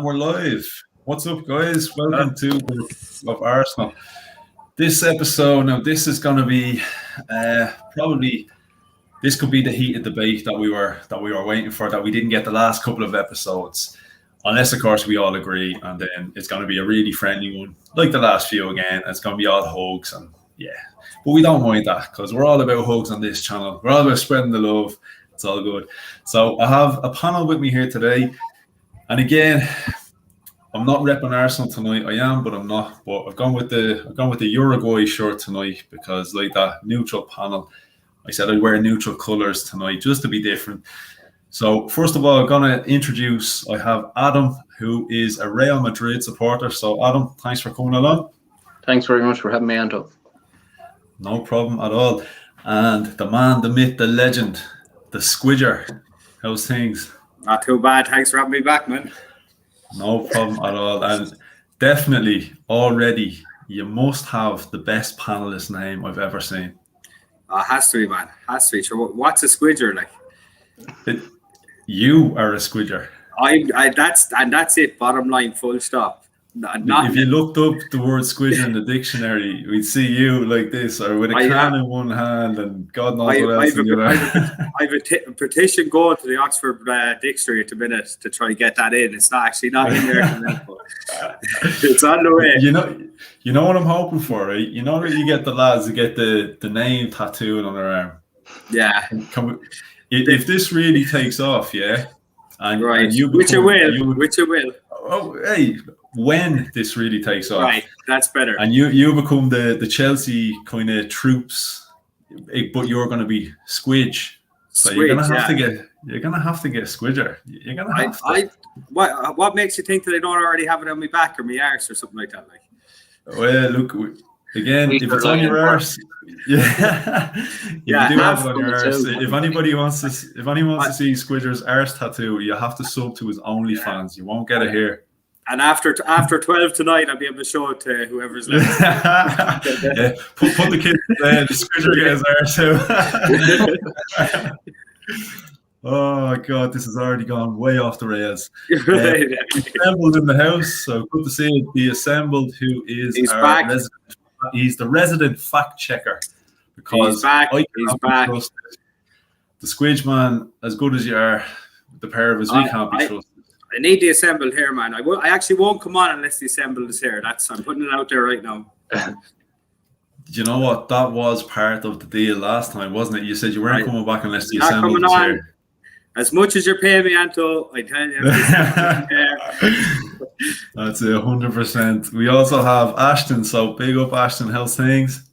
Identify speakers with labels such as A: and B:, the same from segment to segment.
A: we're live. What's up, guys? Welcome to the of Arsenal. This episode, now this is going to be probably this could be the heated debate that we were waiting for, that we didn't get the last couple of episodes, unless of course we all agree, and then it's going to be a really friendly one, like the last few again. It's going to be all hugs and yeah, but we don't mind that because we're all about hugs on this channel. We're all about spreading the love. It's all good. So I have a panel with me here today. And again, I'm not repping Arsenal tonight. I am, but I'm not. But I've gone with the Uruguay shirt tonight because, like that neutral panel, I said I'd wear neutral colours tonight just to be different. So first of all, I'm gonna introduce. I have Adam, who is a Real Madrid supporter. So Adam, thanks for coming along.
B: Thanks very much for having me, Anto.
A: No problem at all. And the man, the myth, the legend, the Squidger. How's things?
C: Not too bad. Thanks for having me back, man.
A: No problem at all. And definitely already you must have the best panelist name I've ever seen.
C: Has to be, man. Has to be. Sure. What's a squidger like?
A: You are a squidger.
C: That's it. Bottom line, full stop.
A: If you looked up the word squidger in the dictionary, we'd see you like this, or with a can in one hand, and God knows what else in the other.
C: I have a petition going to the Oxford Dictionary at the minute to try to get that in. It's not in there. It's on the way.
A: You know what I'm hoping for, right? You know that you get the lads to get the name tattooed on their arm.
C: Yeah.
A: If this really takes off, yeah, and
C: right,
A: and you
C: which it will.
A: Oh, hey, when this really takes off,
C: right? That's better.
A: And you become the Chelsea kind of troops, but you're going to be Squidge. So you're going to have to get Squidger. You're going to have to.
C: What makes you think that I don't already have it on my back or my arse or something like that? Like,
A: well, look again. If it's on your arse, yeah, you do have it on your arse. If anybody wants to see Squidger's arse tattoo, you have to sub to his OnlyFans. You won't get it here.
C: And after 12 tonight, I'll be able to show it to whoever's left.
A: Yeah, put the kid in there. The Squidger gets arse too. Oh God, this has already gone way off the rails. Assembled in the house, so good to see it be assembled. Who is our resident? He's the resident fact checker because
C: he's back. He's back.
A: The Squidge man, as good as you are, the pair of us, we can't be trusted.
C: I need the assembled here, man. I actually won't come on unless the assembled is here. I'm putting it out there right now.
A: You know what? That was part of the deal last time, wasn't it? You said you weren't coming back unless the assembled is here.
C: As much as you're paying me, Anto, I tell you.
A: That's 100%. We also have Ashton, so big up Ashton. How's things?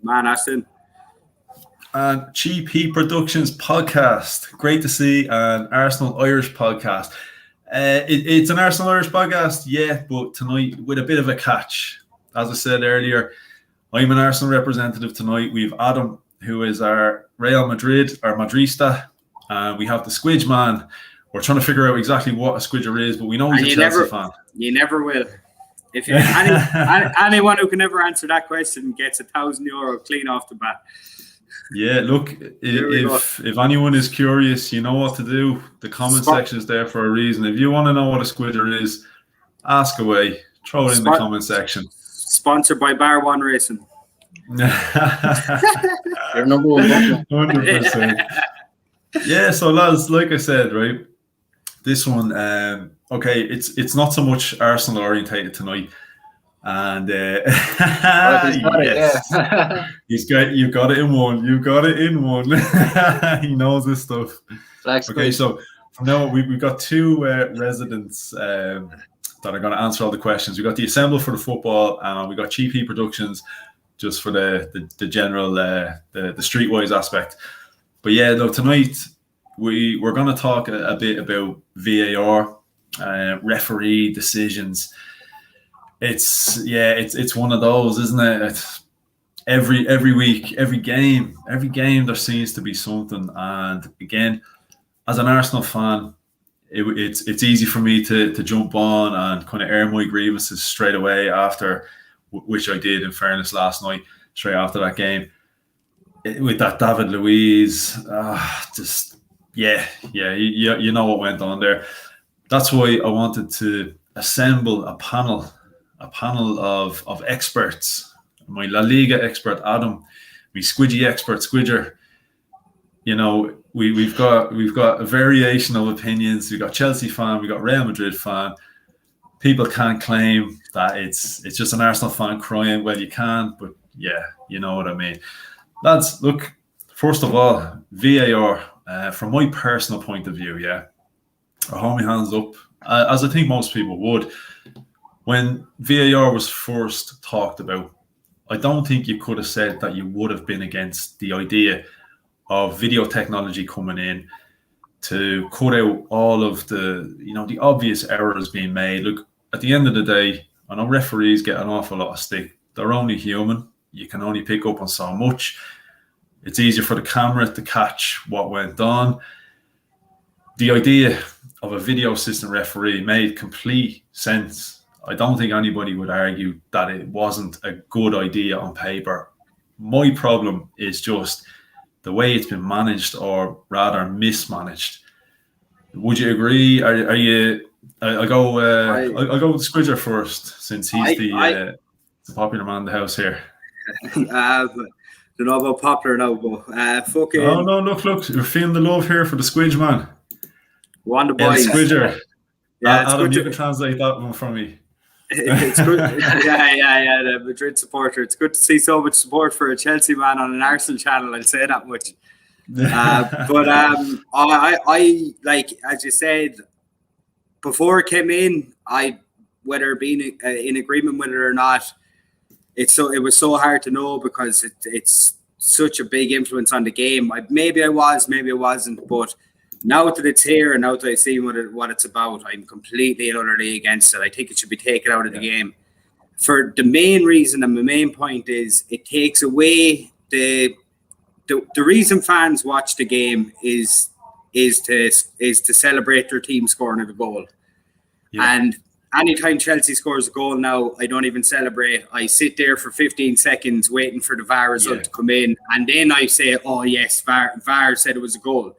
C: Man, Ashton.
A: And GP Productions podcast. Great to see an Arsenal Irish podcast. It's an Arsenal Irish podcast, yeah, but tonight with a bit of a catch. As I said earlier, I'm an Arsenal representative tonight. We have Adam, who is our Real Madrid, our Madrista. We have the Squidge man. We're trying to figure out exactly what a Squidger is, but we know he's a Chelsea fan.
C: You never will. If anyone who can ever answer that question gets €1,000 clean off the bat.
A: Yeah, look, if anyone is curious, you know what to do. The comment section is there for a reason. If you want to know what a Squidger is, ask away. Throw it in the comment section.
C: Sponsored by Bar One Racing.
B: You're number one.
A: 100%. Yeah, so lads, like I said, right, this one, okay, it's not so much Arsenal orientated tonight. And yes, you got it in one. You got it in one. He knows this stuff. Okay, so from now we've got two residents that are going to answer all the questions. We got the Assemble for the football, and we got GP Productions just for the general the streetwise aspect. But yeah, look, tonight we're going to talk a bit about VAR, referee decisions. It's one of those, isn't it? It's every week, every game there seems to be something. And again, as an Arsenal fan, it's easy for me to jump on and kind of air my grievances straight away after, which I did in fairness last night, straight after that game. With that David Luiz, you know what went on there. That's why I wanted to assemble a panel of experts. My La Liga expert Adam, my squidgy expert Squidger. You know, we've got a variation of opinions. We've got Chelsea fan, we've got Real Madrid fan. People can't claim that it's just an Arsenal fan crying. Well, you can, but yeah, you know what I mean. Lads, look, first of all, VAR, from my personal point of view, yeah, I hold my hands up, as I think most people would. When VAR was first talked about, I don't think you could have said that you would have been against the idea of video technology coming in to cut out all of the obvious errors being made. Look, at the end of the day, I know referees get an awful lot of stick. They're only human. You can only pick up on so much. It's easier for the camera to catch what went on. The idea of a video assistant referee made complete sense. I don't think anybody would argue that it wasn't a good idea on paper. My problem is just the way it's been managed, or rather mismanaged. Would you agree? Are you? I go with Squidger first, since he's the popular man in the house here.
C: Don't know about popular now, but fucking.
A: Oh no! Look! You're feeling the love here for the Squidge man.
C: One the boys.
A: Squidger.
C: Yeah, it's
A: Adam,
C: good.
A: You can translate that one for me.
C: It's good. Yeah. The Madrid supporter. It's good to see so much support for a Chelsea man on an Arsenal channel. I'll say that much. But I like, as you said, before it came in, whether being in agreement with it or not, it was so hard to know, because it's such a big influence on the game. Maybe I was, maybe I wasn't, but now that it's here and now that I see what it's about, I'm completely and utterly against it. I think it should be taken out of the game. For the main reason, and my main point is, it takes away the reason fans watch the game is to celebrate their team scoring a goal. Yeah. And anytime Chelsea scores a goal now, I don't even celebrate. I sit there for 15 seconds waiting for the VAR result to come in, and then I say, "Oh yes, VAR said it was a goal."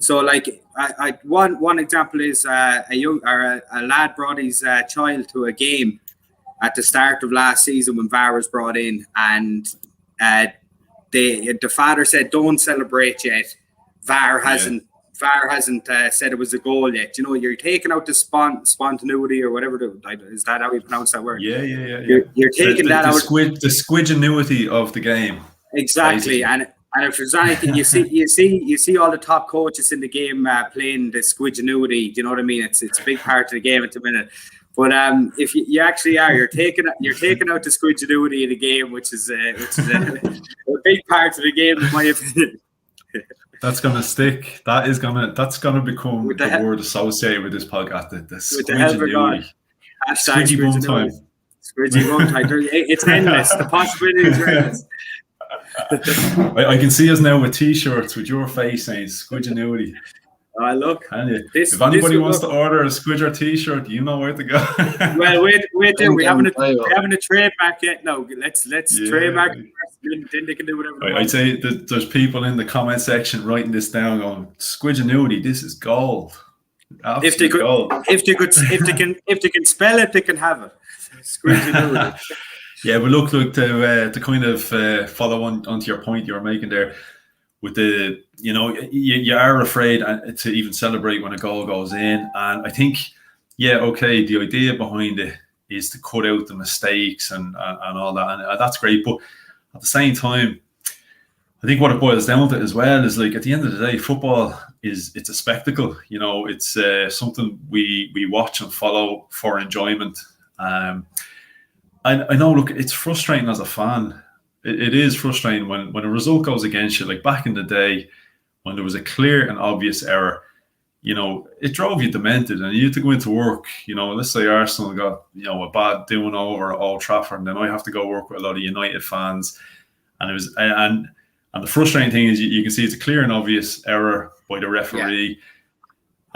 C: So, like, one example is a lad brought his child to a game at the start of last season when VAR was brought in, and the father said, "Don't celebrate yet. VAR hasn't said it was a goal yet." You know, you're taking out the spontaneity, or whatever. Is that how you pronounce that word?
A: Yeah.
C: You're taking that out.
A: The squidgenuity of the game.
C: Exactly, and if there's anything, you see all the top coaches in the game playing the squidgenuity. Do you know what I mean? It's a big part of the game at the minute. But if you actually are, you're taking out the squidgenuity in the game, which is a big part of the game, in my opinion.
A: That's gonna stick. That's gonna become the word associated with this podcast. The squidgenuity.
C: Squidgy
A: bone time.
C: Squidgy bone time. It's endless. The possibilities are endless.
A: I can see us now with T-shirts with your face saying "Squidgenuity."
C: Look.
A: If anybody wants to order a Squidger T-shirt, you know where to go.
C: Well, wait. We haven't a trademark yet. No, let's trademark. Then they can do whatever.
A: I'd say that there's people in the comment section writing this down, going, "Squidgenuity, this is gold."
C: If they can spell it, they can have it. Squidgenuity.
A: Yeah, but look to kind of follow onto your point you were making there, with the, you are afraid to even celebrate when a goal goes in, and I think, the idea behind it is to cut out the mistakes and all that, and that's great. But at the same time, I think what it boils down to as well is, like, at the end of the day, football it's a spectacle. It's something we watch and follow for enjoyment. I know, look, it's frustrating as a fan. It is frustrating when a result goes against you. Like back in the day, when there was a clear and obvious error, it drove you demented, and you had to go into work. Let's say Arsenal got a bad doing over at Old Trafford, and then I have to go work with a lot of United fans, and it was and the frustrating thing is you can see it's a clear and obvious error by the referee. Yeah.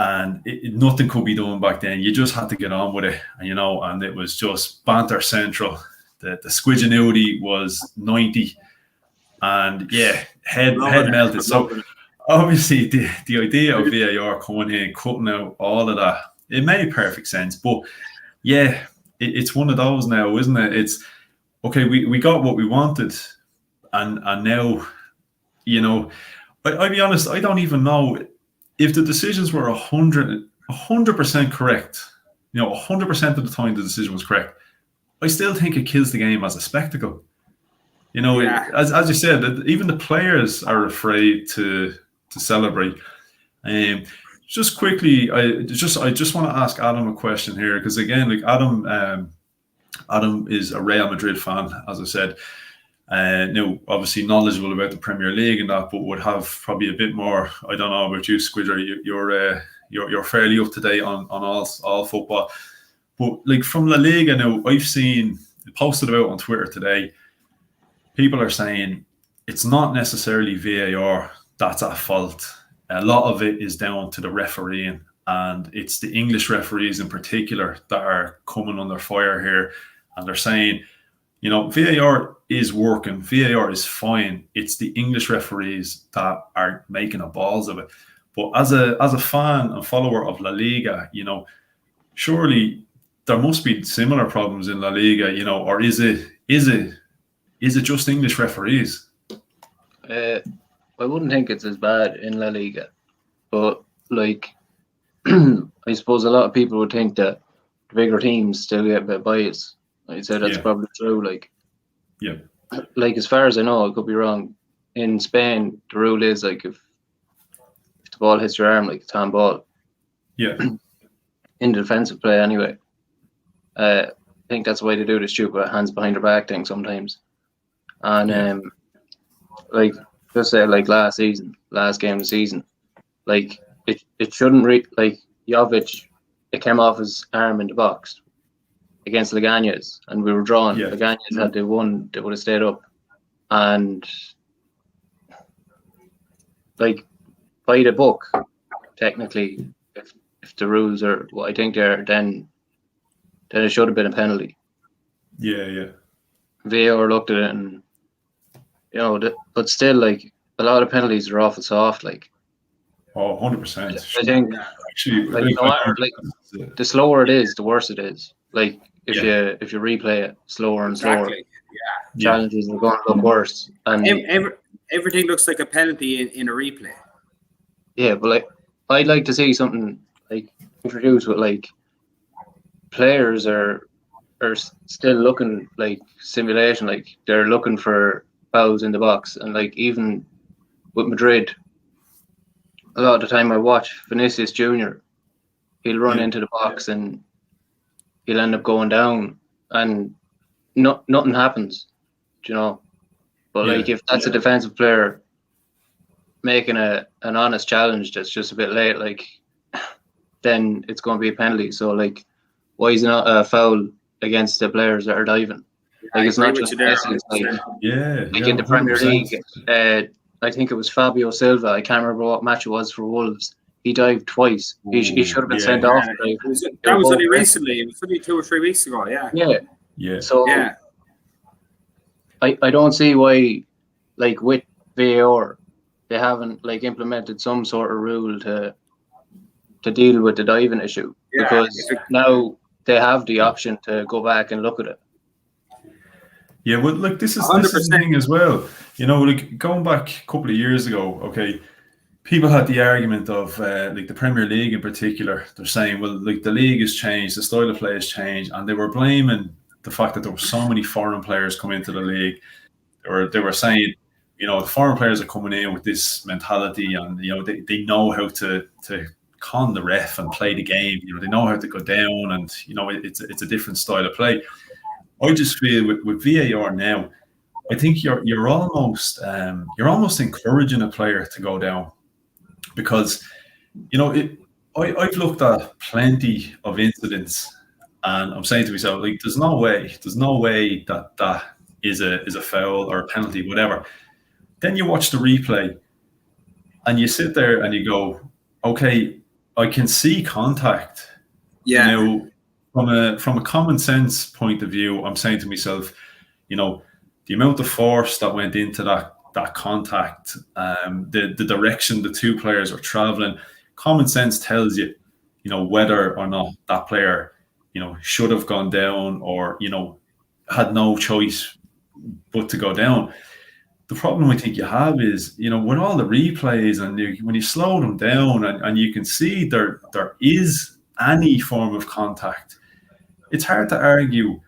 A: And nothing could be done back then. You just had to get on with it, and it was just banter central. The squidgenuity was 90, and head melted. So obviously the idea of VAR coming in, cutting out all of that, it made perfect sense. But yeah, it's one of those now, isn't it? It's okay. We got what we wanted, and now, you know, I'll be honest. I don't even know if the decisions were 100% correct. 100% of the time the decision was correct. I still think it kills the game as a spectacle. As you said, even the players are afraid to celebrate. Just quickly, I just want to ask Adam a question here, because again, like Adam is a Real Madrid fan, as I said. Obviously knowledgeable about the Premier League and that, but would have probably a bit more. I don't know about you, Squidger. You're fairly up to date on all football. But like from La Liga now, I've seen posted about on Twitter today. People are saying it's not necessarily VAR that's at fault. A lot of it is down to the refereeing, and it's the English referees in particular that are coming under fire here. And they're saying, VAR is working, VAR is fine. It's the English referees that are making a balls of it. But as a fan and follower of La Liga, surely there must be similar problems in La Liga, or is it just English referees?
B: I wouldn't think it's as bad in La Liga, but like, I suppose a lot of people would think that the bigger teams still get a bit biased. I'd say that's probably true. Like as far as I know, I could be wrong. In Spain, the rule is like if the ball hits your arm, like it's handball.
A: Yeah.
B: In defensive play, anyway. I think that's the way they do the stupid hands behind their back thing sometimes. And like just say like last game of the season, like it shouldn't like Jovic, it came off his arm in the box against Leganes, and we were drawn. Leganes had they won, they would have stayed up. And like by the book, technically, if the rules are what I think they are, then it should have been a penalty.
A: Yeah.
B: VAR looked at it, and but still, like a lot of penalties are awful soft. Like,
A: 100%.
B: I think actually, like the slower it is, the worse it is. Like if you replay it slower and slower, challenges are going to look worse. And
C: everything looks like a penalty in a replay.
B: Yeah, but like I'd like to see something like introduced with like players are still looking like simulation, like they're looking for fouls in the box. And like even with Madrid, a lot of the time I watch Vinicius Jr., he'll run into the box and he'll end up going down and nothing happens, but like if that's a defensive player making an honest challenge that's just a bit late, like then it's going to be a penalty. So like why is it not a foul against the players that are diving? Like it's not just Messi, like in the Premier League, I think it was Fabio Silva. I can't remember what match it was for Wolves. He dived twice. He should have been sent off.
C: Like, that was only recently. It was only 2 or 3 weeks ago.
B: Yeah. So I don't see why, like with VAR, they haven't like implemented some sort of rule to deal with the diving issue, because now they have the option to go back and look at it.
A: Yeah, well, look, this is the thing as well. Like going back a couple of years ago, okay, people had the argument of like the Premier League in particular. They're saying, well, like the league has changed, the style of play has changed, and they were blaming the fact that there were so many foreign players coming into the league. They were saying, the foreign players are coming in with this mentality, and they know how to con the ref and play the game. They know how to go down, and it's a different style of play. I just feel with VAR now, I think you're almost encouraging a player to go down, because I've looked at plenty of incidents, and I'm saying to myself, like, there's no way that is a foul or a penalty, whatever. Then you watch the replay, and you sit there and you go, okay, I can see contact. Now, from a common sense point of view, I'm saying to myself, the amount of force that went into that contact, the direction the two players are traveling, common sense tells you, whether or not that player should have gone down, or had no choice but to go down. The problem I think you have is, with all the replays, and when you slow them down and you can see there is any form of contact, it's hard to argue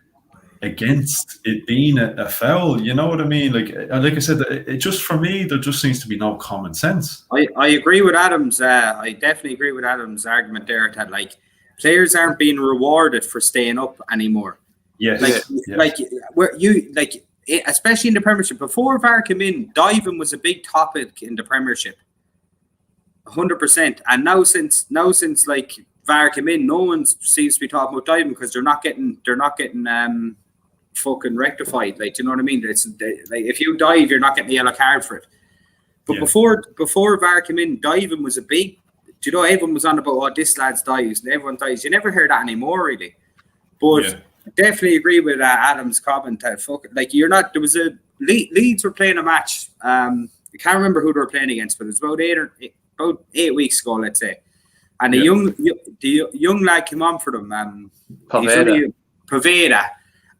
A: against it being a foul. You know what I mean? Like I said, it just, for me, there just seems to be no common sense.
C: I agree with Adam's. I definitely agree with Adam's argument there that like players aren't being rewarded for staying up anymore.
A: Yes.
C: Especially in the Premiership. Before VAR came in, diving was a big topic in the Premiership, 100%. And now since like VAR came in, no one seems to be talking about diving because they're not getting fucking rectified. Like, do you know what I mean? Like if you dive, you're not getting a yellow card for it. But before VAR came in, diving was a big. Do you know, everyone was on about, this lad's dives and everyone dives. You never hear that anymore, really. But definitely agree with Adam's comment that you're not. There was a Leeds were playing a match. I can't remember who they were playing against, but it was about 8 weeks ago, let's say. And the young lad came on for them. Poveda,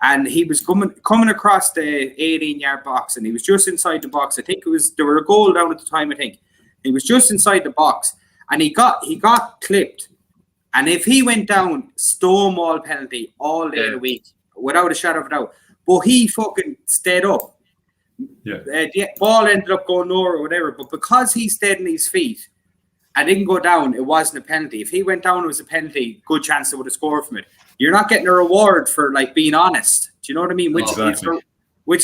C: and he was coming across the 18-yard box, and he was just inside the box. I think there were a goal down at the time. I think he was just inside the box, and he got clipped. And if he went down, stonewall penalty all day of the week, without a shadow of a doubt. But he fucking stayed up. The ball ended up going nowhere or whatever. But because he stayed on his feet and didn't go down, it wasn't a penalty. If he went down, it was a penalty. Good chance they would have scored from it. You're not getting a reward for like being honest. Do you know what I mean? Which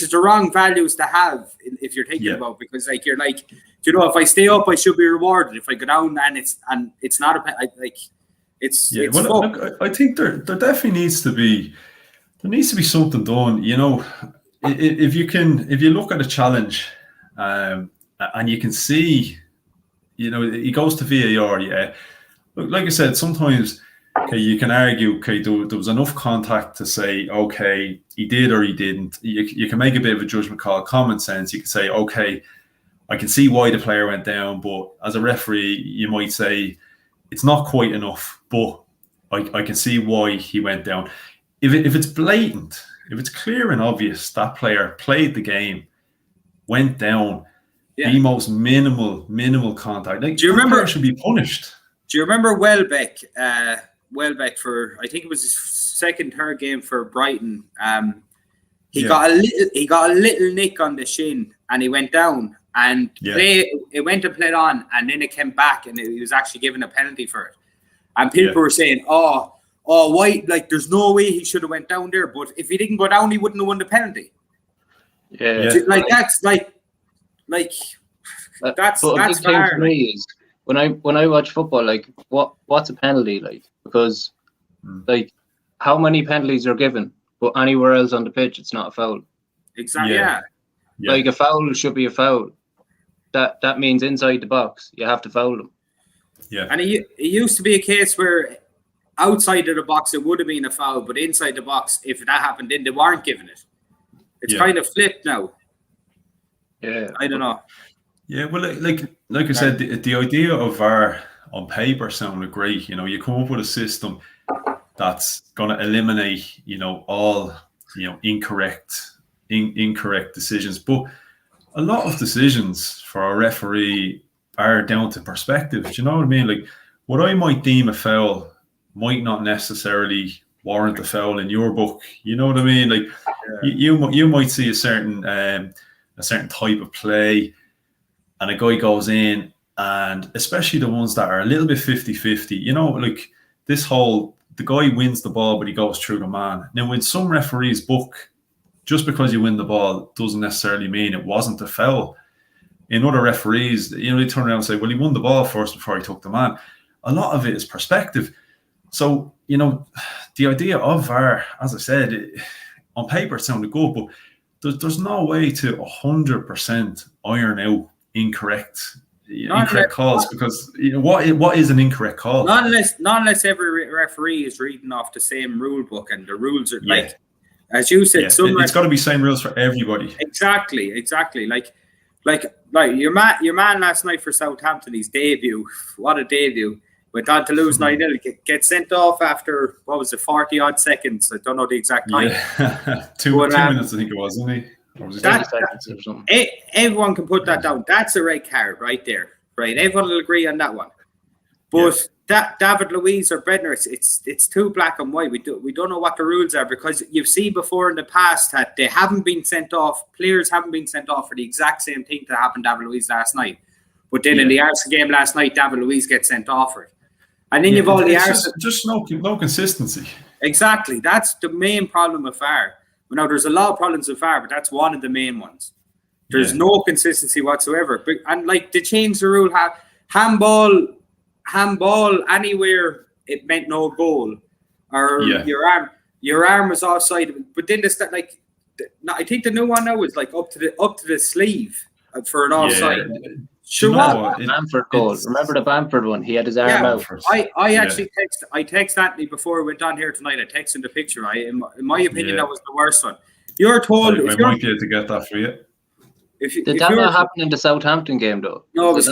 C: is the wrong values to have if you're thinking about, because like you're like, if I stay up, I should be rewarded. If I go down and it's not a like.
A: I think there definitely needs to be something done. If you look at a challenge, and you can see, it goes to VAR. Look, like I said, sometimes you can argue, there was enough contact to say, okay, he did or he didn't. You can make a bit of a judgment call, common sense. You can say, okay, I can see why the player went down, but as a referee, you might say, it's not quite enough, but I can see why he went down. If it's blatant, if it's clear and obvious that player played the game, went down, the most minimal contact, like, do you remember, should be punished.
C: Do you remember Welbeck? Welbeck, for I think it was his second, third game for Brighton. He got a little nick on the shin and he went down. And it went and played on, and then it came back, and he was actually given a penalty for it. And people were saying, "Oh, why? Like, there's no way he should have went down there. But if he didn't go down, he wouldn't have won the penalty." Like that's that's
B: fair. For me is when I watch football, like what's a penalty like? Because like how many penalties are given, but anywhere else on the pitch, it's not a foul.
C: Exactly.
B: Like a foul should be a foul. That means inside the box, you have to foul them.
C: And it used to be a case where outside of the box it would have been a foul, but inside the box, if that happened, then they weren't giving it. It's kind of flipped now. I don't know.
A: Well, like I said, the idea of VAR on paper sounded great. You come up with a system that's going to eliminate, all incorrect decisions, but a lot of decisions for a referee are down to perspective. Do you know what I mean? Like, what I might deem a foul might not necessarily warrant a foul in your book. You know what I mean? Like, you might see a certain type of play, and a guy goes in, and especially the ones that are a little bit 50-50. Like the guy wins the ball, but he goes through the man. Now, in some referees' book, just because you win the ball doesn't necessarily mean it wasn't a foul. In other referees, they turn around and say, well, he won the ball first before he took the man. A lot of it is perspective. So, the idea of VAR, as I said, on paper it sounded good, but there's no way to 100% iron out incorrect calls, because what is an incorrect call?
C: Not unless every referee is reading off the same rule book, and the rules are like, as you said,
A: it's got to be same rules for everybody.
C: Exactly. Like your man last night for Southampton, his debut. What a debut! went on to lose 9-0, get sent off after, 40 odd seconds. I don't know the exact time.
A: Yeah. two minutes, I think it was, wasn't he? Or was it
C: everyone can put that down. That's a red card right there. Right? Everyone will agree on that one. But that David Luiz or Bredner, it's too black and white. We don't know what the rules are, because you've seen before in the past that they haven't been sent off. Players haven't been sent off for the exact same thing that happened to David Luiz last night. But then in the Arsenal game last night, David Luiz gets sent off for it. And then you've all the Arsenal.
A: Just no consistency.
C: Exactly. That's the main problem with VAR. Now, there's a lot of problems with VAR, but that's one of the main ones. There's no consistency whatsoever. And like, they changed the rule, handball anywhere, it meant no goal, or your arm was offside. But then I think the new one now is like up to the sleeve for an offside.
B: Sure, Bamford goal. Remember the Bamford one? He had his arm out.
C: I actually text Anthony before we went on here tonight. I texted the picture. In my opinion, that was the worst one. You're told.
A: I might be able to get that for you.
B: Did that not happen in the Southampton game though?
C: No, it was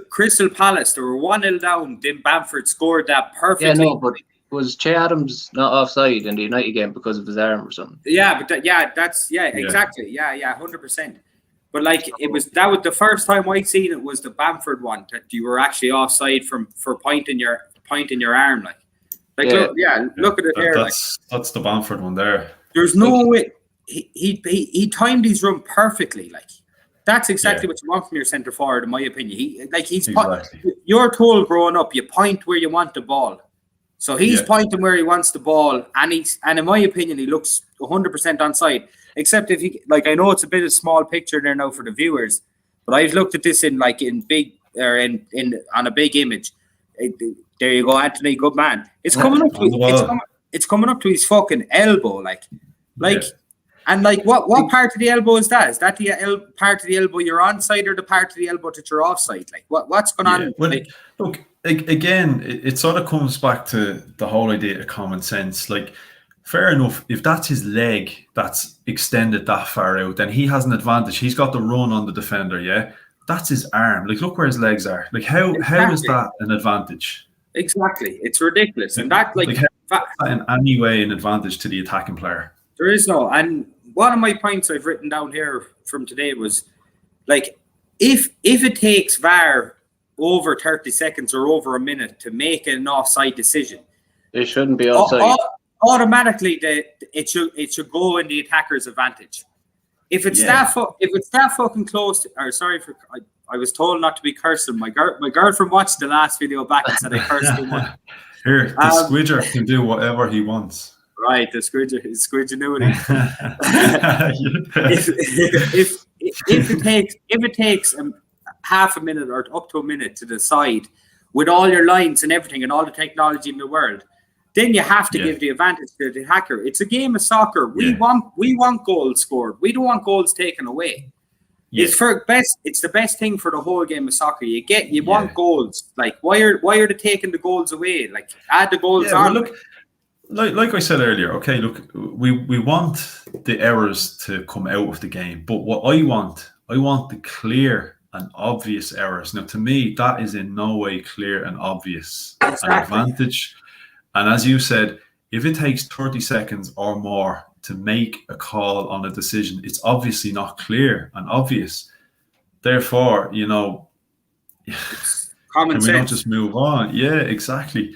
C: Crystal Palace. They were 1-0 down. Then Bamford scored that perfectly.
B: Yeah, no, but was Che Adams not offside in the United game because of his arm or something?
C: Yeah, but exactly. Yeah, 100%. But like, that was the first time I'd seen it, was the Bamford one, that you were actually offside for pointing your arm, look at it there.
A: That's the Bamford one there.
C: There's no way he timed his run perfectly. Like, that's exactly what you want from your centre forward, in my opinion. You're told growing up, you point where you want the ball. So he's pointing where he wants the ball, and in my opinion, he looks 100% onside. Except if I know it's a bit of small picture there now for the viewers, but I've looked at this in big, or on a big image. There you go, Anthony, good man. It's coming up to it's coming up to his fucking elbow, and what part of the elbow is that? Is that the part of the elbow you're onside, or the part of the elbow that you're offside? Like, what's going on?
A: Well, look, again, it sort of comes back to the whole idea of common sense. Like, fair enough, if that's his leg that's extended that far out, then he has an advantage. He's got the run on the defender, yeah? That's his arm. Like, look where his legs are. Like, how is that an advantage?
C: Exactly. It's ridiculous. And that,
A: how is that in any way an advantage to the attacking player?
C: There is no. And one of my points I've written down here from today was, like, if it takes VAR over 30 seconds or over a minute to make an offside decision,
B: it shouldn't be offside.
C: Automatically, it should go in the attacker's advantage. If it's that fucking close, I was told not to be cursing. My girlfriend watched the last video back and said I cursed too much.
A: Here, the squidger can do whatever he wants.
C: Right, the squidgenuity. if it takes half a minute or up to a minute to decide, with all your lines and everything and all the technology in the world, then you have to give the advantage to the attacker. It's a game of soccer. We want goals scored. We don't want goals taken away. Yeah. It's the best thing for the whole game of soccer. You want goals. Like, why are they taking the goals away? Like, add the goals on.
A: Well, look, like I said earlier, okay, look, we want the errors to come out of the game, but what I want the clear and obvious errors. Now, to me, that is in no way clear and obvious an advantage. And as you said, if it takes 30 seconds or more to make a call on a decision, it's obviously not clear and obvious. Therefore,
C: it's common sense.
A: We don't just move on? Yeah, exactly.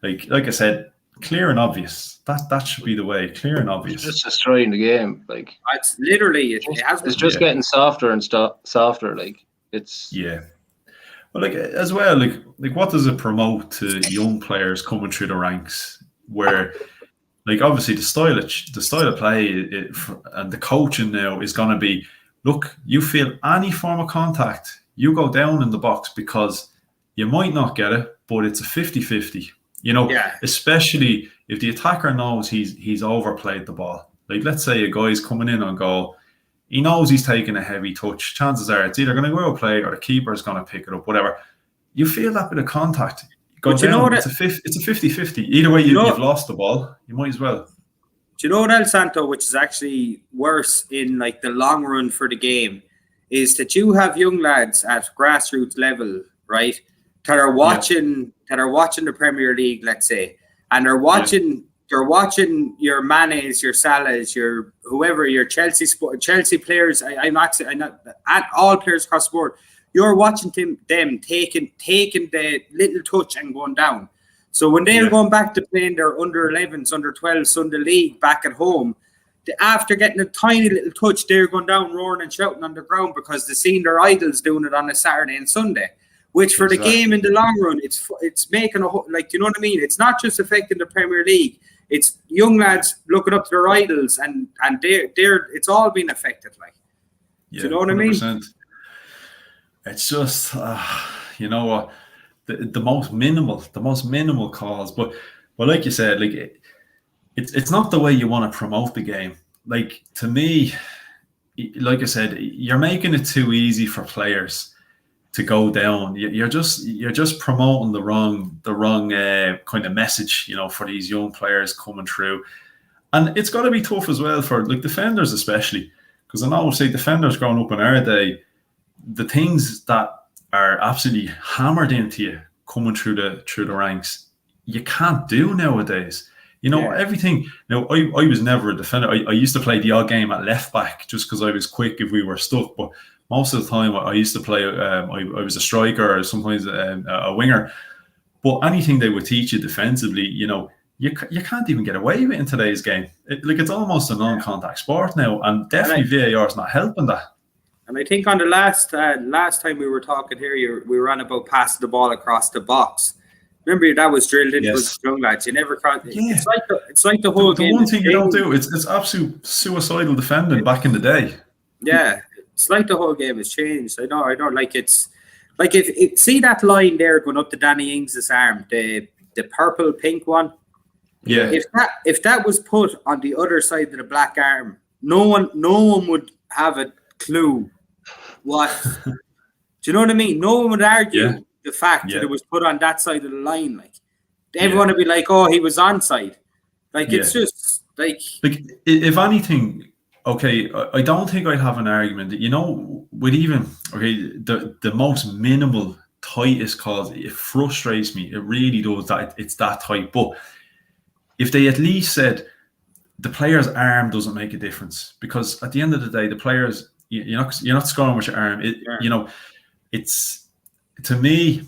A: Like I said, clear and obvious. That should be the way. Clear and obvious.
B: It's just destroying the game. Like,
C: it's literally
B: it's just getting softer and softer. Like, it's
A: Well, like, as well, like what does it promote to young players coming through the ranks? Where, like, obviously the style of play and the coaching now is going to be, look, you feel any form of contact, you go down in the box, because you might not get it, but it's a 50-50. Especially if the attacker knows he's overplayed the ball. Like, let's say a guy's coming in on goal, he knows he's taking a heavy touch. Chances are it's either going to go out play or the keeper's going to pick it up, whatever. You feel that bit of contact. Go down. It's a 50-50. Either way, you've lost the ball. You might as well.
C: Do you know what else, Santo, which is actually worse in, like, the long run for the game, is that you have young lads at grassroots level, right, that are watching the Premier League, let's say, and they're watching your Manes, your Salahs, your whoever, your Chelsea players. I'm not at all players across the board. You're watching them taking the little touch and going down. So when they're going back to playing their under 11s, under 12s, Sunday league back at home, after getting a tiny little touch, they're going down roaring and shouting on the ground because they've seen their idols doing it on a Saturday and Sunday. Which for the game in the long run, it's making you know what I mean? It's not just affecting the Premier League. It's young lads looking up to their idols, and it's all been affected. Do you know what 100%. I mean?
A: It's just you know what, the most minimal cause, but like you said, like it's not the way you want to promote the game. Like, to me, like I said, you're making it too easy for players to go down. You're just promoting the wrong kind of message, you know, for these young players coming through. And it's got to be tough as well for like defenders, especially, because I know, say, defenders growing up in our day, the things that are absolutely hammered into you coming through the ranks, you can't do nowadays. You know, everything. You know, I was never a defender. I used to play the odd game at left back just because I was quick if we were stuck, but most of the time, I used to play. I was a striker or sometimes a winger. But anything they would teach you defensively, you know, you can't even get away with it in today's game. It's almost a non-contact sport now, and definitely VAR is not helping that.
C: And I think on the last time we were talking here, we were on about passing the ball across the box. Remember, that was drilled into the young lads. You never cross. Yeah. It's like the whole game.
A: The one thing you don't do, it's absolute suicidal defending back in the day.
C: Yeah. It's like the whole game has changed. I don't like it's like if see that line there going up to Danny Ings' arm, the purple pink one.
A: Yeah.
C: If that was put on the other side of the black arm, no one would have a clue what. Do you know what I mean? No one would argue the fact that it was put on that side of the line. Like, everyone would be like, "Oh, he was onside." Like, it's just like
A: if anything. Okay, I don't think I'd have an argument that, you know, with even, the most minimal, tightest calls, it frustrates me. It really does that it's that tight. But if they at least said the player's arm doesn't make a difference, because at the end of the day, the players, you're not scoring with your arm. You know, it's, to me,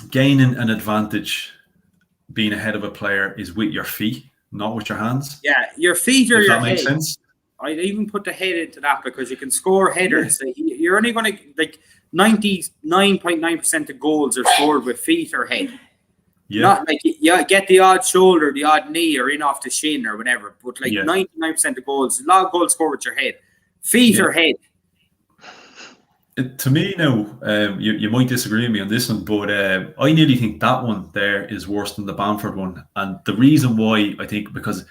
A: gaining an advantage being ahead of a player is with your feet, not with your hands.
C: Yeah, your feet or your head.
A: That makes sense.
C: I'd even put the head into that because you can score headers. Yeah. You're only going to, like, 99.9% of goals are scored with feet or head. Yeah. Not like you get the odd shoulder, the odd knee, or in off the shin or whatever. But 99% of goals, a lot of goals scored with your head. Feet or head.
A: To me now, you might disagree with me on this one, but I nearly think that one there is worse than the Bamford one. And the reason why, I think, because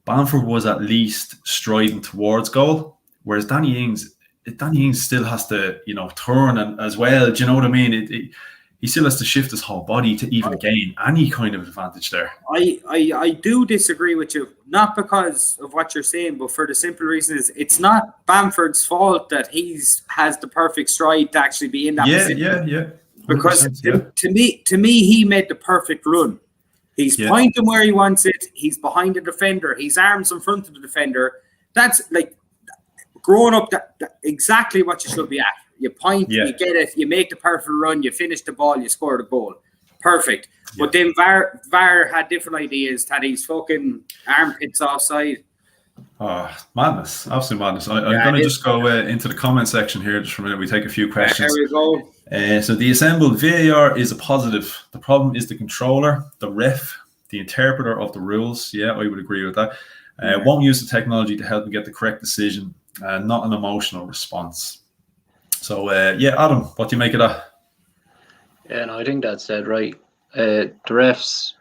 A: Bamford was at least striding towards goal, whereas Danny Ings still has to, you know, turn and as well. Do you know what I mean? He still has to shift his whole body to even gain any kind of advantage there.
C: I do disagree with you, not because of what you're saying, but for the simple reason is it's not Bamford's fault that has the perfect stride to actually be in that position. Yeah. Because to me, he made the perfect run. He's pointing where he wants it. He's behind the defender. His arms in front of the defender. That's like growing up. That exactly what you should be at. You point, you get it, you make the perfect run, you finish the ball, you score the goal. Perfect. Yeah. But then VAR had different ideas, had his fucking armpits offside.
A: Oh, madness. Absolute madness. I'm going to just go into the comment section here just for a minute. We take a few questions.
C: There we go.
A: So the assembled VAR is a positive. The problem is the controller, the ref, the interpreter of the rules. Yeah, I would agree with that. Won't use the technology to help them get the correct decision, not an emotional response. So, Adam, what do you make of that?
B: Yeah, no, I think that's said right. The refs,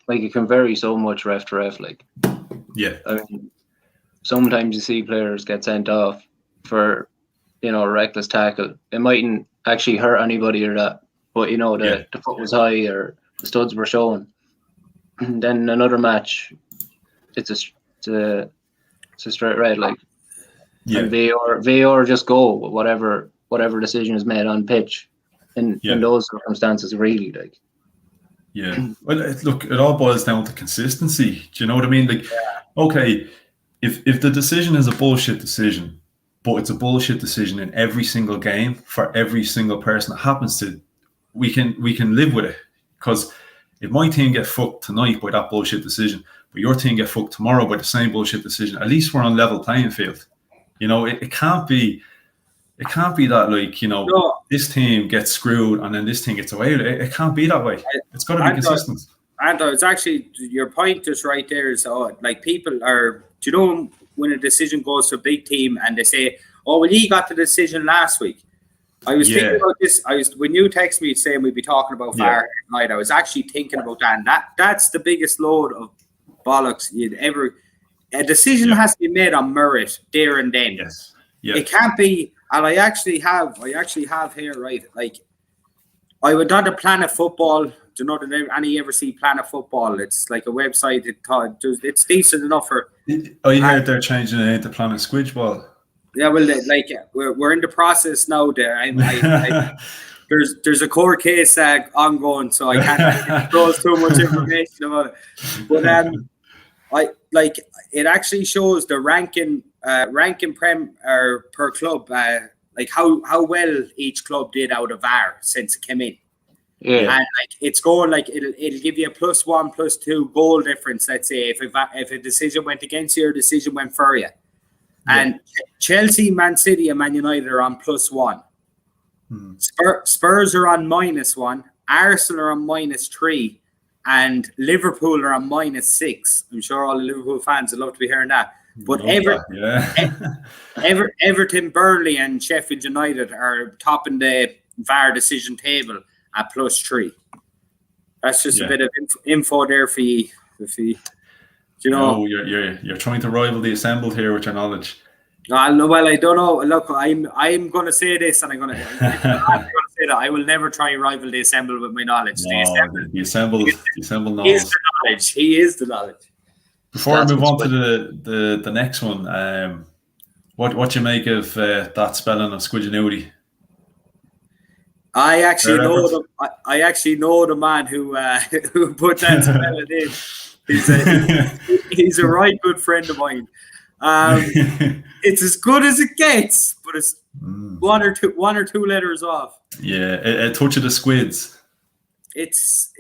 B: like, it can vary so much ref to ref. Like, I mean, sometimes you see players get sent off for, you know, a reckless tackle. It mightn't actually hurt anybody or that, but, you know, the foot was high or the studs were showing. And then another match, it's a straight red, like. And VAR just go with whatever decision is made on pitch. in those circumstances, really, like.
A: Yeah. Well, look, it all boils down to consistency. Do you know what I mean? Like, okay, if the decision is a bullshit decision, but it's a bullshit decision in every single game for every single person that happens to, we can live with it. Because if my team get fucked tonight by that bullshit decision, but your team get fucked tomorrow by the same bullshit decision, at least we're on level playing field. You know, it can't be that, like, you know, this team gets screwed and then this team gets away with it. It can't be that way. It's got to be consistent.
C: And it's actually, your point is right there. So, like, people are, do you know, when a decision goes to a big team and they say, oh, well, he got the decision last week. I was thinking about this. When you text me saying we'd be talking about VAR tonight, I was actually thinking about that. And that's the biggest load of bollocks you'd ever. A decision has to be made on merit there and then.
A: Yes. Yeah.
C: It can't be. And I actually have here, right? Like, I would not have Planet Football. Do you know that any ever see Planet Football? It's like a website. It's decent enough for.
A: Oh, you heard they're changing it into Planet Squidgeball.
C: Yeah, well, like, we're in the process now. There, there's a court case ongoing, so I can't disclose too much information about it. But I like, it actually shows the ranking per club, like how well each club did out of VAR since it came in. Yeah, and like, it's going, like, it'll give you a +1, +2 goal difference. Let's say if a decision went against you or a decision went for you. And Chelsea, Man City, and Man United are on +1. Spurs are on -1. Arsenal are on -3. And Liverpool are on -6. I'm sure all the Liverpool fans would love to be hearing that. But Everton, Burnley, and Sheffield United are topping the VAR decision table at +3. That's just a bit of info there for you. You know,
A: you're trying to rival the assembled here with your knowledge.
C: Well, I don't know. Look, I'm going to say this, and I'm going to say that I will never try and rival the assembled with my knowledge.
A: No, the assembled knows.
C: He is the knowledge. He is the knowledge.
A: Before I move on to the next one, what you make of that spelling of Squidgenuity?
C: I actually know the man who put that spelling in. He's a right good friend of mine. It's as good as it gets, but it's one or two letters off.
A: Yeah, a touch of the squids.
C: It's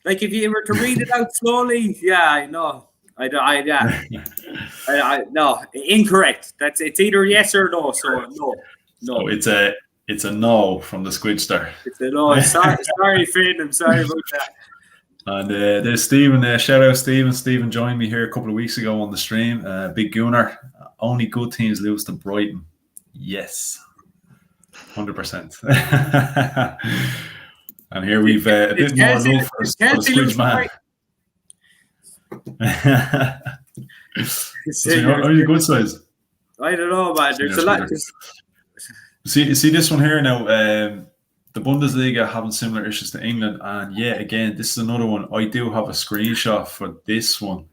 C: like, if you were to read it out slowly, I know. No, incorrect. It's either yes or no. So no.
A: So it's a no from the Squidster.
C: It's a no. Sorry, Finn. I'm sorry about that.
A: And there's Stephen. Shout out Stephen. Stephen joined me here a couple of weeks ago on the stream. Big Gooner. Only good teams lose to Brighton. Yes, 100%. And here we've a bit more love for the Squidge man. Are you good size?
C: I don't know, man. There's a lot.
A: See this one here now. The Bundesliga having similar issues to England, and again, this is another one. I do have a screenshot for this one.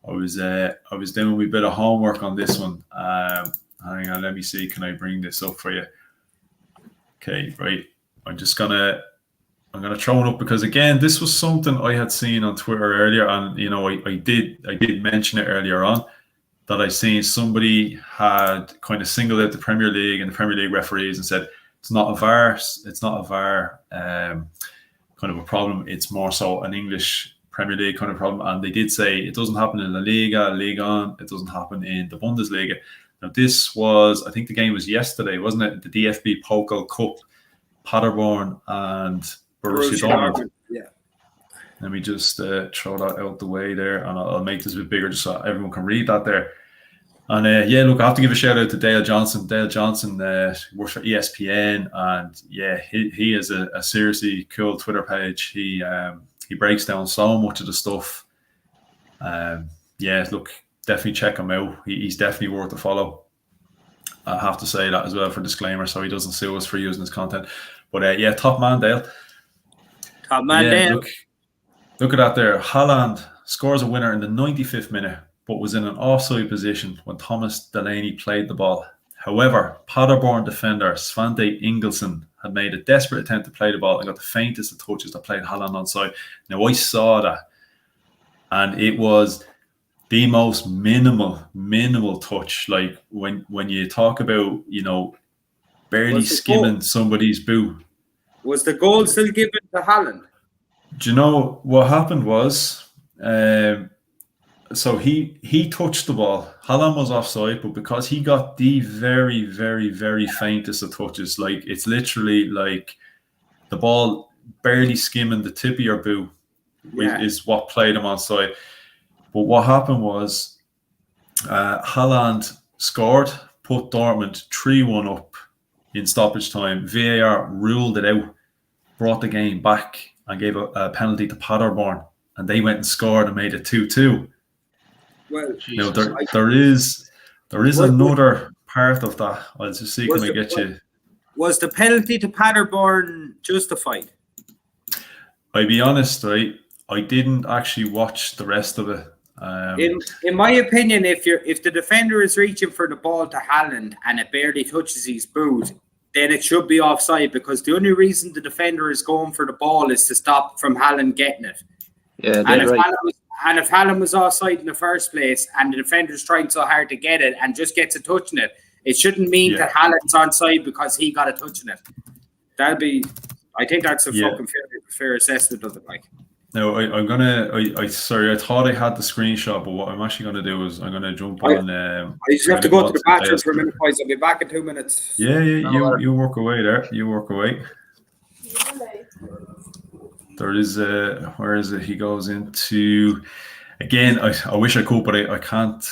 A: I was doing a bit of homework on this one. Hang on, let me see. Can I bring this up for you? Okay, right. I'm gonna throw it up because, again, this was something I had seen on Twitter earlier, and you know, I did mention it earlier on that I seen somebody had kind of singled out the Premier League and the Premier League referees and said it's not a VAR kind of a problem. It's more so an English Premier League kind of problem, and they did say it doesn't happen in La Liga, Ligue 1. It doesn't happen in the Bundesliga. Now, this was, I think the game was yesterday, wasn't it? The DFB Pokal Cup, Paderborn and Borussia Dortmund.
C: Yeah.
A: Let me just throw that out the way there, and I'll make this a bit bigger just so everyone can read that there. And look, I have to give a shout out to Dale Johnson. Dale Johnson works for ESPN, and he is a seriously cool Twitter page. He breaks down so much of the stuff. Look, definitely check him out. He's definitely worth a follow. I have to say that as well for disclaimer, so he doesn't sue us for using his content. But top man, Dale.
C: Top man, Dale.
A: Look at that there. Haaland scores a winner in the 95th minute, but was in an offside position when Thomas Delaney played the ball. However, Paderborn defender Svante Ingelsson had made a desperate attempt to play the ball and got the faintest of touches that played Haaland onside. Now, I saw that, and it was the most minimal touch. Like when you talk about, barely skimming somebody's boot.
C: Was the goal still given to Haaland?
A: Do you know what happened was, so he touched the ball. Haaland was offside, but because he got the very, very, very faintest of touches, like it's literally like the ball barely skimming the tip of your boot is what played him onside. But what happened was Haaland scored, put Dortmund 3-1 up in stoppage time. VAR ruled it out, brought the game back and gave a penalty to Paderborn, and they went and scored and made it 2-2.
C: Well,
A: there is another part of that. I'll just see can I get you.
C: Was the penalty to Paderborn justified?
A: I'll be honest, right? I didn't actually watch the rest of it.
C: In my opinion, if the defender is reaching for the ball to Haaland and it barely touches his boot, then it should be offside, because the only reason the defender is going for the ball is to stop from Haaland getting it.
B: Yeah,
C: and if Haaland was offside in the first place and the defender's trying so hard to get it and just gets a touch in it, it shouldn't mean that Haaland's onside because he got a touch in it. I think that's a fucking fair assessment of it, like.
A: No, sorry, I thought I had the screenshot, but what I'm actually going to do is I'm going to jump on.
C: I just have to go to the bathroom for a minute, boys. I'll be back in 2 minutes.
A: Yeah, you work away there. You work away. There is where is it? He goes into again. I wish I could, but I can't.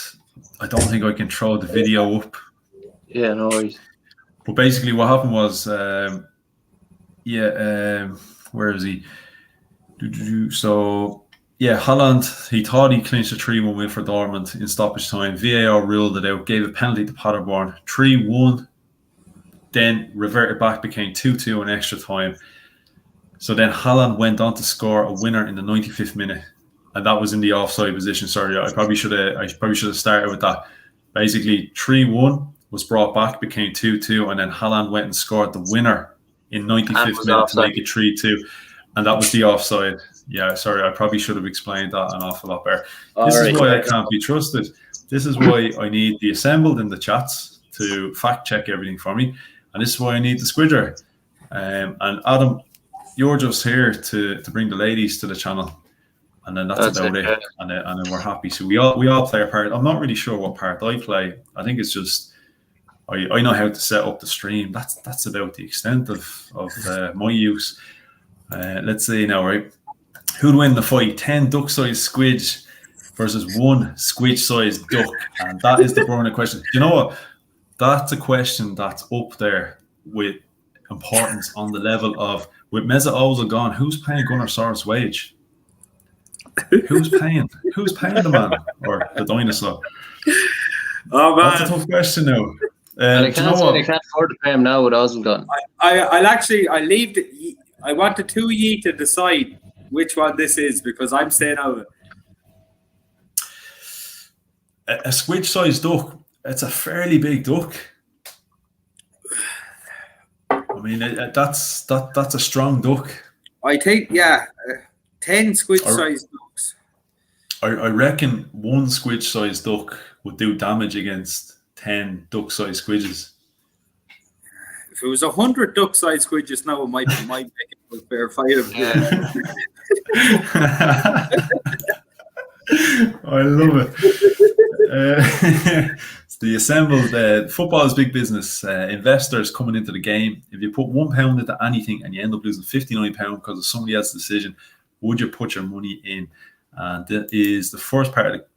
A: I don't think I can throw the video up.
B: Yeah, no worries.
A: But basically, what happened was, where is he? So Haaland, he thought he clinched a 3-1 win for Dortmund in stoppage time. VAR ruled it out, gave a penalty to Paderborn, 3-1. Then reverted back, became 2-2 in extra time. So then Haaland went on to score a winner in the 95th minute, and that was in the offside position. Sorry, I probably should have started with that. Basically, 3-1 was brought back, became 2-2, and then Haaland went and scored the winner in 95th minute to make it 3-2, and that was the offside. Yeah, sorry, I probably should have explained that an awful lot better. This is why I can't be trusted. This is why I need the assembled in the chats to fact check everything for me, and this is why I need the squidger. And Adam, you're just here to bring the ladies to the channel, and then that's about it. And then we're happy. So we all play a part. I'm not really sure what part I play. I think it's just I know how to set up the stream. That's about the extent of my use. Let's see now, right? Who'd win the fight? 10 duck-sized squids versus 1 squid-sized duck, and that is the burning question. You know what? That's a question that's up there with importance on the level of, with Mesut Ozil gone, who's paying Gunnar Solskjaer's wage? Who's paying the man or the dinosaur?
C: Oh man,
A: that's a tough question now.
B: They can't afford to pay him now with Ozil gone.
C: I'll leave I want the two of you to decide which one this is, because I'm staying out of it.
A: A squid-sized duck. It's a fairly big duck. I mean, that's a strong duck.
C: I think 10 squid-sized ducks.
A: I reckon 1 squid-sized duck would do damage against 10 duck-sized squidges.
C: If it was 100 duck-sized squidges now, it might make it a fair fight of
A: I love it. It's the assembled football is big business. Investors coming into the game. If you put £1 into anything and you end up losing £59 because of somebody else's decision, would you put your money in? And that is the first part of it.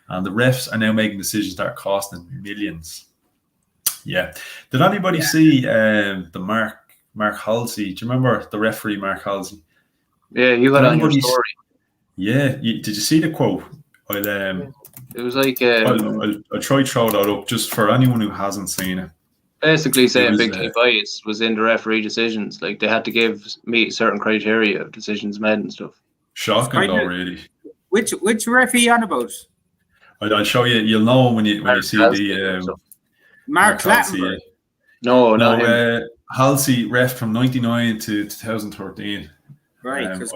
A: And the refs are now making decisions that are costing millions. Yeah. Did anybody see the Mark Halsey? Do you remember the referee Mark Halsey?
B: Yeah, you got on your story.
A: Yeah. Did you see the quote?
B: It was like
A: I'll try to throw that up just for anyone who hasn't seen it.
B: Basically saying big key bias was in the referee decisions. Like they had to meet certain criteria of decisions made and stuff.
A: Shocking though, really.
C: Which referee on about?
A: I'll show you. You'll know when you see the
C: Mark Clattenburg.
B: No, not him.
A: Halsey ref from 99 to 2013.
C: Right, because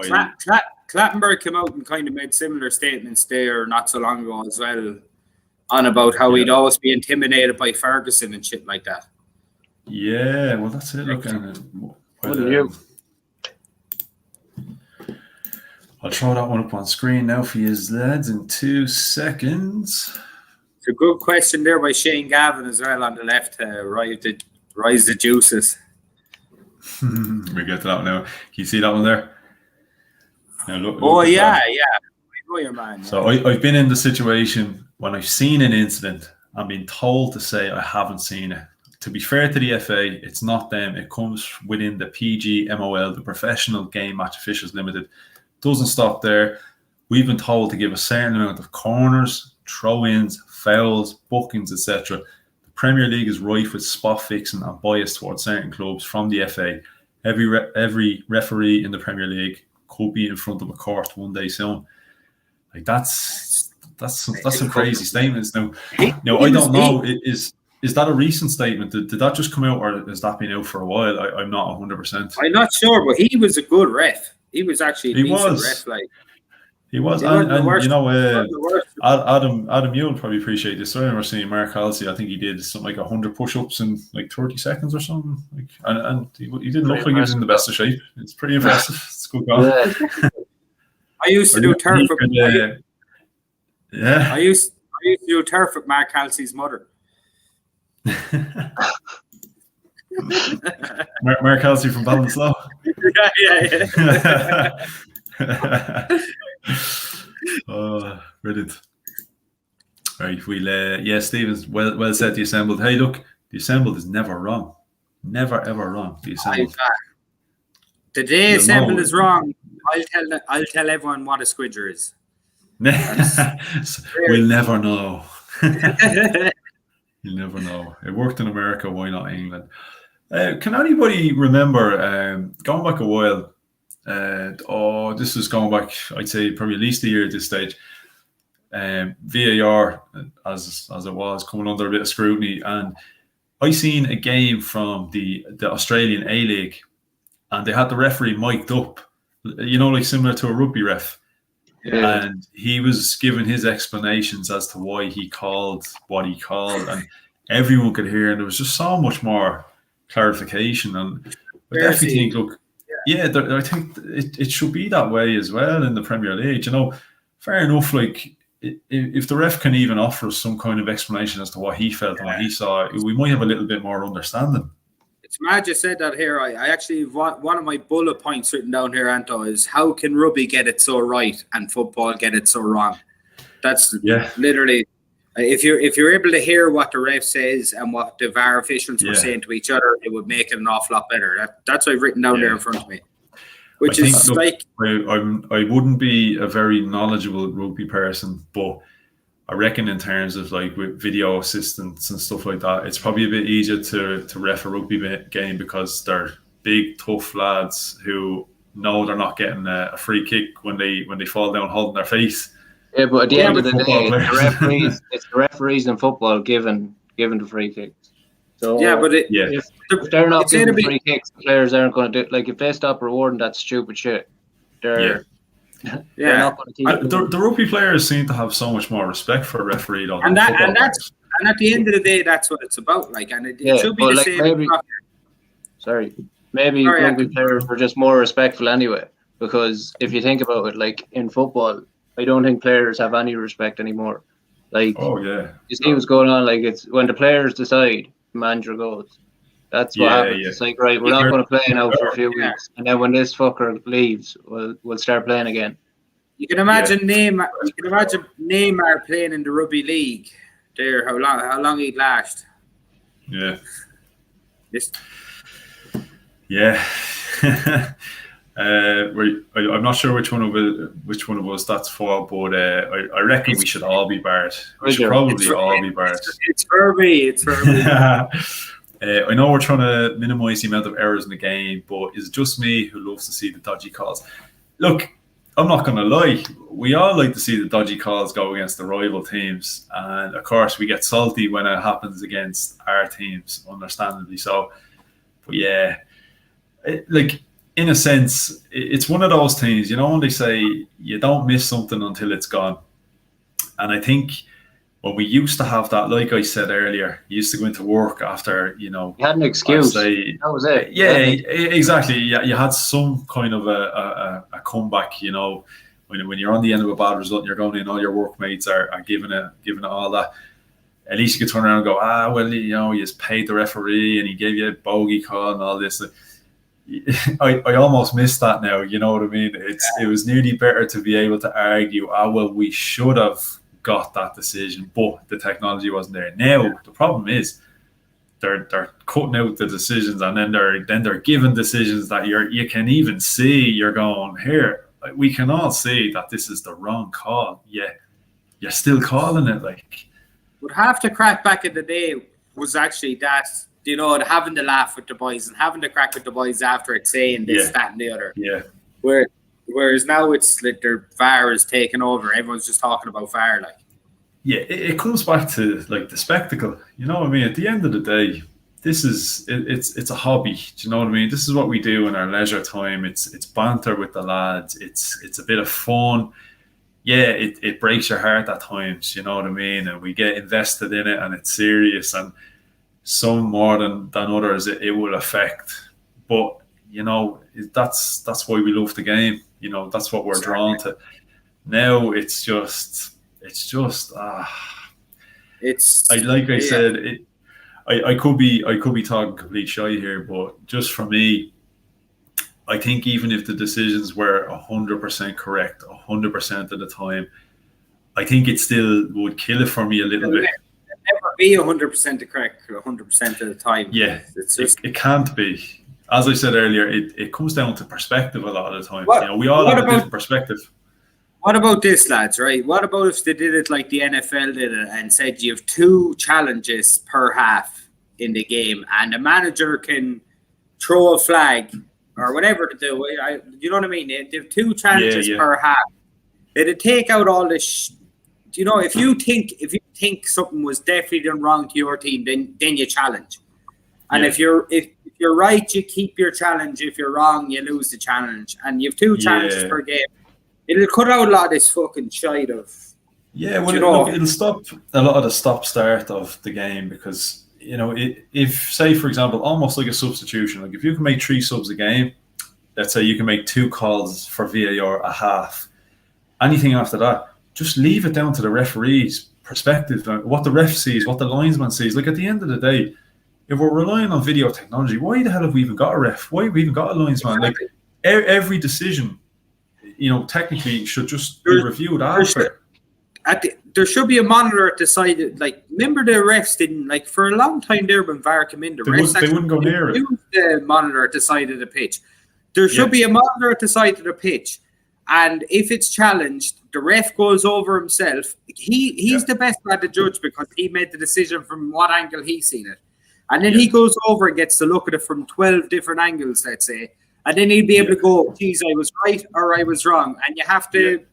C: Clattenburg came out and kind of made similar statements there not so long ago as well, on about how he'd always be intimidated by Ferguson and shit like that.
A: Yeah, well, that's it. Look, I'll throw that one up on screen now for you lads in 2 seconds.
C: It's a good question there by Shane Gavin as well on the left. Rise the juices.
A: We get to that one now. Can you see that one there? Now look
C: yeah. I know your man.
A: So I've been in the situation when I've seen an incident, I'm being told to say I haven't seen it. To be fair to the FA, it's not them. It comes within the PGMOL, the Professional Game Match Officials Limited. Doesn't stop there. We've been told to give a certain amount of corners, throw-ins, fouls, bookings, etc. The Premier League is rife with spot fixing and bias towards certain clubs from the FA. Every referee in the Premier League could be in front of a court one day soon. Like that's some crazy statements. Now I don't know. Is that a recent statement? Did that just come out, or has that been out for a while? I'm not 100%.
C: I'm not sure, but he was a good ref. He was actually a decent ref. Like
A: he was, and you know, Adam, you'll probably appreciate this. I remember seeing Mark Halsey. I think he did something like 100 push-ups in like 30 seconds or something. Like, and he didn't look like he was in the best of shape. It's pretty impressive. It's good goal.
C: Yeah. I used to do turf. I used to do turf with Mark Halsey's mother.
A: Mark Halsey from Ballinasloe.
C: Yeah.
A: Oh, brilliant. Right, we'll Stevens, well said, the assembled. Hey, look, the assembled is never wrong. Never ever wrong. The assembled.
C: The day assembled is wrong. I'll tell everyone what a squidger is.
A: We'll never know. You'll never know. It worked in America, why not England? Can anybody remember, going back a while, this is going back, I'd say probably at least a year at this stage, VAR, as it was, coming under a bit of scrutiny, and I seen a game from the Australian A-League, and they had the referee mic'd up, you know, like similar to a rugby ref. Yeah. And he was giving his explanations as to why he called what he called, and everyone could hear, and there was just so much more clarification. And I definitely think, look, I think it should be that way as well in the Premier League. You know, fair enough, like if the ref can even offer us some kind of explanation as to what he felt and what he saw, we might have a little bit more understanding.
C: It's mad you said that here. I actually, one of my bullet points written down here, Anto, is how can rugby get it so right and football get it so wrong? That's literally, if you're able to hear what the ref says and what the VAR officials were saying to each other, it would make it an awful lot better. That's what I've written down there in front of me. Which is like,
A: I wouldn't be a very knowledgeable rugby person, but I reckon in terms of like with video assistants and stuff like that, it's probably a bit easier to ref a rugby game because they're big, tough lads who know they're not getting a free kick when they fall down holding their face.
B: Yeah, but at the end of the day, it's the referees in football giving the free kicks. So if they're not giving free kicks, the players aren't going to do. Like if they stop rewarding that stupid shit, they're not going to keep
A: the rugby players seem to have so much more respect for a referee though.
C: And at the end of the day, that's what it's about. Like, and it should be the same.
B: Maybe rugby players were just more respectful anyway. Because if you think about it, like in football, I don't think players have any respect anymore. Like, you see what's going on. Like, it's when the players decide, the manager goes. That's what happens. It's like, right, we're not going to play now for a few weeks, and then when this fucker leaves, we'll start playing again.
C: You can imagine Neymar. You can imagine Neymar playing in the rugby league. There, how long he'd last.
A: Yeah. I'm not sure which one of us that's for, but I reckon we should all be barred. We should probably all be barred.
C: It's for me.
A: I know we're trying to minimise the amount of errors in the game, but it's just me who loves to see the dodgy calls. Look, I'm not going to lie. we all like to see the dodgy calls go against the rival teams, and of course we get salty when it happens against our teams, understandably so. But yeah, like in a sense, it's one of those things, when they say you don't miss something until it's gone. And I think when we used to have that, like I said earlier, you used to go into work after,
B: you had an excuse.
A: That
B: was it.
A: Yeah, exactly. Yeah, you had some kind of a comeback, when you're on the end of a bad result and you're going in, all your workmates are giving it all that. At least you could turn around and go, well, you just paid the referee and he gave you a bogey call and all this. I almost miss that now. You know what I mean? It was nearly better to be able to argue, well, we should have got that decision, but the technology wasn't there. Now the problem is they're cutting out the decisions, and then they're giving decisions that you can even see. You're going, here, we can all see that this is the wrong call. Yeah, you're still calling it like.
C: But half the crack back in the day was actually that, having to laugh with the boys and having to crack with the boys after it, saying this, that, and the other.
A: Yeah.
C: Whereas now it's like their VAR is taking over. Everyone's just talking about VAR. Like,
A: yeah, it comes back to like the spectacle. You know what I mean? At the end of the day, it's a hobby. Do you know what I mean? This is what we do in our leisure time. It's banter with the lads. It's a bit of fun. Yeah, it breaks your heart at times, you know what I mean? And we get invested in it, and it's serious, and some more than others it will affect. But, that's why we love the game. That's what we're drawn to. Now it's just
C: it's
A: like I said, I could be talking complete shy here, but just for me, I think even if the decisions were 100% correct 100% of the time, I think it still would kill it for me a little bit.
C: Never be 100% correct 100% of the time.
A: Yeah, it can't be. As I said earlier, it comes down to perspective a lot of the time. We all have a different perspective.
C: What about this, lads, right? What about if they did it like the NFL did it and said you have 2 challenges per half in the game, and the manager can throw a flag or whatever to do. You know what I mean? They have 2 challenges per half. It'd take out all this. If you think something was definitely done wrong to your team, then you challenge. And if you're right, you keep your challenge. If you're wrong, you lose the challenge. And you have 2 challenges per game. It'll cut out a lot of this fucking shite of.
A: Yeah, well, it'll stop a lot of the stop-start of the game, because if, say, for example, almost like a substitution, like if you can make 3 subs a game, let's say you can make 2 calls for VAR a half. Anything after that, just leave it down to the referee's perspective, what the ref sees, what the linesman sees. Like, at the end of the day, if we're relying on video technology, why the hell have we even got a ref? Why have we even got a linesman? Like, every decision, technically should just be reviewed after.
C: There should be a monitor at the side. Like, remember the refs didn't, like, for a long time there when VAR came in,
A: they wouldn't go near it.
C: Use the monitor at the side of the pitch. There should be a monitor at the side of the pitch, and if it's challenged, the ref goes over himself. He's the best at the judge, because he made the decision from what angle he's seen it, and then he goes over and gets to look at it from 12 different angles, let's say, and then he'll be able to go, geez, I was right or I was wrong, and you have to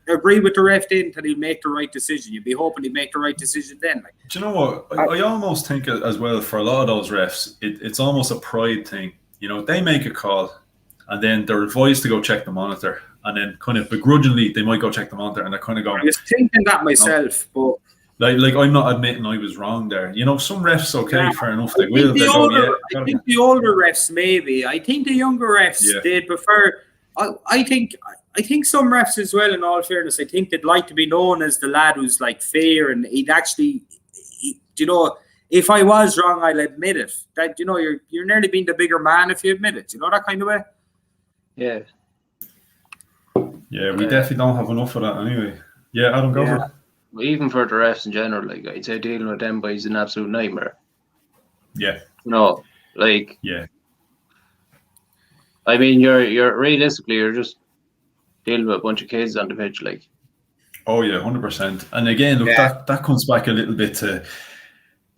C: agree with the ref then that he'll make the right decision. You'd be hoping he'd make the right decision then. Like,
A: do you know what? I almost think as well, for a lot of those refs, it's almost a pride thing. They make a call, and then they're advised to go check the monitor, and then kind of begrudgingly they might go check the monitor, and they're kind of going.
C: I was thinking that myself, but
A: like I'm not admitting I was wrong there. Some refs, fair enough, they will.
C: I think the older refs maybe. I think the younger refs they'd prefer. I think some refs as well, in all fairness, I think they'd like to be known as the lad who's like fair, and he'd actually, if I was wrong, I'll admit it. That, you're nearly being the bigger man if you admit it. That kind of way.
B: Yeah.
A: Yeah, we definitely don't have enough of that anyway. Yeah, Adam, go for it.
B: Well, even for the refs in general, like, I'd say dealing with them boys is an absolute nightmare.
A: Yeah.
B: Yeah. I mean, you're realistically, you're just dealing with a bunch of kids on the pitch, like.
A: Oh yeah, 100%. And again, look, that comes back a little bit to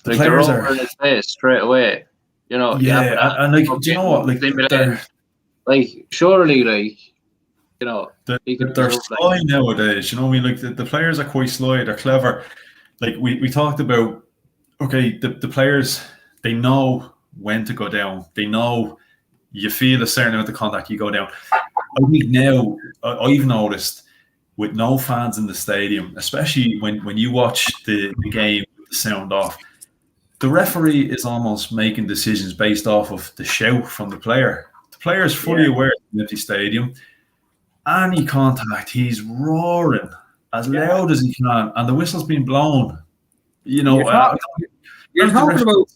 A: the
B: like,
A: players
B: they're over in his face straight away.
A: And like, do you know what? Like,
B: like, surely, like, You know,
A: they're sly nowadays. You know what I mean? Like the players are quite sly. They're clever. Like we talked about. Okay, the players, they know when to go down. They know you feel a certain amount of contact, you go down. I think now I've noticed with no fans in the stadium, especially when you watch the game with the sound off, the referee is almost making decisions based off of the shout from the player. The player is fully aware of the empty stadium. Any contact, he's roaring as loud as he can, and the whistle's being blown. You know,
C: you're talking about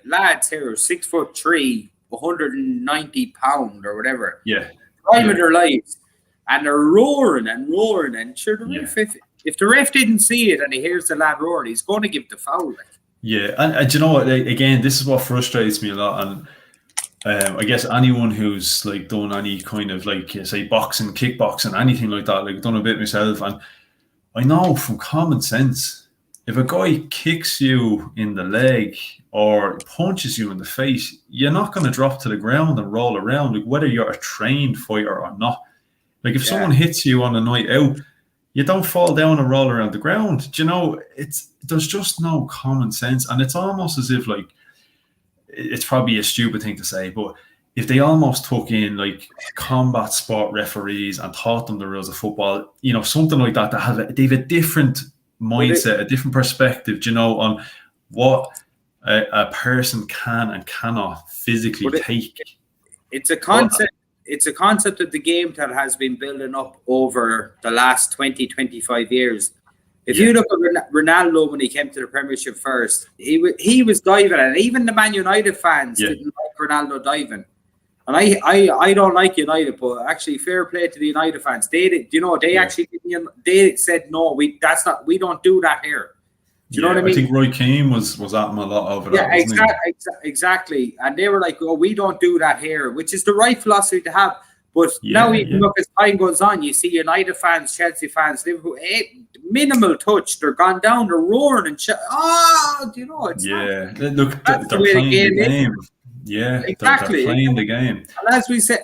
C: lads here 6'3", 190 pound or whatever.
A: Yeah,
C: prime of their lives, and they're roaring and roaring. And sure, the ref, if the ref didn't see it and he hears the lad roaring, he's going to give the foul. Like.
A: Yeah, and you know what? Again, this is what frustrates me a lot, and I guess anyone who's like done any kind of like say boxing, kickboxing, anything like that, like done a bit myself, and I know from common sense, if a guy kicks you in the leg or punches you in the face, you're not going to drop to the ground and roll around, like whether you're a trained fighter or not. Like if someone hits you on a night out, you don't fall down and roll around the ground. Do you know, there's just no common sense, and it's almost as if like. It's probably a stupid thing to say, but if they almost took in like combat sport referees and taught them the rules of football, you know, something like that, they've a different mindset, a different perspective, you know, on what a person can and cannot physically take.
C: It's a concept. It's a concept of the game that has been building up over the last 20, 25 years. If you look at Ronaldo when he came to the Premiership first, he was diving, and even the Man United fans didn't like Ronaldo diving. And I don't like United, but actually fair play to the United fans. They actually they said no, we don't do that here. Do you know what I mean?
A: I think Roy Keane was at him a lot over that.
C: Exactly. And they were like, "Oh, we don't do that here," which is the right philosophy to have. But now, look, as time goes on, you see United fans, Chelsea fans, Liverpool, minimal touch. They're gone down, they're roaring and you know, it's
A: look, they're playing the game. Yeah,
C: exactly.
A: They're playing the game.
C: And as we said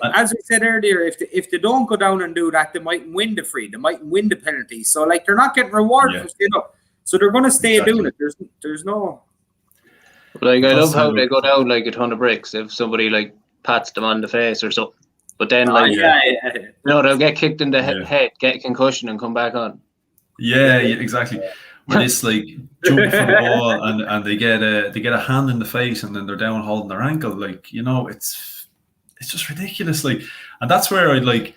C: earlier, if they don't go down and do that, they might win the free, they might win the penalty. So like they're not getting rewarded, you know. So they're going to stay doing it. There's no.
B: Like I love how they go down like a ton of bricks if somebody like pats them on the face or something. But then, they'll get kicked in the head, get a concussion, and come back on.
A: Yeah, exactly. When it's like jumping for the ball and they get a hand in the face and then they're down holding their ankle, like, you know, it's just ridiculous. Like, and that's where I'd like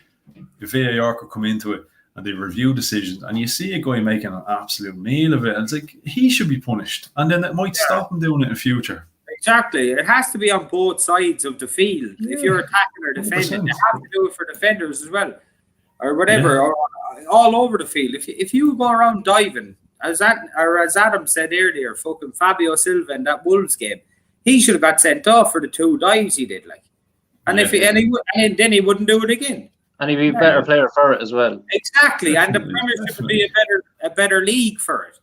A: the VAR could come into it and they review decisions, and you see a guy making an absolute meal of it, and it's like he should be punished, and then it might stop him doing it in future.
C: Exactly. It has to be on both sides of the field. If you're attacking or defending, 100%. You have to do it for defenders as well, or whatever, or all over the field. If you go around diving, as Adam said earlier, fucking Fabio Silva in that Wolves game, he should have got sent off for the 2 dives he did. Like, and then he wouldn't do it again.
B: And he'd be a better player for it as well.
C: Exactly, and the Premiership would be a better league for it.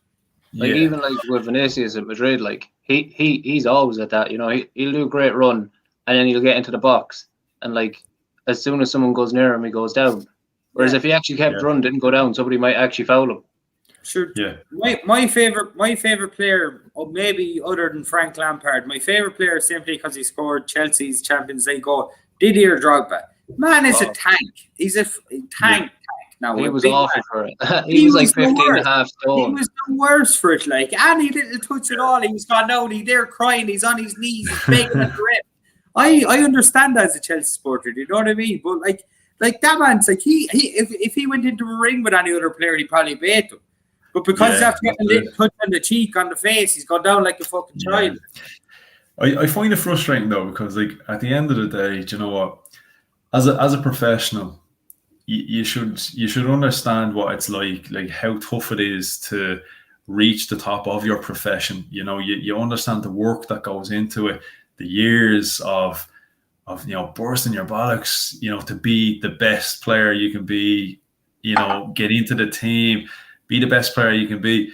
B: Like even like with Vinicius at Madrid, like he's always at that, you know, he'll do a great run and then he'll get into the box and like as soon as someone goes near him he goes down. Whereas if he actually kept running, didn't go down, somebody might actually foul him.
C: Sure. Yeah. My favorite player, maybe other than Frank Lampard, my favorite player simply because he scored Chelsea's Champions League goal, Didier Drogba. Man is a tank. He's a tank. Now,
B: he was awful for it. he was like 15.5 stone.
C: He was the worst for it. Like, and he didn't touch it all. He was gone down. He's there crying. He's on his knees. He's begging at the ref. I understand that as a Chelsea supporter. You know what I mean? But like that man's like if he went into a ring with any other player, he'd probably beat him. But because he's after getting a little touch on the cheek, on the face, he's gone down like a fucking child.
A: I find it frustrating though, because like at the end of the day, do you know what? As a professional, you should understand what it's like how tough it is to reach the top of your profession. You know, you understand the work that goes into it, the years of you know, bursting your bollocks, you know, to be the best player you can be, you know, get into the team, be the best player you can be,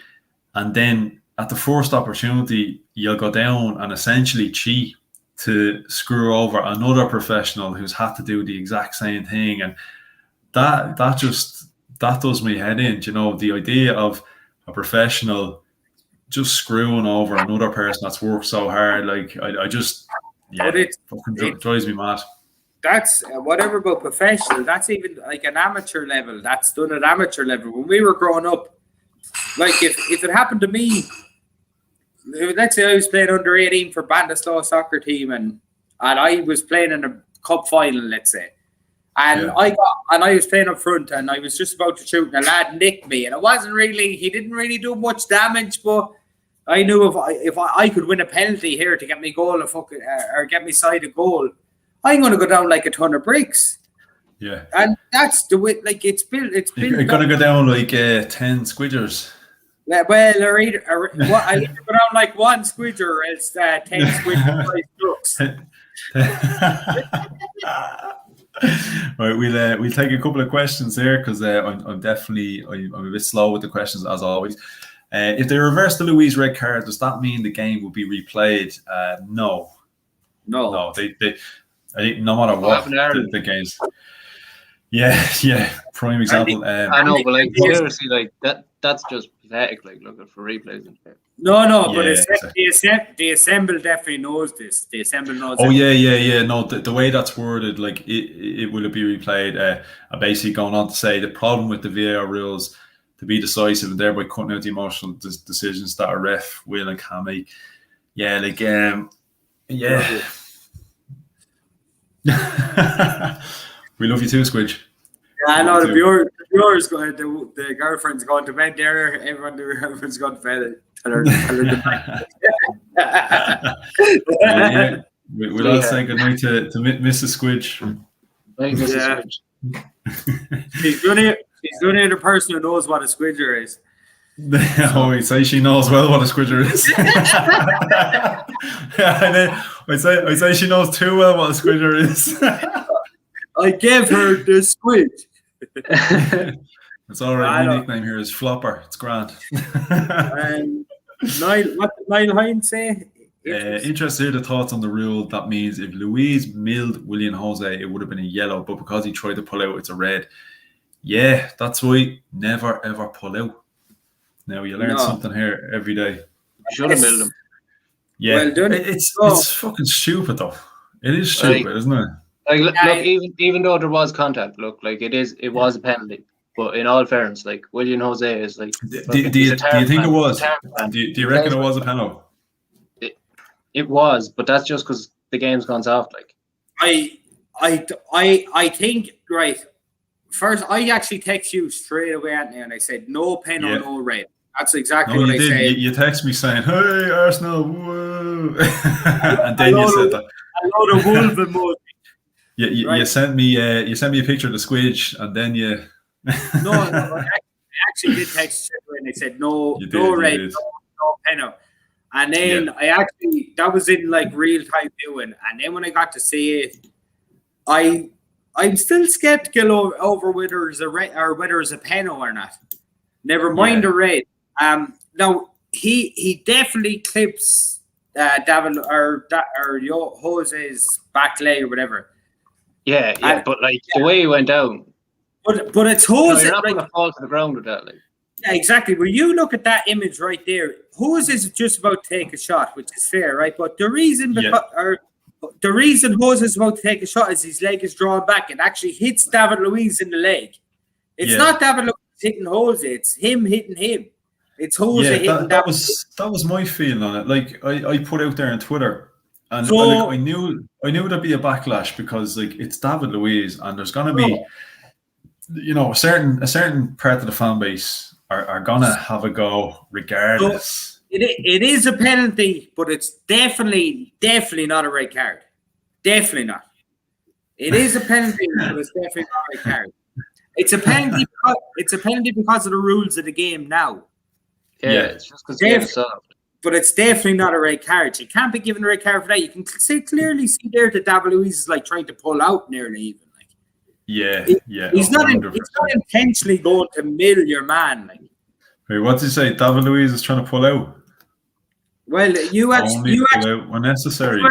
A: and then at the first opportunity you'll go down and essentially cheat to screw over another professional who's had to do the exact same thing, and that does me head in. You know, the idea of a professional just screwing over another person that's worked so hard, like it drives me mad.
C: That's whatever about professional. That's even like an amateur level. That's done at amateur level. When we were growing up, like if it happened to me, let's say I was playing under 18 for Banderslow soccer team, and I was playing in a cup final, let's say, and I was playing up front, and I was just about to shoot, and a lad nicked me, and he didn't really do much damage, but I knew if I could win a penalty here to get me goal or get me side a goal, I'm going to go down like a ton of bricks.
A: Yeah,
C: and that's the way. Like it's built.
A: You're going to go down like 10 squidgers.
C: Yeah, well, I either go down like one squidger or else 10 squidgers ducks.
A: Right, we'll take a couple of questions there because I'm a bit slow with the questions as always. If they reverse the Louise red card, does that mean the game will be replayed? No. They I think no matter what the games. Yeah. Prime example.
B: I know, but like seriously, like that's just pathetic. Like looking for replays and shit.
C: No, but the Assemble definitely knows this. The Assemble knows.
A: Oh yeah. No, the way that's worded, like it will be replayed. Basically going on to say the problem with the VAR rules to be decisive and thereby cutting out the emotional decisions that a ref will and can make. Yeah, like yeah. We love you too, Squidge.
C: Yeah, I know the viewers going. The girlfriend's going to bed there. Everyone's going to bed.
A: We'll all say goodnight to Mrs. Squidge.
B: Thank you, Mrs. Squidge.
C: She's the only person who knows what a squidger is.
A: Oh, he say she knows well what a squidger is. I say she knows too well what a squidger is.
C: I gave her the squid.
A: It's all right. My nickname here is Flopper. It's grand.
C: What did Niall Hines say?
A: Interested to hear the thoughts on the rule. That means if Louise milled William Jose, it would have been a yellow, but because he tried to pull out, it's a red. Yeah, that's why never ever pull out. Now you learn something here every day.
B: You should have milled him.
A: Yeah, well done. It's fucking stupid though. It is stupid, isn't it?
B: Like, look, even though there was contact, it was a penalty. But in all fairness, like William Jose is like.
A: Do you think it was? Do you reckon it was a penalty?
B: It was, but that's just because the game's gone soft. Like,
C: I think right. First, I actually text you straight away, Anthony, and I said no penalty, no red. That's exactly what I said.
A: You text me saying, "Hey, Arsenal, woo!" And then you said that.
C: I know the wolf emoji.
A: You sent me a picture of the squidge, and then you.
C: No, I actually did text you, and they said no red, no penalty. And then that was in like real time viewing, and then when I got to see it, I'm still skeptical over whether it's a red or whether it's a penalty or not. Never mind the red. Now he definitely clips David or Jose's back leg or whatever.
B: Yeah, but like the way he went down.
C: But it's Jose.
B: You're not going to fall to the ground with that, like.
C: Yeah, exactly. When you look at that image right there, Jose is just about to take a shot, which is fair, right? But the reason Jose is about to take a shot is his leg is drawn back. It actually hits David Luiz in the leg. It's not David Luiz hitting Jose; it's him hitting him. It's Jose hitting
A: that was my feeling on it. Like I put out there on Twitter, and I knew there'd be a backlash because like it's David Luiz, and there's gonna be, a certain part of the fan base are gonna have a go regardless.
C: So it is a penalty, but it's definitely not a red card. Definitely not. It is a penalty, but it's definitely not a red card. It's a penalty. It's a penalty because of the rules of the game now.
B: Yeah, it's just because the game's soft.
C: But it's definitely not a red card. You can't be given a red card for that. You can clearly see there that David Luiz is like trying to pull out nearly even. He's not intentionally going to mill your man. Like.
A: Wait, what did you say? David Luiz is trying to pull out.
C: Well, you actually
A: pull out when necessary.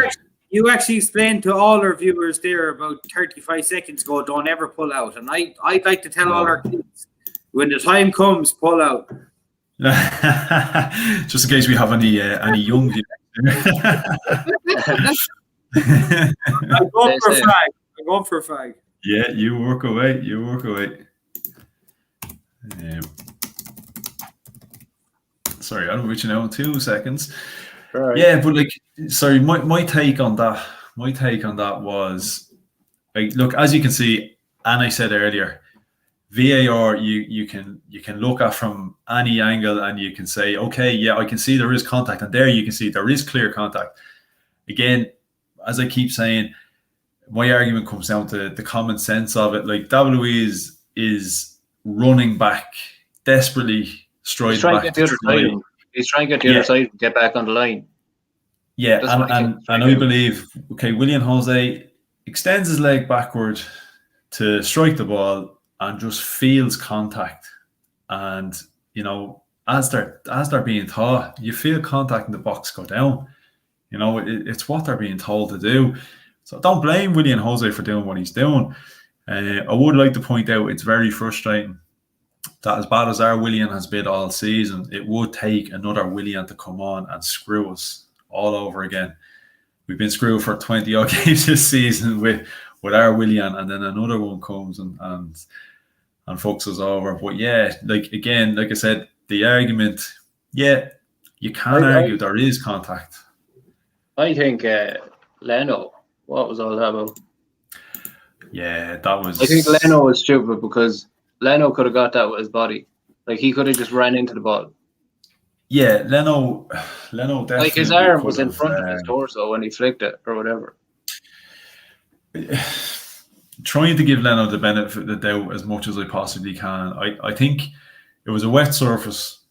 C: you actually explained to all our viewers there about 35 seconds ago, don't ever pull out. And I'd like to tell all our kids, when the time comes, pull out.
A: Just in case we have any young viewers.
C: I'm going for a fag.
A: Yeah, you work away. Sorry, I'm reaching out in 2 seconds. Right. Yeah, but like, sorry, my take on that was, like, look, as you can see, and I said earlier, VAR you can look at from any angle and you can say, okay, yeah, I can see there is contact, and there you can see there is clear contact. Again, as I keep saying, my argument comes down to the common sense of it. Like, WWE is running back desperately, striding back.
B: He's trying to get the other side, get back on the line.
A: Yeah, and I believe, okay, Willian Jose extends his leg backward to strike the ball and just feels contact. And, you know, as they're being taught, you feel contact in the box go down. You know, it's what they're being told to do. So don't blame Willian Jose for doing what he's doing. I would like to point out it's very frustrating that, as bad as our Willian has been all season, it would take another Willian to come on and screw us all over again. We've been screwed for 20 odd games this season with our Willian, and then another one comes and fucks us over. But yeah, like, again, like I said, the argument, yeah, you can't argue there is contact.
B: I think Leno, what was all that about?
A: Yeah, that was...
B: I think Leno was stupid because Leno could have got that with his body. Like, he could have just ran into the ball.
A: Yeah, Leno definitely...
B: Like, his arm was in front of his torso when he flicked it or whatever.
A: Trying to give Leno the benefit of the doubt as much as I possibly can. I think it was a wet surface.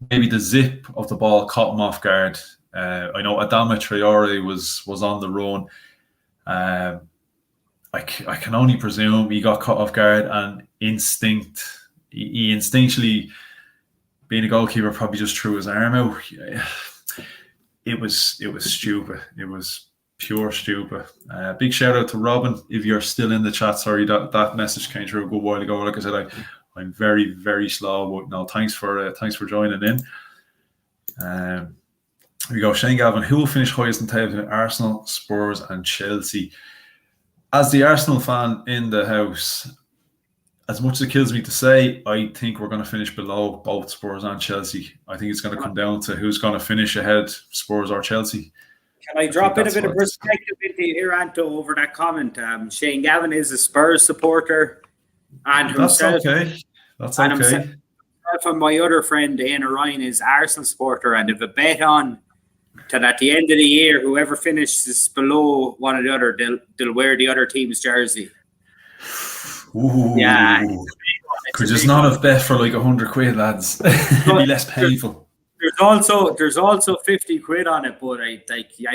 A: Maybe the zip of the ball caught him off guard. I know Adama Traore was on the run. I can only presume he got caught off guard, and he instinctually, being a goalkeeper, probably just threw his arm out. It was stupid. It was pure stupid. Big shout out to Robin if you're still in the chat. Sorry that message came through a good while ago. Like I said, I'm very, very slow, but no, thanks for joining in. Here we go. Shane Gavin, who will finish highest in table between Arsenal, Spurs, and Chelsea? As the Arsenal fan in the house, as much as it kills me to say, I think we're going to finish below both Spurs and Chelsea. I think it's going to come down to who's going to finish ahead, Spurs or Chelsea.
C: Can I drop in a bit of perspective into here, Anto, over that comment? Shane Gavin is a Spurs supporter, and himself.
A: That's okay.
C: Himself and my other friend, Dana Ryan, is Arsenal supporter, and if a bet on that at the end of the year, whoever finishes below one or the other, they'll wear the other team's jersey.
A: Ooh. Yeah. Could just not have bet for like 100 quid, lads. It'd be less painful.
C: There's also 50 quid on it, but I'd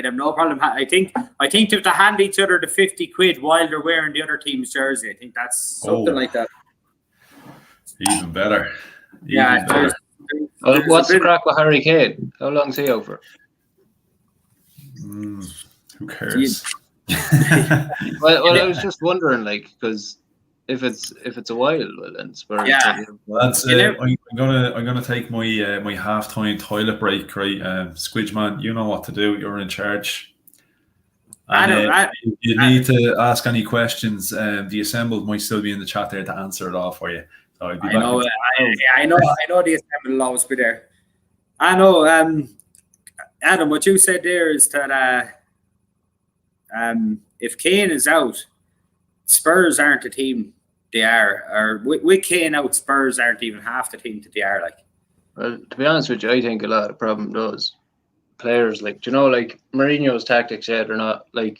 C: have no problem. I think if they hand each other the 50 quid while they're wearing the other team's jersey, I think that's something like that.
A: Even better.
C: Better.
B: What's the crack with Harry Kane? How long's he over?
A: Who cares?
B: well, I was just wondering, like, because if it's a while, well, then Spurs.
A: Yeah, that's I'm gonna take my my halftime toilet break, right? Squidge, you know what to do. You're in charge. And you need to ask any questions. The assembled might still be in the chat there to answer it all for you. So I
C: know the assembled will always be there. I know. Adam, what you said there is that if Kane is out, Spurs aren't the team they are. Or with Kane out, Spurs aren't even half the team that they are. Like,
B: well, to be honest with you, I think a lot of the problem does players, like, you know, like Mourinho's tactics. Yeah, they're not like.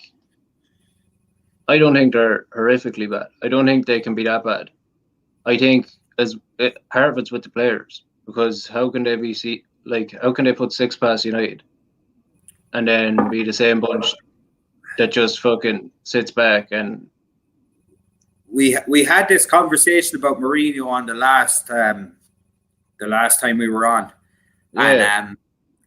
B: I don't think they're horrifically bad. I don't think they can be that bad. I think part of it's with the players, because how can they put 6 past United and then be the same bunch that just fucking sits back? And
C: we had this conversation about Mourinho on the last time we were on, and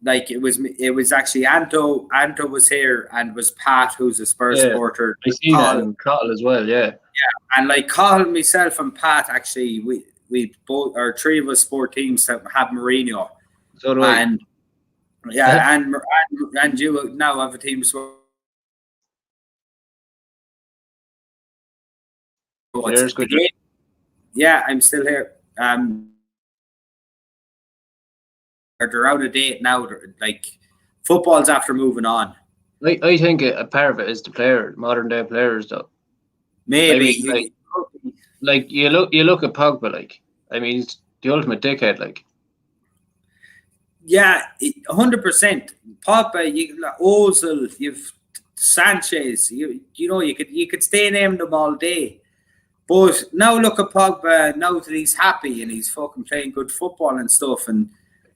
C: like it was actually Anto was here, and was Pat, who's a Spurs supporter.
B: I see that in Cottle as well, yeah.
C: And like Cahill, myself, and Pat, actually, we both, or three of us sport teams that have Mourinho.
B: So do I.
C: And and you now have a team.
B: There's good.
C: Yeah, I'm still here. They're out of date now. Like football's after moving on.
B: I think a part of it is the modern day players, though.
C: Maybe
B: like you look at Pogba, like, I mean, he's the ultimate dickhead, like.
C: Yeah, 100%. Pogba, Ozil, you've Sanchez. You know, you could stay naming them all day. But now look at Pogba. Now that he's happy and he's fucking playing good football and stuff, and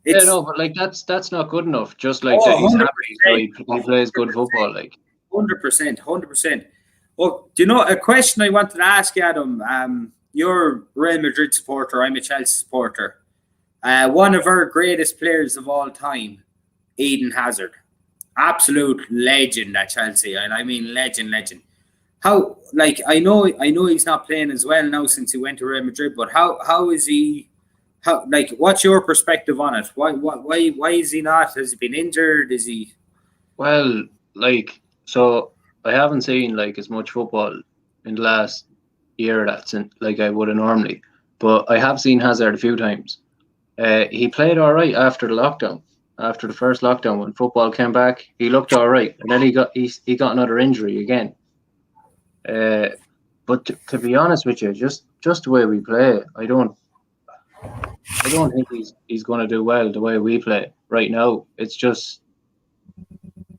B: yeah, no, but like that's not good enough. Just like that, he's happy, so he plays good football, like.
C: 100%. Well, do you know a question I wanted to ask you, Adam? You're a Real Madrid supporter. I'm a Chelsea supporter. One of our greatest players of all time, Eden Hazard, absolute legend at Chelsea, and I mean legend. How, like, I know he's not playing as well now since he went to Real Madrid, but how is he? How, like, what's your perspective on it? Why is he not? Has he been injured? Is he?
B: Well, like, so I haven't seen like as much football in the last year that's like I would have normally, but I have seen Hazard a few times. He played all right after the lockdown. After the first lockdown, when football came back, he looked all right, and then he got another injury again. But to be honest with you, just the way we play, I don't think he's going to do well the way we play right now. It's just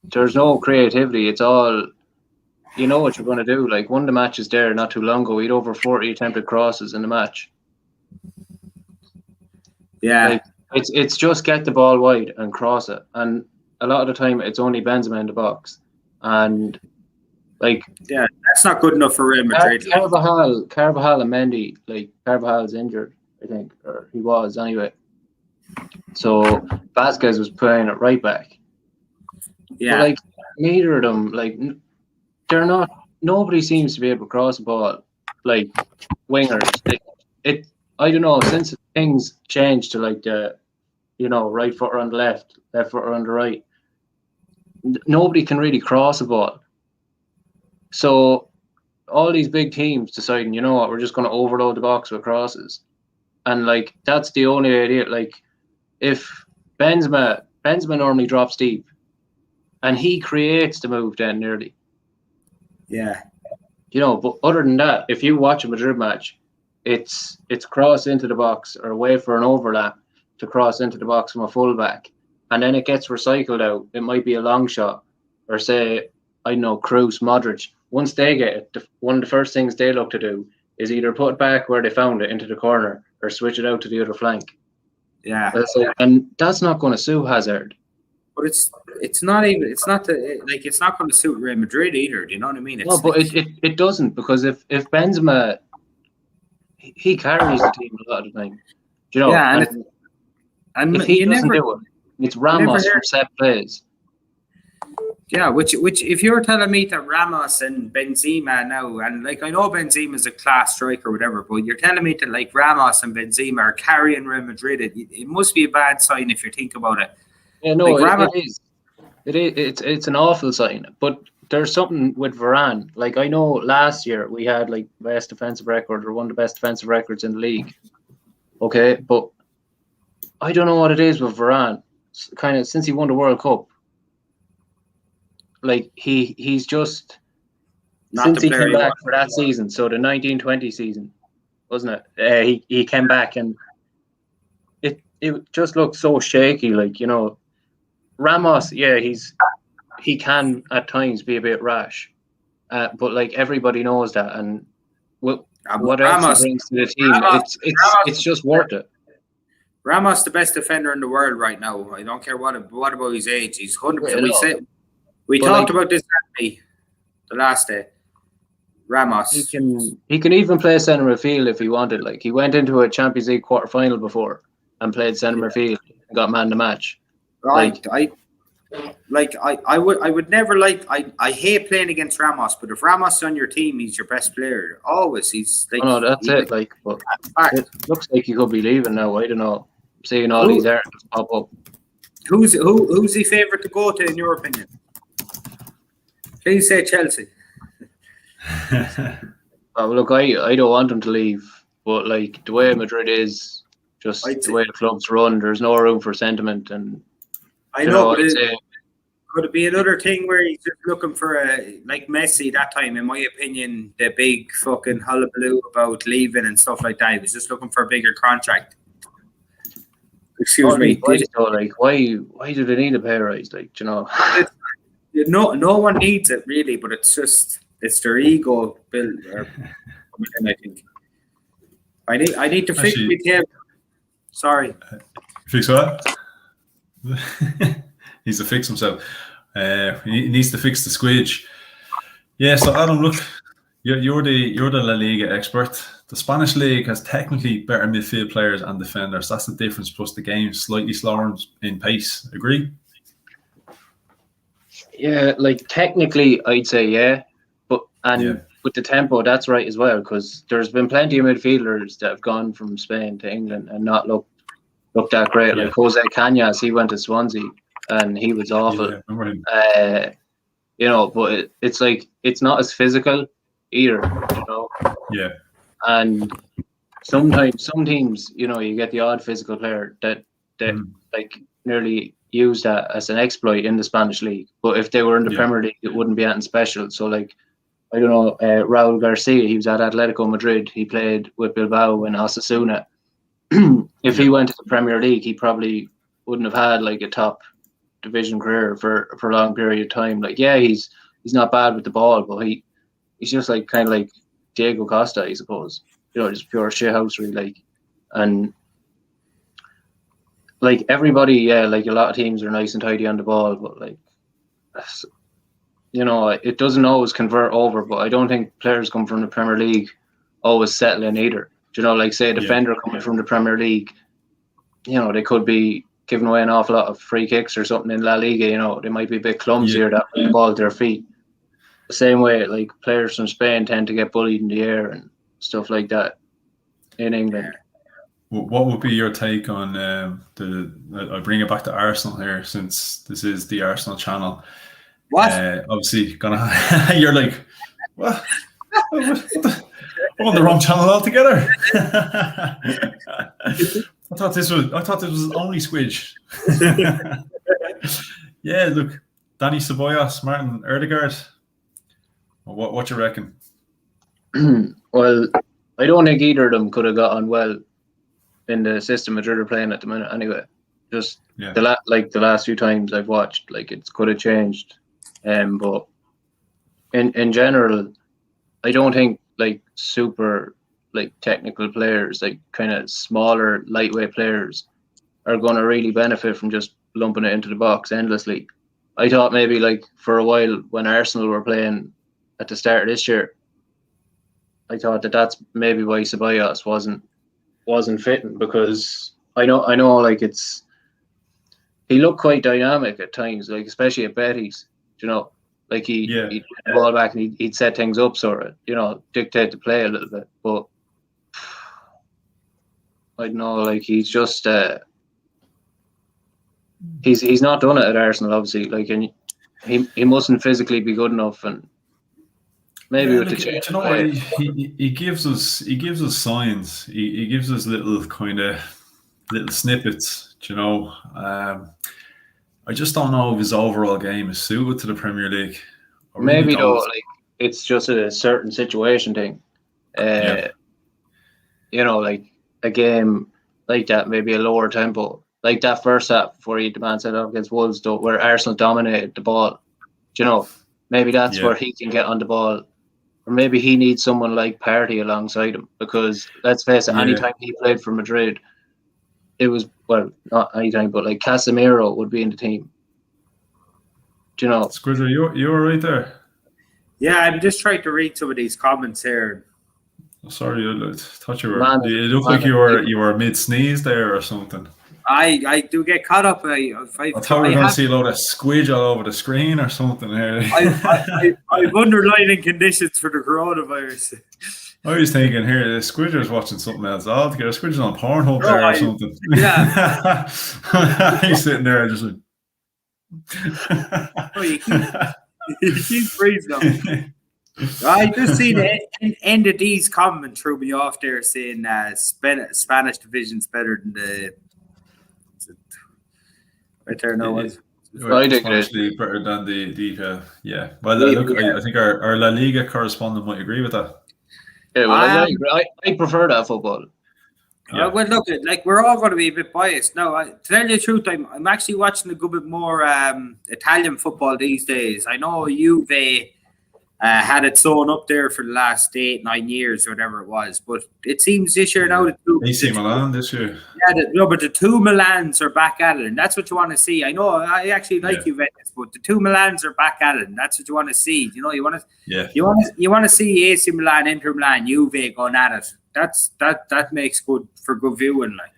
B: there's no creativity. It's all, you know what you're going to do. Like, one of the matches there not too long ago, he had over 40 attempted crosses in the match.
C: Yeah,
B: like, it's just get the ball wide and cross it, and a lot of the time it's only Benzema in the box, and like,
C: yeah, that's not good enough for Real Madrid.
B: Carvajal and Mendy, like, Carvajal's injured, I think, or he was anyway. So Vasquez was playing it right back.
C: Yeah,
B: but like, neither of them, like, they're not. Nobody seems to be able to cross the ball like wingers. I don't know, since things changed to like the, right footer on the left footer on the right, nobody can really cross a ball. So all these big teams deciding, you know what, we're just going to overload the box with crosses, and like that's the only idea. Like, if Benzema normally drops deep, and he creates the move then nearly.
C: Yeah.
B: But other than that, if you watch a Madrid match, it's cross into the box or wait for an overlap to cross into the box from a fullback, and then it gets recycled out. It might be a long shot, or say, I don't know, Kroos, Modric. Once they get it, one of the first things they look to do is either put it back where they found it into the corner or switch it out to the other flank.
C: Yeah.
B: And that's not going to suit Hazard.
C: But it's not going to suit Real Madrid either. Do you know what I mean?
B: No, but it doesn't, because if Benzema, he carries the team a lot of the time.
C: Yeah,
B: and if he doesn't do it, it's Ramos from set plays.
C: Yeah, which if you're telling me that Ramos and Benzema now, and like, I know Benzema's a class striker or whatever, but you're telling me that like Ramos and Benzema are carrying Real Madrid, it must be a bad sign if you think about it.
B: Yeah, no, like, it is. It's an awful sign. But there's something with Varane. Like, I know last year we had like best defensive record, or one of the best defensive records in the league. Okay, but I don't know what it is with Varane. Kind of since he won the World Cup, like he's just not since he came back for that season. So the 1920 season, wasn't it? He came back, and it just looks so shaky. Like, Ramos, yeah, he can at times be a bit rash, but like everybody knows that, and what else he brings to the team, it's just worth it.
C: Ramos, the best defender in the world right now. I don't care what about his age. He's 100%. We talked about this the last day. Ramos,
B: he can even play centre midfield if he wanted. Like, he went into a Champions League quarter-final before and played centre midfield and got man of the match.
C: Right. I would never like. I hate playing against Ramos, but if Ramos is on your team, he's your best player. Always, he's like.
B: Oh, no, that's it. Like, but it looks like he could be leaving now. I don't know. Seeing all these articles pop up.
C: Who's the favourite to go to in your opinion? Please say Chelsea.
B: Look, I don't want him to leave, but like the way Madrid is, just the way the club's run, there's no room for sentiment. And
C: I know, but could it be another thing where he's just looking for like Messi that time? In my opinion, the big fucking hullabaloo about leaving and stuff like that. He was just looking for a bigger contract. Excuse me.
B: Why do they need a pay rise? Like, you know,
C: no one needs it really, but it's their ego build. I think I need to fix my table. Sorry.
A: Fix what? He needs to fix himself. He needs to fix the squidge. Yeah. So Adam, look, you're the La Liga expert. The Spanish league has technically better midfield players and defenders. That's the difference. Plus, the game's slightly slower in pace. Agree?
B: Yeah, like technically, I'd say yeah, but with the tempo, that's right as well. Because there's been plenty of midfielders that have gone from Spain to England and not looked that great. Yeah. Like Jose Cañas, he went to Swansea and he was awful.
A: Yeah, remember him.
B: You know, but it's like it's not as physical either. You know.
A: Yeah.
B: And sometimes some teams, you know, you get the odd physical player that like nearly use that as an exploit in the Spanish league. But if they were in the Premier League, it wouldn't be anything special. So like, I don't know, Raul Garcia, he was at Atletico Madrid. He played with Bilbao and Osasuna. If he went to the Premier League, he probably wouldn't have had like a top division career for a long period of time. Like, yeah, he's not bad with the ball, but he's just like kind of like Diego Costa, I suppose. You know, just pure shithousery, like. And like everybody, like a lot of teams are nice and tidy on the ball, but like, you know, it doesn't always convert over. But I don't think players come from the Premier League always settle in either. You know, like say a defender coming from the Premier League, you know, they could be giving away an awful lot of free kicks or something in La Liga. You know, they might be a bit clumsier that the ball at their feet. The same way, like players from Spain tend to get bullied in the air and stuff like that in England.
A: What would be your take on I'll bring it back to Arsenal here, since this is the Arsenal channel.
C: What?
A: Obviously, you're like, what? I'm on the wrong channel altogether. I thought this was only Squidge. Yeah, look, Danny Ceballos, Martin Odegaard. What you reckon?
B: Well, I don't think either of them could have got on well in the system Madrid are playing at the minute. Anyway, just the last few times I've watched, like it could have changed. But in general, I don't think like super like technical players, like kind of smaller, lightweight players, are going to really benefit from just lumping it into the box endlessly. I thought maybe like for a while when Arsenal were playing at the start of this year, I thought that's maybe why Ceballos wasn't fitting, because I know like he looked quite dynamic at times, like especially at Betis, you know, like he'd get the ball back and he'd set things up, sort of, you know, dictate the play a little bit. But I don't know, like he's just he's not done it at Arsenal, obviously, like, and he mustn't physically be good enough. And maybe with the change,
A: you know, he gives us signs. He gives us little snippets. You know, I just don't know if his overall game is suited to the Premier League.
B: Maybe though, like it's just a certain situation thing. You know, like a game like that, maybe a lower tempo, like that first half before he demand set up against Wolves, though, where Arsenal dominated the ball. You know, maybe that's where he can get on the ball. Or maybe he needs someone like Partey alongside him, because let's face it, anytime he played for Madrid, it was, well, not anytime, but like Casemiro would be in the team. Do you know?
A: Squidger, you're right there.
C: Yeah, I'm just trying to read some of these comments here.
A: Oh, sorry, I thought you were. You look like you were mid sneeze there or something.
C: I do get caught up.
A: I thought we were going to see a lot of squidge all over the screen or something here.
C: I've underlying conditions for the coronavirus.
A: I was thinking here, the Squidger's watching something else altogether. Squidger's on Pornhub there or something.
C: Yeah.
A: He's sitting there just like...
C: you keep freezing them. I just see the end of these comment threw me off there saying Spanish division's better than the... Right there, no one.
A: I think it is better than the yeah. Well, look, I think our La Liga correspondent might agree with that.
B: Yeah, well, I prefer that football.
C: Yeah. Well, look, like we're all going to be a bit biased. No, to tell you the truth, I'm actually watching a good bit more Italian football these days. I know Juve had it sewn up there for the last 8-9 years or whatever it was, but it seems this year now
A: AC Milan this year.
C: Yeah, but the two Milans are back at it, and that's what you want to see. I know I actually like Juventus, but the two Milans are back at it, and that's what you want to see. You know, you want to see AC Milan, Inter Milan, Juve going at it. That makes good for good viewing. Like,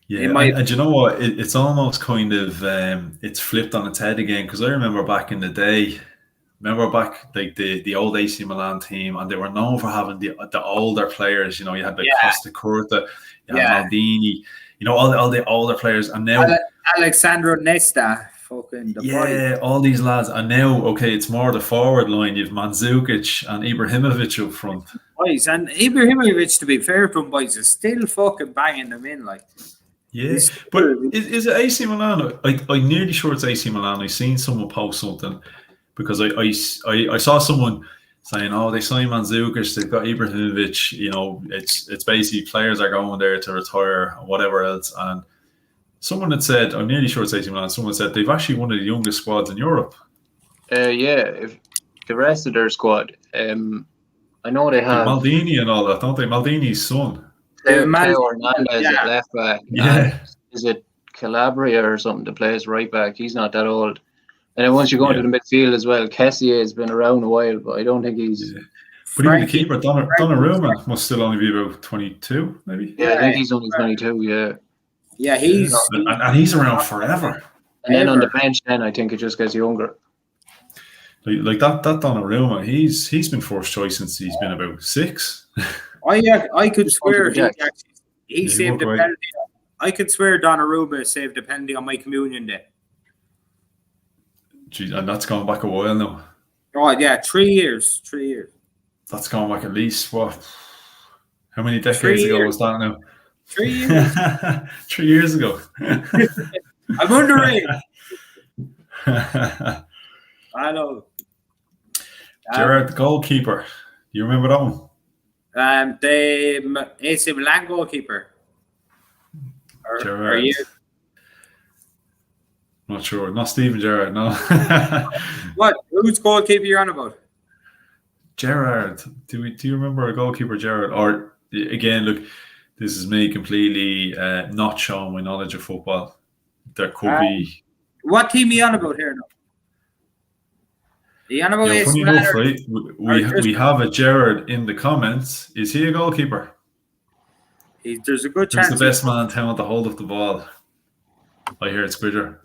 A: yeah, and you know what? It's almost kind of it's flipped on its head again, because I remember back in the day. Remember back like the old AC Milan team, and they were known for having the older players. You know, you had like Costa Curta, you had Maldini. You know, all the older players, and now
C: Alexandro Nesta, fucking
A: all these lads. And now, okay, it's more the forward line. You've Mandzukic and Ibrahimovic up front.
C: Boys, and Ibrahimovic, to be fair to him, boys, is still fucking banging them in, like.
A: Yeah, but is it AC Milan? I'm nearly sure it's AC Milan. I've seen someone post something. Because I saw someone saying, oh, they signed Mandzukic, they've got Ibrahimovic, you know, it's basically players are going there to retire or whatever else. And someone had said, I'm nearly sure it's AC Milan, someone said they've actually one of the youngest squads in Europe.
B: If the rest of their squad, I know they have
A: Maldini and all that, don't they? Maldini's son.
B: Teo Hernandez at left back.
A: Yeah.
B: Is it Calabria or something that plays right back? He's not that old. And then once you go into the midfield as well, Kessié has been around a while, but I don't think he's...
A: Yeah. But even the keeper, Donnarumma, must still only be about 22, maybe?
B: Yeah, I think he's only 22, yeah.
C: Yeah, he's...
A: And he's around forever.
B: And then on the bench, then I think it just gets younger.
A: Like that Donnarumma, he's been first choice since he's been about 6.
C: I could swear he saved a penalty. I could swear Donnarumma saved a penalty on my communion day.
A: Jeez, and that's gone back a while now.
C: Oh yeah, 3 years. 3 years.
A: That's gone back at least what? How many decades ago was that now?
C: 3 years.
A: 3 years ago.
C: I'm underrated. I know.
A: Gerrard, the goalkeeper. You remember that one?
C: The AC Milan goalkeeper.
A: Gerrard. Not sure. Not Steven Gerrard, no.
C: What? Whose goalkeeper you're on about?
A: Gerrard. Do you remember a goalkeeper, Gerrard? Or again, look, this is me completely not showing my knowledge of football. There could be.
C: What team are you on about here now? Are you on about
A: funny enough, right? We have a Gerrard in the comments. Is he a goalkeeper?
C: There's a good chance.
A: He's the best man in town to hold up the ball. I hear it's Squidger.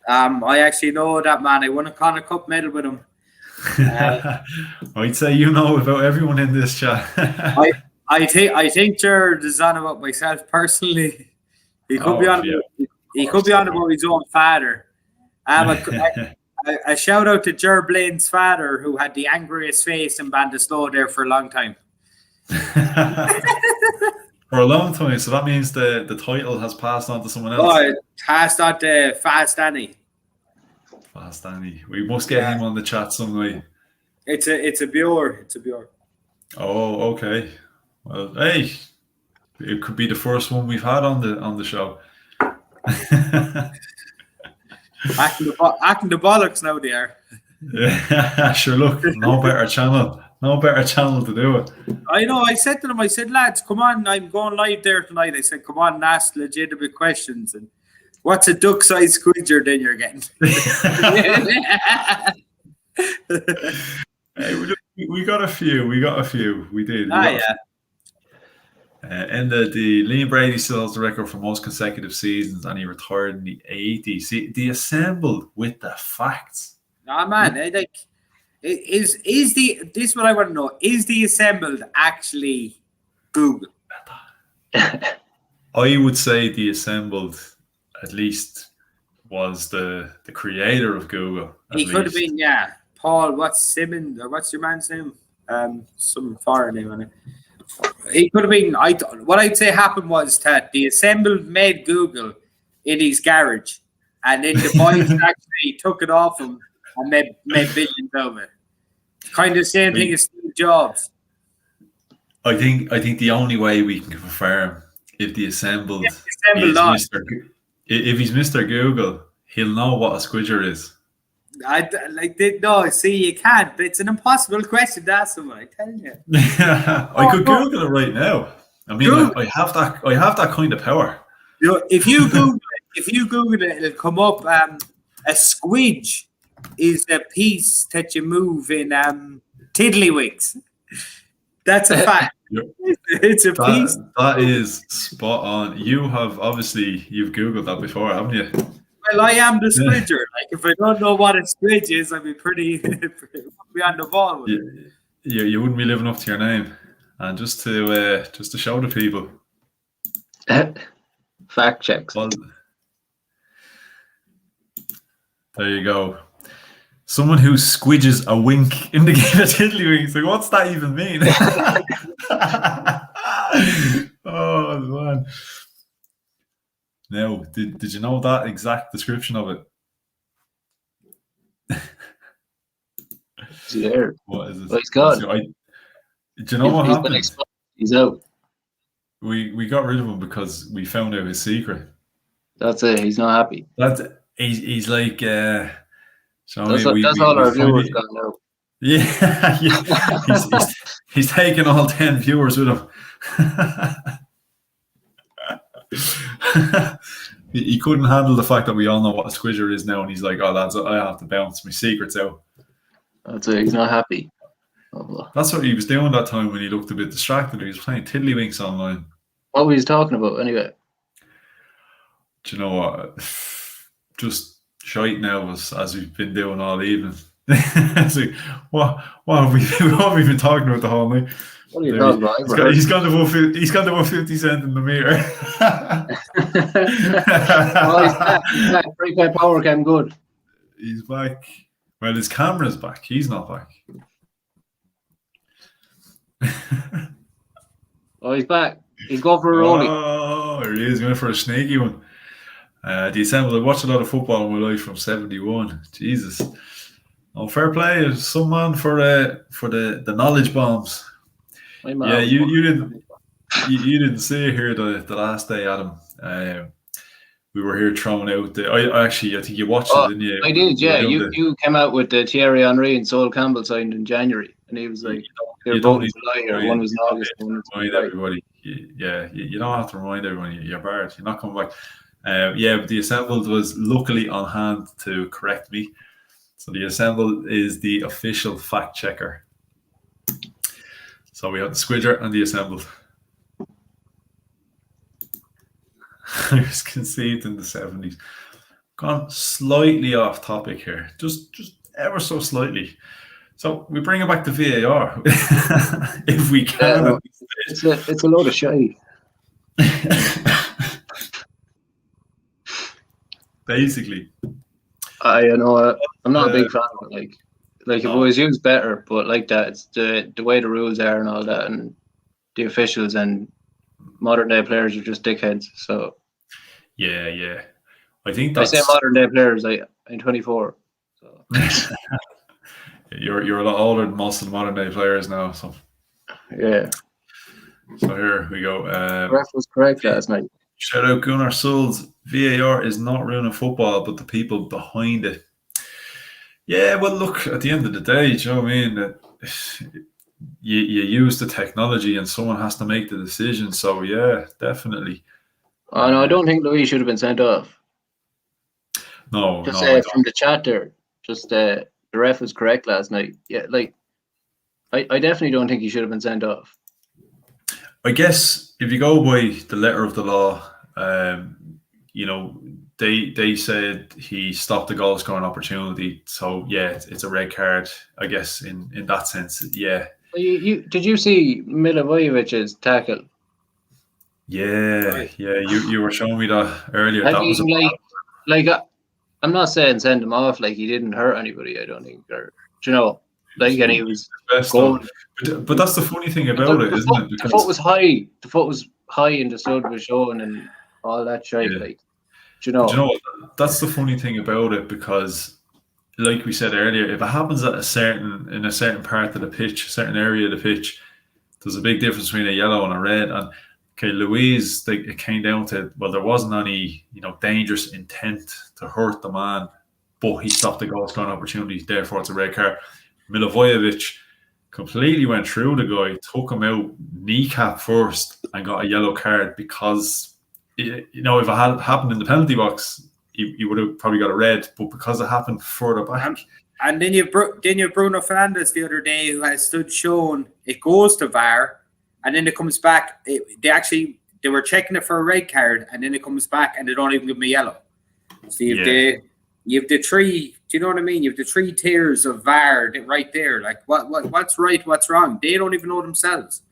C: I actually know that man. I won a Connacht Cup medal with him.
A: I'd say you know about everyone in this chat.
C: I think Gerrard is on about myself personally. He could be on. He could be on about his own father. A shout out to Ger Blaine's father, who had the angriest face in Bandaslow there for a long time.
A: For a long time, so that means the title has passed on to someone else.
C: Oh, it passed on to Fast Danny.
A: Fast Danny. We must get him on the chat some way.
C: It's a Bjorn.
A: Oh, okay. Well, hey, it could be the first one we've had on the show.
C: Acting the bollocks now they are.
A: Yeah, sure. Look, no better channel to do it.
C: I know. I said to them, lads, come on, I'm going live there tonight. I said, come on and ask legitimate questions. And what's a duck-sized squidger then you're getting?
A: Hey, we got a few. We did. Ended the Liam Brady still has the record for most consecutive seasons, and he retired in the 80s. See, they assembled with the facts.
C: Nah, man, is this is what I want to know? Is the assembled actually Google?
A: I would say the assembled at least was the creator of Google.
C: He could have been, yeah. Paul, what's Simmons or what's your man's name? Some foreign name on it. He could have been. What I'd say happened was that the assembled made Google in his garage, and then the boys actually took it off him and made billions of it. Kind of same thing as Steve Jobs.
A: I think the only way we can confirm if the assembled is if he's Mr. Google, he'll know what a squidger is.
C: No, see, you can't. It's an impossible question to ask someone. I tell you.
A: I could Google it right now. I mean, I have that kind of power.
C: You know, if you Google it, it'll come up. A squidge is a piece that you move in tiddlywinks. That's a fact. It's a piece.
A: That is spot on. You've Googled that before, haven't you?
C: Well, I am the squidger. Like, if I don't know what a squidge is, I'd be pretty be on the ball with it.
A: You wouldn't be living up to your name. And just to show the people.
B: Fact checks.
A: Well, there you go. Someone who squidges a wink in the game of tiddlywinks. Like, what's that even mean? Oh, man. Now, did you know that exact description of it?
B: Is he there?
A: What is it?
B: Well, he's gone.
A: Do you know what happened?
B: He's out.
A: We got rid of him because we found out his secret.
B: That's it. He's not happy.
A: He's like.
B: That's all our viewers got now.
A: Yeah, he's taking all 10 viewers with him. He couldn't handle the fact that we all know what a squidger is now, and he's like, "Oh, lads, I have to bounce my secrets out."
B: That's it. He's not happy. Oh,
A: that's what he was doing that time when he looked a bit distracted. He was playing tiddlywinks online.
B: What were you talking about anyway?
A: Do you know what? Just shite now, as we've been doing all evening. Like, what have we been talking about the whole night?
B: What are you talking about?
A: He's gone to about 50 cents in the meter.
B: Oh, he's back. Free play power came good.
A: He's back. Well, his camera's back. He's not back.
B: Oh, he's back. He's going for a rolling.
A: Oh, here he is, going for a snaky one. The Assemble. I watched a lot of football in my life from '71. Jesus. Oh, fair play. Some man for the knowledge bombs. Yeah, you didn't see it here the last day, Adam. We were here throwing out I think you watched it, didn't you?
B: I did, yeah. You came out with the Thierry Henry and Sol Campbell signed in January, and he was like, "They're both in July, or one was in August."
A: Remind everybody. You don't have to remind everyone. You're barred. You're not coming back. But the Assembled was luckily on hand to correct me. So the Assembled is the official fact checker. So we have the Squidger and the Assembled. It was conceived in the 70s. Gone slightly off topic here, just ever so slightly. So we bring it back to VAR if we can.
B: It's a load of shite.
A: Basically,
B: I know I'm not a big fan of it. Like it was used better, but like that, it's the way the rules are and all that, and the officials and modern day players are just dickheads. So
A: yeah, I think
B: I say modern day players. I'm 24, so
A: you're a lot older than most of the modern day players now. So
B: yeah.
A: So here we go.
B: The ref was correct last night.
A: Shout out Gunnar Souls. VAR is not ruining football, but the people behind it. Yeah, well, look, at the end of the day, do you know what I mean? You use the technology and someone has to make the decision. So, yeah, definitely.
B: Oh, no, I don't think Louis should have been sent off.
A: No,
B: just from the chat there, the ref was correct last night. Yeah, like, I definitely don't think he should have been sent off.
A: I guess if you go by the letter of the law, they said he stopped the goal scoring opportunity. So yeah, it's a red card. I guess in that sense, yeah.
B: Did you see Milivojevic's tackle?
A: Yeah. You were showing me that earlier. That was
B: I'm not saying send him off. Like, he didn't hurt anybody. I don't think, or and he was going.
A: But that's the funny thing about it, isn't it?
B: Because the foot was high. The foot was high, and the stud was showing, and all that shit. Yeah. Like, do you know
A: what? That's the funny thing about it, because, like we said earlier, if it happens in a certain part of the pitch, a certain area of the pitch, there's a big difference between a yellow and a red. And okay, Louise, it came down to, well, there wasn't any dangerous intent to hurt the man, but he stopped the goal scoring opportunity. Therefore, it's a red card. Milivojevic completely went through the guy, took him out, kneecap first, and got a yellow card because, if it had happened in the penalty box, he would have probably got a red, but because it happened further back.
C: And then you have Bruno Fernandes the other day, who has stood shown it goes to VAR, and then it comes back. They were checking it for a red card, and then it comes back, and they don't even give him a yellow. So you have the three. Do you know what I mean? You have the 3 tiers of VAR right there. Like, what's right, what's wrong? They don't even know themselves.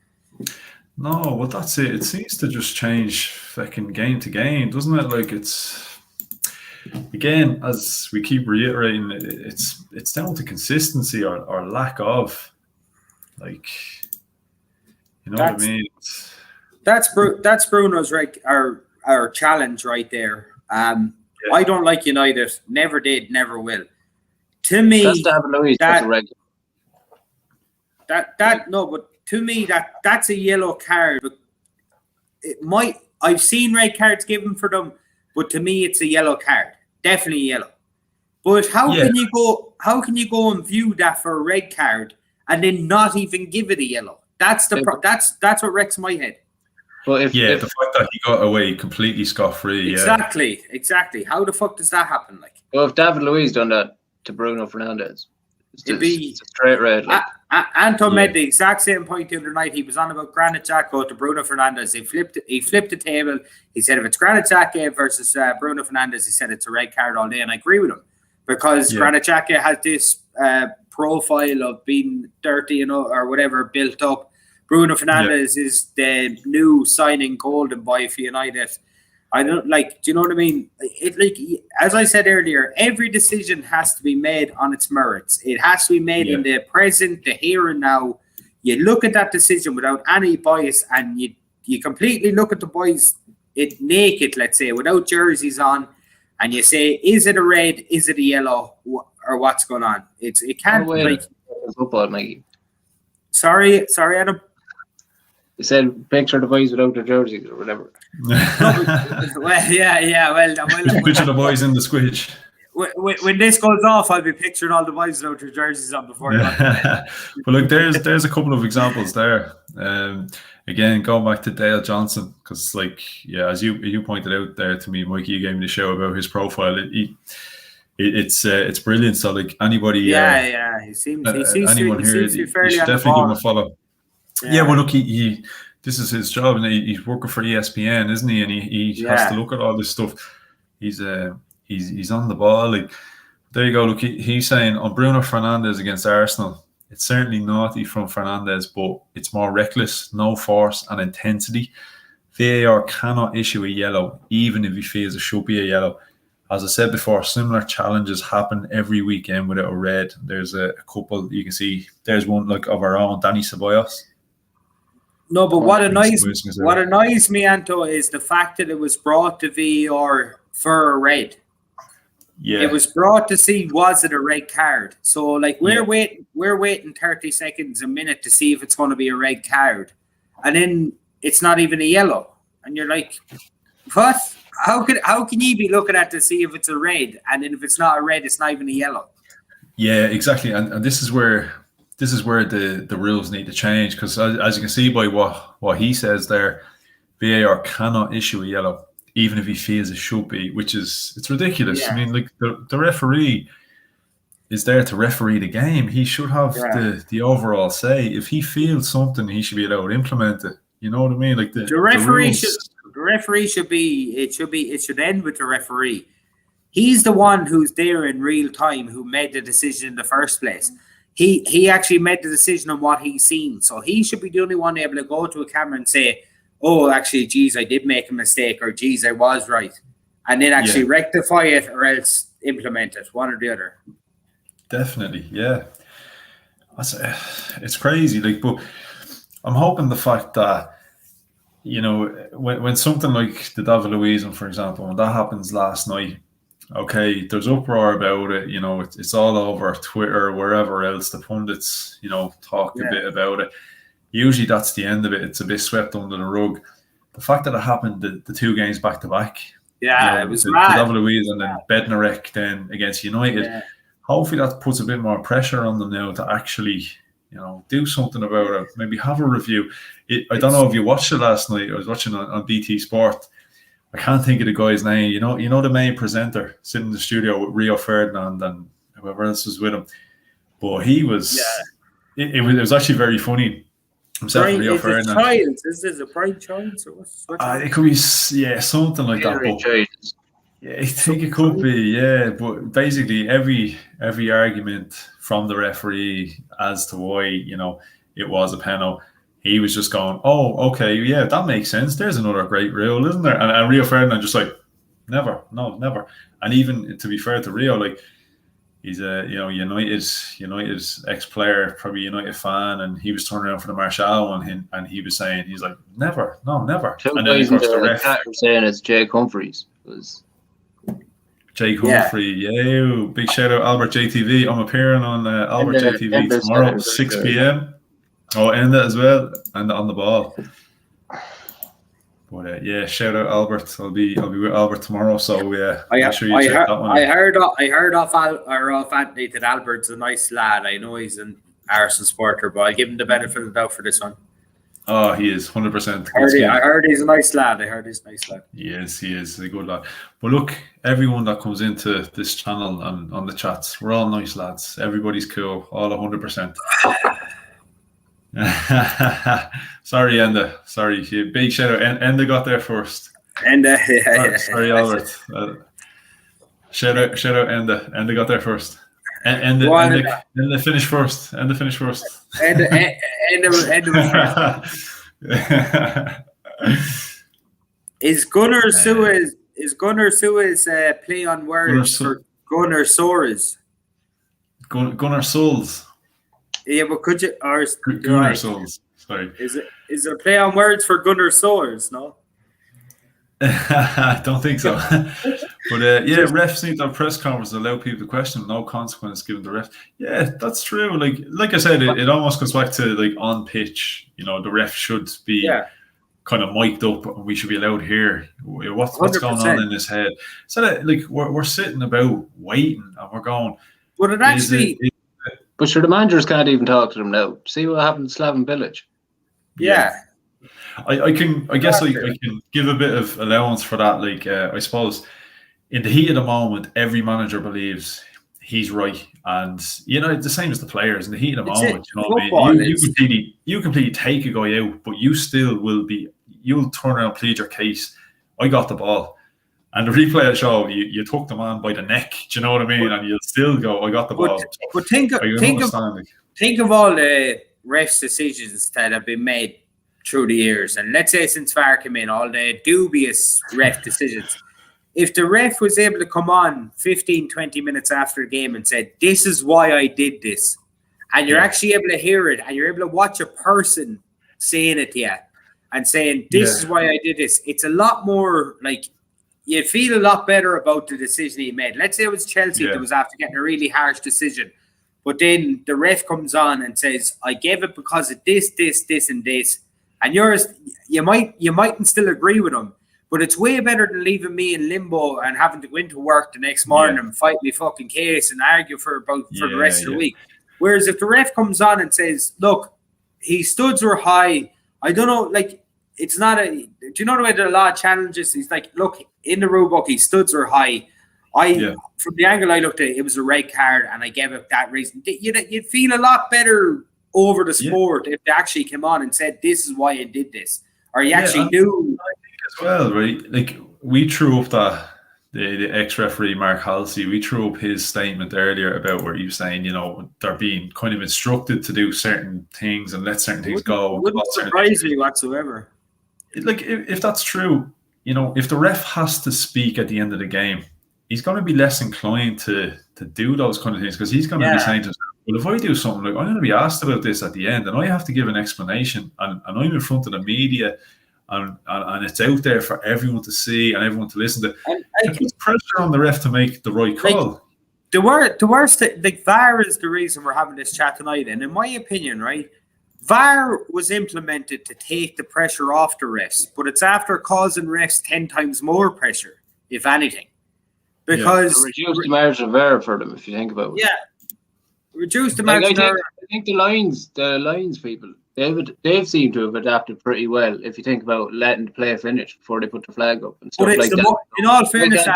A: No, well, that's it. It seems to just change fucking game to game, doesn't it? Like, it's, again, as we keep reiterating, it's down to consistency or lack of. Like, what I mean?
C: That's Bruno's right, our challenge right there. I don't like United. Never did, never will. To me,
B: that's David Luiz. That's a red.
C: But to me, that's a yellow card. I've seen red cards given for them, but to me, it's a yellow card. Definitely yellow. But how can you go and view that for a red card and then not even give it a yellow? That's that's what wrecks my head.
A: But the fact that he got away completely scot-free.
C: Exactly. How the fuck does that happen? Like,
B: well, if David Luiz done that to Bruno Fernandes, it's a straight red. Like.
C: Anton made the exact same point the other night. He was on about Granit Xhaka to Bruno Fernandes. He flipped the table. He said if it's Granit Xhaka versus Bruno Fernandes, he said it's a red card all day, and I agree with him, because Granit Xhaka has this profile of being dirty, or whatever, built up. Bruno Fernandes is the new signing golden boy for United. I don't do you know what I mean? As I said earlier, every decision has to be made on its merits. It has to be made in the present, the here and now. You look at that decision without any bias, and you completely look at the boys naked, let's say, without jerseys on, and you say, is it a red, is it a yellow, or what's going on? It can't
B: football, Mikey.
C: Sorry, Adam.
B: You said picture the boys without their jerseys or whatever.
A: Picture the boys in the squidge.
C: When this goes off, I'll be picturing all the boys without their jerseys on before.
A: But look, there's a couple of examples there. Again, going back to Dale Johnson, because as you pointed out there to me, Mikey, you gave me the show about his profile. It's brilliant. So anybody,
C: he seems
A: anyone here,
C: to be fairly
A: you should definitely give him a follow. Yeah, well, look, he this is his job, and he's working for ESPN, isn't he? And he has to look at all this stuff. He's on the ball. There you go. Look, he's saying on Bruno Fernandes against Arsenal, it's certainly naughty from Fernandes, but it's more reckless, no force and intensity. VAR cannot issue a yellow, even if he feels it should be a yellow. As I said before, similar challenges happen every weekend without a red. There's a couple you can see. There's one of our own, Danny Ceballos.
C: No, but what annoys me, Anto, is the fact that it was brought to VAR for a red. Yeah, it was brought to see, was it a red card? So we're waiting 30 seconds, a minute to see if it's going to be a red card, and then it's not even a yellow, and you're like, what? How can you be looking at to see if it's a red, and then if it's not a red, it's not even a yellow?
A: Yeah, exactly, and this is where the rules need to change, because as you can see by what he says there, VAR cannot issue a yellow, even if he feels it should be, it's ridiculous. Yeah. I mean, the referee is there to referee the game. He should have the overall say. If he feels something, he should be allowed to implement it. You know what I mean? Like the
C: referee should end with the referee. He's the one who's there in real time who made the decision in the first place. He actually made the decision on what he's seen. So he should be the only one able to go to a camera and say, oh, actually, geez, I did make a mistake, or geez, I was right. And then actually rectify it or else implement it, one or the other.
A: Definitely, yeah. It's crazy. Like, but I'm hoping the fact that, you know, when something like the David Luiz, for example, when that happens last night, okay, there's uproar about it. You know, it's all over Twitter, wherever else. The pundits, you know, talk a bit about it. Usually that's the end of it. It's a bit swept under the rug. The fact that it happened the 2 games back to back.
C: Yeah,
A: you know,
C: it was mad.
A: David Luiz and then Bednarek then against United. Yeah. Hopefully that puts a bit more pressure on them now to actually, you know, do something about it. Maybe have a review. I don't know if you watched it last night. I was watching on BT Sport. I can't think of the guy's name. You know the main presenter sitting in the studio with Rio Ferdinand and whoever else was with him. But he was. Yeah. It was actually very funny. Himself,
C: Brian,
A: Rio Ferdinand.
C: Is this a Brian Childs or what's
A: it could be something like that. But, yeah, I think it could be, yeah. But basically, every argument from the referee as to why, you know, it was a penalty, he was just going, "Oh, okay, yeah, that makes sense. There's another great rule, isn't there?" And Rio Ferdinand just like, never. And even to be fair to Rio, like, he's a United ex-player, probably United fan, and he was turning around for the Martial one, and he was saying, he's like, never. And then of course the ref
B: saying it's Jake Humphreys was.
A: Jake Humphrey, yeah. Big shout out Albert JTV. I'm appearing on Albert JTV tomorrow, 6 p.m. Oh, and that as well, and on the ball. But yeah, shout out Albert. I'll be with Albert tomorrow. So make sure you check that one out.
C: I heard off Anthony that Albert's a nice lad. I know he's an Arsenal supporter, but I'll give him the benefit of the doubt for this one.
A: Oh, he is 100%.
C: I heard he's a nice lad. He
A: is a good lad. But look, everyone that comes into this channel and on the chats, we're all nice lads. Everybody's cool, all 100%. Sorry, Enda. Sorry, big shout out. Enda got there first. Sorry, Albert. Shout out, Enda. Enda got there first. Enda finished first. Enda finished first.
C: Is Gunnar Suez play on words for Gunnar Soares?
A: Gunnar Souls.
C: Yeah, but could you or
A: Gunnar Souls? Sorry.
C: Is it a play on words for Gunnar Soares? No.
A: I don't think so. But refs need to have press conferences, allow people to question, no consequence given the ref. Yeah, that's true. Like I said, it almost goes back to like on pitch. You know, the ref should be kind of mic'd up, and we should be allowed here. What's going on in his head? So that like we're sitting about waiting, and we're going.
C: But it actually.
B: But sure, the managers can't even talk to them now. See what happened to Slaven Bilic.
C: Yeah.
A: I can give a bit of allowance for that. Like I suppose in the heat of the moment, every manager believes he's right, and you know the same as the players in the heat of the moment. You know what I mean? You completely take a guy out, but you still you'll turn around and plead your case. I got the ball, and the replay will show you took the man by the neck. Do you know what I mean? And you'll still go, I got the ball.
C: But think of all the refs' decisions that have been made through the years, and let's say since VAR came in, all the dubious ref decisions. If the ref was able to come on 15, 20 minutes after the game and said, this is why I did this, and you're actually able to hear it, and you're able to watch a person saying it to you and saying, this is why I did this, it's a lot more like you feel a lot better about the decision he made. Let's say it was Chelsea that was after getting a really harsh decision, but then the ref comes on and says, I gave it because of this, and this. And you mightn't still agree with him, but it's way better than leaving me in limbo and having to go into work the next morning and fight my fucking case and argue for the rest of the week. Whereas if the ref comes on and says, look, his studs were high, I don't know, like, it's not do you know the way there are a lot of challenges? He's like, look, in the rule book, his studs were high. From the angle I looked at it was a red card, and I gave it that reason. You'd feel a lot better over the sport if they actually came on and said, this is why I did this. or you actually knew.
A: I think as well, right? Like we threw up the ex-referee Mark Halsey, we threw up his statement earlier about where he was saying, they're being kind of instructed to do certain things and let certain things go.
C: Wouldn't surprise me whatsoever.
A: Like if that's true, if the ref has to speak at the end of the game, he's going to be less inclined to do those kind of things, because he's going to be saying to himself, well, if I do something, like I'm going to be asked about this at the end and I have to give an explanation, and I'm in front of the media, and it's out there for everyone to see and everyone to listen to. It puts pressure on the ref to make the right call.
C: Like, the worst, like VAR is the reason we're having this chat tonight. And in my opinion, right, VAR was implemented to take the pressure off the refs, but it's after causing refs 10 times more pressure, if anything. Because
B: reduce the margin of error for them, if you think about it.
C: Yeah. Reduce the margin of error.
B: I think the lines people, they've seemed to have adapted pretty well. If you think about letting the play finish before they put the flag up and stuff like that.
C: In all fairness,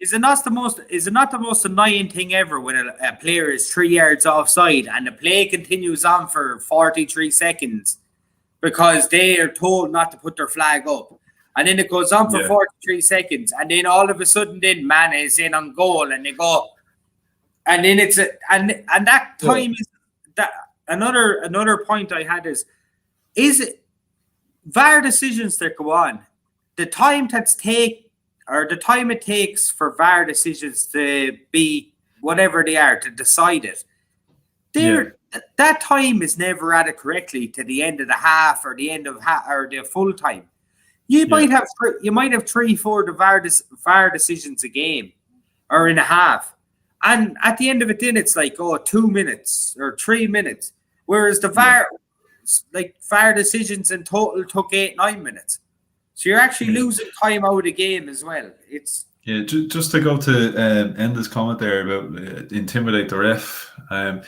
C: is it not the most annoying thing ever when a player is 3 yards offside and the play continues on for 43 seconds because they are told not to put their flag up, and then it goes on for 43 seconds, and then all of a sudden, then man is in on goal, and they go, and then it's and that time is that. Another point I had is it VAR decisions that go on, the time it takes for VAR decisions to be whatever they are to decide it. That time is never added correctly to the end of the half or the end of or the full time. You might have 3-4 VAR decisions a game or in a half, and at the end of it, then it's like 2 minutes or 3 minutes. Whereas the VAR decisions in total took 8-9 minutes. So you're actually losing time out of the game as well.
A: Just to go to end this comment there about intimidate the ref. I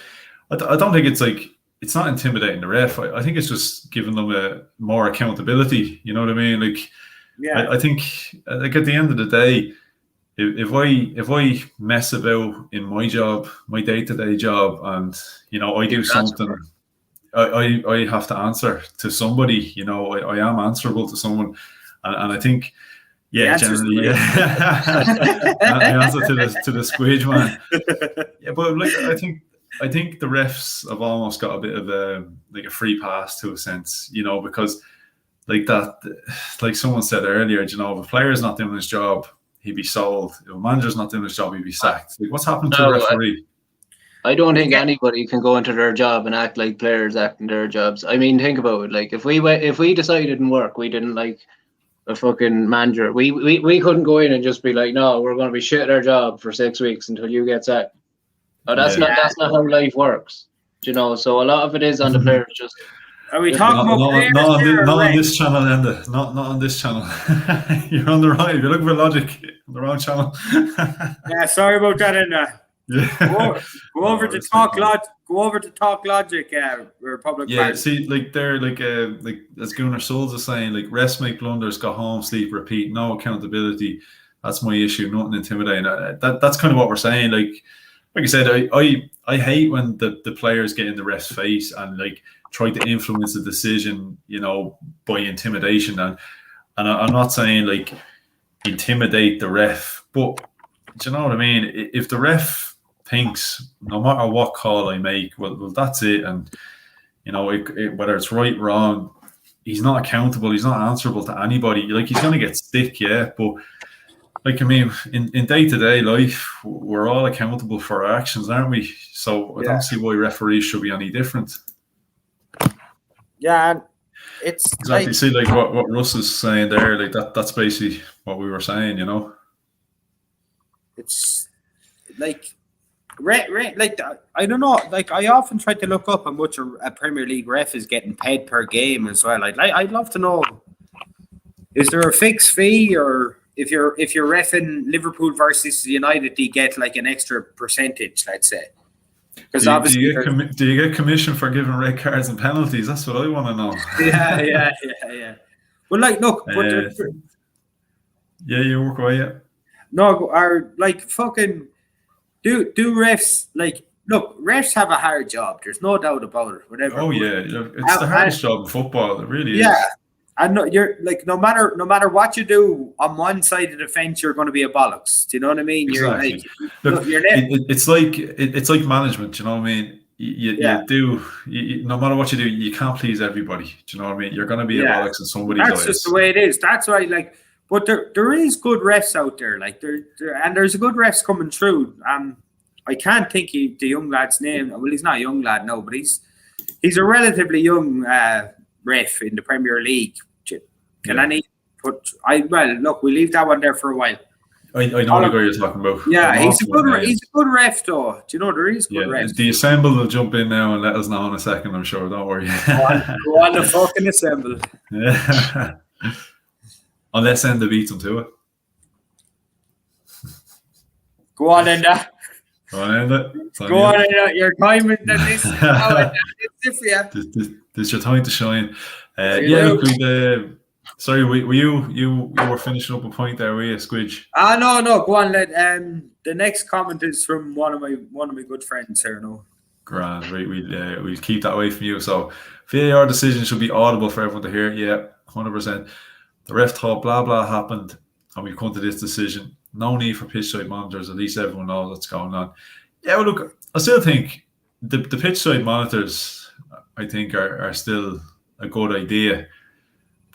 A: don't think it's not intimidating the ref. I think it's just giving them more accountability. You know what I mean? I think at the end of the day, if I mess about in my job, my day-to-day job, and I do something, I have to answer to somebody. I am answerable to someone, and I think generally I answer to the squidge man. But I think the refs have almost got a bit of a free pass to a sense, because like someone said earlier, if a player is not doing his job, he'd be sold. If a manager's not doing his job, he'd be sacked. What's happened to a referee?
B: I don't think anybody can go into their job and act like players act in their jobs. I mean, think about it. Like if we decided it didn't work, we didn't like a fucking manager. We couldn't go in and just be like, no, we're going to be shit at our job for 6 weeks until you get sacked. No, that's not how life works. So a lot of it is on the players. Just
C: are we talking about players?
A: Not on this channel, Enda. Not on this channel. You're on the right. You're looking for logic on the wrong channel.
C: Yeah, sorry about that, Enda. Yeah. Go over to Talk Logic, Republic.
A: Yeah, see, they're like as Gunnar Souls is saying, refs make blunders, go home, sleep, repeat, no accountability. That's my issue. Nothing intimidating. That's kind of what we're saying. Like I said, I hate when the players get in the ref's face and try to influence the decision, by intimidation. And I'm not saying intimidate the ref, but do you know what I mean? If the ref thinks no matter what call I make, well that's it, and whether it's right, wrong, he's not accountable. He's not answerable to anybody. He's gonna get stick, but. In day-to-day life, we're all accountable for our actions, aren't we? So I don't see why referees should be any different.
C: Yeah, it's
A: exactly. See, what Russ is saying there, that's basically what we were saying,
C: It's I don't know. I often try to look up how much a Premier League ref is getting paid per game as well. I'd love to know, is there a fixed fee, or if you're reffing Liverpool versus United, do you get an extra percentage, let's say? Because obviously,
A: do you get commission for giving red cards and penalties? That's what I want to know.
C: Yeah. Well, look,
A: you work away, yeah.
C: No, are fucking do refs look? Refs have a hard job. There's no doubt about it. Whatever.
A: Oh yeah, it's the hardest job in football. It really is.
C: Yeah. And you're like, no matter what you do on one side of the fence, you're going to be a bollocks. Do you know what I mean?
A: Exactly.
C: You're
A: Look,
C: you're
A: it's like management. You know what I mean? You do. No matter what you do, you can't please everybody. Do you know what I mean? You're going to be a bollocks in somebody's eyes.
C: That's just the way it is. That's why, like, but there is good refs out there. Like and there's a good refs coming through. I can't think the young lad's name. Well, he's not a young lad, no, but he's a relatively young ref in the Premier League. Look, we leave that one there for a while.
A: I know the guy you're talking about.
C: Yeah, he's a good ref though. Do you know there is good refs?
A: The Assemble will jump in now and let us know in a second, I'm sure. Don't worry.
C: Go on the fucking Assemble.
A: Yeah. Unless Enda beats him to it.
C: Go on, Enda.
A: Go on, Enda.
C: Go on, Enda. Your time in this.
A: This is your time to shine. Look, sorry, were you were finishing up a point there, were you, Squidge?
C: No. Go on, the next comment is from one of my good friends here. No.
A: Grand, right? We'll keep that away from you. So, VAR decision should be audible for everyone to hear. Yeah, 100%. The ref thought blah blah happened, and we've come to this decision. No need for pitch side monitors. At least everyone knows what's going on. Yeah, well, look, I still think the pitch side monitors, I think, are still a good idea.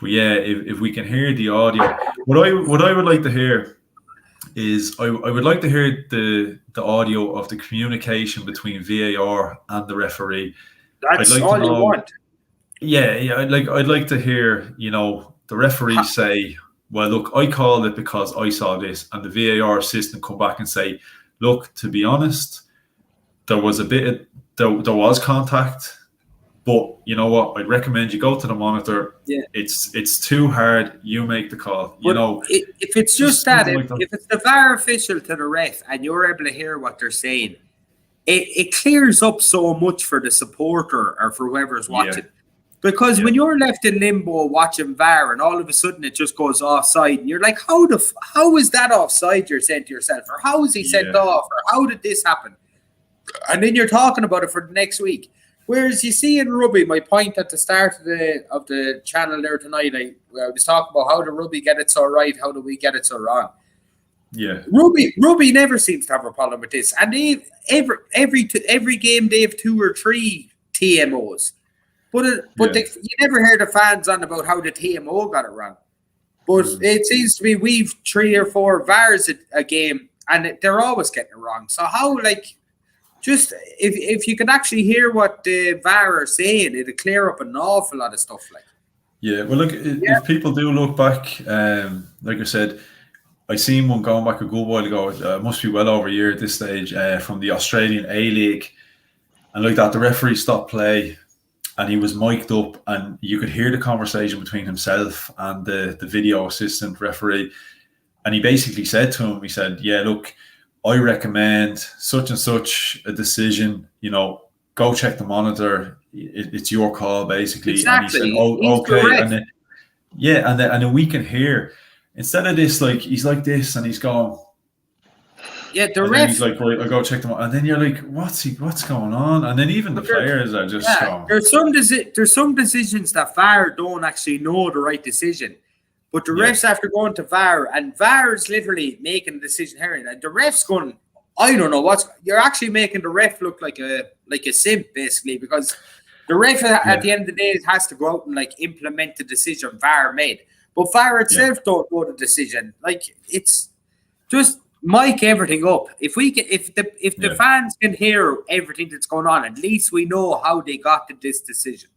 A: But yeah, if we can hear the audio, what I would like to hear is I would like to hear the audio of the communication between VAR and the referee.
C: That's all you want.
A: Yeah. I'd like to hear, the referee say, well, look, I called it because I saw this, and the VAR assistant come back and say, look, to be honest, there was there was contact. But you know what? I'd recommend you go to the monitor. Yeah. It's too hard. You make the call.
C: If it's just that, if it's the VAR official to the ref and you're able to hear what they're saying, it clears up so much for the supporter or for whoever's watching. Yeah. Because when you're left in limbo watching VAR and all of a sudden it just goes offside and you're like, how is that offside? You're saying to yourself, or how is he sent off, or how did this happen? And then you're talking about it for the next week. Whereas you see in rugby, my point at the start of the channel there tonight, I was talking about how do rugby get it so right, how do we get it so wrong?
A: Yeah,
C: rugby never seems to have a problem with this, and every game they have 2 or 3 TMOs, but you never hear the fans on about how the TMO got it wrong. But it seems to be we've 3 or 4 VARs a game, and they're always getting it wrong. So how just if you could actually hear what the VAR are saying, it'd clear up an awful lot of stuff.
A: Yeah, well, look, if people do look back, like I said, I seen one going back a good while ago. Must be well over a year at this stage, from the Australian A-League, and like that, the referee stopped play, and he was mic'd up, and you could hear the conversation between himself and the video assistant referee, and he basically said to him, he said, "Yeah, look, I recommend such and such a decision, go check the monitor. It's your call, basically."
C: Exactly.
A: And he said, okay. Correct. And then we can hear, instead of this, like, he's like this and he's going,
C: yeah, the ref.
A: He's like, right, I'll go check them out. And then you're like, what's going on? And then even the players are just going.
C: There's some decisions that VAR don't actually know the right decision. But the refs after going to VAR, and VAR is literally making a decision here. And the ref's going, I don't know you're actually making the ref look like a simp, basically, because the ref at the end of the day has to go out and implement the decision VAR made. But VAR itself don't know the decision. It's just mic everything up. If the fans can hear everything that's going on, at least we know how they got to this decision.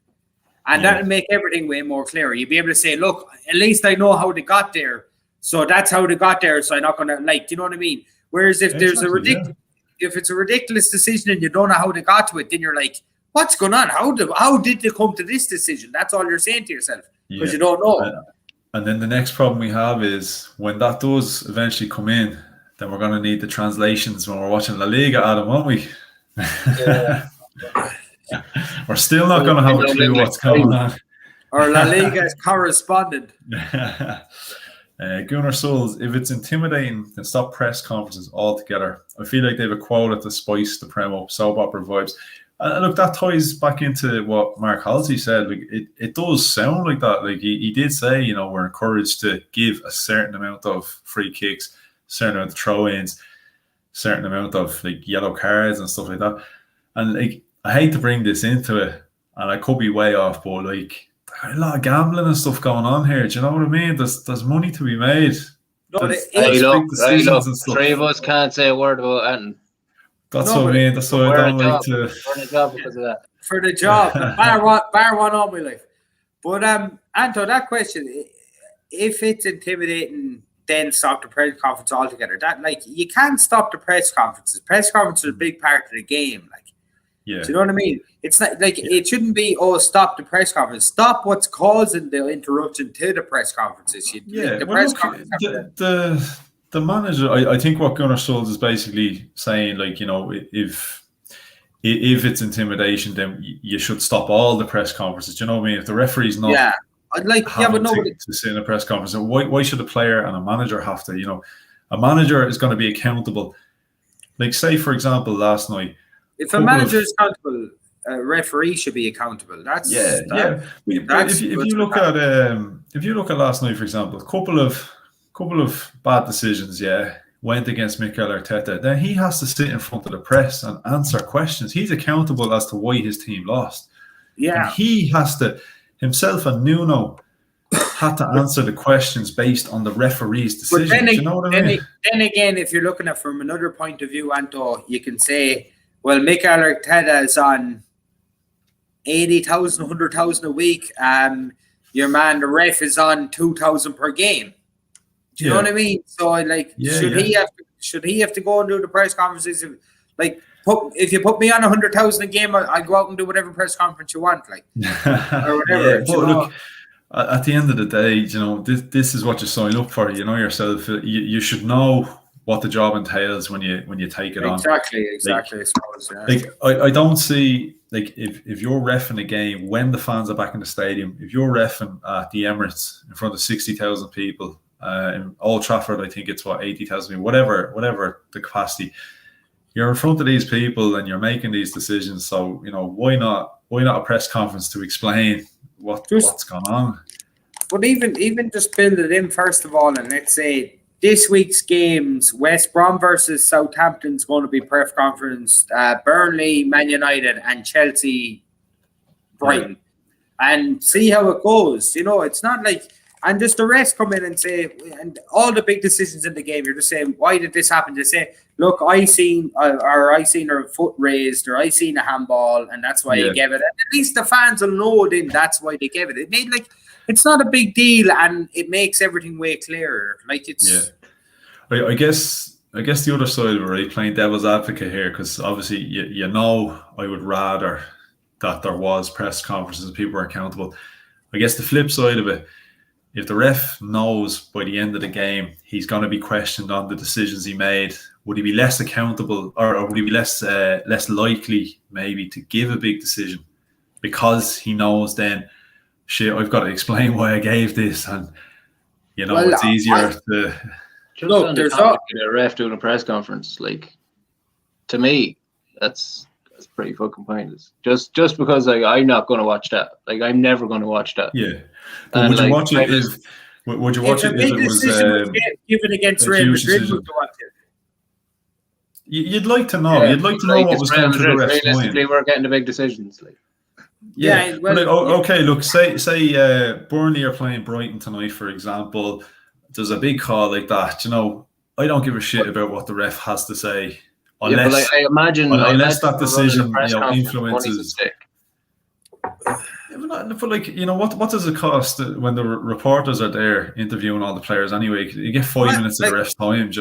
C: And that'll make everything way more clear. You'll be able to say, look, at least I know how they got there. So that's how they got there. So I'm not going to, do you know what I mean? Whereas if there's if it's a ridiculous decision and you don't know how they got to it, then you're like, what's going on? How did they come to this decision? That's all you're saying to yourself, because you don't know.
A: And then the next problem we have is when that does eventually come in, then we're going to need the translations when we're watching La Liga, Adam, won't we?
C: Yeah.
A: We're still not going to have a clue what's going on.
C: Or La Liga's correspondent.
A: Gunnar Souls, if it's intimidating, then stop press conferences altogether. I feel like they have a quota to spice the Prem up, soap opera vibes. Look, that ties back into what Mark Halsey said. Like, it does sound like that. Like he did say, we're encouraged to give a certain amount of free kicks, certain amount of throw-ins, certain amount of like yellow cards and stuff like that. And like, I hate to bring this into it, and I could be way off, but like, there's a lot of gambling and stuff going on here. Do you know what I mean? There's money to be made.
B: No, look, three of us can't say a word about anything.
A: That's what I mean. That's why I don't like to.
B: For the job because of that.
C: For the job, bar one all my life. But Anto, that question, if it's intimidating, then stop the press conference altogether. That like you can't stop the press conferences. Press conferences are a big part of the game. Like,
A: yeah,
C: do you know what I mean? It's not like it shouldn't be stop the press conference. Stop what's causing the interruption to the press conferences.
A: The manager, I think what Gunnar Solskjaer is basically saying, like, if it's intimidation, then you should stop all the press conferences. Do you know what I mean? If the referee's not to sit in a press conference, why should a player and a manager have to? A manager is going to be accountable. Like, say, for example, last night.
C: If a manager is accountable, a referee should be accountable. That's
A: if you look at last night, for example, a couple of bad decisions, went against Mikel Arteta. Then he has to sit in front of the press and answer questions. He's accountable as to why his team lost.
C: Yeah,
A: and he has to himself and Nuno had to answer the questions based on the referee's decision.
C: But
A: Do you know what I mean?
C: Then again, if you're looking at it from another point of view, Anto, you can say, well, Mikel Arteta is on 80,000, 100,000 a week. Your man, the ref, is on 2,000 per game. Do you know what I mean? So, like, should he have to go and do the press conferences? Like, if you put me on 100,000 a game, I'll go out and do whatever press conference you want, like, or whatever.
A: But look, at the end of the day, this is what you sign up for. You know yourself. You should know what the job entails when you take it on.
C: Exactly. I suppose. Yeah.
A: Like, I don't see, like, if you're reffing a game when the fans are back in the stadium, if you're reffing at the Emirates in front of 60,000 people. In Old Trafford, I think it's 80,000, whatever the capacity. You're in front of these people and you're making these decisions. So why not a press conference to explain what's going on?
C: But even just build it in first of all, and let's say this week's games: West Brom versus Southampton is going to be press conference. Burnley, Man United, and Chelsea, Brighton, and see how it goes. It's not like. And just the rest come in and say, and all the big decisions in the game, you're just saying, why did this happen? They say, look, I seen her foot raised, or I seen a handball, and that's why you gave it. And at least the fans will know then that's why they gave it. It made it's not a big deal, and it makes everything way clearer. Like it's.
A: Yeah. I guess the other side of it, right, playing devil's advocate here, because obviously I would rather that there was press conferences and people were accountable. I guess the flip side of it. If the ref knows by the end of the game he's going to be questioned on the decisions he made, would he be less accountable, or would he be less likely maybe to give a big decision because he knows then, shit, I've got to explain why I gave this, and it's easier to.
B: Look, there's a ref doing a press conference. Like, to me, that's pretty fucking pointless. Just because I'm not going to watch that. Like, I'm never going to watch that.
A: Yeah. But would you watch it if it was
C: given against Real Madrid? Would you watch it?
A: You'd like to know. You'd like to know what was going through the ref's mind.
B: Realistically, we're getting the big decisions. Like.
A: Yeah. Okay. Look, say Burnley are playing Brighton tonight, for example. There's a big call like that. I don't give a shit about what the ref has to say. Unless,
B: I imagine
A: that decision influences. But what does it cost when the reporters are there interviewing all the players anyway? You get 5 minutes of the ref's time,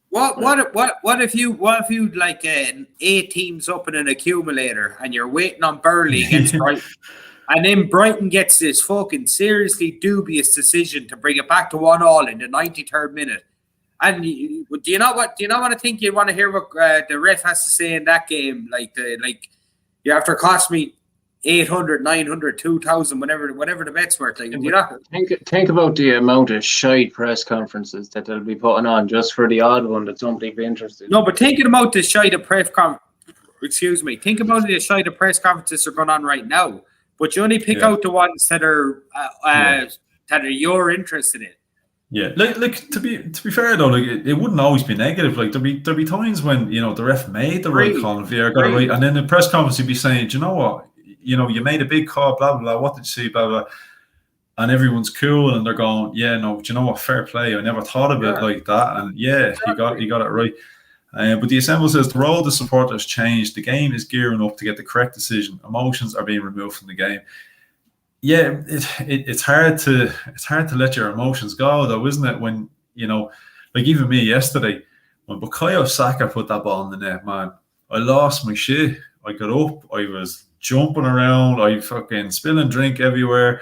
C: What if you like 8 teams up in an accumulator and you're waiting on Burnley against Brighton, and then Brighton gets this fucking seriously dubious decision to bring it back to 1-1 in the 93rd minute. And do you not want to think you want to hear what the ref has to say in that game? Like you have to cost me 800, 900, 2,000, whatever the bet's worth. Like,
B: think about the amount of shite press conferences that they'll be putting on just for the odd one that somebody be interested in.
C: No, but thinking about the shite of press conference, think about it aside the press conferences are going on right now, but you only pick out the ones that are you're interested in.
A: Yeah, like to be fair though, like it wouldn't always be negative. Like there'd be times when the ref made the right call and VAR got it right, and then the press conference he'd be saying, "Do you know what? You made a big call, blah blah blah. What did you see, blah blah." And everyone's cool, and they're going, "Yeah, no, do you know what? Fair play. I never thought of it like that." And exactly. he got it right. But the Assemble says the role of the supporter has changed. The game is gearing up to get the correct decision. Emotions are being removed from the game. Yeah, it's hard to let your emotions go though, isn't it? When like even me yesterday, when Bukayo Saka put that ball in the net, man, I lost my shit. I got up, I was jumping around, I fucking spilling drink everywhere,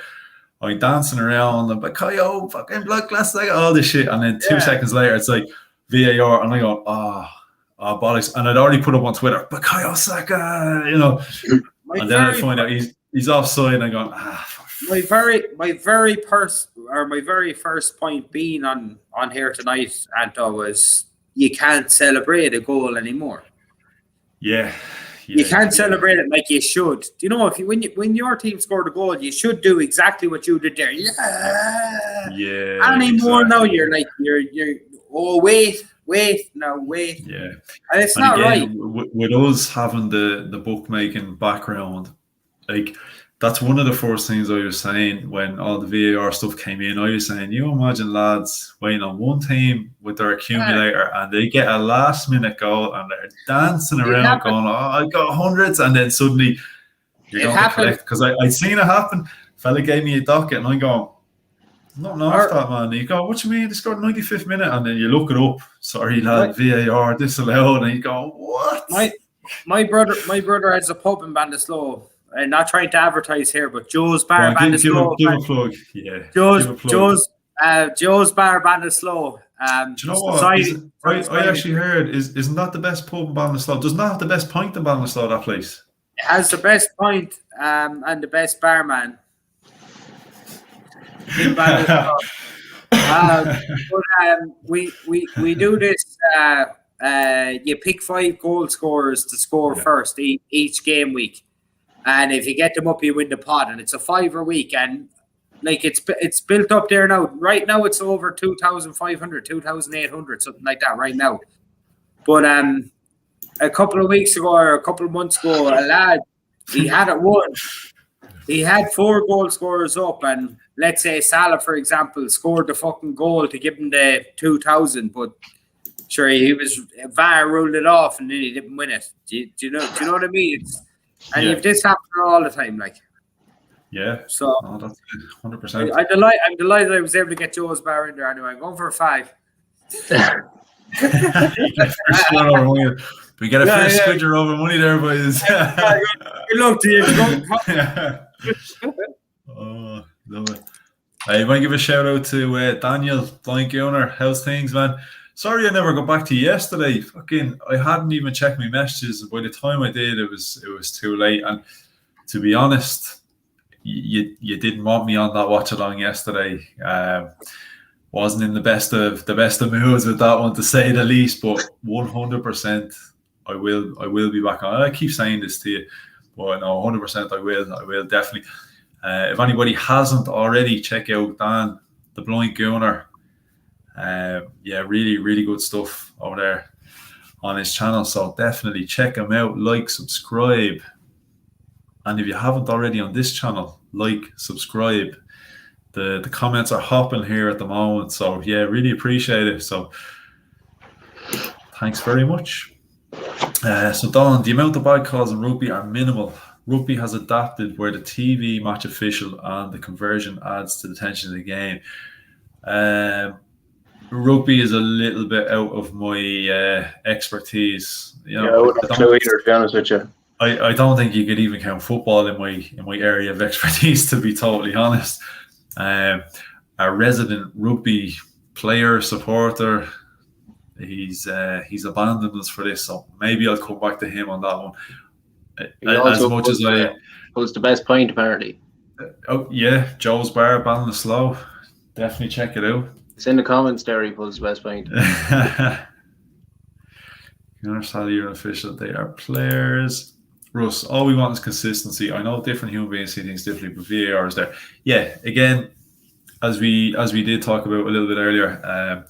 A: I dancing around, and Bukayo fucking blood glass, like all this shit, and then 2 seconds later it's like VAR, and I go, bollocks, and I'd already put up on Twitter, Bukayo Saka, and then I find out he's offside, and I go,
C: My very first point being on here tonight, Anto, was you can't celebrate a goal anymore.
A: Yeah,
C: you can't celebrate it like you should. Do you know when your team scored a goal, you should do exactly what you did there. Anymore now you're like you're wait. Yeah, and it's not right.
A: With us having the bookmaking background, like. That's one of the first things I was saying when all the VAR stuff came in. I was saying, you imagine lads waiting on one team with their accumulator and they get a last minute goal and they're dancing around going, I got hundreds, and then suddenly you're going to collect. Because I'd seen it happen. Fella gave me a docket and I go, nothing off that, man. You go, what you mean? They scored 95th minute, and then you look it up. Sorry, lad, VAR disallowed, and you go, what?
C: My brother has a pub in Bandaslow. I'm not trying to advertise here, but Joe's Bar Bandaslow.
A: Give a plug, yeah.
C: Joe's Bar Bandaslow.
A: Do you know what? I actually heard isn't that the best pub in Ballinasloe? Doesn't that have the best pint in Ballinasloe, that place?
C: It has the best pint and the best barman in Ballinasloe. We do this. You pick 5 goal scorers to score first each game week. And if you get them up, you win the pot, and it's a $5 week, and like it's built up there now. Right now, it's over 2,500, 2,800, something like that. Right now, but a couple of weeks ago or a couple of months ago, a lad he had it won. He had 4 goal scorers up, and let's say Salah, for example, scored the fucking goal to give him the 2,000, but sure he was VAR ruled it off, and then he didn't win it. Do you know what I mean? And if this happens all the time, like,
A: so that's 100%.
C: I'm delighted I was able to get Joe's Bar in there anyway. I'm going for a 5.
A: We get a first squidger over money there, boys.
C: Good luck to you.
A: Oh, love it. I want to give a shout out to Daniel, Blind Owner. How's things, man? Sorry I never got back to you yesterday. Fucking, I hadn't even checked my messages. By the time I did, it was too late. And to be honest, you didn't want me on that watch along yesterday. Wasn't in the best of moods with that one, to say the least. But 100%, I will be back on. I keep saying this to you, but no, 100% I will definitely. If anybody hasn't already, check out Dan, the Blind Gooner. Really, really good stuff over there on his channel. So definitely check him out, like, subscribe. And if you haven't already on this channel, like, subscribe. The comments are hopping here at the moment. So yeah, really appreciate it. So thanks very much. So Don, the amount of bad calls in rugby are minimal. Rugby has adapted where the TV match official and the conversion adds to the tension of the game. Rugby is a little bit out of my expertise.
B: I wouldn't have clue either, to be honest with you.
A: I don't think you could even count football in my area of expertise, to be totally honest. A resident rugby player, supporter, he's abandoned us for this, so maybe I'll come back to him on that one. As much as I
B: was the best point, apparently.
A: Oh yeah, Joe's Bar, Ballinasloe. Definitely check it out.
B: It's in the comments there. He pulls the best point.
A: Universally official. They are players. Russ, all we want is consistency. I know different human beings see things differently, but VAR is there. Yeah, again, as we did talk about a little bit earlier,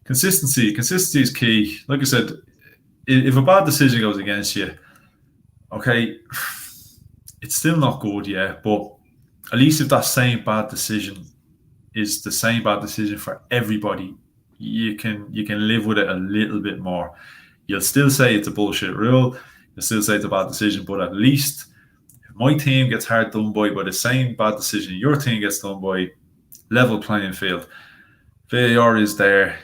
A: consistency is key. Like I said, if a bad decision goes against you, okay, it's still not good, yeah, but at least if that same bad decision is the same bad decision for everybody, you can live with it a little bit more. You'll still say it's a bullshit rule, you'll still say it's a bad decision, but at least if my team gets hard done by the same bad decision your team gets done by, level playing field. VAR is there.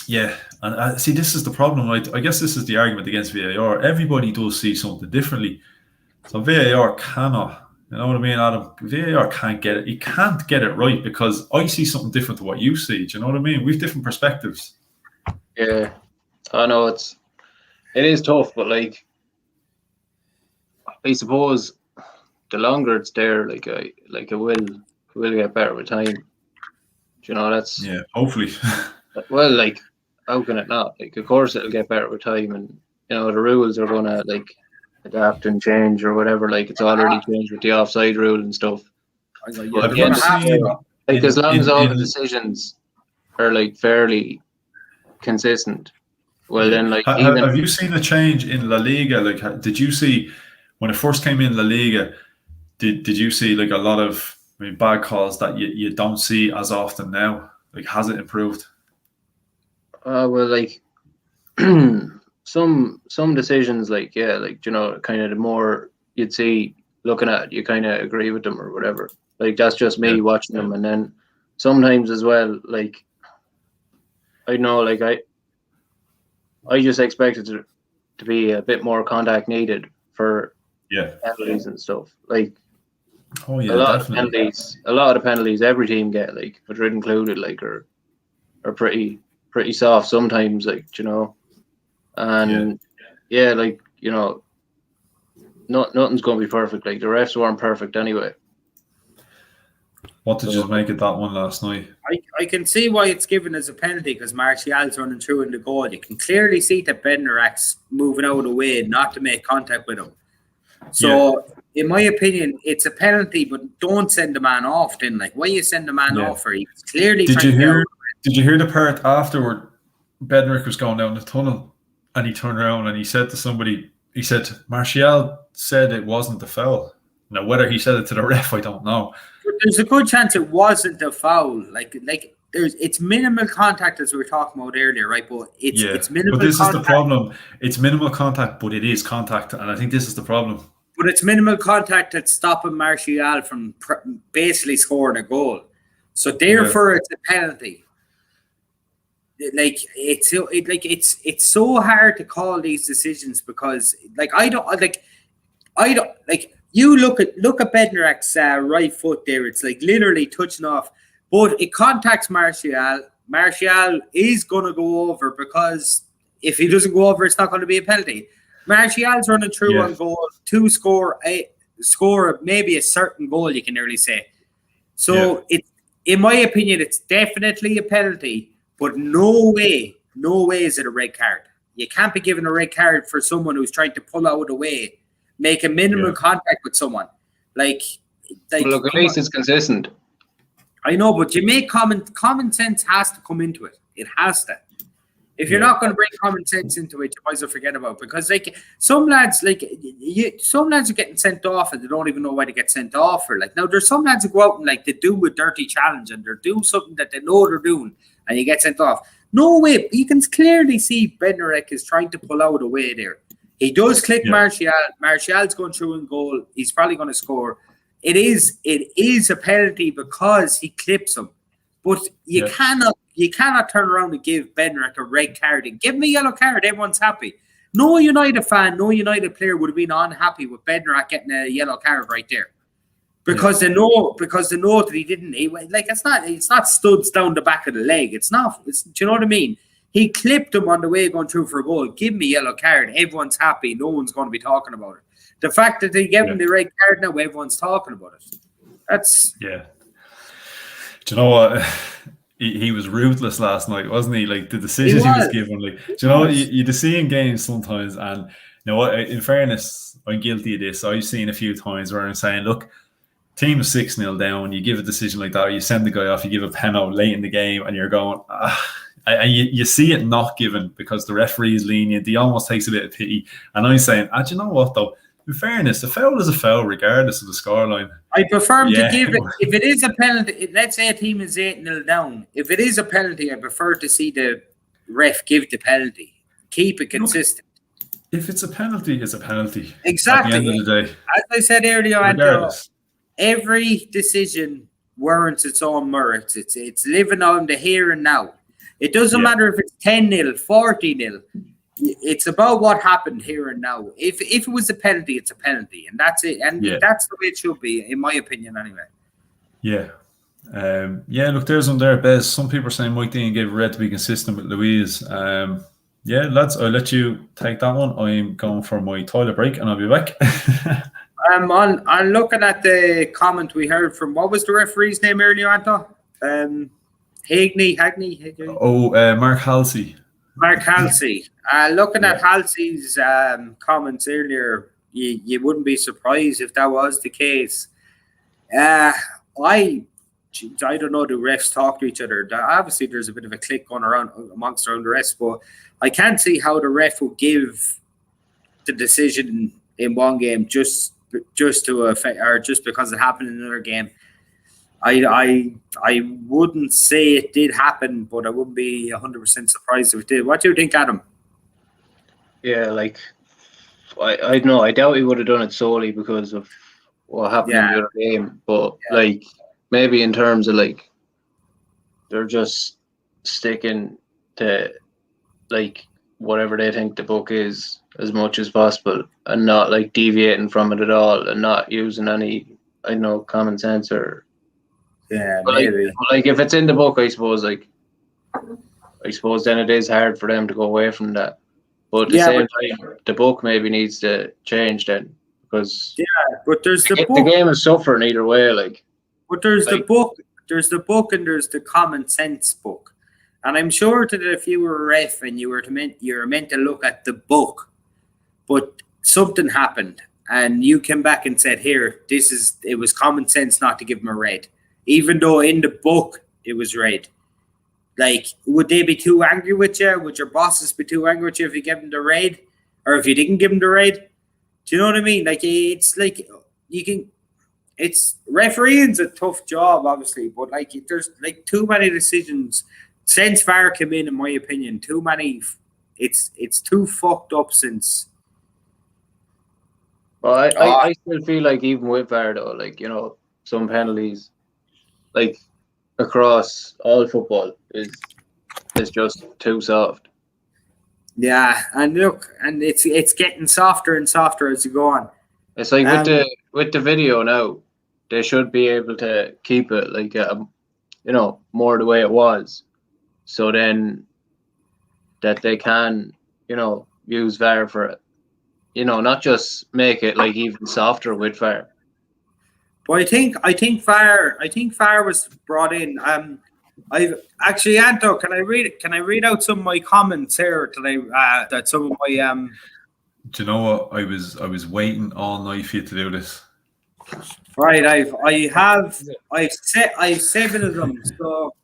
A: Yeah, and see, this is the problem. I guess this is the argument against VAR. Everybody does see something differently. So VAR cannot, you know what I mean, Adam? VAR can't get it. He can't get it right because I see something different to what you see. Do you know what I mean? We have different perspectives.
B: Yeah, I know it is tough, but like, I suppose the longer it's there, it will get better with time. Do you know, that's
A: hopefully.
B: Well, like, how can it not? Like, of course it'll get better with time, and you know the rules are gonna like adapt and change or whatever. Like, it's already changed with the offside rule and stuff. As long as all the decisions are like fairly consistent, well then, like,
A: have you seen a change in La Liga? Like, did you see when it first came in La Liga? Did you see like a lot of bad calls that you don't see as often now? Like, has it improved?
B: Well, like some decisions, like, yeah, like, you know, kind of the more you'd see looking at it, you kind of agree with them or whatever. Like, that's just me watching them. And then sometimes as well, like, I know, like, I just expected to be a bit more contact needed for penalties and stuff. Like,
A: a lot of
B: the penalties every team get, like Madrid included, like, are pretty soft sometimes, like, you know. And like, you know, nothing's going to be perfect. Like, the refs weren't perfect anyway.
A: What did you make of that one last night?
C: I can see why it's given as a penalty because Martial's running through in the goal. You can clearly see that Bednarek's moving out of the way not to make contact with him. So, in my opinion, it's a penalty, but don't send the man off then. Like, why you send the man off for? He's clearly
A: Did you hear the part afterward? Bednarek was going down the tunnel and he turned around and he said to somebody, he said, Martial said it wasn't a foul. Now, whether he said it to the ref, I don't know.
C: But there's a good chance it wasn't a foul. Like it's minimal contact, as we were talking about earlier, right? But it's minimal.
A: But this
C: contact.
A: is the problem. It's minimal contact, but it is contact, and I think this is the problem.
C: But it's minimal contact that's stopping Martial from basically scoring a goal. So therefore, it's a penalty. Like, it's so hard to call these decisions because, like, I don't you look at Bednarek's right foot there. It's like literally touching off, but it contacts Martial. Martial is going to go over because if he doesn't go over, it's not going to be a penalty. Martial's running through on goal to score maybe a certain goal, you can nearly say. So in my opinion, it's definitely a penalty, but no way is it a red card. You can't be given a red card for someone who's trying to pull out of the way, make a minimal contact with someone. Like
B: look, at least it's consistent.
C: I know, but you make common sense has to come into it. It has to. If you're not going to bring common sense into it, you might as well forget about it. Because, like, some lads are getting sent off and they don't even know why they get sent off. Or, like, now there's some lads who go out and, like, they do a dirty challenge and they're doing something that they know they're doing and you get sent off. No way. You can clearly see Bednarek is trying to pull out of the way there. He does click Martial. Martial's going through in goal. He's probably going to score. It is a penalty because he clips him. But you cannot turn around and give Bednarek a red card and give him a yellow card. Everyone's happy. No United fan, no United player would have been unhappy with Bednarek getting a yellow card right there, because they know that he didn't. It's not studs down the back of the leg. It's not. Do you know what I mean? He clipped him on the way going through for a goal. Give me a yellow card. Everyone's happy. No one's going to be talking about it. The fact that they gave him the red card now, everyone's talking about it. That's
A: Do you know what? he was ruthless last night, wasn't he? Like the decisions he was given, like you know, you see in games sometimes, and you know, in fairness, I'm guilty of this. I've seen a few times where I'm saying, look, team is 6-0 down, you give a decision like that, or you send the guy off, you give a penalty late in the game, and you're going, and you see it not given because the referee is lenient. He almost takes a bit of pity, and I'm saying, do you know what though? In fairness, a foul is a foul regardless of the scoreline.
C: I prefer to give it, if it is a penalty, let's say a team is 8-0 down. If it is a penalty, I prefer to see the ref give the penalty. Keep it consistent.
A: If it's a penalty, it's a penalty.
C: Exactly.
A: At the end of the day.
C: As I said earlier, every decision warrants its own merits. It's living on the here and now. It doesn't matter if it's 10-0, 40-0. It's about what happened here and now. If it was a penalty, it's a penalty, and that's it. And that's the way it should be, in my opinion, anyway.
A: Yeah. Look, there's one there, Bez. Some people are saying Mike Dean gave a red to be consistent with Louise. Lads, I'll let you take that one. I'm going for my toilet break, and I'll be back.
C: I'm looking at the comment we heard from, what was the referee's name earlier, Anto? Hagney.
A: Mark Halsey.
C: Mark Halsey. Looking at Halsey's comments earlier, you wouldn't be surprised if that was the case. I don't know, do refs talk to each other? Obviously, there's a bit of a click going around amongst the refs, but I can't see how the ref would give the decision in one game just to affect, or just because it happened in another game. I wouldn't say it did happen, but I wouldn't be 100% surprised if it did. What do you think, Adam?
B: Yeah, like I know, I doubt he would have done it solely because of what happened in the other game, but like maybe in terms of like they're just sticking to like whatever they think the book is as much as possible and not like deviating from it at all and not using any, I don't know, common sense or maybe. Like if it's in the book, I suppose then it is hard for them to go away from that. But at the same time, the book maybe needs to change then because
C: but there's the book.
B: The game is suffering either way. Like,
C: but there's the book. There's the book and there's the common sense book. And I'm sure that if you were a ref and you were meant to look at the book, but something happened and you came back and said, "Here, it was common sense not to give him a red," even though in the book it was red. Like, would they be too angry with you? Would your bosses be too angry with you if you gave them the red, or if you didn't give them the red? Do you know what I mean? Like, it's like it's refereeing's a tough job, obviously, but like there's like too many decisions since VAR came in my opinion. Too many. It's too fucked up since.
B: Well, I still feel like even with VAR though, like, you know, some penalties, like across all football is just too soft.
C: Yeah, and look, and it's getting softer and softer as you go on.
B: It's like with the video now, they should be able to keep it like you know, more the way it was, so then that they can, you know, use VAR for it. You know, not just make it like even softer with VAR.
C: But I think VAR was brought in. I've actually, Anto, can I read out some of my comments here today? That some of my
A: Do you know what? I was waiting all night for you to do this.
C: Right, I've 7 of them. So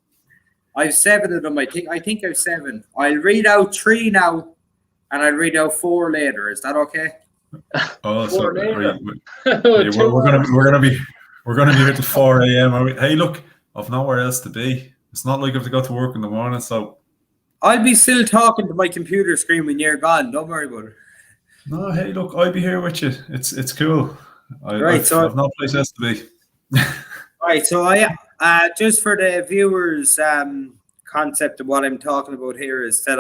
C: I've 7 of them. I think I've 7. I'll read out 3 now, and I'll read out 4 later. Is that okay?
A: Oh, so we're gonna be here till 4 a.m. Hey, look, I've nowhere else to be. It's not like I have to go to work in the morning, so
C: I'll be still talking to my computer screen when you're gone. Don't worry about it.
A: No, hey, look, I'll be here with you. It's cool.
C: I've
A: no place else to be.
C: Right, so I just for the viewers' concept of what I'm talking about here is that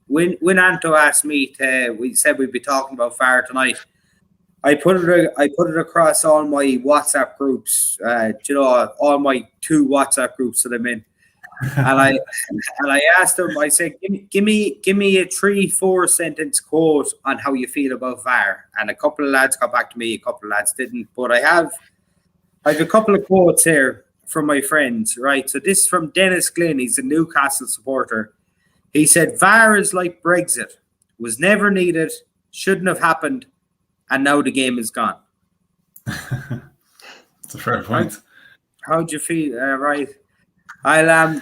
C: when Anto asked me we said we'd be talking about VAR tonight. I put it across all my WhatsApp groups. You know, all my 2 WhatsApp groups that I'm in, and I asked them. I said, give me a 3-4 sentence quote on how you feel about VAR. And a couple of lads got back to me. A couple of lads didn't. But I have a couple of quotes here. from my friends, right? So this is from Dennis Glynn. He's a Newcastle supporter. He said, VAR is like Brexit. Was never needed, shouldn't have happened, and now the game is gone.
A: That's a fair point.
C: How do you feel? Right. I'll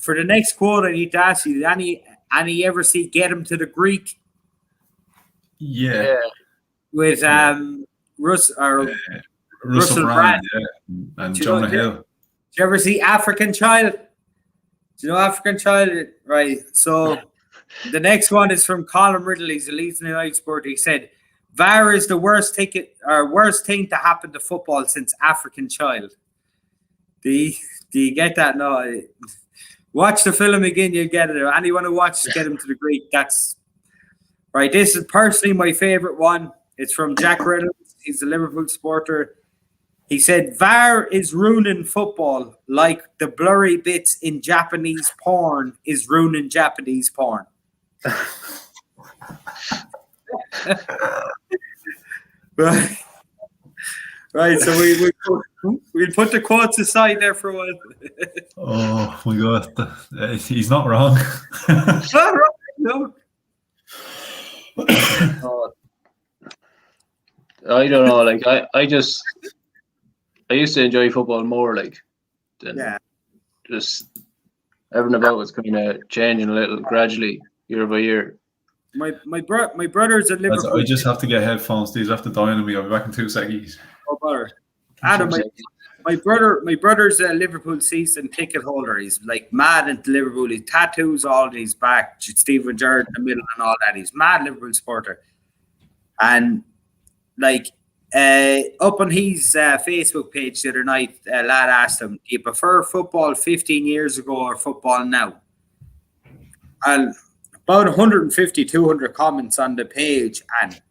C: for the next quote I need to ask you, did any ever see Get Him to the Greek?
A: Yeah.
C: With Russell Brand,
A: and Jonah Hill.
C: Did you ever see African Child? Do you know African Child? Right. So the next one is from Colin Riddle. He's a Leeds United supporter. He said, VAR is the worst thing to happen to football since African Child. Do you get that? No. Watch the film again, you'll get it. Anyone who watches Get Him to the Greek, that's right. This is personally my favorite one. It's from Jack Reynolds. He's a Liverpool supporter. He said, VAR is ruining football like the blurry bits in Japanese porn is ruining Japanese porn. Right, so we'll put the quotes aside there for a while.
A: Oh my God, he's not wrong.
C: Not wrong, no.
B: I don't know. Like I used to enjoy football more. Like than just everything about it's kind of changing a little gradually year by year.
C: My brother's at Liverpool.
A: I just have to get headphones. These have to die on me. I'll be back in 2 seconds.
C: Oh, brother. Adam, my brother's a Liverpool season ticket holder. He's like mad into Liverpool. He tattoos all on his back. Stephen Gerrard in the middle and all that. He's mad Liverpool supporter. And like up on his Facebook page the other night, a lad asked him, do you prefer football 15 years ago or football now? And about 150, 200 comments on the page, and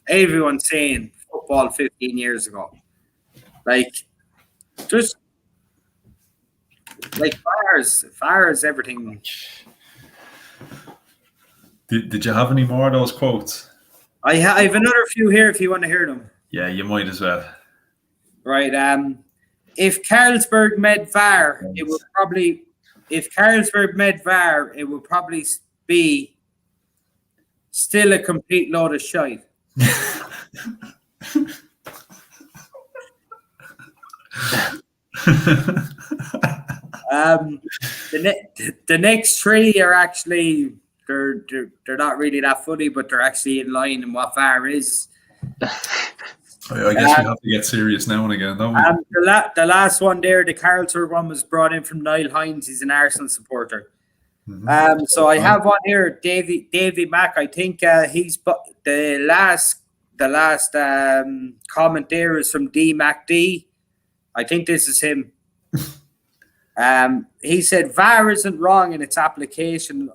C: everyone's saying football 15 years ago. Like, just like VAR is everything.
A: Did you have any more of those quotes?
C: I have another few here if you want to hear them.
A: Yeah, you might as well.
C: Right. If Carlsberg made VAR, it would probably be still a complete load of shite. The next three are actually they're not really that funny, but they're actually in line in what VAR is.
A: I guess we have to get serious now and again, don't we?
C: The last one there, the Carlsberg one, was brought in from Niall Hines. He's an Arsenal supporter. Mm-hmm. So I have one here, Davy Mack. I think he's the last comment there is from D Mac D. I think this is him. He said VAR isn't wrong in its application.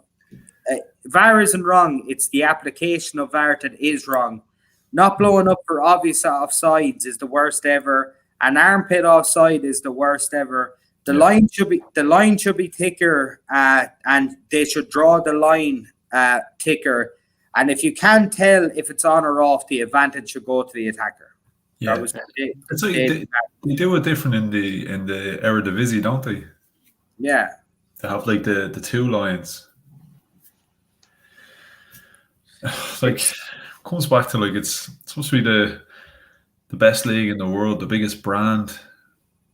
C: VAR isn't wrong. It's the application of VAR that is wrong. Not blowing up for obvious offsides is the worst ever. An armpit offside is the worst ever. The line should be thicker, and they should draw the line thicker. And if you can't tell if it's on or off, the advantage should go to the attacker.
A: Yeah, it's like they do it different in the Eredivisie, don't they?
C: Yeah,
A: they have like the two lines. Like comes back to like it's supposed to be the best league in the world, the biggest brand.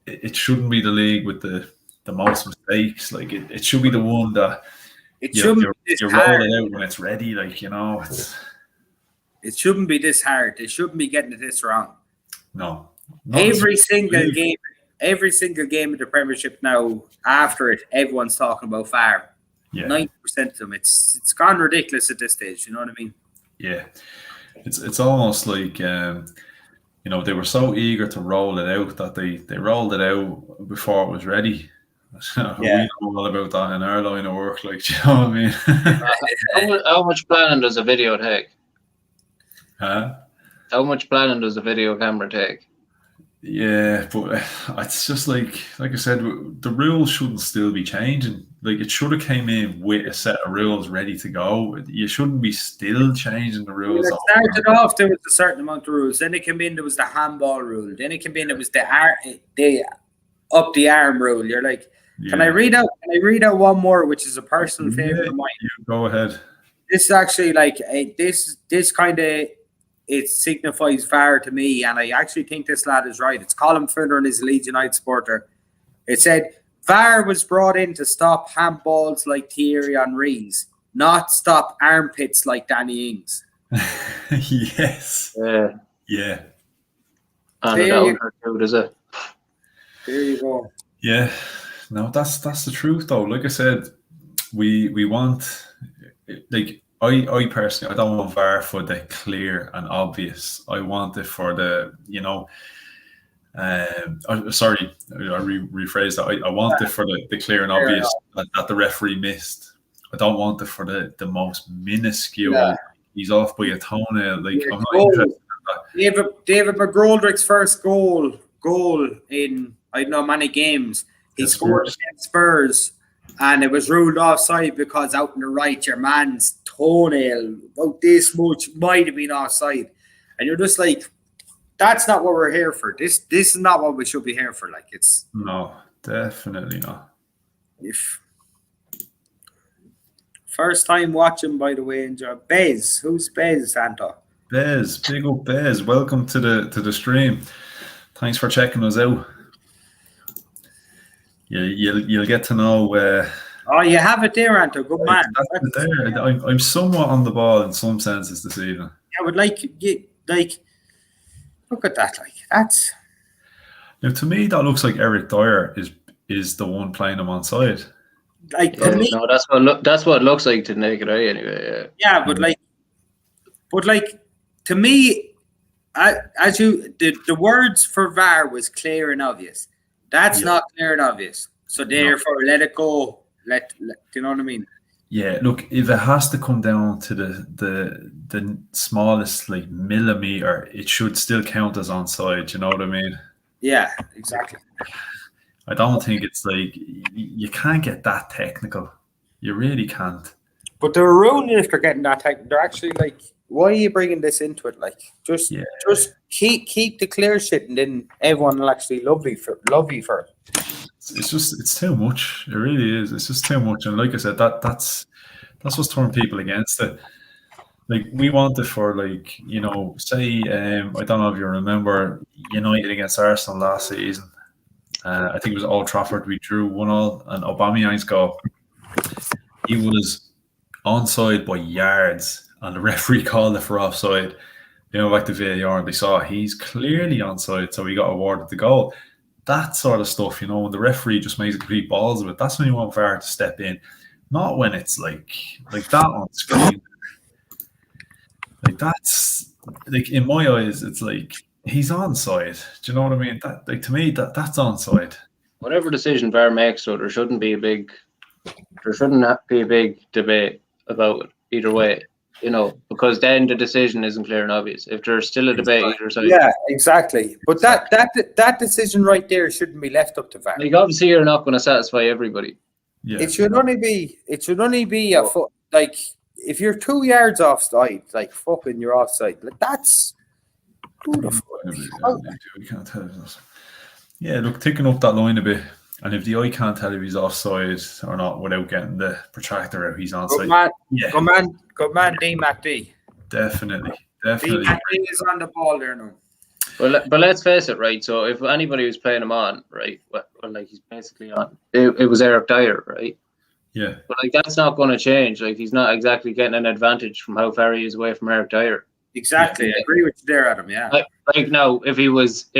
A: It shouldn't be the league with the most mistakes. Like it should be the one that you roll it out when it's ready. Like
C: it shouldn't be this hard. They shouldn't be getting this wrong.
A: No.
C: Every single game of the Premiership now, after it, everyone's talking about VAR.
A: Yeah.
C: 90% of them. It's gone ridiculous at this stage. You know what I mean?
A: Yeah. It's almost like they were so eager to roll it out that they rolled it out before it was ready. Yeah. We know all about that in our line of work, like, do you know what I
B: mean? How much planning does a video take?
A: Huh?
B: How much planning does a video camera take?
A: Yeah, but it's just like I said, the rules shouldn't still be changing. Like it should have came in with a set of rules ready to go. You shouldn't be still changing the rules.
C: When it started off, there was a certain amount of rules. Then it came in, there was the handball rule. Then it came in, there was the up the arm rule. You're like, can I read out one more, which is a personal favorite of mine?
A: You go ahead.
C: This is actually like this kind of, it signifies VAR to me, and I actually think this lad is right. It's Colin Finner and his Leeds United supporter. It said VAR was brought in to stop handballs like Thierry Henry's, not stop armpits like Danny Ings.
A: Yes. Yeah.
B: And that one hurt too, does it?
C: There you go.
A: Yeah. No, that's the truth though. Like I said, we want, like, I personally, I don't want VAR for the clear and obvious. I want it for the, sorry, I rephrase that. I want it for the clear and obvious that the referee missed. I don't want it for the most minuscule. Yeah. He's off by a toenail. Like, I'm not interested in that.
C: David McGoldrick's first goal in, I don't know, many games. He scored against Spurs, and it was ruled offside because out on the right, your man's toenail, about this much, might have been offside. And you're just like, that's not what we're here for. This is not what we should be here for. Like, it's
A: no, definitely not.
C: If first time watching, by the way, enjoy. Bez, who's Bez, Santo?
A: Bez, big up Bez. Welcome to the stream. Thanks for checking us out. You'll get to know.
C: Oh, you have it there, Anto. Good man.
A: I'm somewhat on the ball in some senses this evening.
C: Yeah, but look at that. Like, that's.
A: Now, to me, that looks like Eric Dyer is the one playing him on side.
C: Like, to me,
B: no, that's what it looks like to the naked eye, anyway.
C: Yeah, but to me, the words for VAR was clear and obvious. That's not clear and obvious. So therefore, let it go. Let you know what I mean?
A: Yeah. Look, if it has to come down to the smallest like millimeter, it should still count as onside. You know what I mean?
C: Yeah, exactly.
A: I don't think it's like you can't get that technical. You really can't.
C: But they're ruining if they're getting that technical. They're actually like, why are you bringing this into it? Like, just keep the clear shit, and then everyone will actually love you for it.
A: It's too much. It really is. It's just too much. And like I said, that's what's turned people against it. Like, we want it for, like, say, I don't know if you remember United against Arsenal last season. I think it was Old Trafford. We drew 1-1, and Aubameyang's goal. He was onside by yards, and the referee called it for offside. They went back to VAR and they saw he's clearly onside, so he got awarded the goal. That sort of stuff, when the referee just makes complete balls of it, that's when you want VAR to step in. Not when it's like that on screen. Like, that's, like, in my eyes, it's like he's onside. Do you know what I mean? That, like, to me, that's onside.
B: Whatever decision VAR makes, so there shouldn't be a big debate about it either way. Because then the decision isn't clear and obvious. If there's still a debate either side.
C: Yeah, exactly. But that decision right there shouldn't be left up to VAR.
B: Like, obviously, you're not going to satisfy everybody.
A: Yeah.
C: It should only be a foot. Like, if you're 2 yards offside, like, fucking you're offside. Like, that's beautiful.
A: We can't tell us. Yeah, look, ticking up that line a bit. And if the eye can't tell if he's offside or not without getting the protractor out, he's onside.
C: Good man, D. MacD.
A: Definitely.
C: D. MacD is on the ball there now.
B: But let's face it, right? So if anybody was playing him on, right, well, like, he's basically on. It was Eric Dyer, right?
A: Yeah.
B: But, like, that's not going to change. Like, he's not exactly getting an advantage from how far he is away from Eric Dyer.
C: Exactly. Yeah. I agree with you there, Adam. Yeah.
B: Like now, if he was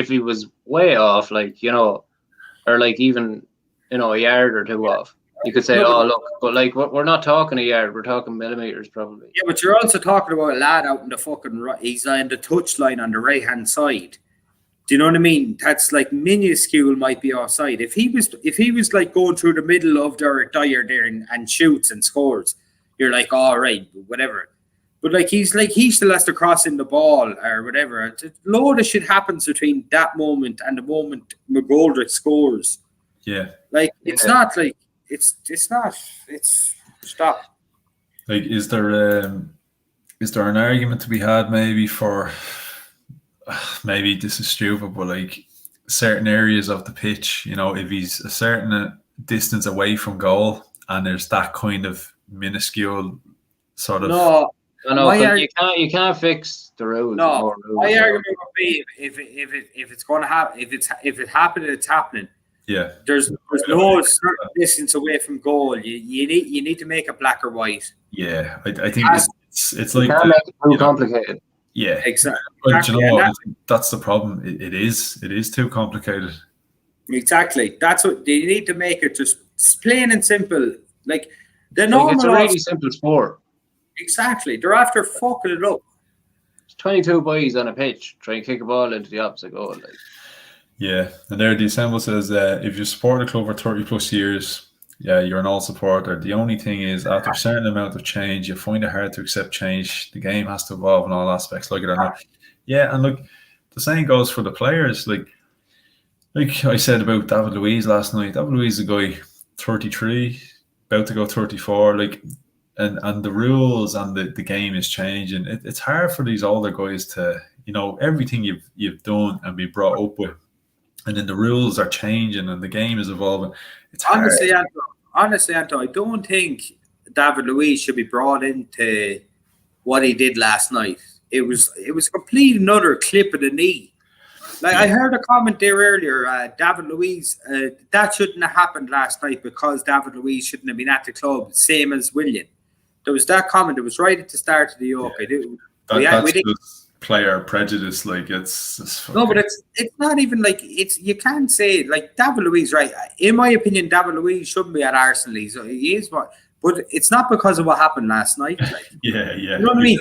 B: way off, like, or like even a yard or two off, you could say, oh look, but like we're not talking a yard, we're talking millimeters probably.
C: Yeah, but you're also talking about a lad out in the fucking right. He's on the touch line on the right hand side. Do you know what I mean? That's like minuscule, might be offside. If he was like going through the middle of their Dyer there and shoots and scores, you're like, all right, whatever. But like he still has to cross in the ball or whatever. A load of shit happens between that moment and the moment McGoldrick scores.
A: Yeah.
C: Like, it's not like it's stop.
A: Like, is there an argument to be had maybe for, maybe this is stupid, but like, certain areas of the pitch. You know, if he's a certain distance away from goal, and there's that kind of minuscule sort of.
B: No, you can't fix the rules.
C: No, my argument would be if it's going to happen, if it happened, it's happening.
A: Yeah,
C: there's no certain distance away from goal. You need to make it black or white.
A: Yeah, I think it's like
B: can't make it too complicated.
A: Yeah,
C: exactly.
A: But you know what? I think that's the problem. It is too complicated.
C: Exactly. That's what you need to make it just plain and simple. Like the normal.
B: It's a really simple sport.
C: Exactly. They're after fucking it up.
B: It's 22 boys on a pitch trying to kick a ball into the opposite goal. Like.
A: Yeah, and there the assemble says if you support a club for 30 plus years, yeah, you're an all supporter. The only thing is, after a certain amount of change, you find it hard to accept change. The game has to evolve in all aspects, like it or not. Yeah, and look, the same goes for the players. Like I said about David Luiz last night. David Luiz is a guy, 33, about to go 34. Like, and the rules and the game is changing. It's hard for these older guys to, you know, everything you've done and be brought up with. And then the rules are changing and the game is evolving. It's
C: honestly, Anto, I don't think David Luiz should be brought into what he did last night. It was complete another clip of the knee. Like I heard a comment there earlier, David Luiz, that shouldn't have happened last night because David Luiz shouldn't have been at the club, same as William. There was that comment. It was right at the start of the yoke.
A: Yeah. That's just player prejudice. Like it's
C: no, but it's not even like you can't say like David Luiz, right? In my opinion, David Luiz shouldn't be at Arsenal. He is what. But it's not because of what happened last night. Like,
A: yeah.
C: You know what I mean?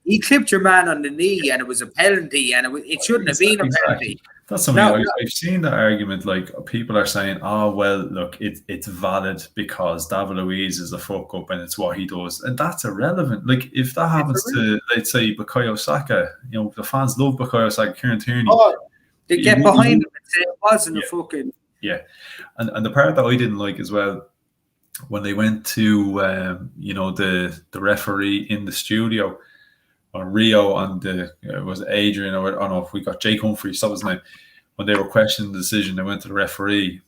C: He clipped your man on the knee, and it was a penalty, and it shouldn't have been a penalty.
A: That's something I've seen that argument. Like people are saying, "Oh well, look, it's valid because David Luiz is a fuck up, and it's what he does," and that's irrelevant. Like if that happens to, let's say, Bukayo Saka, you know, the fans love Bukayo Saka, Kieran Tierney.
C: Oh, they get behind him and say it wasn't a fucking.
A: Yeah, and the part that I didn't like as well. When they went to, you know, the referee in the studio, or Rio and was Adrian, or I don't know if we got Jake Humphries, that was his name. When they were questioning the decision, they went to the referee,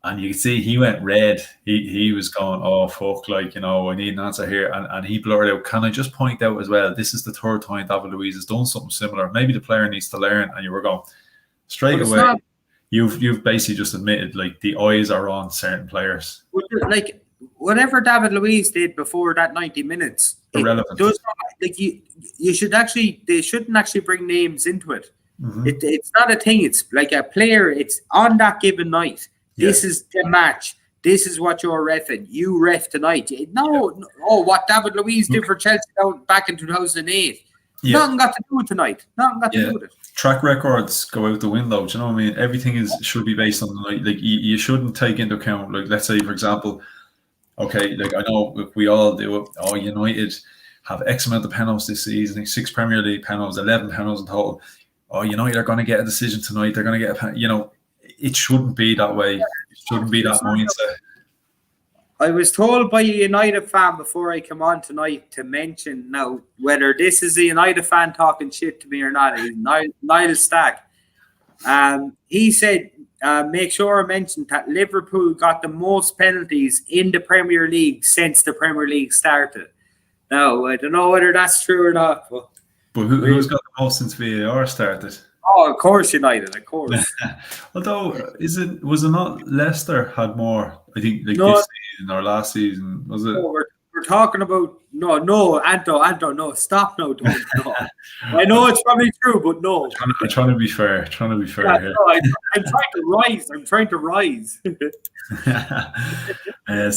A: and you could see he went red. He was going, oh fuck, like, you know, I need an answer here, and he blurted out, can I just point out as well, this is the third time David Luiz has done something similar. Maybe the player needs to learn. And you were going straight away. You've basically just admitted like the eyes are on certain players.
C: Like whatever David Luiz did before that 90 minutes,
A: irrelevant.
C: Like you should actually, they shouldn't actually bring names into it.
A: Mm-hmm.
C: It's not a thing. It's like a player. It's on that given night. Yeah. This is the match. This is what you're reffing. You ref tonight. No. Oh, what David Luiz did for Chelsea back in 2008. Yeah. Nothing got to do with tonight. Nothing got to do with it.
A: Track records go out the window. Do you know what I mean? Everything should be based on like you shouldn't take into account, like, let's say for example, okay, like I know we all do it. Oh, United have X amount of penalties this season, 6 Premier League penalties, 11 penalties in total. Oh, United are going to get a decision tonight. They're going to get a, you know, it shouldn't be that way. It shouldn't be that mindset.
C: I was told by a United fan before I come on tonight to mention now whether this is a United fan talking shit to me or not. Niall Stack. He said, make sure I mention that Liverpool got the most penalties in the Premier League since the Premier League started. Now, I don't know whether that's true or not.
A: But who's got the most since VAR started?
C: Oh, of course, United, of course.
A: Although, was it not Leicester had more? I think like this season or last season, was it?
C: No, we're talking about no, Anto, no, stop now, don't. No. I know it's probably true, but no.
A: I'm trying to be fair.
C: Yeah,
A: here.
C: No, I'm trying to rise.
A: So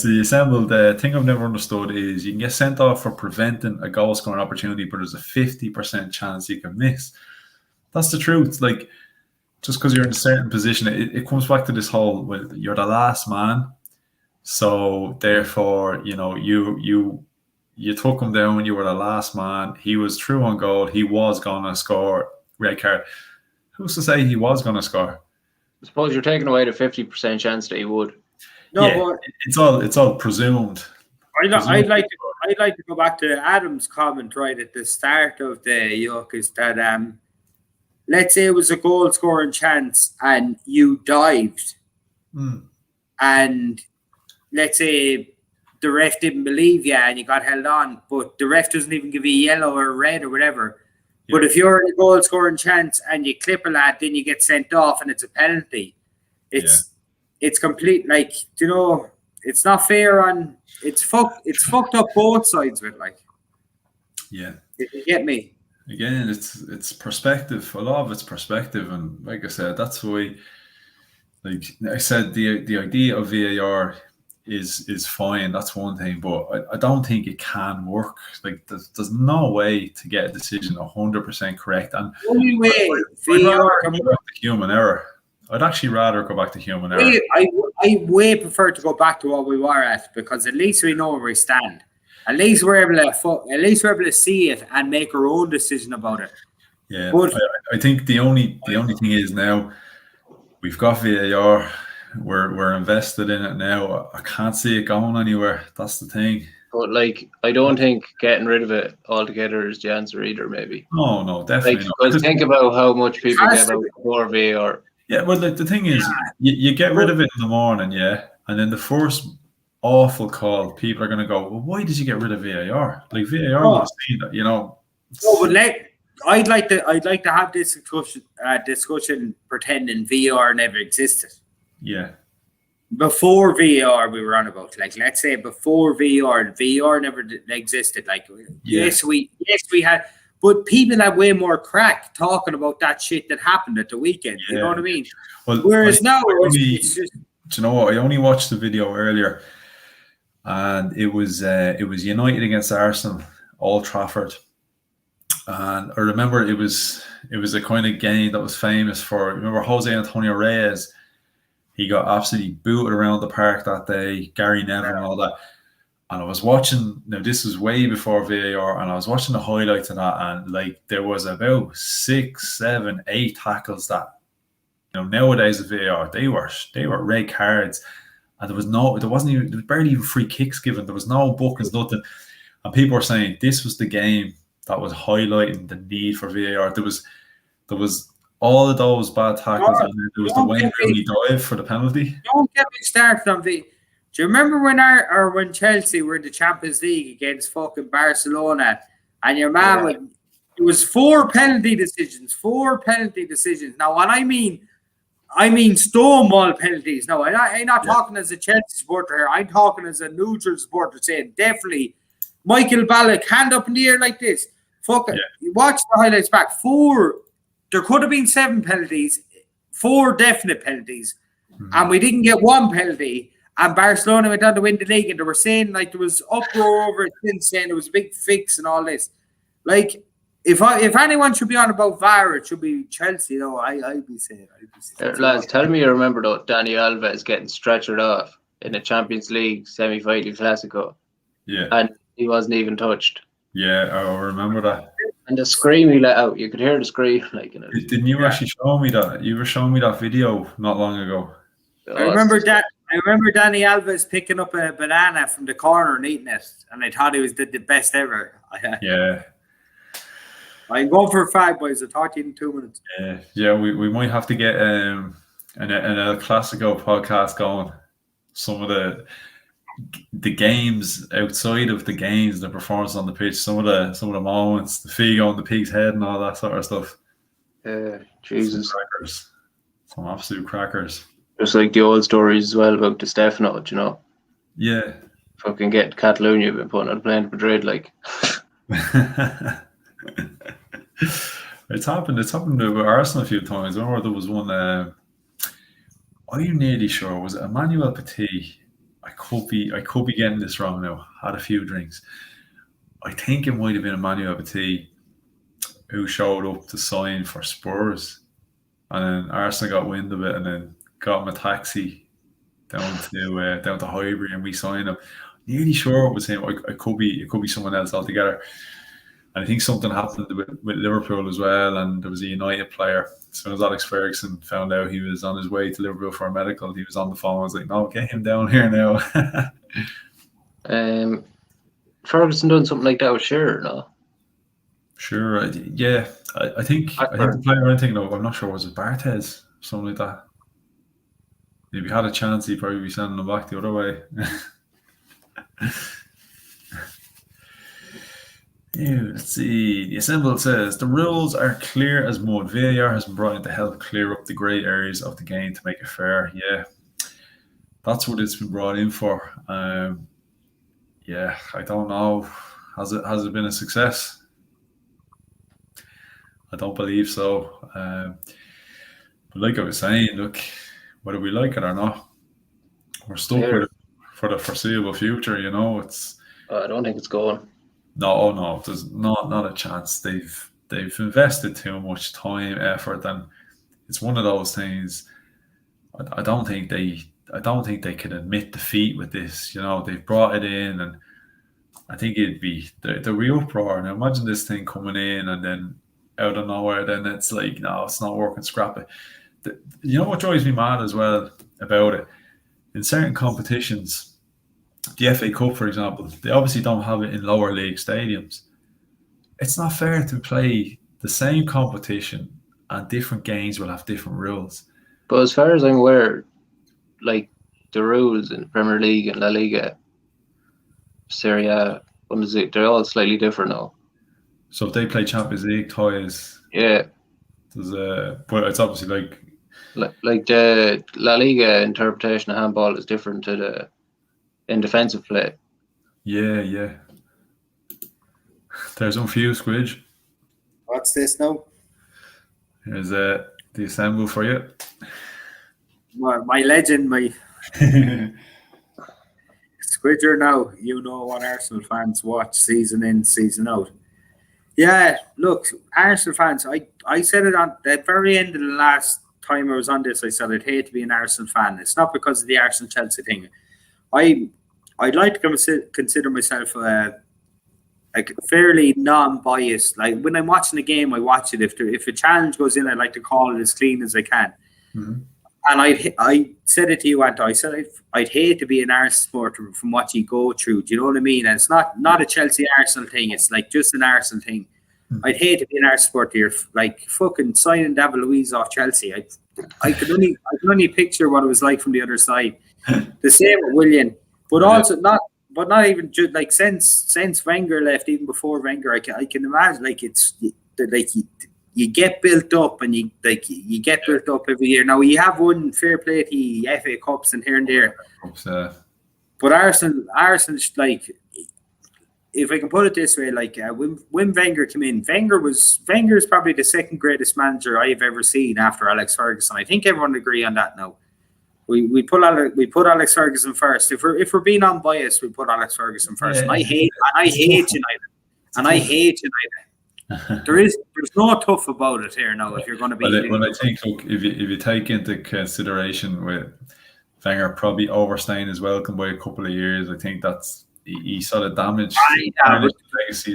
A: the assembled thing I've never understood is you can get sent off for preventing a goal scoring opportunity, but there's a 50% chance you can miss. That's the truth. Like, just because you're in a certain position, it comes back to this whole, well, you're the last man. So therefore, you know, you took him down when you were the last man. He was through on goal. He was gonna score. Red card. Who's to say he was gonna score?
B: I suppose you're taking away the 50% chance that he would.
C: No,
A: yeah, but it's all presumed.
C: I'd like to go back to Adam's comment right at the start of the yoke, is that let's say it was a goal scoring chance and you dived, and let's say the ref didn't believe you and you got held on, but the ref doesn't even give you yellow or red or whatever. Yeah. But if you're in a goal scoring chance and you clip a lad, then you get sent off and it's a penalty. It's complete, like, you know, it's not fair on. It's fucked up both sides of it, like.
A: Yeah.
C: You get me?
A: Again, it's perspective. A lot of it's perspective, and like I said, that's why. Like I said, the idea of VAR is fine. That's one thing, but I don't think it can work. Like there's no way to get a decision 100% correct. And
C: only way VAR
A: can go back to human error. I'd actually rather go back to human error.
C: I way prefer to go back to what we were at, because at least we know where we stand. At least we're able to see it and make our own decision about it.
A: Yeah, but I think the only thing is now we've got VAR. We're invested in it now. I can't see it going anywhere. That's the thing.
B: But like, I don't think getting rid of it altogether is the answer either. Maybe.
A: No, definitely not.
B: Because think about how much people give out for VAR.
A: Yeah, well, like the thing is, you get rid of it in the morning, and then the first awful call, people are going to go, well, why did you get rid of VAR? Like VAR, you've seen that, you know.
C: No, but I'd like to have this discussion pretending VAR never existed.
A: Yeah.
C: Before VAR, we were on about, like, let's say before VAR never existed. Like, yes, we had. But people have way more crack talking about that shit that happened at the weekend. You know what I mean?
A: Well,
C: whereas now, it's just.
A: Do you know what? I only watched the video earlier, and it was United against Arsenal, Old Trafford, and I remember it was a kind of game that was famous for. Remember Jose Antonio Reyes? He got absolutely booted around the park that day. Gary Neville and all that. And I was watching, now this was way before VAR, and I was watching the highlights of that, and like there was about 6, 7, 8 tackles that, you know, nowadays with VAR, they were red cards, and there was barely even free kicks given. There was no bookings, nothing. And people were saying this was the game that was highlighting the need for VAR. There was all of those bad tackles, and then there was the Wayne Rooney dive for the penalty.
C: Don't get me started on VAR. Do you remember when Chelsea were in the Champions League against fucking Barcelona, and your man it was 4 penalty decisions. Now, what I mean stonewall penalties. No, I'm not talking as a Chelsea supporter here. I'm talking as a neutral supporter, saying definitely Michael Ballack, hand up in the air like this. Fuck it. You watch the highlights back. 4. There could have been 7 penalties, 4 definite penalties, and we didn't get 1 penalty. And Barcelona went on to win the league, and they were saying, like, there was uproar over it since, saying it was a big fix and all this. Like, if anyone should be on about VAR, it should be Chelsea. You know, I'd be saying.
B: Lads, tell me you remember though, Dani Alves getting stretchered off in the Champions League semi-final Clasico.
A: Yeah.
B: And he wasn't even touched.
A: Yeah, I remember that.
B: And the scream he let out, you could hear the scream. Like, you know.
A: Didn't you actually show me that? You were showing me that video not long ago.
C: I remember Dani Alves picking up a banana from the corner and eating it, and I thought he was the best ever.
A: Yeah.
C: I'm going for a fag, boys. I'll talk to you in 2 minutes.
A: Yeah. We might have to get an El Clasico podcast going. Some of the games outside of the games, the performance on the pitch, some of the moments, the Figo on the pig's head, and all that sort of stuff.
B: Jesus,
A: some absolute crackers.
B: Just like the old stories as well about Di Stefano, you know.
A: Yeah.
B: Fucking get Catalonia been putting on a plane to Madrid, like.
A: It's happened with Arsenal a few times. I remember there was one. I'm nearly sure, was it Emmanuel Petit? I could be getting this wrong now. Had a few drinks. I think it might have been Emmanuel Petit who showed up to sign for Spurs, and then Arsenal got wind of it, and then got him a taxi down to Highbury, and we signed him. Nearly sure it was him. It could be someone else altogether. And I think something happened with Liverpool as well, and there was a United player. As soon as Alex Ferguson found out he was on his way to Liverpool for a medical, he was on the phone. I was like, no, get him down here now.
B: Ferguson done something like that with Shearer, no?
A: Sure. Yeah. I think the player I'm thinking of, I'm not sure, was it Barthez? Something like that. If he had a chance, he'd probably be sending him back the other way. Yeah, let's see. The Assembled says the rules are clear as mud. VAR has been brought in to help clear up the grey areas of the game to make it fair. Yeah, that's what it's been brought in for. Yeah, I don't know. Has it been a success? I don't believe so. But like I was saying, look, whether we like it or not, we're stuck with it for the foreseeable future. You know, it's.
B: I don't think it's going.
A: No, there's not a chance. They've invested too much time, effort, and it's one of those things. I don't think they can admit defeat with this. You know, they've brought it in, and I think it'd be the real uproar. Now imagine this thing coming in, and then out of nowhere, then it's like, no, it's not working. Scrap it. You know what drives me mad as well about it? In certain competitions, the FA Cup, for example, they obviously don't have it in lower league stadiums. It's not fair to play the same competition and different games will have different rules.
B: But as far as I'm aware, like the rules in Premier League and La Liga, Serie A, Bundesliga, they're all slightly different now.
A: So if they play Champions League ties,
B: yeah,
A: but it's obviously
B: like the La Liga interpretation of handball is different to the in defensive play.
A: Yeah. There's a few squidge.
C: What's this now?
A: Here's the assemble for you.
C: My legend, my Squidger now. You know what Arsenal fans watch season in, season out. Yeah, look, Arsenal fans, I said it on the very end of the last time I was on this, I said I'd hate to be an Arsenal fan. It's not because of the Arsenal-Chelsea thing. I'd like to consider myself like fairly non-biased. Like when I'm watching a game, I watch it. If a challenge goes in, I like to call it as clean as I can.
A: Mm-hmm.
C: And I said it to you, Anto. I said I'd hate to be an Arsenal supporter from what you go through. Do you know what I mean? And it's not a Chelsea Arsenal thing. It's like just an Arsenal thing. Mm-hmm. I'd hate to be an Arsenal supporter. You're like fucking signing David Luiz off Chelsea. I could only picture what it was like from the other side. The same with Willian, but also not even just like since Wenger left, even before Wenger, I can imagine like it's like you get built up and you get built up every year. Now you have won fair play to FA Cups and here and there, but Arsenal like, if I can put it this way, like when Wenger came in, Wenger's probably the second greatest manager I've ever seen after Alex Ferguson. I think everyone would agree on that now. We put Alex Ferguson first. If we're being unbiased, we put Alex Ferguson first. Yeah. And I hate United. There's no tough about it here now. If you're going to be,
A: well, I think look, if you take into consideration with Wenger probably overstaying his welcome by a couple of years, I think that's he sort of damaged legacy.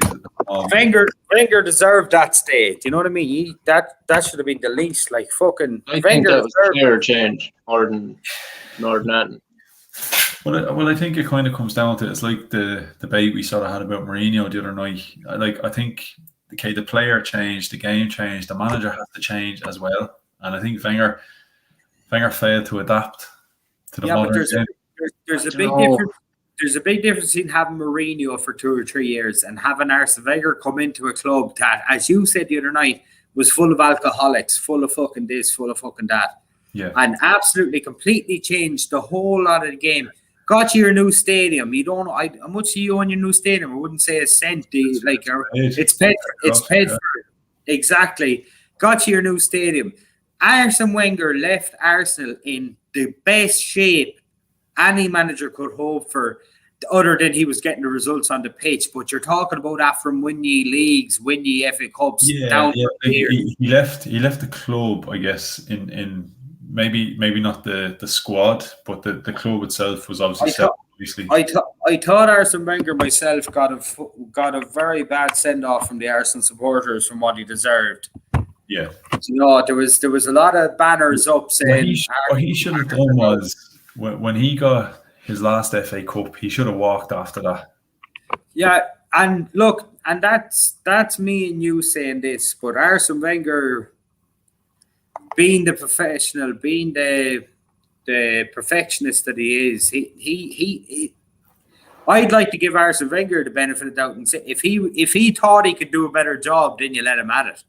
C: Wenger deserved that stay. Do you know what I mean? That should have been the least. Like fucking.
B: I think that was a fair change more than that.
A: Well, I think it kind of comes down to it's like the debate we sort of had about Mourinho the other night. I think the player changed, the game changed, the manager has to change as well, and I think Wenger failed to adapt to the modern game.
C: There's a big difference. There's a big difference between having Mourinho for 2 or 3 years and having Arsene Wenger come into a club that, as you said the other night, was full of alcoholics, full of fucking this, full of fucking that.
A: Yeah.
C: And absolutely, completely changed the whole lot of the game. Got you your new stadium. You don't know how much do you own your new stadium? I wouldn't say a cent. It's paid for. Exactly. Got you your new stadium. Arsene Wenger left Arsenal in the best shape any manager could hope for, other than he was getting the results on the pitch. But you're talking about that from win ye leagues, win ye FA Cups, down to here.
A: He left the club, I guess, in maybe not the squad, but the club itself was obviously
C: I thought Arsene Wenger myself got a very bad send off from the Arsenal supporters from what he deserved.
A: Yeah,
C: you know, there was a lot of banners up saying
A: what he should have done was when he got his last FA Cup, he should have walked after that.
C: Yeah, and look, that's me and you saying this, but Arsene Wenger, being the professional, being the perfectionist that he is, he I'd like to give Arsene Wenger the benefit of the doubt and say if he thought he could do a better job, then you let him at it.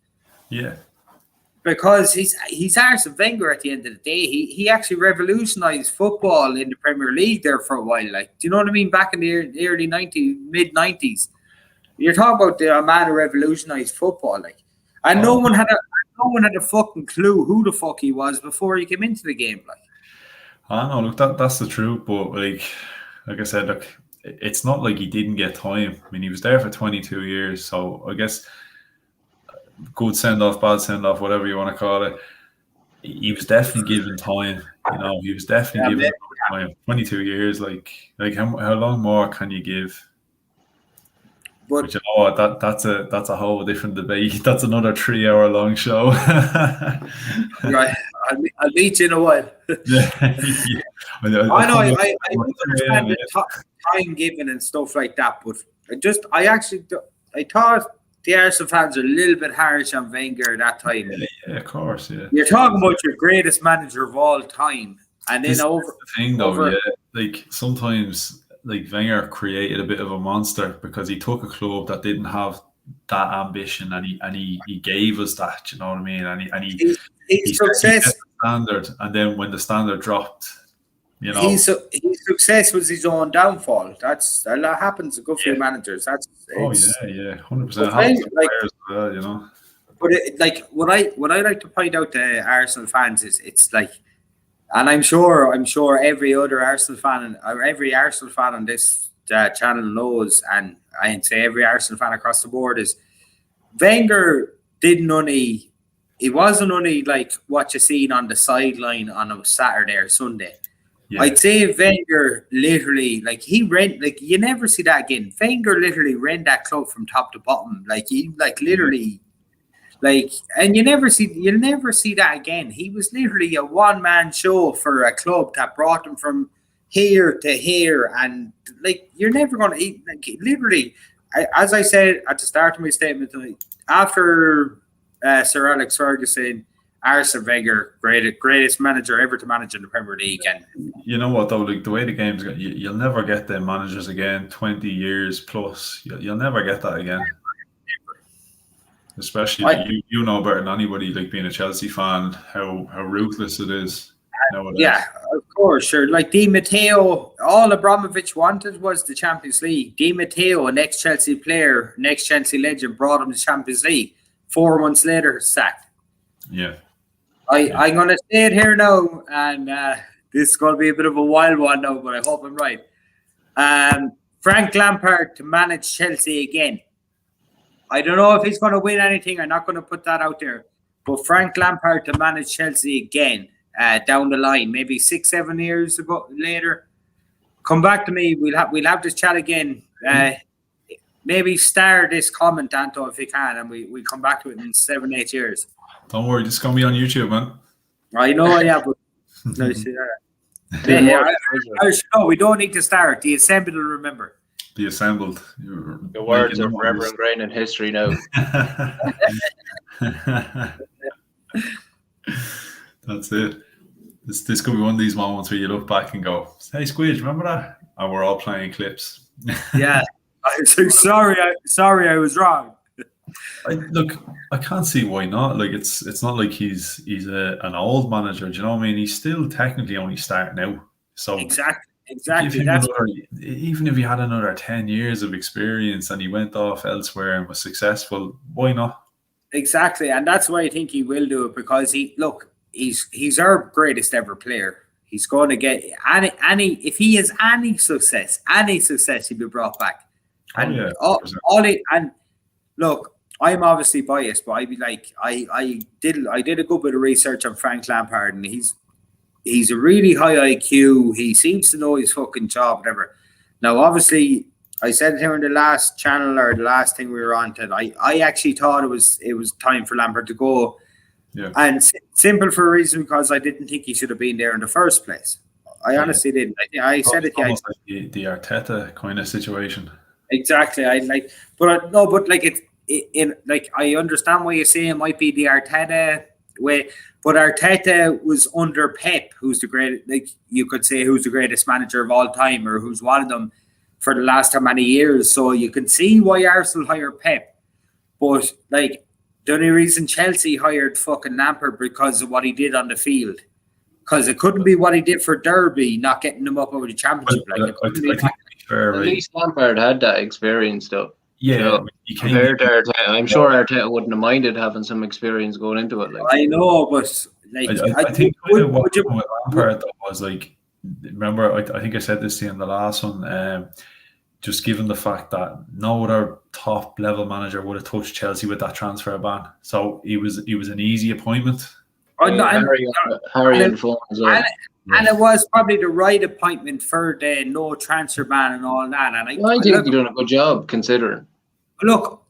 A: Yeah.
C: Because he's Arsene Wenger at the end of the day. He actually revolutionised football in the Premier League there for a while. Like, do you know what I mean? Back in the early 90s, mid 90s, you're talking about a man who revolutionised football. Like, and no one had a fucking clue who the fuck he was before he came into the game. Like,
A: I know. Look, that's the truth. But like I said, look, it's not like he didn't get time. I mean, he was there for 22 years. So I guess, good send-off, bad send-off, whatever you want to call it, he was definitely given time. You know, he was definitely given time. 22 years, like how long more can you give? But you know, that's a whole different debate. That's another 3-hour-long show.
C: Right, I'll meet you in a while. I know. I understand the time given and stuff like that, but I thought the Arsenal fans are a little bit harsh on Wenger at that time.
A: Yeah, of course, yeah.
C: You're talking about your greatest manager of all time. And then
A: this is the thing, though, yeah. Like, sometimes, like, Wenger created a bit of a monster because he took a club that didn't have that ambition and he gave us that, you know what I mean? And he set the standard, and then when the standard dropped, you know,
C: his success was his own downfall. That happens to good few managers.
A: 100%. You know.
C: But what I like to point out to Arsenal fans is it's like, and I'm sure every other Arsenal fan or every Arsenal fan on this channel knows, and I'd say every Arsenal fan across the board is, Wenger he wasn't only like what you seen on the sideline on a Saturday or Sunday. Yeah. I'd say Wenger literally, like, you never see that again. Wenger literally ran that club from top to bottom. Like, he, like, literally, like, and you'll never see that again. He was literally a one-man show for a club that brought him from here to here. And, like, you're never going to, like, literally, as I said at the start of my statement, like, after Sir Alex Ferguson, Arsene Wenger, greatest manager ever to manage in the Premier League. And
A: you know what, though, like, the way the game's going, you'll never get them managers again. 20 years plus, you'll never get that again. Especially you know better than anybody, like, being a Chelsea fan, how ruthless it is nowadays.
C: Yeah, of course, sure. Like Di Matteo, all Abramovich wanted was the Champions League. Di Matteo, an ex-Chelsea player, an ex-Chelsea legend, brought him the Champions League. 4 months later, sacked.
A: Yeah.
C: I'm going to say it here now, and this is going to be a bit of a wild one now, but I hope I'm right. Frank Lampard to manage Chelsea again. I don't know if he's going to win anything. I'm not going to put that out there. But Frank Lampard to manage Chelsea again down the line, maybe 6-7 years later. Come back to me. We'll have this chat again. Maybe star this comment, Anto, if you can, and we come back to it in 7-8 years.
A: Don't worry, this is going to be on YouTube, man.
C: I know, yeah, but we don't need to start. The assembled will remember.
A: The assembled.
B: The words are forever ingrained in history now.
A: That's it. This could be one of these moments where you look back and go, "Hey, Squidge, remember that?" And we're all playing clips.
C: Yeah. I'm so sorry. I was wrong.
A: I can't see why not. Like, it's not like he's an old manager. Do you know what I mean? He's still technically only starting out. So
C: exactly.
A: Even if he had another 10 years of experience and he went off elsewhere and was successful, why not?
C: Exactly, and that's why I think he will do it, because he's our greatest ever player. He's going to get any if he has any success, he'll be brought back. And and look, I'm obviously biased, but I'd be like, I did a good bit of research on Frank Lampard, and he's a really high IQ. He seems to know his fucking job, whatever. Now, obviously, I said it here in the last channel or the last thing we were on to. I actually thought it was time for Lampard to go, and simple for a reason, because I didn't think he should have been there in the first place. I honestly didn't. I said it.
A: Almost like the Arteta kind of situation.
C: Exactly. I like, but no, but like like I understand why you say it might be the Arteta way, but Arteta was under Pep, who's the great, like you could say, who's the greatest manager of all time, or who's one of them for the last how many years. So you can see why Arsenal hired Pep, but like the only reason Chelsea hired fucking Lampard because of what he did on the field. Because it couldn't be what he did for Derby, not getting them up over the championship.
B: At least Lampard had that experience, though.
A: Yeah,
B: compared to Arteta, I'm sure Arteta wouldn't have minded having some experience going into it. Like,
C: I know, but like
A: I think what Lampard was like. Remember, I think I said this to you in the last one. Just given the fact that no other top level manager would have touched Chelsea with that transfer ban, so he was an easy appointment.
B: Harry and Phone as well.
C: And it was probably the right appointment for the no transfer ban and all that. And
B: I think he's done a good job considering.
C: Look,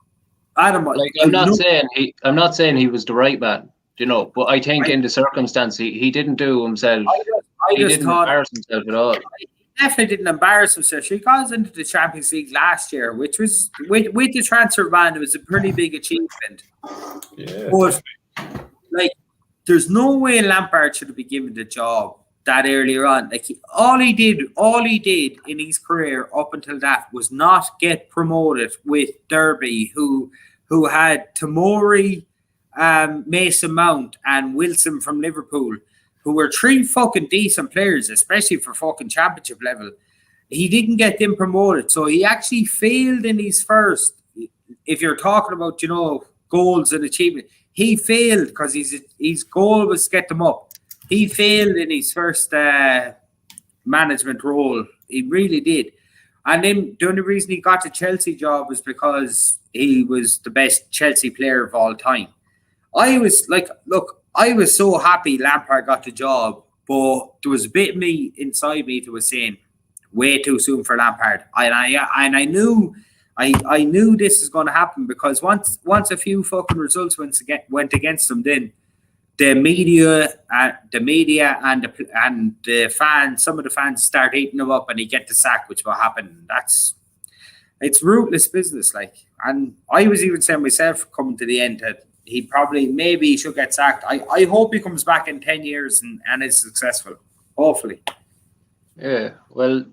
C: Adam,
B: like I'm not saying he was the right man, but I think in the circumstance he didn't do himself. He didn't embarrass himself at all.
C: He definitely didn't embarrass himself. He got into the Champions League last year, which was with the transfer ban, it was a pretty big achievement.
A: Yeah,
C: but like, there's no way Lampard should have been given the job that earlier on. Like all he did in his career up until that was not get promoted with Derby, who had Tomori, Mason Mount, and Wilson from Liverpool, who were three fucking decent players, especially for fucking championship level. He didn't get them promoted, so he actually failed in his first. If you're talking about goals and achievement, he failed because his goal was to get them up. He failed in his first management role. He really did. And then the only reason he got the Chelsea job was because he was the best Chelsea player of all time. I was like, look, I was so happy Lampard got the job, but there was a bit of me inside me that was saying, way too soon for Lampard. And I knew this is going to happen because once a few fucking results went against them, then the media and the fans, some of the fans start eating him up, and he get the sack, which will happen. It's ruthless business, like. And I was even saying myself coming to the end that maybe he should get sacked. I hope he comes back in 10 years and is successful. Hopefully.
B: Yeah. Well,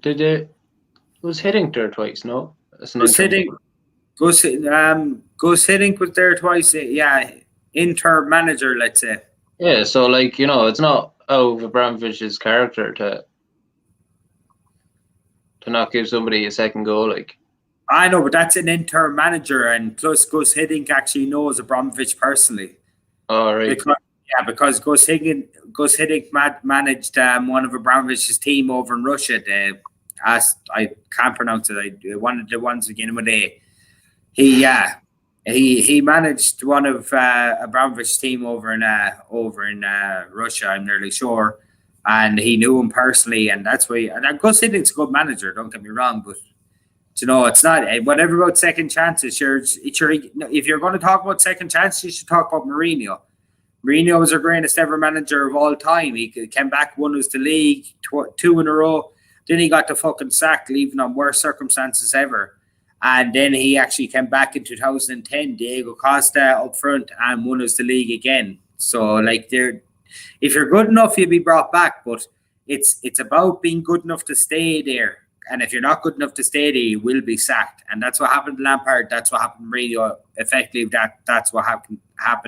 B: was Hiddink there twice? No.
C: Gus Hiddink was there twice. Yeah, interim manager, let's say.
B: Yeah, so like it's not out of Abramovich's character to not give somebody a second go. Like,
C: I know, but that's an interim manager, and plus Gus Hiddink actually knows Abramovich personally.
B: Oh, right.
C: Because Gus Hiddink managed one of Abramovich's team over in Russia. I can't pronounce it. One of the ones beginning with A. He managed one of Abramovich's team over in Russia. I'm nearly sure, and he knew him personally, and that's why. And Gus Hiddink's a good manager. Don't get me wrong, but it's not whatever about second chances. If you're going to talk about second chances, you should talk about Mourinho. Mourinho was our greatest ever manager of all time. He came back, won us the league 2 in a row. Then he got the fucking sack, leaving on worse circumstances ever. And then he actually came back in 2010, Diego Costa up front, and won us the league again. So, like, if you're good enough, you'll be brought back. But it's about being good enough to stay there. And if you're not good enough to stay there, you will be sacked. And that's what happened to Lampard. That's what happened to Mourinho. Effectively, that's what happened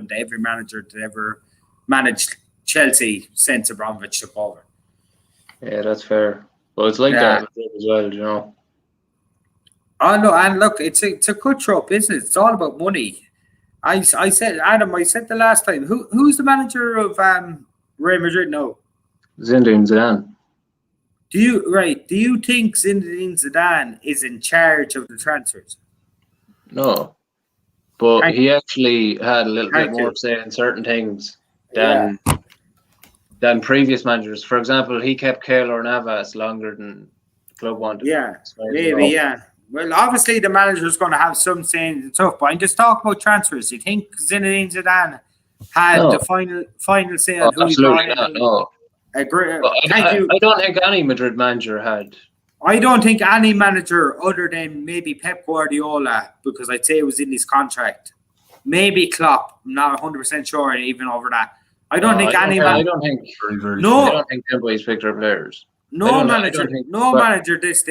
C: to every manager that ever managed Chelsea since Abramovich took over.
B: Yeah, that's fair. Well, it's like that as well,
C: Oh no, and look, it's a cutthroat business. It's all about money. I said, Adam, I said the last time, who's the manager of Real Madrid now?
B: Zinedine Zidane.
C: Do you think Zinedine Zidane is in charge of the transfers?
B: No, but he actually had a little bit more say in certain things than previous managers. For example, he kept Keylor Navas longer than the club wanted.
C: Yeah, maybe, yeah. Well, obviously the manager is going to have some say in the stuff, but I'm just talking about transfers. You think Zinedine Zidane had the final say on who he brought in?
B: No.
C: I agree.
B: I don't think any Madrid manager had.
C: I don't think any manager other than maybe Pep Guardiola, because I'd say it was in his contract. Maybe Klopp. I'm not 100% sure even over that. I don't think any manager.
B: I don't think them boys pick their players.
C: No manager these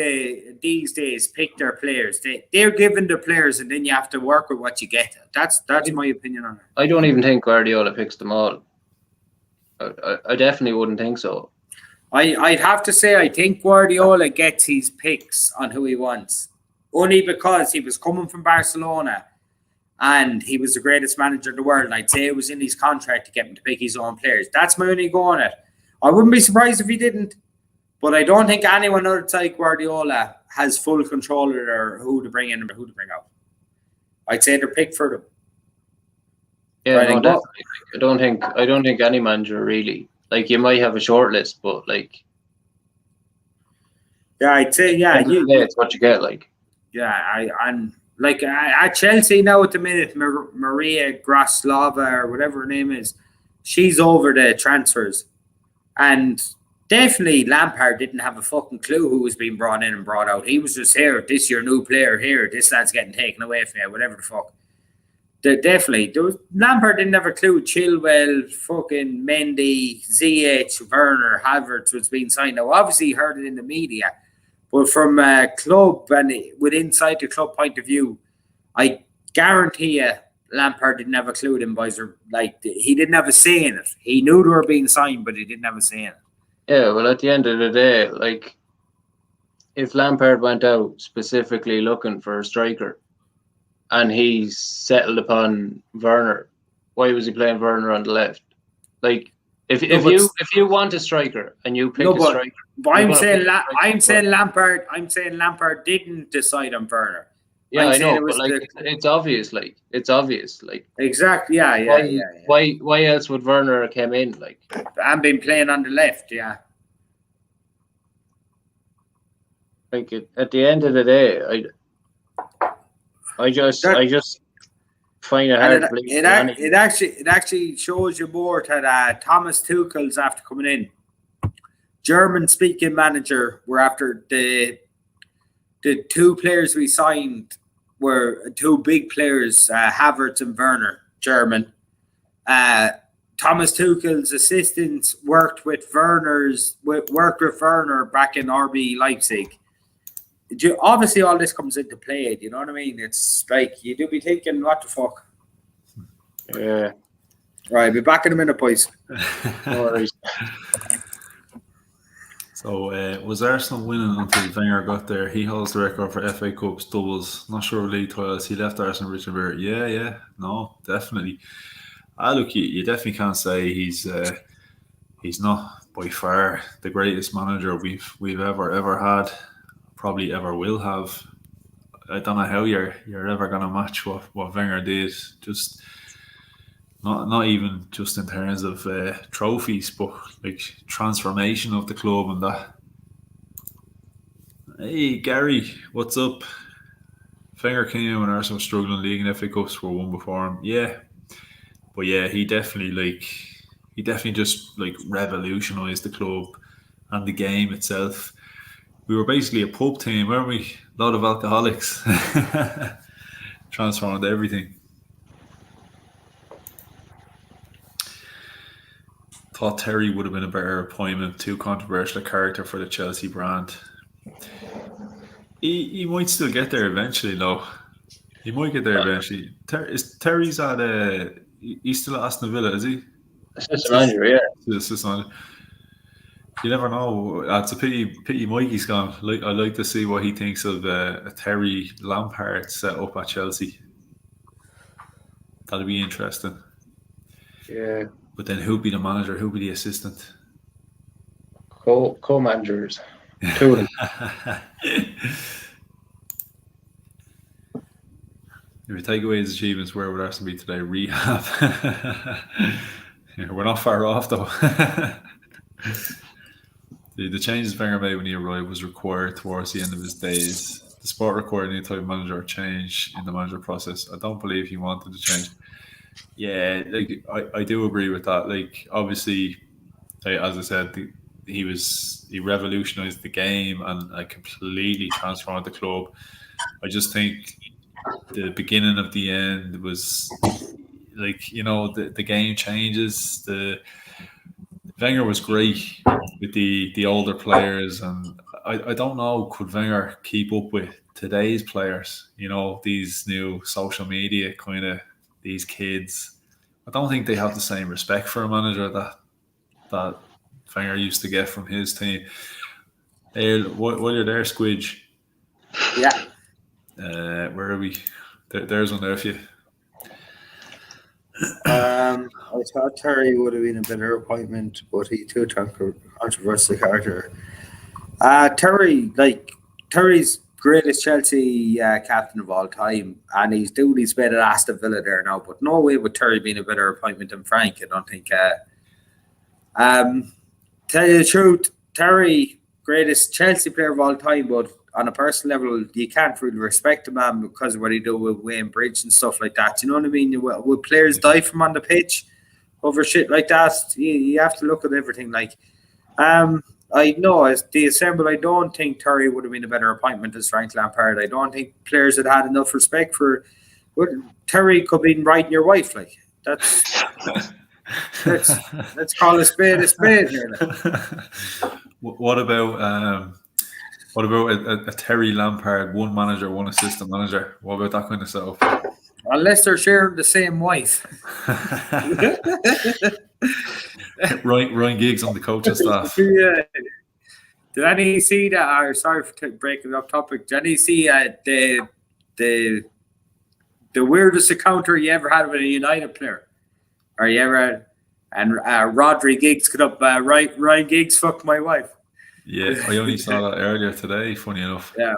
C: days pick their players. They're given the players, and then you have to work with what you get. That's my opinion on it.
B: I don't even think Guardiola picks them all. I definitely wouldn't think so.
C: I'd have to say I think Guardiola gets his picks on who he wants, only because he was coming from Barcelona and he was the greatest manager in the world. And I'd say it was in his contract to get him to pick his own players. That's my only go on it. I wouldn't be surprised if he didn't, but I don't think anyone outside Guardiola has full control of who to bring in and who to bring out. I'd say they're picked for them.
B: Yeah, no, definitely. I don't think any manager really. Like, you might have a short list, but like,
C: yeah, I'd say
B: it's what you get. Like,
C: yeah, I'm like at Chelsea now at the minute. Maria Graslova or whatever her name is, she's over the transfers, and definitely Lampard didn't have a fucking clue who was being brought in and brought out. He was just here. This your new player here. This lad's getting taken away from you. Whatever the fuck. Definitely. Lampard didn't have a clue. Chilwell, fucking Mendy, ZH, Werner, Havertz was being signed. Now, obviously, he heard it in the media. But from a club and with inside the club point of view, I guarantee you Lampard didn't have a clue them boys are like, he didn't have a say in it. He knew they were being signed, but he didn't have a say in it.
B: Yeah, well, at the end of the day, like, if Lampard went out specifically looking for a striker, and he settled upon Werner, why was he playing Werner on the left? Like, if you want a striker and you pick a striker,
C: but I'm saying Lampard didn't decide on Werner.
B: Yeah, I know, but like it's obvious. Like, it's obvious. Like,
C: exactly. Yeah.
B: Why else would Werner came in? Like,
C: and been playing on the left. Yeah.
B: Like, at the end of the day, I just find it hard to believe.
C: It actually shows you more that Thomas Tuchel's after coming in. German-speaking manager were after the two players we signed were two big players, Havertz and Werner, German. Thomas Tuchel's assistants worked with Werner back in RB Leipzig. Obviously, all this comes into play. You know what I mean? It's like you do be thinking, what the fuck?
B: Yeah.
C: Right, be back in a minute, boys.
B: No worries.
A: So, was Arsenal winning until Wenger got there? He holds the record for FA Cups doubles. Not sure league titles. He left Arsenal, Richard Bear. Yeah. No, definitely. Look, you definitely can't say he's not by far the greatest manager we've ever had. Probably ever will have. I don't know how you're ever going to match what Wenger did. Just not even just in terms of trophies, but like transformation of the club and that. Hey Gary, what's up? Wenger came in when Arsenal was struggling, league and FA Cups were won before him. Yeah, but yeah, he definitely just like revolutionised the club and the game itself. We were basically a pub team, weren't we? A lot of alcoholics. Transformed everything. Thought Terry would have been a better appointment. Too controversial a character for the Chelsea brand. He might still get there eventually, though. He might get there eventually. Terry's at he's still at Aston Villa, is he?
B: Assistant manager, yeah.
A: Assistant manager. You never know. It's a pity Mikey's gone. I'd like to see what he thinks of a Terry Lampard set up at Chelsea. That'll be interesting.
B: Yeah.
A: But then who'd be the manager? Who'd be the assistant?
B: Co-managers. Two of them.
A: If you take away his achievements, where would Arsenal be today? Rehab. We're not far off, though. The changes Wenger made when he arrived was required towards the end of his days. The sport required any type of manager or change in the manager process. I don't believe he wanted to change. Yeah, like I do agree with that. Like, obviously, as I said, he revolutionized the game and completely transformed the club. I just think the beginning of the end was the game changes. The Wenger was great with the older players, and I don't know, could Wenger keep up with today's players? These new social media kind of, these kids. I don't think they have the same respect for a manager that Wenger used to get from his team. Hey, while you're there, Squidge.
C: Yeah.
A: Where are we? There's one there for you.
C: I thought Terry would have been a better appointment, but he too controversial character. Terry's greatest Chelsea captain of all time, and he's doing his bit at Aston Villa there now. But no way would Terry being a better appointment than Frank. I don't think. Tell you the truth, Terry, greatest Chelsea player of all time, but on a personal level, you can't really respect the man because of what he do with Wayne Bridge and stuff like that. You know what I mean? Would players die from on the pitch over shit like that? You have to look at everything. I know as the assemble, I don't think Terry would have been a better appointment as Frank Lampard. I don't think players had enough respect for. Terry could be writing your wife like that's. Let's call a spade here.
A: What about a Terry Lampard, one manager, one assistant manager? What about that kind of setup?
C: Unless they're sharing the same wife.
A: Ryan Giggs on the coaching staff.
C: Yeah. Did any see that? Sorry for breaking up topic. Did any see the weirdest encounter you ever had with a United player? Or you ever had? And Rodri Giggs could up Ryan Giggs fucked my wife.
A: Yeah, I only saw that earlier today, funny enough.
C: Yeah.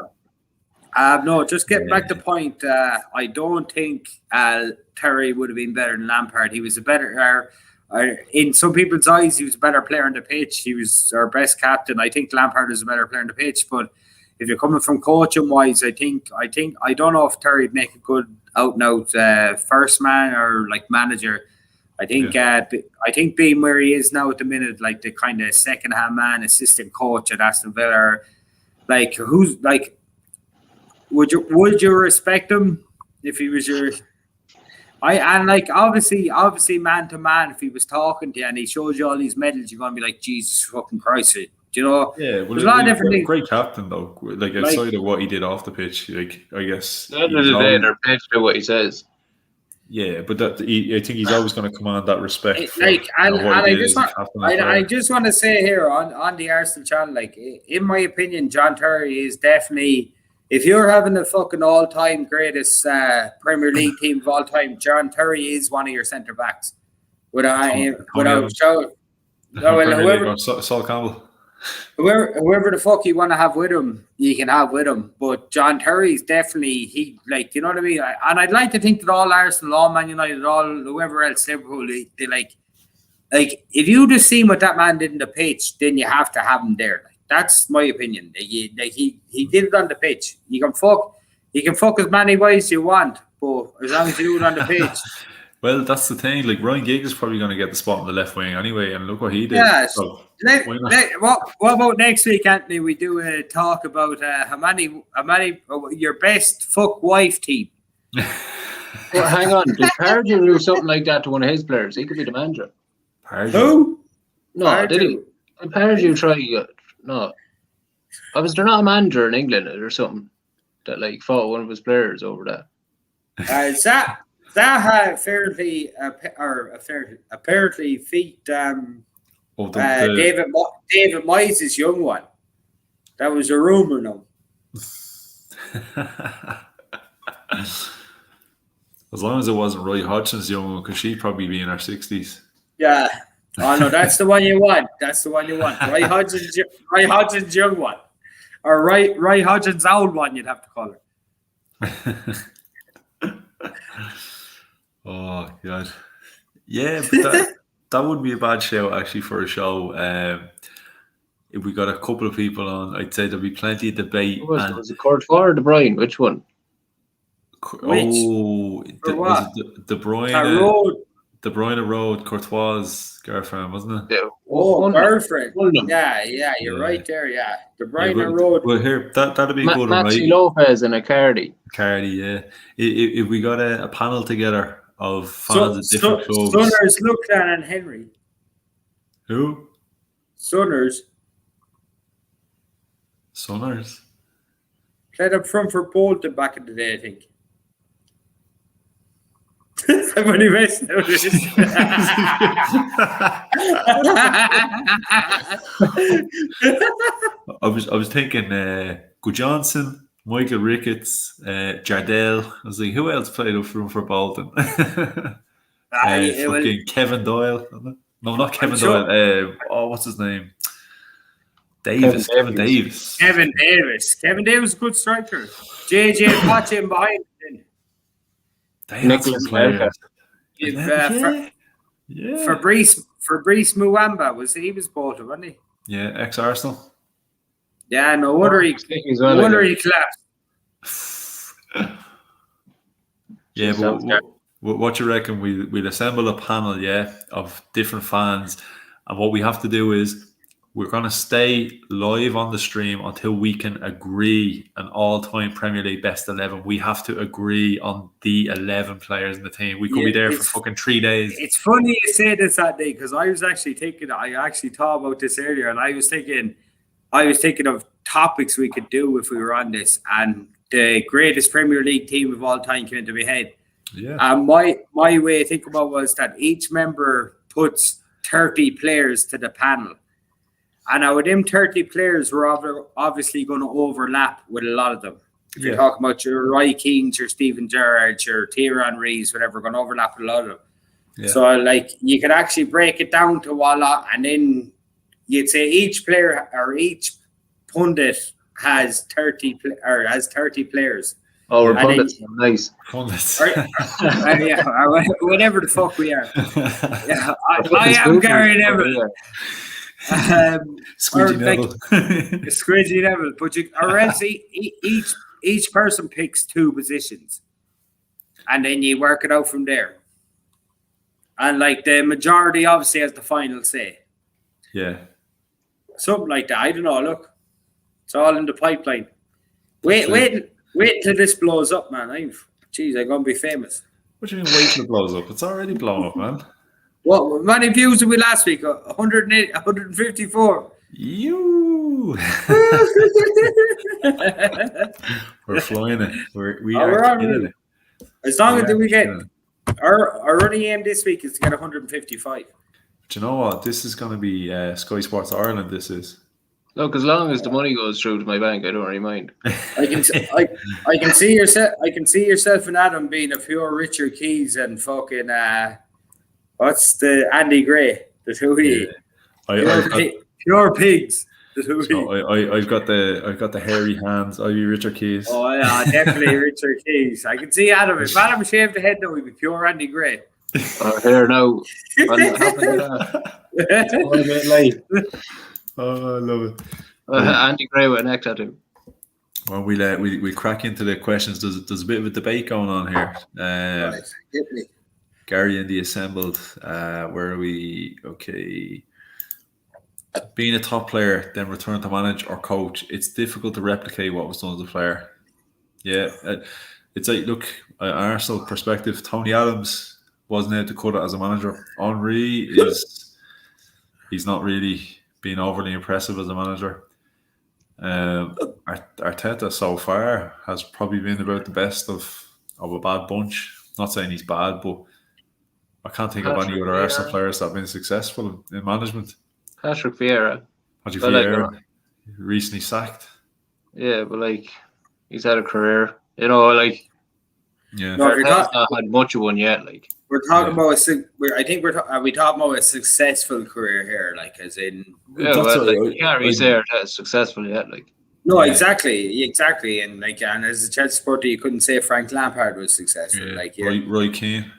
C: No, just getting back to the point, I don't think Terry would have been better than Lampard. He was a better, in some people's eyes, he was a better player on the pitch. He was our best captain. I think Lampard is a better player on the pitch. But if you're coming from coaching wise, I don't know if Terry'd make a good out and out first man or like manager. I think being where he is now at the minute, like the kind of second hand man, assistant coach at Aston Villa, like who's like, would you respect him if he was your? Obviously man to man, if he was talking to you and he showed you all these medals, you're gonna be like, Jesus fucking Christ, do you know?
A: Yeah, well, there's a lot of different things. Great captain though, like outside of what he did off the pitch, like I guess.
B: At the end of the day, they're paid for what he says.
A: Yeah, but I think he's always going to command that respect.
C: I just want to say here on the Arsenal channel, like in my opinion, John Terry is definitely, if you're having the fucking all-time greatest Premier League team of all time, John Terry is one of your centre backs. Whoever
A: Sol Campbell.
C: Whoever the fuck you want to have with him, you can have with him. But John Terry's definitely, you know what I mean? And I'd like to think that all Arsenal, all Man United, all whoever else, Liverpool, they like if you just see what that man did in the pitch, then you have to have him there. That's my opinion. He did it on the pitch. You can fuck as many ways you want, but as long as you do it on the pitch.
A: Well, that's the thing. Like Ryan Giggs is probably going to get the spot on the left wing anyway, and look what he did.
C: Yeah. So, what about next week, Anthony? We do a talk about how many your best fuck wife team.
B: Well, hang on. Did Pardew do something like that to one of his players? He could be the manager.
C: Who?
B: No, Pardew. Did he? Pardew try? No. Was there not a manager in England or something that like fought one of his players over that?
C: That apparently feat David Moyes' young one. That was a rumor now.
A: As long as it wasn't Roy Hodgson's young one, because she'd probably be in her 60s.
C: Yeah. Oh no, that's the one you want. Roy Hodgson's young one. Or Roy Hodgson's old one, you'd have to call her.
A: Oh God, yeah, but that would be a bad show actually for a show. If we got a couple of people on, I'd say there'd be plenty of debate.
B: Was it Courtois or De Bruyne? Which one?
A: De Bruyne. De Bruyne Road, Courtois' girlfriend, wasn't it?
B: Yeah.
C: Girlfriend. Yeah, you're right there. Yeah, De Bruyne Road.
A: Well, here that'd be good,
B: Maxi
A: right?
B: Lopez and Icardi.
A: Yeah. If we got a panel together of fans of different clubs.
C: Sunners, Lucan and Henry.
A: Who?
C: Sunners. Played up front for Bolton back in the day, I think. I'm only messing out with this.
A: I was thinking Gudjohnsen, Michael Ricketts, Jardel. I was like, who else played up front for Bolton? Fucking Kevin Doyle. No, not Kevin Doyle. What's his name? Kevin Davis.
C: Kevin Davis, a good striker. JJ watching behind him.
B: Nicholas Clark.
C: Fabrice Muamba was Bolton, wasn't he?
A: Yeah, ex-Arsenal.
C: Yeah, no wonder he collapsed.
A: Yeah, but what you reckon? We'll assemble a panel, of different fans, and what we have to do is we're going to stay live on the stream until we can agree an all-time Premier League best 11. We have to agree on the 11 players in the team. We could be there for fucking 3 days.
C: It's funny you say this that day because I was actually thinking. I actually thought about this earlier, and I was thinking of topics we could do if we were on this, and the greatest Premier League team of all time came into my head.
A: Yeah.
C: And my way of thinking about it was that each member puts 30 players to the panel. And now with them 30 players, we're obviously going to overlap with a lot of them. If you're talking about your Roy Keanes, your Steven Gerrard, your Thierry Rees, whatever, we're going to overlap with a lot of them. Yeah. So, you could actually break it down to a lot, and then you'd say each player or each pundit has 30 players.
B: Oh, we're pundits. Nice.
A: Pundits.
C: Whatever the fuck we are. Yeah, I am Gary Neville.
A: Squeegee Neville.
C: Squeegee Neville. But each person picks 2 positions, and then you work it out from there. And the majority obviously has the final say.
A: Yeah.
C: Something like that. I don't know. Look, it's all in the pipeline. Wait until this blows up, man. I'm gonna be famous.
A: What do you mean wait till it blows up? It's already blown up, man.
C: What many views did we last week? 108, 154.
A: You. We're flying it. We are killing it.
C: As long as we get our running aim this week is to get 155.
A: But you know what? This is going to be Sky Sports Ireland. This is.
B: Look, as long as the money goes through to my bank, I don't really mind.
C: I can see yourself and Adam being a pure Richard Keys and fucking what's the Andy Gray? The two pure pigs. The two.
A: So I've got the hairy hands. I'll be Richard Keys.
C: Oh yeah, definitely Richard Keys. I can see Adam. If Adam shaved the head, though, he'd be pure Andy Gray.
B: Here now. It's all a bit late.
A: Oh, I love it.
B: Andy Gray with an neck tattoo.
A: Well, we crack into the questions. There's a bit of a debate going on here.
C: Right. Get me.
A: Gary and the assembled. Where are we? Okay. Being a top player, then return to manage or coach. It's difficult to replicate what was done as a player. Yeah, it's like look, Arsenal perspective. Tony Adams wasn't able to cut it as a manager. Henry he's not really been overly impressive as a manager. Arteta so far has probably been about the best of a bad bunch. Not saying he's bad, but I can't think of any other Arsenal players that have been successful in management.
B: Patrick Vieira.
A: Recently sacked.
B: Yeah, but he's had a career. Yeah. No, not had much of one yet.
C: We're talking about are we talking about a successful career here? As in,
B: you can't really say Arteta's successful yet.
C: No, exactly, and and as a Chelsea supporter, you couldn't say Frank Lampard was successful.
A: Roy Keane.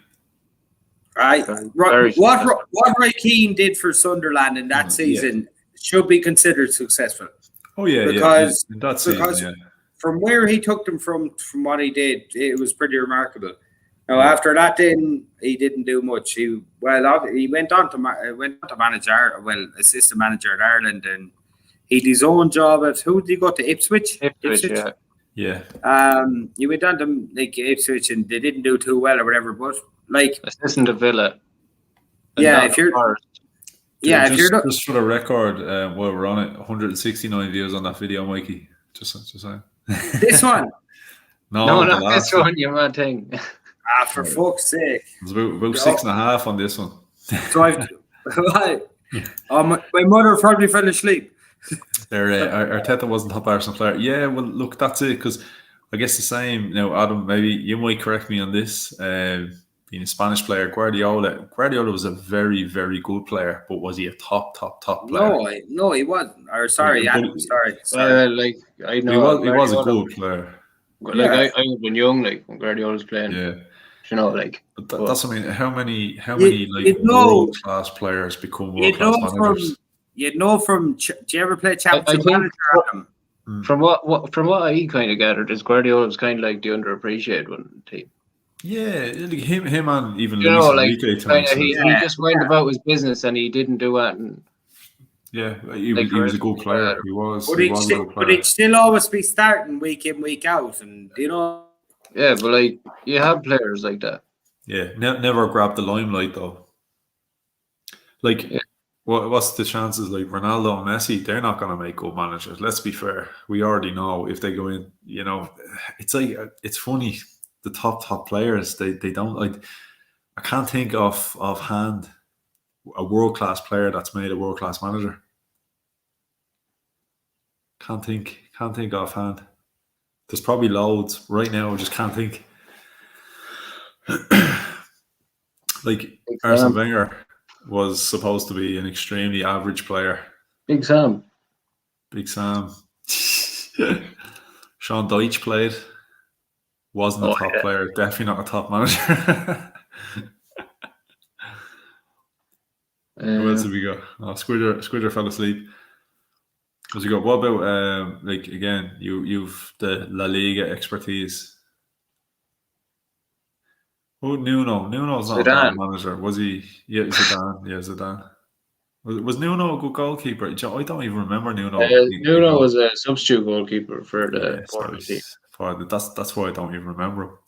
C: What Roy Keane did for Sunderland in that season should be considered successful.
A: Oh yeah,
C: because
A: in that season,
C: from where he took them from what he did, it was pretty remarkable. Now after that, then he didn't do much. He went on to manage assistant manager at Ireland, and he did his own job at who did he go to Ipswich?
A: Yeah.
C: He went on to Ipswich, and they didn't do too well or whatever. But
B: assistant to Villa.
C: If you're
A: just for the record, while we're on it, 169 views on that video, Mikey. Just saying.
C: This one.
B: No, not this one. You mad thing.
C: For fuck's sake!
A: It's about 6.5 on this one.
C: So my mother probably fell asleep.
A: Arteta wasn't top Arsenal player. Yeah, well, look, that's it. Because I guess the same. Now, Adam, maybe you might correct me on this. Being a Spanish player, Guardiola was a very, very good player, but was he a top player?
C: No, he wasn't. Or sorry.
B: I know
A: he was a good player.
B: I was when young, when Guardiola was playing.
A: Yeah.
B: But
A: that's what I mean. How many world class players become world class managers?
C: Do you ever play Championship Manager?
B: From what I kind of gathered, is Guardiola was kind of like the underappreciated one team.
A: Yeah, him and even
B: he just went about his business and he didn't do it.
A: Yeah, he was a good player. He was.
C: But he'd still always be starting week in, week out, and
B: Yeah, but you have players like that.
A: Yeah, never grab the limelight though. What's the chances? Ronaldo and Messi, they're not going to make good managers. Let's be fair. We already know if they go in. It's funny. The top players, they don't I can't think offhand a world class player that's made a world class manager. Can't think offhand. There's probably loads right now. I just can't think. Arsene Wenger was supposed to be an extremely average player.
B: Big Sam.
A: Sean Dyche played. Wasn't a top player. Definitely not a top manager. Who else have we got? Squidger fell asleep. What about again? You've the La Liga expertise. Oh, Nuno's not a bad manager, was he? Yeah, Zidane. Yeah, Zidane. Was Nuno a good goalkeeper? I don't even remember Nuno.
B: Nuno was a substitute goalkeeper for the Portugal team.
A: That's why I don't even remember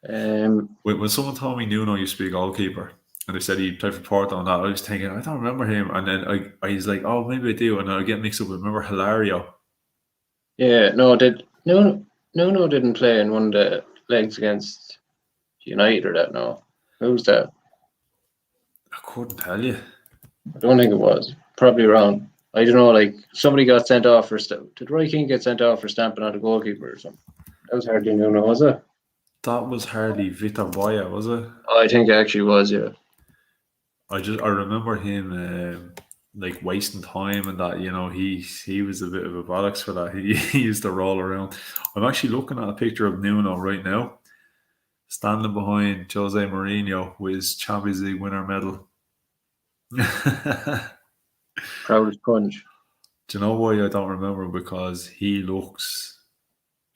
A: him. When someone told me Nuno used to be a goalkeeper, and they said he played for Porto and that, I was thinking, I don't remember him. And then I was like, oh, maybe I do. And I get mixed up with, remember Hilario?
B: Yeah, Nuno didn't play in one of the legs against United or that, no. Who was that?
A: I couldn't tell you.
B: I don't think it was. Probably wrong. I don't know, somebody got sent off for... Did Roy Keane get sent off for stamping on the goalkeeper or something? That was hardly Nuno, was it?
A: That was hardly Vitor Boya, was it?
B: Oh, I think it actually was, yeah.
A: I remember him wasting time and that, he was a bit of a bollocks for that. He used to roll around. I'm actually looking at a picture of Nuno right now, standing behind Jose Mourinho with his Champions League winner medal.
B: Proud as punch.
A: Do you know why I don't remember him? Because he looks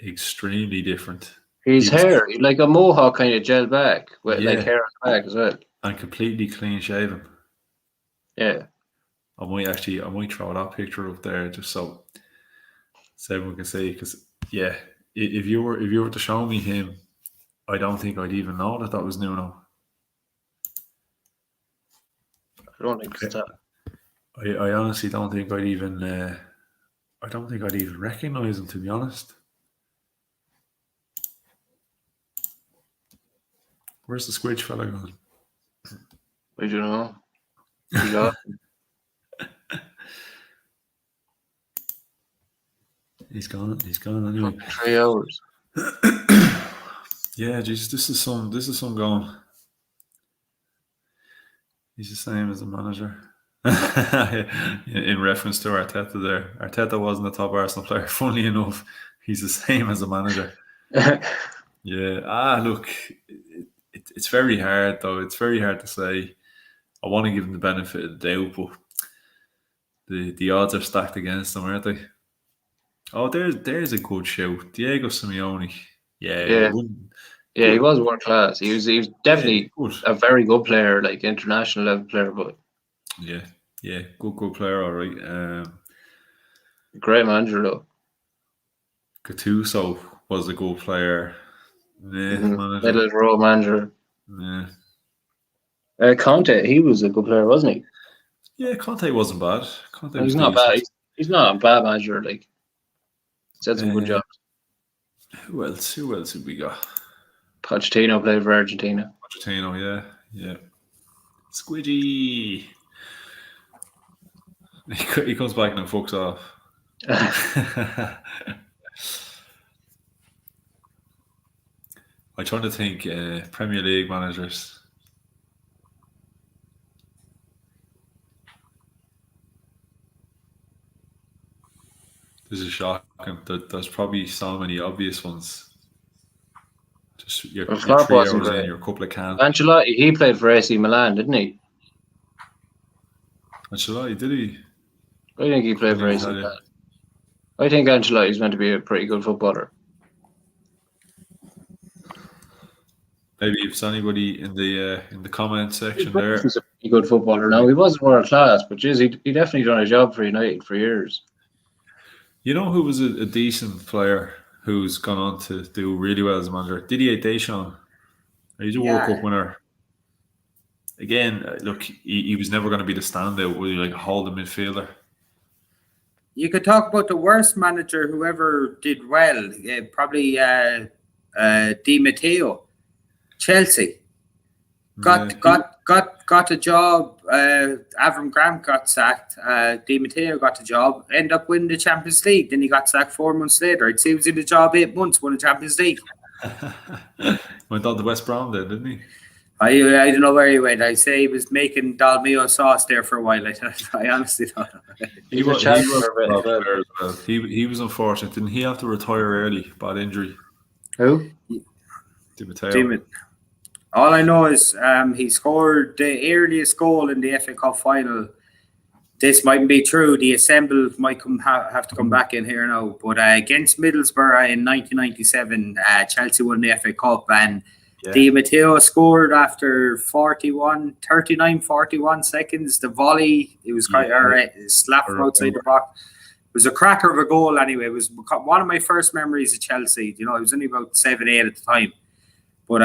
A: extremely different.
B: His hair, like a mohawk kind of gel back, with hair on the back as well.
A: And completely clean shaven.
B: Yeah.
A: I might throw that picture up there just so everyone can see. Because if you were to show me him, I don't think I'd even know that was Nuno.
B: I don't think it's that.
A: I honestly don't think I'd even. I don't think I'd even recognise him, to be honest. Where's the Squidge fella gone?
B: I don't know. He got
A: He's gone anyway.
B: 3 hours.
A: Yeah, Jesus, this is some going. He's the same as a manager. In reference to Arteta there. Arteta wasn't a top Arsenal player. Funnily enough, he's the same as a manager. Yeah. Look, it's very hard though. It's very hard to say. I want to give him the benefit of the doubt, but the odds are stacked against him, aren't they? Oh, there's a good shout. Diego Simeone. Yeah.
B: Yeah, he was world class. He was definitely a very good player, like international level player. But
A: yeah, good player, all right.
B: Great manager though.
A: Gattuso was a good player.
B: Middle of the road manager.
A: Yeah.
B: Conte, he was a good player, wasn't he?
A: Yeah, Conte wasn't bad. Conte
B: he's not bad. He's not a bad manager. Like, said some good jobs.
A: Who else have we got?
B: Pochettino played for Argentina.
A: Pochettino, yeah. Squidgy. He comes back and fucks off. I'm trying to think Premier League managers. This is shocking. There's probably so many obvious ones. Just your 3 hours in, your couple of cans.
B: Ancelotti, he played for AC Milan, didn't he?
A: Ancelotti, did he?
B: I think he played for AC Milan. I think Ancelotti's meant to be a pretty good footballer.
A: Maybe if there's anybody in the comment section there.
B: He's a pretty good footballer now. He wasn't world class, but geez, he definitely done a job for United for years.
A: You know who was a decent player who's gone on to do really well as a manager? Didier Deschamps. He's a World Cup winner. Again, look, he was never going to be the standout, was he, like a holding midfielder?
C: You could talk about the worst manager who ever did well. Probably Di Matteo, Chelsea. Got a job. Avram Grant got sacked. Di Matteo got the job. Ended up winning the Champions League. Then he got sacked 4 months later. I'd say he was in the job 8 months, won the Champions League.
A: Went on to West Brom then, didn't he?
C: I don't know where he went. I say he was making Dalmio sauce there for a while. I honestly don't know.
A: He was unfortunate. Didn't he have to retire early? Bad injury.
B: Who?
A: Di Matteo.
C: All I know is he scored the earliest goal in the FA Cup final. This mightn't be true. The Assemble might have to come back in here now. But against Middlesbrough in 1997, Chelsea won the FA Cup, and Di Matteo scored after 41 seconds. The volley, it was quite slap from outside the box. It was a cracker of a goal anyway. It was one of my first memories of Chelsea. You know, I was only about 7-8 at the time. But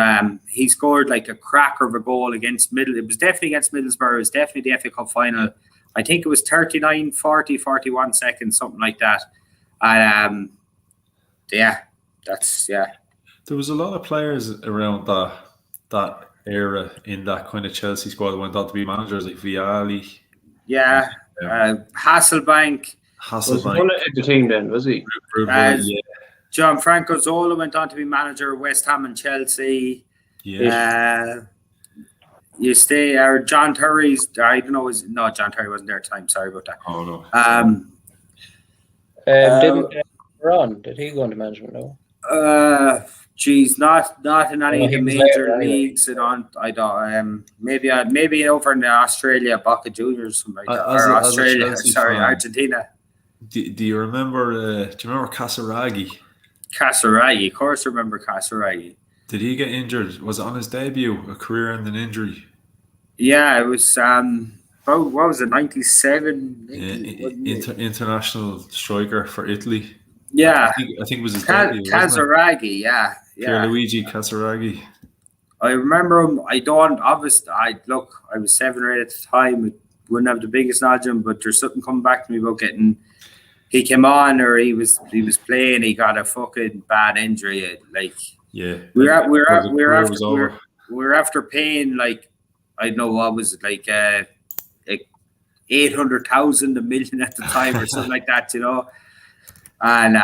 C: he scored like a cracker of a goal against It was definitely against Middlesbrough. It was definitely the FA Cup final. I think it was 39, 40, 41 seconds, something like that. And
A: There was a lot of players around that era in that kind of Chelsea squad that went on to be managers, like Vialli.
C: Yeah, Hasselbank.
B: Was one of the team then, was he?
C: Gianfranco Zola went on to be manager of West Ham and Chelsea.
A: Yeah.
C: John Terry's. I don't know. John Terry wasn't there at the time. Sorry about that.
A: Oh no.
B: Didn't Ron? Did he go into management? No.
C: Not in any of the major leagues. I don't. Maybe over in Australia, Boca Juniors, something like that, or Australia. Sorry, Argentina.
A: Do you remember? Do you remember Casaraghi?
C: Casaraghi, of course, I remember Casaraghi.
A: Did he get injured? Was it on his debut, a career-ending injury?
C: Yeah, it was. What was it? 97.
A: International striker for Italy.
C: Yeah,
A: I think it was his debut.
C: Casaraghi, yeah.
A: Pierluigi Casaraghi. I
C: remember him. I was 7 or 8 at the time. I wouldn't have the biggest knowledge of him, but there's something coming back to me about getting. He came on, or he was playing. He got a fucking bad injury. We're after paying like, I don't know what was it, like 800,000, $1 million at the time or something like that, you know. And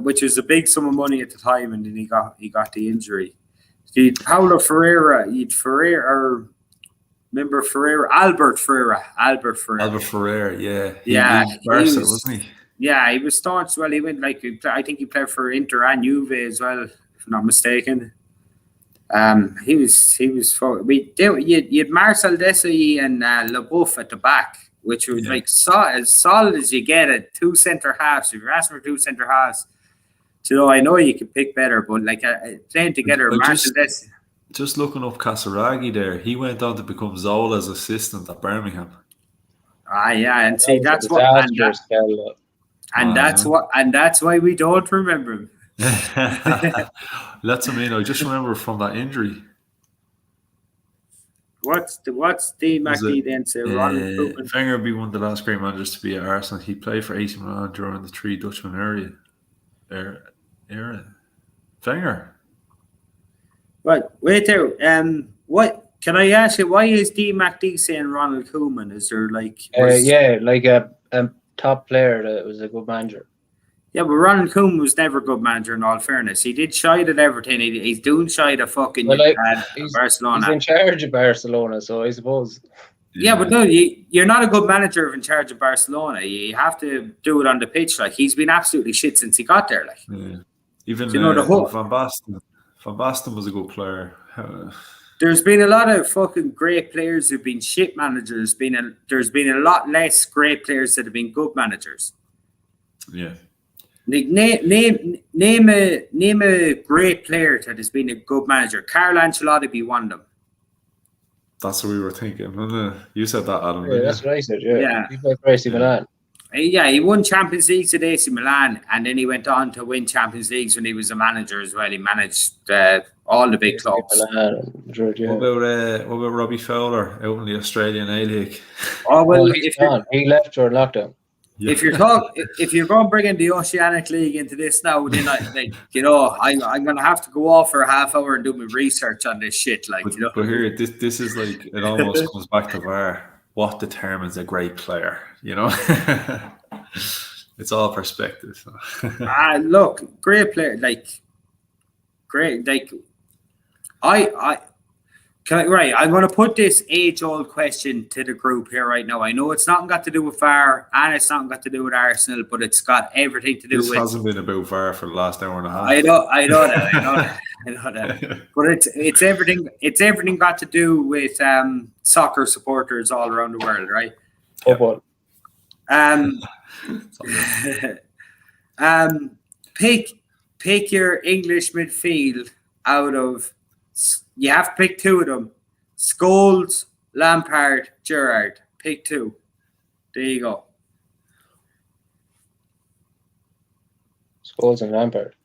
C: which was a big sum of money at the time, and then he got the injury. Paulo Ferreira, remember Ferreira? Albert Ferreira,
A: yeah.
C: He was
A: Barca, wasn't he?
C: Yeah, he was staunch. Well, he went I think he played for Inter and Juve as well, if I'm not mistaken. He was. You had Marcel Desailly and LeBouf at the back, which was as solid as you get at 2 centre halves. If you're asking for 2 centre halves, You know, I know you can pick better, but like playing together,
A: just looking up Casaraghi there, he went on to become Zola's assistant at Birmingham.
C: Yeah, and see that's what, and that's why we don't remember him.
A: Let's I just remember from that injury.
C: What's Dean McD then say?
A: Wenger would be one of the last great managers to be at Arsenal. He played for AC Milan during the three Dutchman era. Wenger.
C: Right, wait there. What can I ask you? Why is Dean McD saying Ronald Koeman? Is there like
B: like a top player that was a good manager?
C: Yeah, but Ronald Koeman was never a good manager. In all fairness, he did shite at everything. He's doing shite at fucking Barcelona.
B: He's in charge of Barcelona, so I suppose.
C: Yeah, but no, you're not a good manager if in charge of Barcelona. You have to do it on the pitch. Like he's been absolutely shit since he got there. Like
A: even Van Basten. Van Basten was a good player.
C: There's been a lot of fucking great players who've been shit managers. There's been a lot less great players that have been good managers.
A: Yeah.
C: Like, name a great player that has been a good manager. Carlo Ancelotti be one of them.
A: That's what we were thinking. You said that, Adam.
B: Yeah, that's what I said. Yeah. He played for AC Milan.
C: Yeah, he won Champions Leagues at AC Milan, and then he went on to win Champions Leagues when he was a manager as well. He managed all the big clubs.
A: What about Robbie Fowler out in the Australian A-League?
C: Oh well,
B: he left during lockdown.
C: Yeah. If you're going to bring in the Oceanic League into this now, then I'm going to have to go off for a half hour and do my research on this shit.
A: But here, this is like it almost comes back to VAR. What determines a great player? It's all perspective.
C: Look, great player, I'm going to put this age-old question to the group here right now. I know it's not got to do with VAR and it's not got to do with Arsenal, but it's got everything to do with...
A: This hasn't been about VAR for the last hour and a half.
C: I know that. But it's everything. It's everything got to do with soccer supporters all around the world, right?
B: Football.
C: Pick your English midfield out of... You have to pick two of them. Scholes, Lampard, Gerrard. Pick two. There you go.
B: Scholes and Lampard.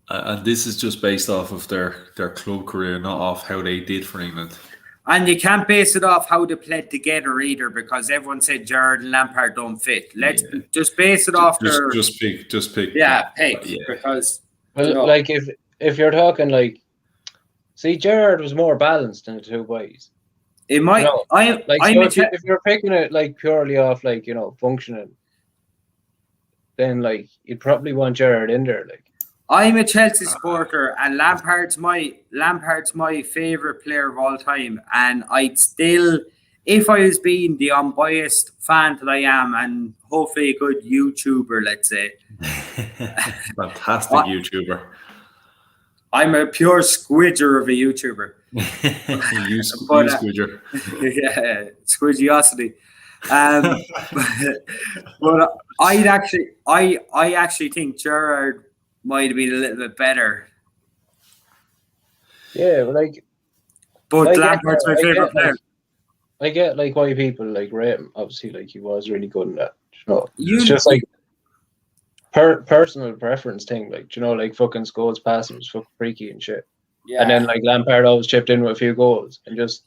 A: And this is just based off of their club career, not off how they did for England.
C: And you can't base it off how they played together either, because everyone said Gerrard and Lampard don't fit. Let's just base it off their...
A: Just pick.
C: Yeah, pick. Yeah. Because...
B: Well, like, if you're talking, like... See, Gerrard was more balanced than the two boys.
C: It might...
B: if you're picking it, like, purely off, like, functioning, then, like, you'd probably want Gerrard in there, like.
C: I'm a Chelsea supporter, and Lampard's my favourite player of all time, and I'd still, if I was being the unbiased fan that I am, and hopefully a good YouTuber, let's say.
A: Fantastic YouTuber.
C: I'm a pure squidger of a YouTuber.
A: you squidger.
C: Yeah, squidgiosity. But I actually think Gerrard might have been a little bit better.
B: Yeah,
C: but Lampard's my favourite player.
B: I get like why people like rate him. Obviously, like he was really good in that. It's just like personal preference thing. Like like fucking Scholes passing was fucking freaky and shit. Yeah. And then like Lampard always chipped in with a few goals and just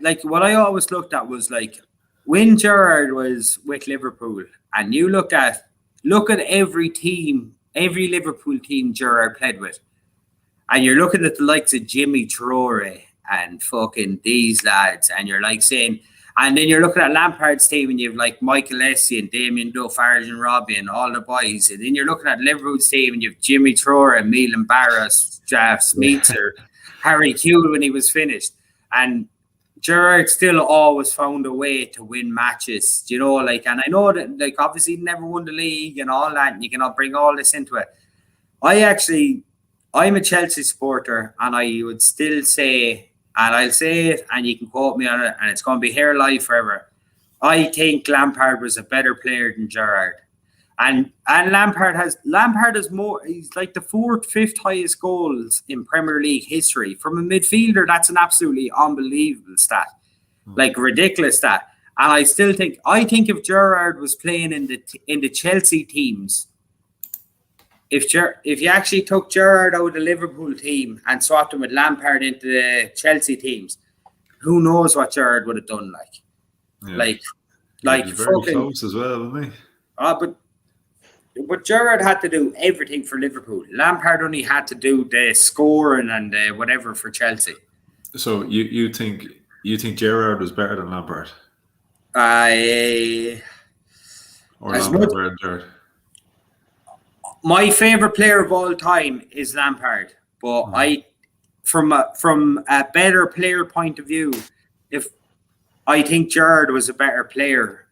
C: like what I always looked at was like when Gerrard was with Liverpool, and you look at every team. Every Liverpool team Gerrard played with. And you're looking at the likes of Jimmy Traore and fucking these lads, and you're like saying, and then you're looking at Lampard's team and you have like Michael Essien, Damien Duff, Arjen Robbie and all the boys. And then you're looking at Liverpool's team and you have Jimmy Traore, Milan Barros, Jeff Smeetser, Harry Kewell when he was finished. And Gerrard still always found a way to win matches, and I know that, like, obviously he never won the league and all that, and you cannot bring all this into it. I'm a Chelsea supporter, and I would still say, and I'll say it, and you can quote me on it, and it's going to be here live forever. I think Lampard was a better player than Gerrard. And Lampard has more. He's like the 4th, 5th highest goals in Premier League history. From a midfielder, that's an absolutely unbelievable stat, like ridiculous stat. And I think if Gerrard was playing in the Chelsea teams, if you actually took Gerrard out of the Liverpool team and swapped him with Lampard into the Chelsea teams, who knows what Gerrard would have done? Like
A: very fucking close as well, wasn't he?
C: But Gerrard had to do everything for Liverpool. Lampard only had to do the scoring and whatever for Chelsea.
A: So you think Gerrard was better than Lampard? Or Lampard better than Gerrard?
C: My favorite player of all time is Lampard, but from a better player point of view, if I think Gerrard was a better player.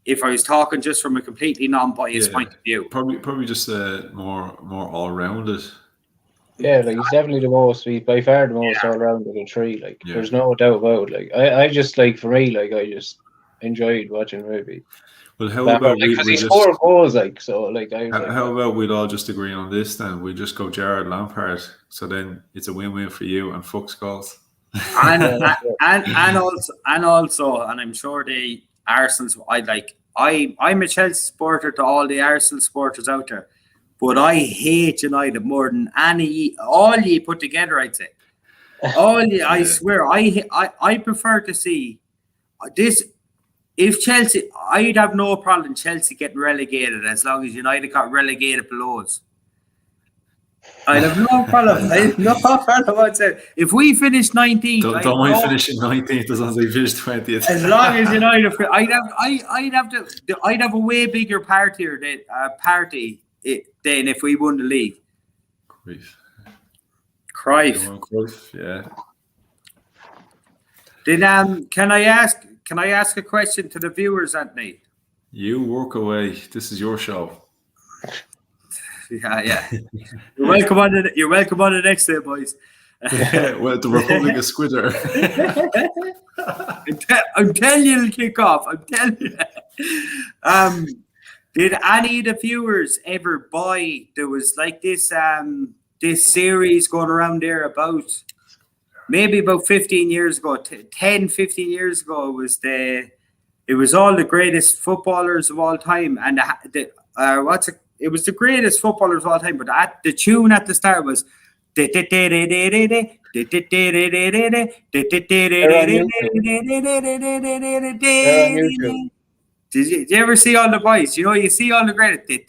C: If I was talking just from a completely non-biased point of view,
A: probably just more all-rounded.
D: Yeah, like he's definitely he's by far the most all-rounded of the three. Like there's no doubt about it. Like I just like for me, like I just enjoyed watching rugby.
A: Well, how about
D: because he scored goals, like so, like
A: how about we'd all just agree on this then? We just go Gerrard Lampard, so then it's a win-win for you and fuck Skulls.
C: And also, and I'm sure Arsenal's. I'm a Chelsea supporter to all the Arsenal supporters out there, but I hate United more than all you put together. I'd say I swear I prefer to see this. If Chelsea, I'd have no problem Chelsea getting relegated as long as United got relegated below us. I'd have no problem. If we finish 19th,
A: don't mind finishing 19th as long as we finish 20th.
C: As long as United, I'd have a way bigger party than if we won the league.
A: Cruyff, yeah.
C: Then can I ask a question to the viewers, Anthony?
A: You work away. This is your show.
C: Yeah. You're welcome on the next day, boys.
A: Well, the Republic of Squidder.
C: I'm telling you, it'll kick off. I'm telling you. Did any of the viewers ever buy? There was like this series going around there about maybe about 15 years ago, 10, 15 years ago. It was all the greatest footballers of all time, and it was the greatest footballers of all time, but the tune at the start was did you ever see all the boys? You know, you see all the greatest. Did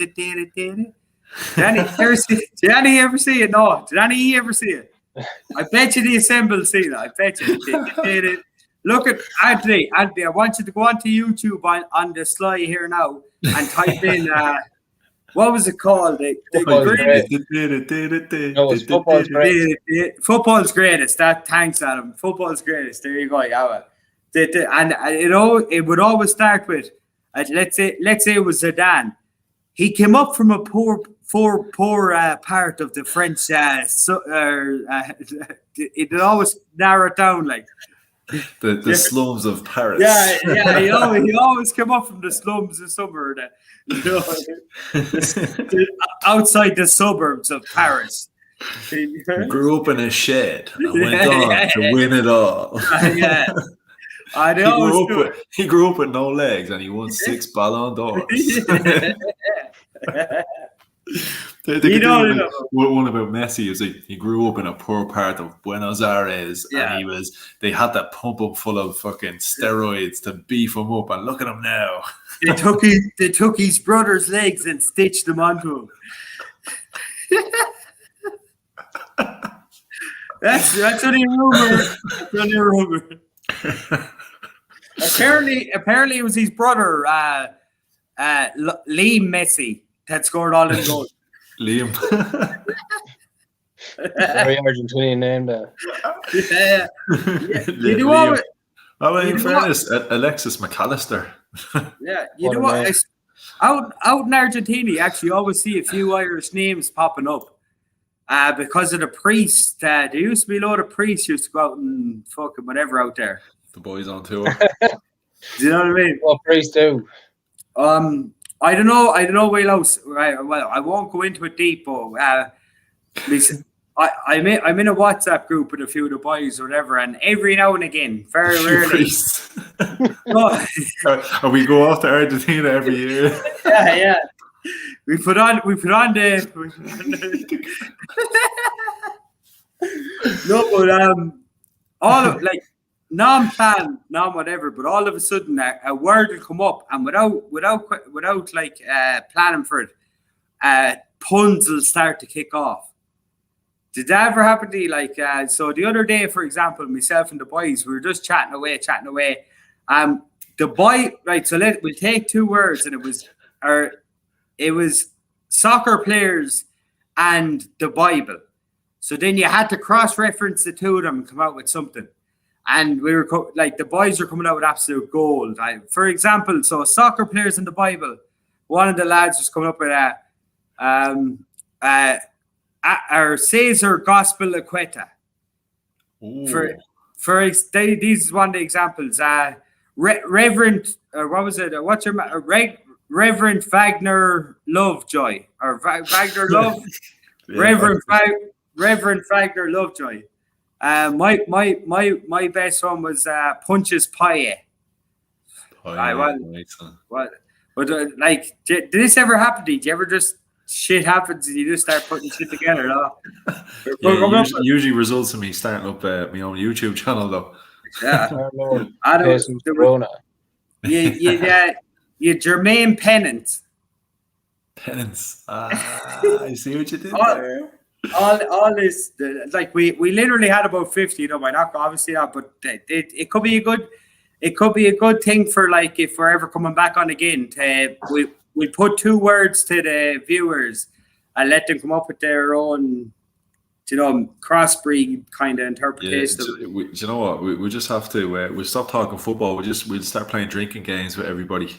C: any ever see it? No. Did any ever see it? I bet you the assemble seen it. I bet you. Look at Anthony. I want you to go onto YouTube on the slide here now and type in what was it called? Football's greatest. Thanks, Adam. Football's greatest. There you go. Yeah. And it would always start with, let's say it was Zidane. He came up from a poor part of the French. It would always narrow it down like
A: the slums of Paris.
C: Yeah. He always came up from the slums of somewhere. Outside the suburbs of Paris.
A: He grew up in a shed and went on to win it all. He grew up with no legs and he won 6 Ballon d'Ors. One about Messi is he grew up in a poor part of Buenos Aires and they had that pump up full of fucking steroids to beef him up, and look at him now.
C: They took his brother's legs and stitched them onto him. That's only a rumor. Apparently it was his brother Liam Messi that scored all the goals.
A: Liam.
D: Very Argentinian name there.
C: Yeah. You know what?
A: Oh, in fairness, Alexis McAllister.
C: Yeah, you know what? Out in Argentina, you actually always see a few Irish names popping up because of the priest. There used to be a lot of priests used to go out and fucking whatever out there.
A: The boys on tour.
C: Do you know what I mean?
D: What priests do?
C: I don't know where else. Well, I won't go into it deep, but I'm in a WhatsApp group with a few of the boys or whatever, and every now and again, very rarely.
A: And we go off to Argentina every year.
C: Yeah. We put on the no, but all of like non-plan, non-whatever, but all of a sudden a word will come up, and without like planning for it, puns will start to kick off. Did that ever happen to you? Like, so the other day, for example, myself and the boys, we were just chatting away. The boy, right? So we'll take two words, and it was soccer players and the Bible. So then you had to cross-reference the two of them and come out with something. And we were like, the boys are coming out with absolute gold. For example, so soccer players in the Bible. One of the lads was coming up with our Caesar Gospel Equeta. These is one of the examples. Reverend, what was it? What's your Reverend Wagner Lovejoy or Wagner Love? Reverend Wagner Lovejoy. My best one was Punches Pie. What? But like, did this ever happen to you? Do you ever just shit happens and you just start putting shit together? No?
A: Usually results in me starting up my own YouTube channel though.
C: Yeah. You Jermaine Pennant.
A: I see what you did there.
C: All this, like we literally had about 50 of them. Obviously not, but it could be a good thing for like if we're ever coming back on again. We put two words to the viewers and let them come up with their own, crossbreed kind of interpretation.
A: Yeah, you know what? We just have to. We'll stop talking football. We'll start playing drinking games with everybody.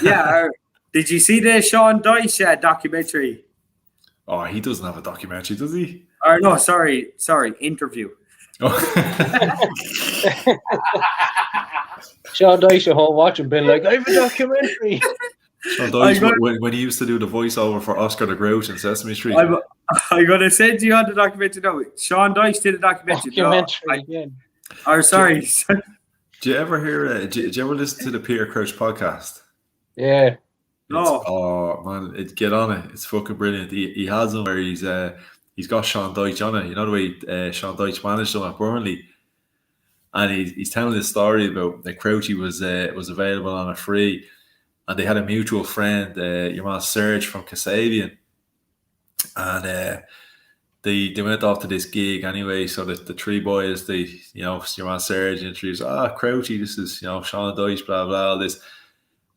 C: Yeah. Did you see the Sean Dyche documentary?
A: Oh, he doesn't have a documentary, does he?
C: Or no, sorry, interview.
D: Sean Dyche at home watching, been like, I have a documentary.
A: Sean Dyche, when he used to do the voiceover for Oscar the Grouch in Sesame Street.
C: I'm going to send you on the documentary now. Sean Dyche did a documentary.
D: Again.
C: Or sorry.
A: Do you ever hear? Do you ever listen to the Peter Crouch podcast?
D: Yeah.
C: No.
A: Oh man, get on it. It's fucking brilliant. He has one where he's got Sean Dyche on it. You know the way Sean Dyche managed him at Burnley, and he's telling this story about that Crouchy was available on a free, and they had a mutual friend, your man Serge from Kasabian, and they went off to this gig anyway. So the three boys, your man Serge introduced, Crouchy, this is Sean Dyche, blah blah, all this,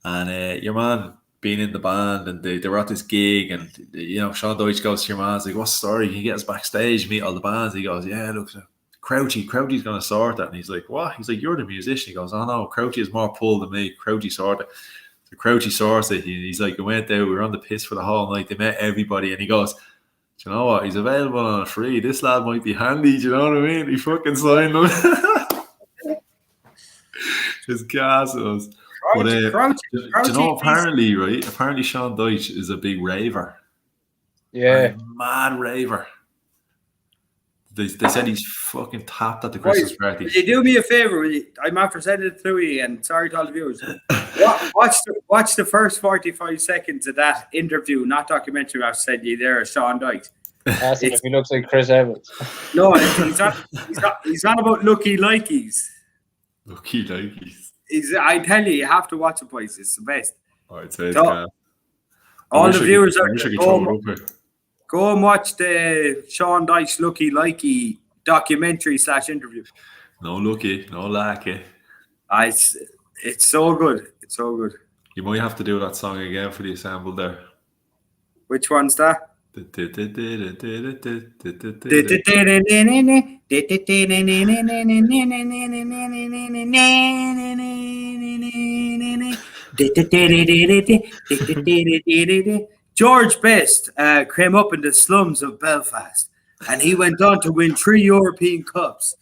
A: and your man being in the band, and they were at this gig, and Sean Dyche goes to your man, like, what's the story? Can you get us backstage, meet all the bands? He goes, yeah, look, Crouchy's gonna sort that. And he's like, what? He's like, you're the musician. He goes, oh no, Crouchy has more pull than me. Crouchy sort it. So Crouchy sorts it. He's like, I went there, we were on the piss for the whole night, they met everybody, and he goes, do you know what? He's available on a free. This lad might be handy, do you know what I mean? He fucking signed him. Just gas us. But, do you know, apparently Sean Dyche is a big raver.
D: Yeah.
A: A mad raver. They said he's fucking tapped at the Christmas party.
C: Will you do me a favour? I'm after sending it through you, and sorry to all the viewers. Watch the first 45 seconds of that interview, not documentary. I've said you there, Sean Dyche.
D: Ask him if he looks like Chris Evans.
C: No, he's on about Lucky Likeys.
A: Lucky Likeys.
C: I tell you have to watch it, boys. It's the best.
A: I'd say
C: all the viewers are go and watch the Sean Dyche Lucky Likey documentary / interview.
A: No lucky, no lucky.
C: It's so good. It's so good.
A: You might have to do that song again for the assemble there.
C: Which one's that? George Best came up in the slums of Belfast, and he went on to win 3 European Cups.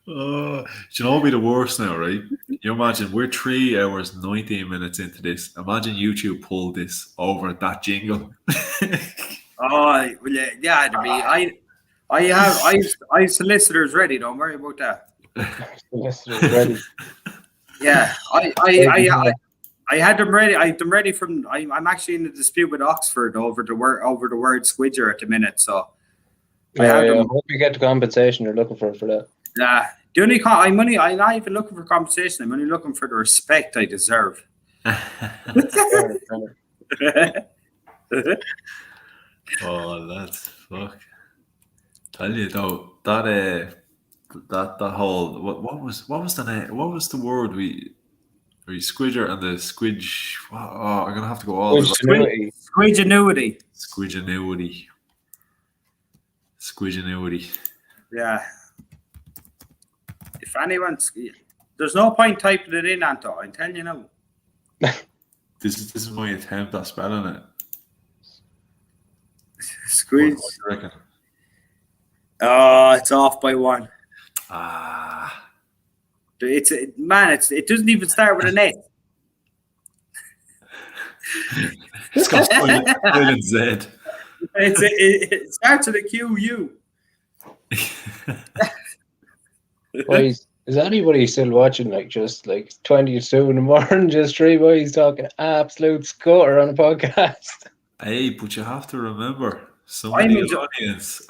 A: Do you know what would be the worst now, right? You imagine we're 3 hours, 19 minutes into this. Imagine YouTube pulled this over that jingle.
C: Oh, well, yeah, to be. I have solicitors ready. Don't worry about that.
D: Solicitors ready.
C: Yeah, I had them ready. I had them ready from. I'm actually in a dispute with Oxford over the word squidger at the minute. So
D: I hope you get the compensation you're looking for that.
C: Yeah, I'm not even looking for compensation. I'm only looking for the respect I deserve.
A: Oh, that's fuck. Tell you though that whole what was the name? What was the word we squidger and the squidge? Oh, I'm gonna have to go all the
C: way.
A: Squidgenuity.
C: Yeah. If anyone's, there's no point typing it in, Anto. I'm telling you now.
A: This is my attempt at spelling it.
C: Squidge.
A: What do you reckon?
C: Oh, it's off by one. It doesn't even start with an A.
A: It's got silent Z.
C: It starts with a QU.
D: Boys, is anybody still watching just 22 in the morning, just 3 boys talking absolute scutter on a podcast?
A: Hey, but you have to remember, some of the audience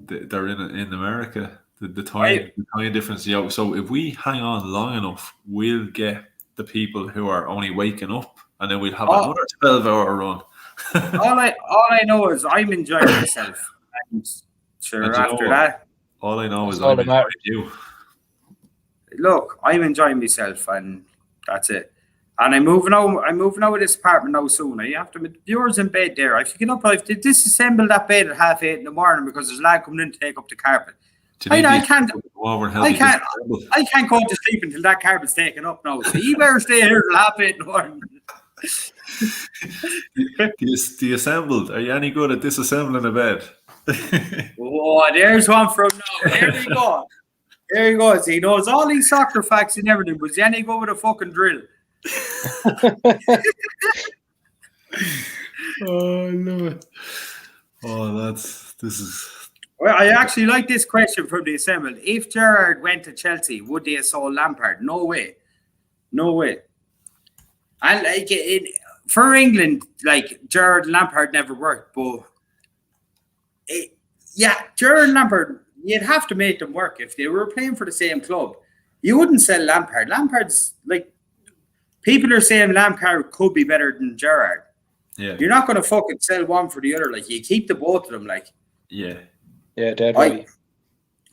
A: they're in America. The time difference. So if we hang on long enough, we'll get the people who are only waking up, and then we'll have another 12-hour run.
C: all I know is I'm enjoying myself. And sure, after that,
A: all I know is I'm enjoying you.
C: Look, I'm enjoying myself, and that's it. And I'm moving out of this apartment now soon. I have to. The viewers in bed there. I get up. I've disassembled that bed at 8:30 in the morning because there's a lad coming in to take up the carpet. I can't go to sleep until that carpet's taken up now. So you better stay here till 8:30 in the morning.
A: Deassembled. Are you any good at disassembling a bed?
C: Oh, there's one from now. There we go. There he goes. He knows all these soccer facts and everything, but then he go with a fucking drill.
A: Oh, I love it. Oh, this is.
C: Well, I actually like this question from the assembled. If Gerrard went to Chelsea, would they have sold Lampard? No way. No way. And for England, Gerrard and Lampard never worked, but Gerrard and Lampard, you'd have to make them work. If they were playing for the same club, you wouldn't sell Lampard. Lampard's people are saying Lampard could be better than Gerrard.
A: Yeah.
C: You're not going to fucking sell one for the other. You keep the both of them.
A: Yeah.
D: Yeah, definitely.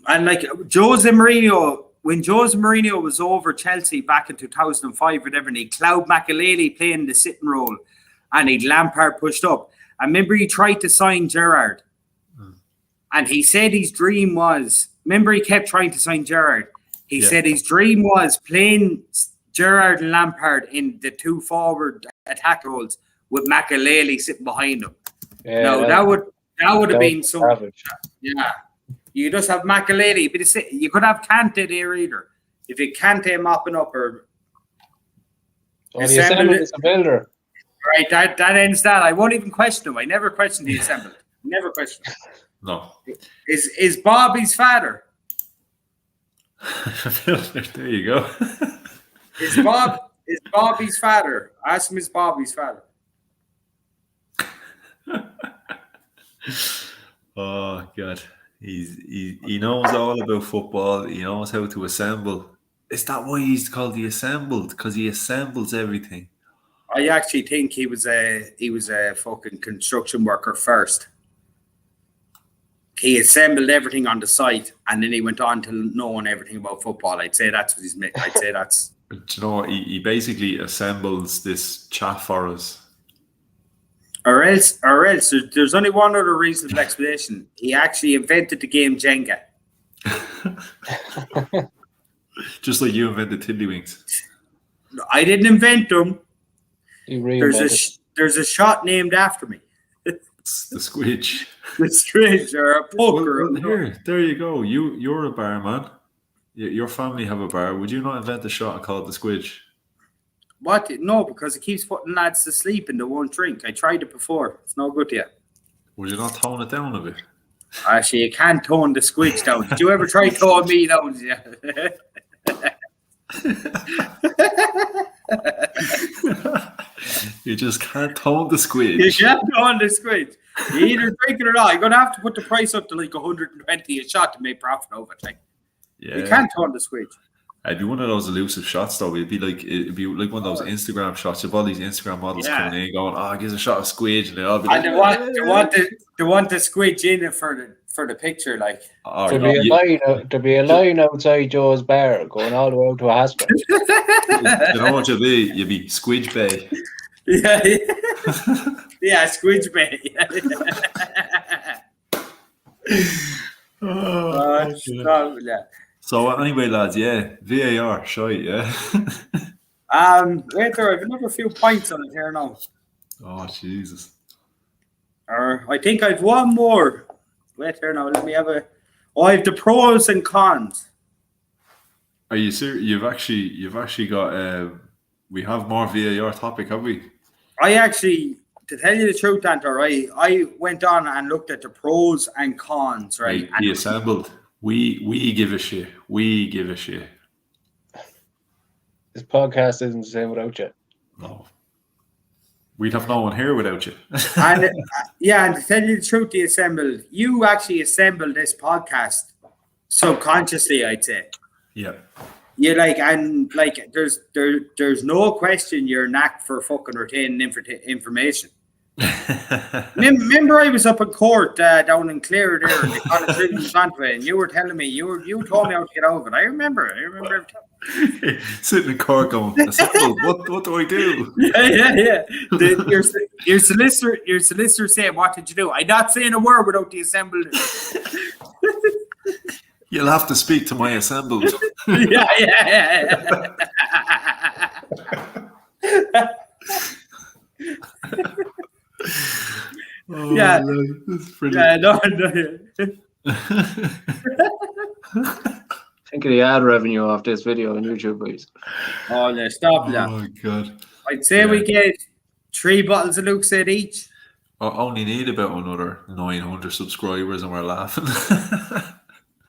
C: And Jose Mourinho, when Jose Mourinho was over Chelsea back in 2005, whatever, and he Cloud Makelele playing the sitting role, and he'd Lampard pushed up. I remember he tried to sign Gerrard. And he said his dream was, remember he kept trying to sign Gerrard. He said his dream was playing Gerrard and Lampard in the 2 forward attack roles with Makelele sitting behind him. Yeah, no, that would have been so savage. Yeah. You just have Makelele, but you could have Kante there either. If you Kante mopping up or
D: the assembled is a builder.
C: Right, that ends that. I won't even question him. I never questioned the assembled. Never questioned him.
A: No.
C: Is Bobby's father?
A: There you go.
C: Is Bobby's father? Ask him, is Bobby's father?
A: Oh God. He knows all about football. He knows how to assemble. Is that why he's called the assembled? Because he assembles everything.
C: I actually think he was a fucking construction worker first. He assembled everything on the site, and then he went on to knowing everything about football. I'd say that's what he's made. I'd say that's.
A: Do you know what? He basically assembles this chat for us.
C: Or else, there's only one other reasonable explanation. He actually invented the game Jenga.
A: Just like you invented Tiddlywinks.
C: I didn't invent them.
D: There's
C: a shot named after me.
A: The squidge.
C: The squidge or a poker.
A: Well, here, there you go. You're a barman. Your family have a bar. Would you not invent a shot called the squidge?
C: What? No, because it keeps putting lads to sleep and they won't drink. I tried it before. It's no good yet.
A: Would you not tone it down a bit?
C: Actually, you can't tone the squidge down. Did you ever try tone me down? Yeah.
A: You just can't tone the squidge.
C: You can't tone the squidge. You either drink it or not. You're going to have to put the price up to like 120 a shot to make profit over it. Like,
A: yeah.
C: You can't tone the squidge.
A: It'd be one of those elusive shots, though. It'd be like one of those Instagram shots. You've all these Instagram models coming in, going, "Oh, gives a shot of squidge," and they'll all be like,
C: "They want the squidge in it for the picture." Like,
D: there'd be a line outside Joe's bar going all the way out to a hospital.
A: You know what you'll be? You'll be Squidge Bay.
C: Yeah, yeah, Squidge Bay. Yeah.
A: So anyway, lads, yeah, VAR, shite, yeah.
C: Wait there, I've another few points on it here now.
A: Oh Jesus.
C: I think I've one more. Wait here now, let me have I have the pros and cons.
A: Are you serious? You've actually got we have more VAR topic, have we?
C: I actually, to tell you the truth, Antor, I went on and looked at the pros and cons, right?
A: He assembled. We give a shit. We give a shit.
D: This podcast isn't the same without you.
A: No. We'd have no one here without you.
C: And and to tell you the truth, you actually assembled this podcast subconsciously, I'd say.
A: Yeah.
C: You there's no question you're knack for fucking retaining information. Remember I was up in court down in Clare there and they caught a trivial Santway, and you were telling me you told me how to get over it. I remember everything.
A: Sitting in court going, what do I do?
C: Yeah. Your solicitor said, what did you do? I'm not saying a word without the assembly.
A: You'll have to speak to my assembled.
C: Yeah.
A: Oh, yeah, that's brilliant.
C: No.
B: Think of the ad revenue off this video on YouTube, please.
C: Oh, no, stop that.
A: Oh, my God.
C: I'd say we get 3 bottles of Lucid each.
A: I only need about another 900 subscribers and we're laughing.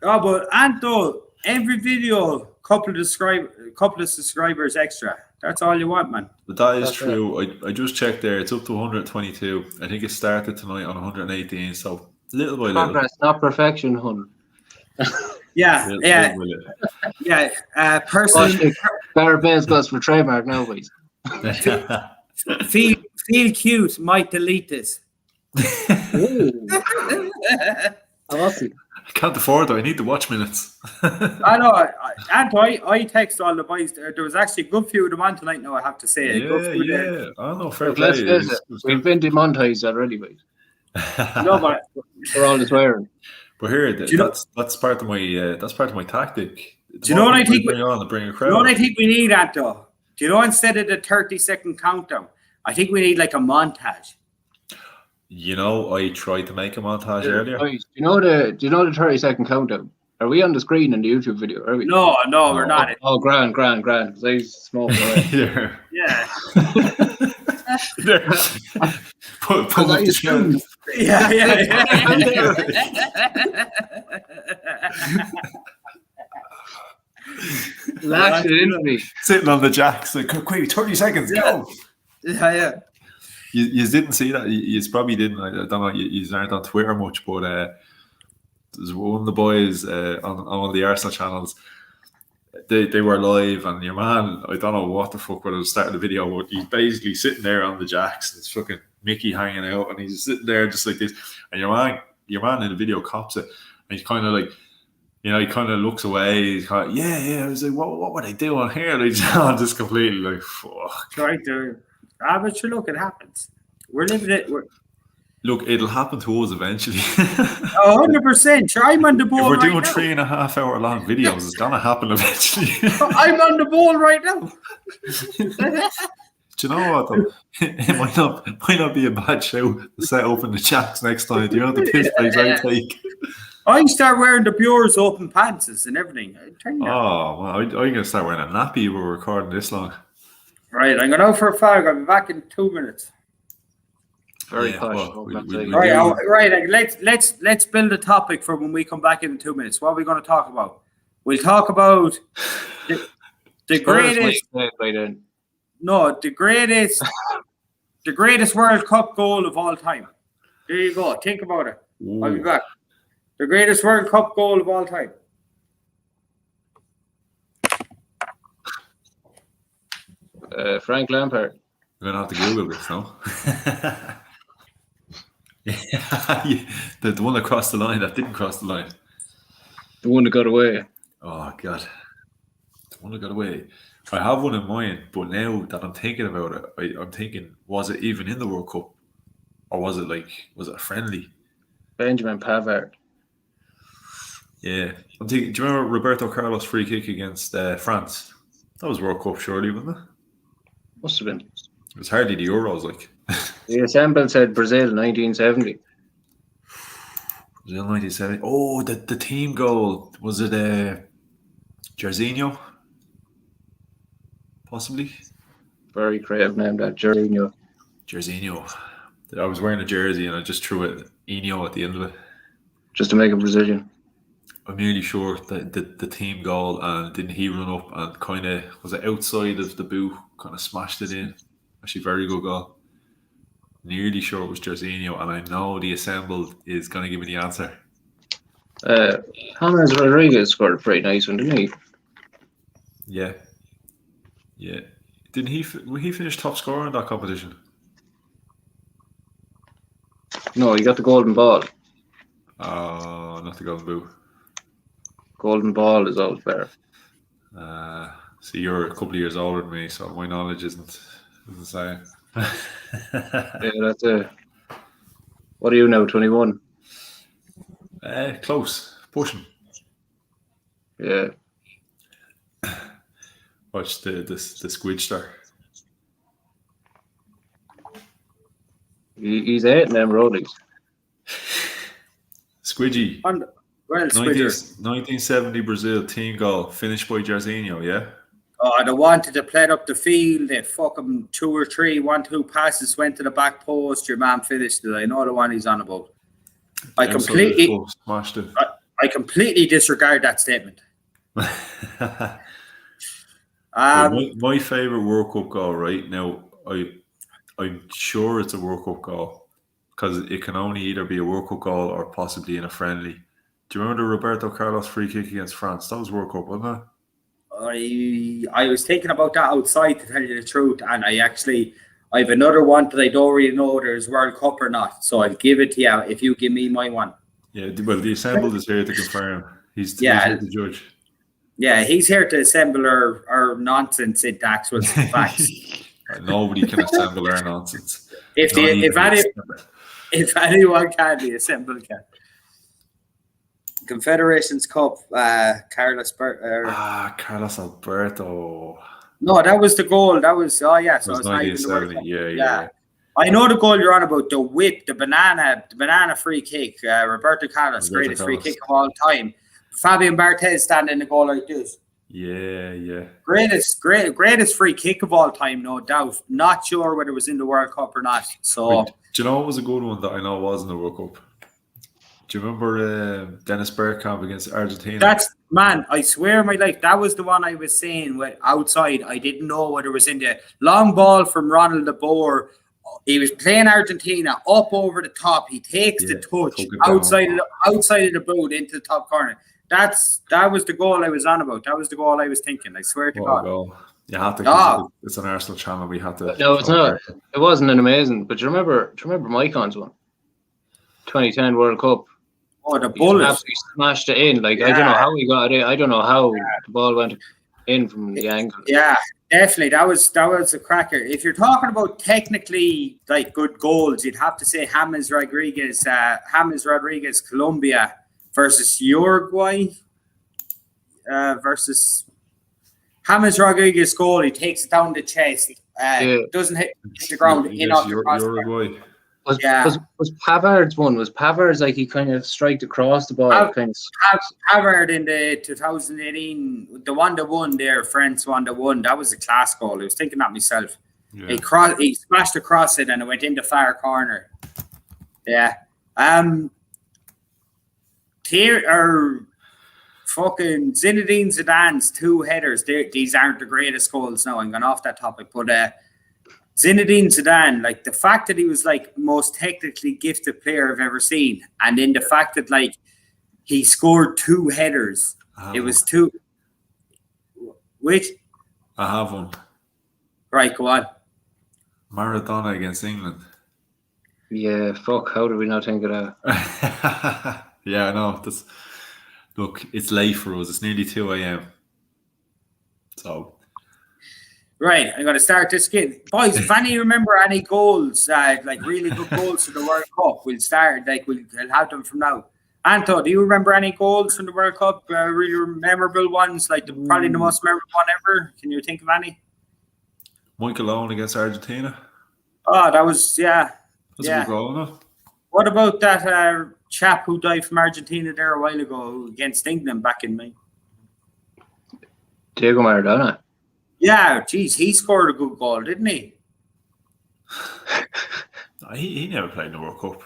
C: Oh, but Anto, every video, couple of subscribers extra. That's all you want, man.
A: But that is true. I just checked there. It's up to 122. I think it started tonight on 118. So little by little.
B: Progress, not perfection, hun.
C: Yeah. Personally,
B: Barry Baines goes for trademark now, please.
C: feel cute. Might delete this.
B: Awesome.
A: I can't afford it. I need the watch minutes.
C: I know. I text all the boys. There was actually a good few of them on tonight now, I have to say.
A: Yeah. I know. Fair
B: play. We've been demonetized already, mate.
C: No, but
B: we're all swearing.
A: But here, that's part of my tactic.
C: Do you know what I think?
A: Bring on to bring a crowd.
C: You know what I think we need, Anto? Do you know, instead of the 30-second countdown, I think we need like a montage.
A: You know, I tried to make a montage earlier.
B: Do you know the 30-second countdown? Are we on the screen in the YouTube video? Are we?
C: No, we're not.
B: Oh, grand. They smoke away.
C: Yeah.
A: Put up the show.
C: Yeah.
B: Lash it into me.
A: Sitting on the jacks, like, quick, 30 seconds, go.
C: Yeah.
A: You didn't see that. You probably didn't. I don't know. You aren't on Twitter much, but there's one of the boys on one of the Arsenal channels. They were live, and your man, I don't know what the fuck would have started the video, but he's basically sitting there on the jacks. It's fucking Mickey hanging out, and he's sitting there just like this. And your man in the video cops it, and he's kind of like, you know, he kind of looks away. He's kind of, yeah. I was like, what were they doing here? Like, just completely like, fuck.
C: Trying to. But sure, look, it happens. We're living it.
A: Look, it'll happen to us eventually.
C: 100%. Sure, I'm on the ball.
A: If we're
C: right
A: doing
C: now.
A: 3.5 hour long videos, it's gonna happen eventually.
C: I'm on the ball right now.
A: Do you know what though? It might not be a bad show to set open the chats next time. Do you know the piss breaks I take?
C: I start wearing the Bureau's open pants and everything.
A: Oh, well, I'm going to start wearing a nappy. We're recording this long.
C: Right, I'm going out for a fag. I'll be back in 2 minutes.
B: Very posh.
A: Well,
C: right. Let's build a topic for when we come back in 2 minutes. What are we going to talk about? We'll talk about the greatest. No, the greatest World Cup goal of all time. There you go. Think about it.
A: Ooh.
C: I'll be back. The greatest World Cup goal of all time.
B: Frank Lampard.
A: We're going to have to Google this, no? Yeah, the one that crossed the line, that didn't cross the line.
B: The one that got away.
A: Oh, God. The one that got away. I have one in mind, but now that I'm thinking about it, I'm thinking, was it even in the World Cup? Or was it a friendly?
B: Benjamin Pavard.
A: Yeah. I'm thinking, do you remember Roberto Carlos' free kick against France? That was World Cup, surely, wasn't it?
B: Must have been.
A: It was hardly the Euros, like.
B: The assemble said Brazil 1970.
A: Brazil 1970. Oh, the team goal. Was it Jairzinho? Possibly.
B: Very creative name, that Jairzinho.
A: Jairzinho. I was wearing a jersey and I just threw it Eno at the end of it.
B: Just to make it Brazilian.
A: I'm nearly sure that the team goal, and didn't he run up and kind of, was it outside of the boot, kind of smashed it in. Actually, very good goal. Nearly sure it was Jairzinho, and I know the assembled is going to give me the answer.
B: James Rodriguez scored a pretty nice one, didn't he?
A: Yeah. Yeah. Didn't he finish top scorer in that competition?
B: No, he got the golden ball.
A: Not the golden boot.
B: Golden ball is always better.
A: So you're a couple of years older than me, so my knowledge isn't the same.
B: Yeah, that's it. What are you now, 21?
A: Close. Pushing.
B: Yeah.
A: Watch the squid star.
B: He's 8 in them rollies.
A: Squidgy.
C: Well,
A: 1970 Brazil team goal, finished by Jairzinho, yeah?
C: Oh, they wanted to play up the field. They fucking 2 or 3, 1-2 passes went to the back post. Your man finished it. I know the one he's on about. I completely
A: smashed it.
C: I completely disregard that statement.
A: My favourite World Cup goal right now, I'm sure it's a World Cup goal because it can only either be a World Cup goal or possibly in a friendly. Do you remember the Roberto Carlos free kick against France? That was World Cup, wasn't it?
C: I was thinking about that outside, to tell you the truth, and I have another one that I don't really know whether it's World Cup or not, so I'll give it to you if you give me my one.
A: Yeah, well, the assembled is here to confirm. He's here to judge.
C: Yeah, he's here to assemble our nonsense into actual facts.
A: Nobody can assemble our nonsense.
C: If anyone can, the assemble can. Confederations Cup, Carlos
A: Alberto.
C: No, that was the goal. That was, so
A: it was 1970. Yeah.
C: I know the goal you're on about, the whip, the banana free kick. Roberto Carlos, greatest free kick of all time. Fabian Barthez standing in the goal like this.
A: Yeah.
C: Greatest free kick of all time, no doubt. Not sure whether it was in the World Cup or not. So,
A: do you know what was a good one that I know was in the World Cup? Do you remember Dennis Bergkamp against Argentina?
C: I swear my life, that was the one I was saying outside. I didn't know whether it was in the long ball from Ronald de Boer. He was playing Argentina up over the top. He takes the touch outside of the boot into the top corner. That was the goal I was on about. That was the goal I was thinking. I swear to God.
A: Goal. You have to. It's an Arsenal channel. We have to.
B: No, it's not. It wasn't an amazing. But do you remember Mykon's one? 2010 World Cup.
C: Oh, the bullet!
B: Absolutely smashed it in. I don't know how he got it in. I don't know how the ball went in from the angle.
C: Yeah, definitely. That was a cracker. If you're talking about technically good goals, you'd have to say James Rodriguez, Colombia versus Uruguay versus James Rodriguez goal. He takes it down the chest. doesn't hit the ground in off the crossbar.
B: Was Pavard's one? Was Pavard's like he kind of striked across the ball?
C: Pavard in the 2018, the one that won there, France won the one. That was a class goal. I was thinking that myself. Yeah. He smashed across it and it went into far corner. Yeah. Fucking Zinedine Zidane's 2 headers. These aren't the greatest goals now. I'm going off that topic, but Zinedine Zidane, like the fact that he was like most technically gifted player I've ever seen, and then the fact that like he scored 2 headers. It was 2. Which?
A: I have one.
C: Right, go on.
A: Maradona against England.
B: Yeah, fuck. How do we not think of that?
A: Yeah, I know. Look, it's late for us. It's nearly 2 a.m. So. Right,
C: I'm going to start this game. Boys, if any remember any goals, like really good goals for the World Cup, we'll start, we'll have them from now. Anto, do you remember any goals from the World Cup? Really memorable ones, like probably the most memorable one ever? Can you think of any?
A: Michael Owen against Argentina.
C: Oh, that was,
A: That's a good goal, isn't it?
C: What about that chap who died from Argentina there a while ago against England back in May?
B: Diego Maradona.
C: Yeah, geez, he scored a good goal, didn't he?
A: He never played in the World Cup.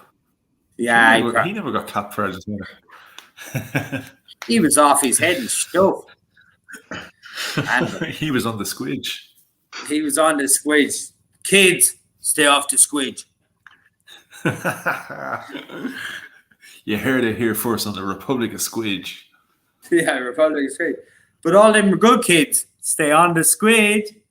C: Yeah,
A: he never got capped for Argentina.
C: He was off his head and stuff.
A: He was on the squidge.
C: He was on the squidge. Kids, stay off the squidge.
A: You heard it here first on the Republic of Squidge.
C: Yeah, Republic of Squidge. But all them good kids, stay on the squidge.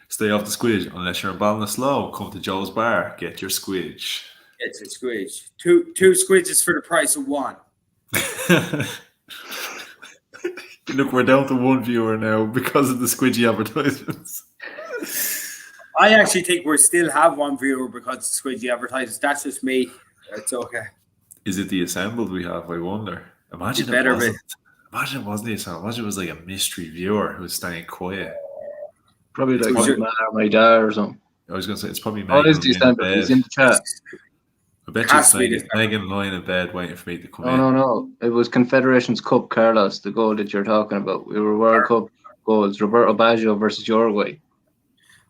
A: Stay off the squidge. Unless you're in Ballinasloe, come to Joe's Bar. Get your squidge.
C: Get your squidge. Two squidges for the price of 1.
A: Look, we're down to 1 viewer now because of the squidgy advertisements.
C: I actually think we still have 1 viewer because of squidgy advertisements. That's just me. It's okay.
A: Is it the assembled we have? I wonder. Imagine it wasn't the assembled. Imagine it was like a mystery viewer who's staying quiet.
B: Probably like my dad or something.
A: I was going to say, it's probably Megan.
B: Oh, it's the assembled. He's in the chat.
A: I bet you it's Megan lying in bed waiting for me to come in.
B: No. It was Confederations Cup, Carlos, the goal that you're talking about. We were World Cup goals. Roberto Baggio versus Uruguay.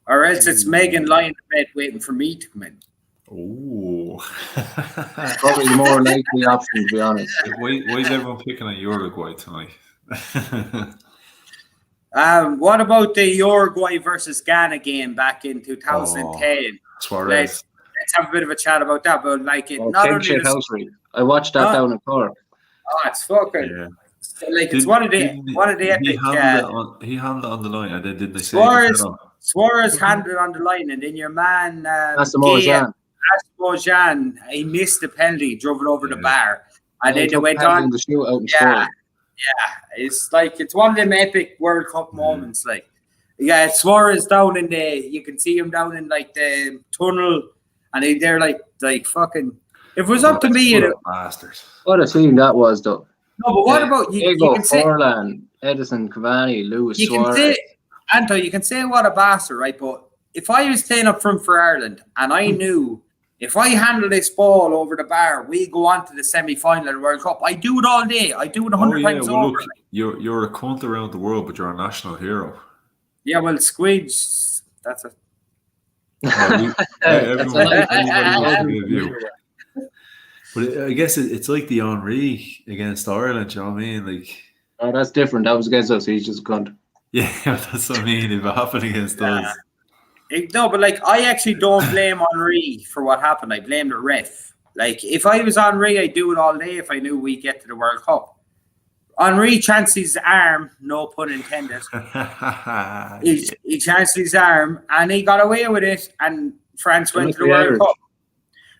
C: Or else it's Megan lying in bed waiting for me to come in.
A: Oh.
B: Probably the more likely option, to be honest.
A: Why is everyone picking on Uruguay tonight?
C: What about the Uruguay versus Ghana game back in 2010?
A: Suarez.
C: Let's have a bit of a chat about that. But like it, not only
B: I watched that down in Cork.
C: Oh, it's fucking. Yeah. Like it's one of the epic.
A: He handled it on the line, and then did they say
C: Suarez handled it on the line, and then your man Jean, he missed the penalty, drove it over the bar, and then they went on
B: the shootout and
C: scored. It's like it's one of them epic World Cup moments. Like, Suarez down in you can see him down in like the tunnel, and they're like fucking. If it was up to me,
A: bastards.
B: What a team that was, though.
C: No, but what about you?
B: You can say Forlan, Edison, Cavani, Lewis, Suarez.
C: Anto, you can say what a bastard, right? But if I was playing up front for Ireland and I knew if I handle this ball over the bar, we go on to the semi-final of the World Cup. I do it all day. I do it 100 times over.
A: Look, you're a cunt around the world, but you're a national hero.
C: Yeah, well, Squidge, that's a...
A: But I guess it's like the Henry against Ireland, you know what I mean? Like,
B: oh, that's different. That was against us. He's just a cunt.
A: Yeah, that's what I mean. If it happened against us.
C: No, but like, I actually don't blame Henry for what happened. I blame the ref. Like, if I was Henry, I'd do it all day if I knew we'd get to the World Cup. Henry chanced his arm, no pun intended. He chanced his arm, and he got away with it, and France went to the World Cup.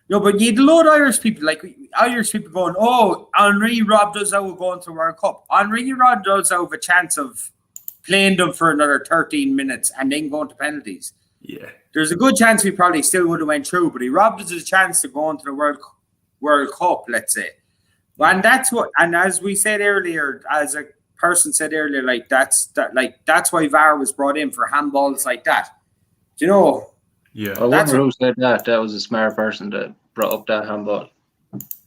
C: No, but you had a load of Irish people, going, oh, Henry robbed us out of going to the World Cup. Henry robbed us out of a chance of playing them for another 13 minutes and then going to penalties.
A: Yeah.
C: There's a good chance we probably still would have went through, but he robbed us a chance to go into the World Cup, let's say. And that's what, and as we said earlier, as a person said earlier, like that's why VAR was brought in for handballs like that. Do you know?
B: Yeah, I wonder who said that. That was a smart person that brought up that handball.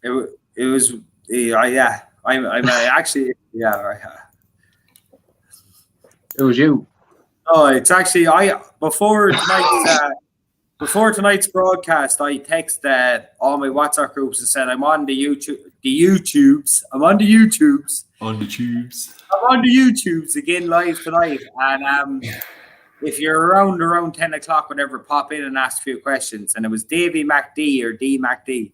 C: It was yeah. I'm actually yeah.
B: It was you.
C: Oh, it's actually before tonight's broadcast, I texted all my WhatsApp groups and said I'm on the YouTubes. I'm on the YouTubes.
A: On the tubes.
C: I'm on the YouTubes again live tonight. And if you're around 10 o'clock, whatever, pop in and ask a few questions. And it was Davey MacD or D MacD.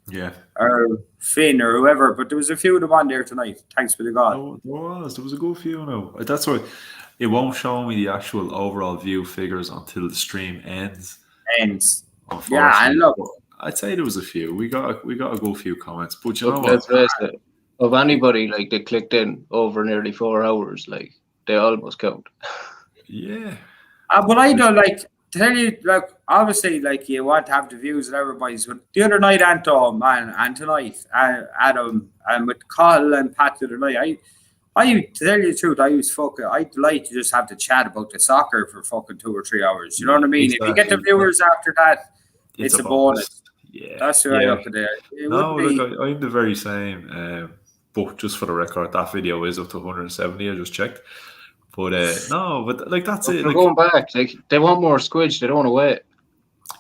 A: Yeah.
C: Or Finn or whoever. But there was a few of them on there tonight. Thanks be to God.
A: Oh, there was a good few now. That's why it won't show me the actual overall view figures until the stream ends.
C: Yeah, and look,
A: I'd say there was a few. We got a good few comments, but you know what?
B: Let's face it, of anybody like they clicked in over nearly 4 hours, like they almost count.
A: Yeah,
C: but I don't like tell you, like obviously, like you want to have the views of everybody's. But the other night, Anton, man, and tonight, Adam, and with Carl and Pat the other night, I to tell you the truth, I'd like to just have to chat about the soccer for fucking 2 or 3 hours. You know what I mean?
A: Exactly.
C: If you get the viewers after that, it's a bonus.
A: Yeah,
C: that's the way I look at it.
A: I'm the very same. But just for the record, that video is up to 170. I just checked. But but like that's it.
B: They're going back. Like they want more squidge. They don't want to wait.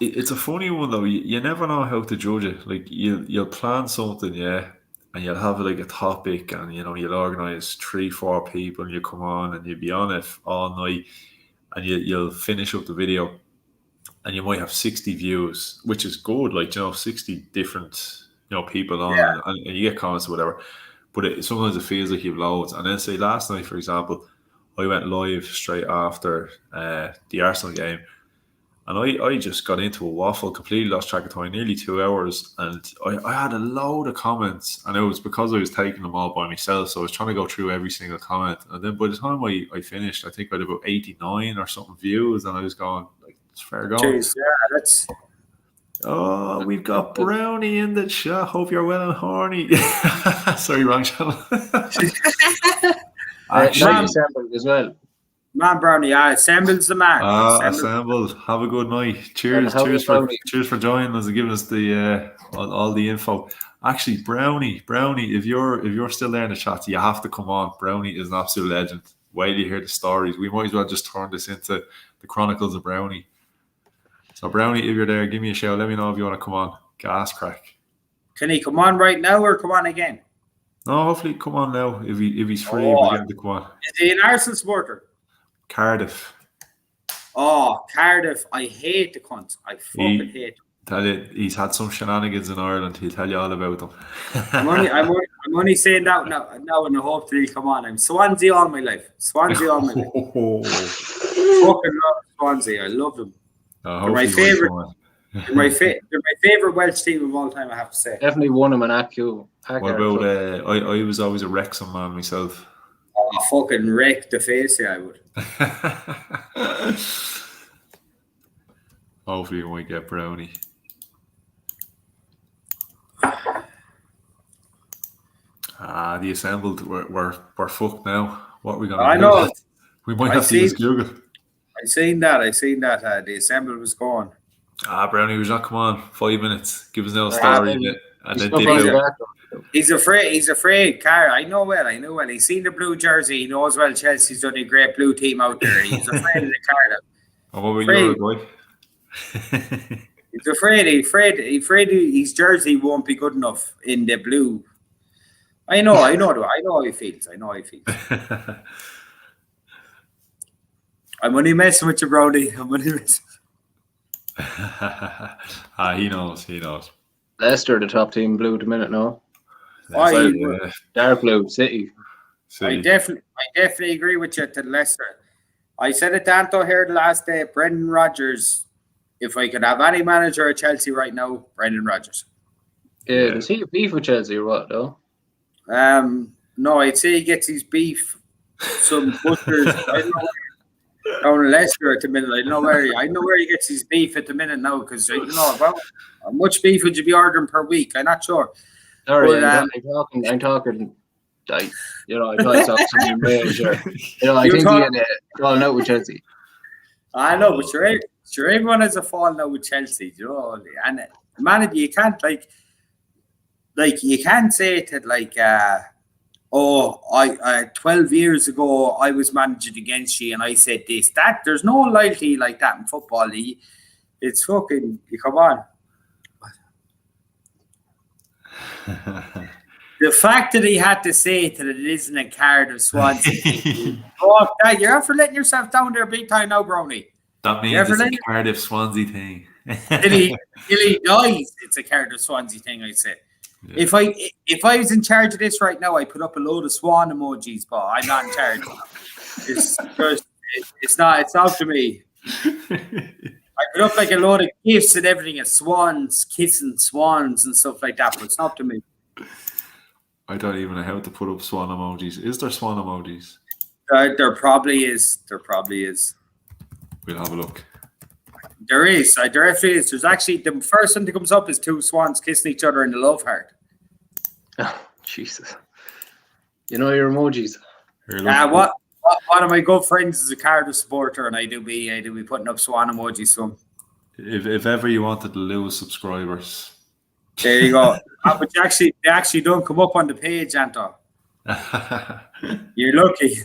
A: It's a funny one though. You never know how to judge it. Like you'll plan something, yeah. And you'll have like a topic, and you'll organize 3-4 people, and you come on, and you'll be on it all night, and you'll finish up the video, and you might have 60 views, which is good. Like 60 different people on, and you get comments or whatever. But sometimes it feels like you've loads. And then say last night, for example, I went live straight after the Arsenal game. And I just got into a waffle, completely lost track of time, nearly 2 hours. And I had a load of comments. And it was because I was taking them all by myself. So I was trying to go through every single comment. And then by the time I finished, I think I had about 89 or something views. And I was going, like, it's fair going.
C: Jeez, yeah, that's...
A: Oh, we've got Brownie in the chat. Hope you're well and horny. Sorry, wrong channel.
B: Actually, assembled as well.
C: Man, Brownie, assembles the man.
A: Assembled. Have a good night. Cheers for joining us and giving us the all the info. Actually, Brownie, if you're still there in the chat, you have to come on. Brownie is an absolute legend. While you hear the stories, we might as well just turn this into the Chronicles of Brownie. So, Brownie, if you're there, give me a shout. Let me know if you want to come on. Gas crack.
C: Can he come on right now or come on again?
A: No, hopefully come on now. If he's free, we'll get him to come on.
C: Is he an Arsenal supporter?
A: Cardiff.
C: Oh, Cardiff. I hate the cunts. I fucking hate them.
A: He's had some shenanigans in Ireland. He'll tell you all about them.
C: I'm only saying that now in the hope that he'll come on. I'm Swansea all my life. Fucking love Swansea. I love them. They're my favourite. They're my favourite Welsh team of all time, I have to say.
B: Definitely won them an AQ.
A: What about I was always a Wrexham man myself.
C: Oh, fucking wreck the face, yeah, I would.
A: Hopefully we might get Brownie. The assembled, we're fucked now. What are we gonna do?
C: I know.
A: We might have to use Google.
C: I seen that. The assembled was gone.
A: Brownie was not come on 5 minutes. Give us no story and then dig out.
C: He's afraid. Car, I know well. He's seen the blue jersey. He knows well Chelsea's done a great blue team out there. He's afraid of the car.
A: And what about your boy?
C: He's afraid his jersey won't be good enough in the blue. I know how he feels. I'm only messing with you, Brody.
A: He knows.
B: Leicester, the top team blue at the minute, no? Dark blue, City.
C: I definitely agree with you to Leicester. I said it to Anto here the last day. Brendan Rodgers. If I could have any manager at Chelsea right now, Brendan Rodgers.
B: Yeah, does he have beef with Chelsea or what, though?
C: No, I'd say he gets his beef. Some butchers. I don't know. Down in Leicester at the minute. I know where he gets his beef at the minute now, because how much beef would you be ordering per week? I'm not sure.
B: Sorry, but, I'm talking I thought I saw something major. I think he had fallen out with Chelsea.
C: I know, but sure, everyone has a falling out with Chelsea, and manager, you can't you can't say that 12 years ago I was managing against you and I said this. That there's no loyalty like that in football. It's fucking, come on. The fact that he had to say that it isn't a Cardiff Swansea. You're after letting yourself down there big time now, Brownie.
A: That means it's a Cardiff Swansea thing.
C: Till he dies, it's a Cardiff Swansea thing, I'd say. Yeah. If I was in charge of this right now, I put up a load of swan emojis, but I'm not in charge. It's not up to me. I put up like a load of gifs and everything, of swans kissing swans and stuff like that, but it's not up to me.
A: I don't even know how to put up swan emojis. Is there swan emojis?
C: There probably is.
A: We'll have a look.
C: There is. There definitely is. There's actually, the first one that comes up is two swans kissing each other in the love heart.
B: Oh, Jesus. You know your emojis.
C: One of my good friends is a Cardiff supporter, and I do be putting up swan emojis. So
A: if ever you wanted to lose subscribers,
C: there you go. But they actually don't come up on the page, Anto. You're lucky.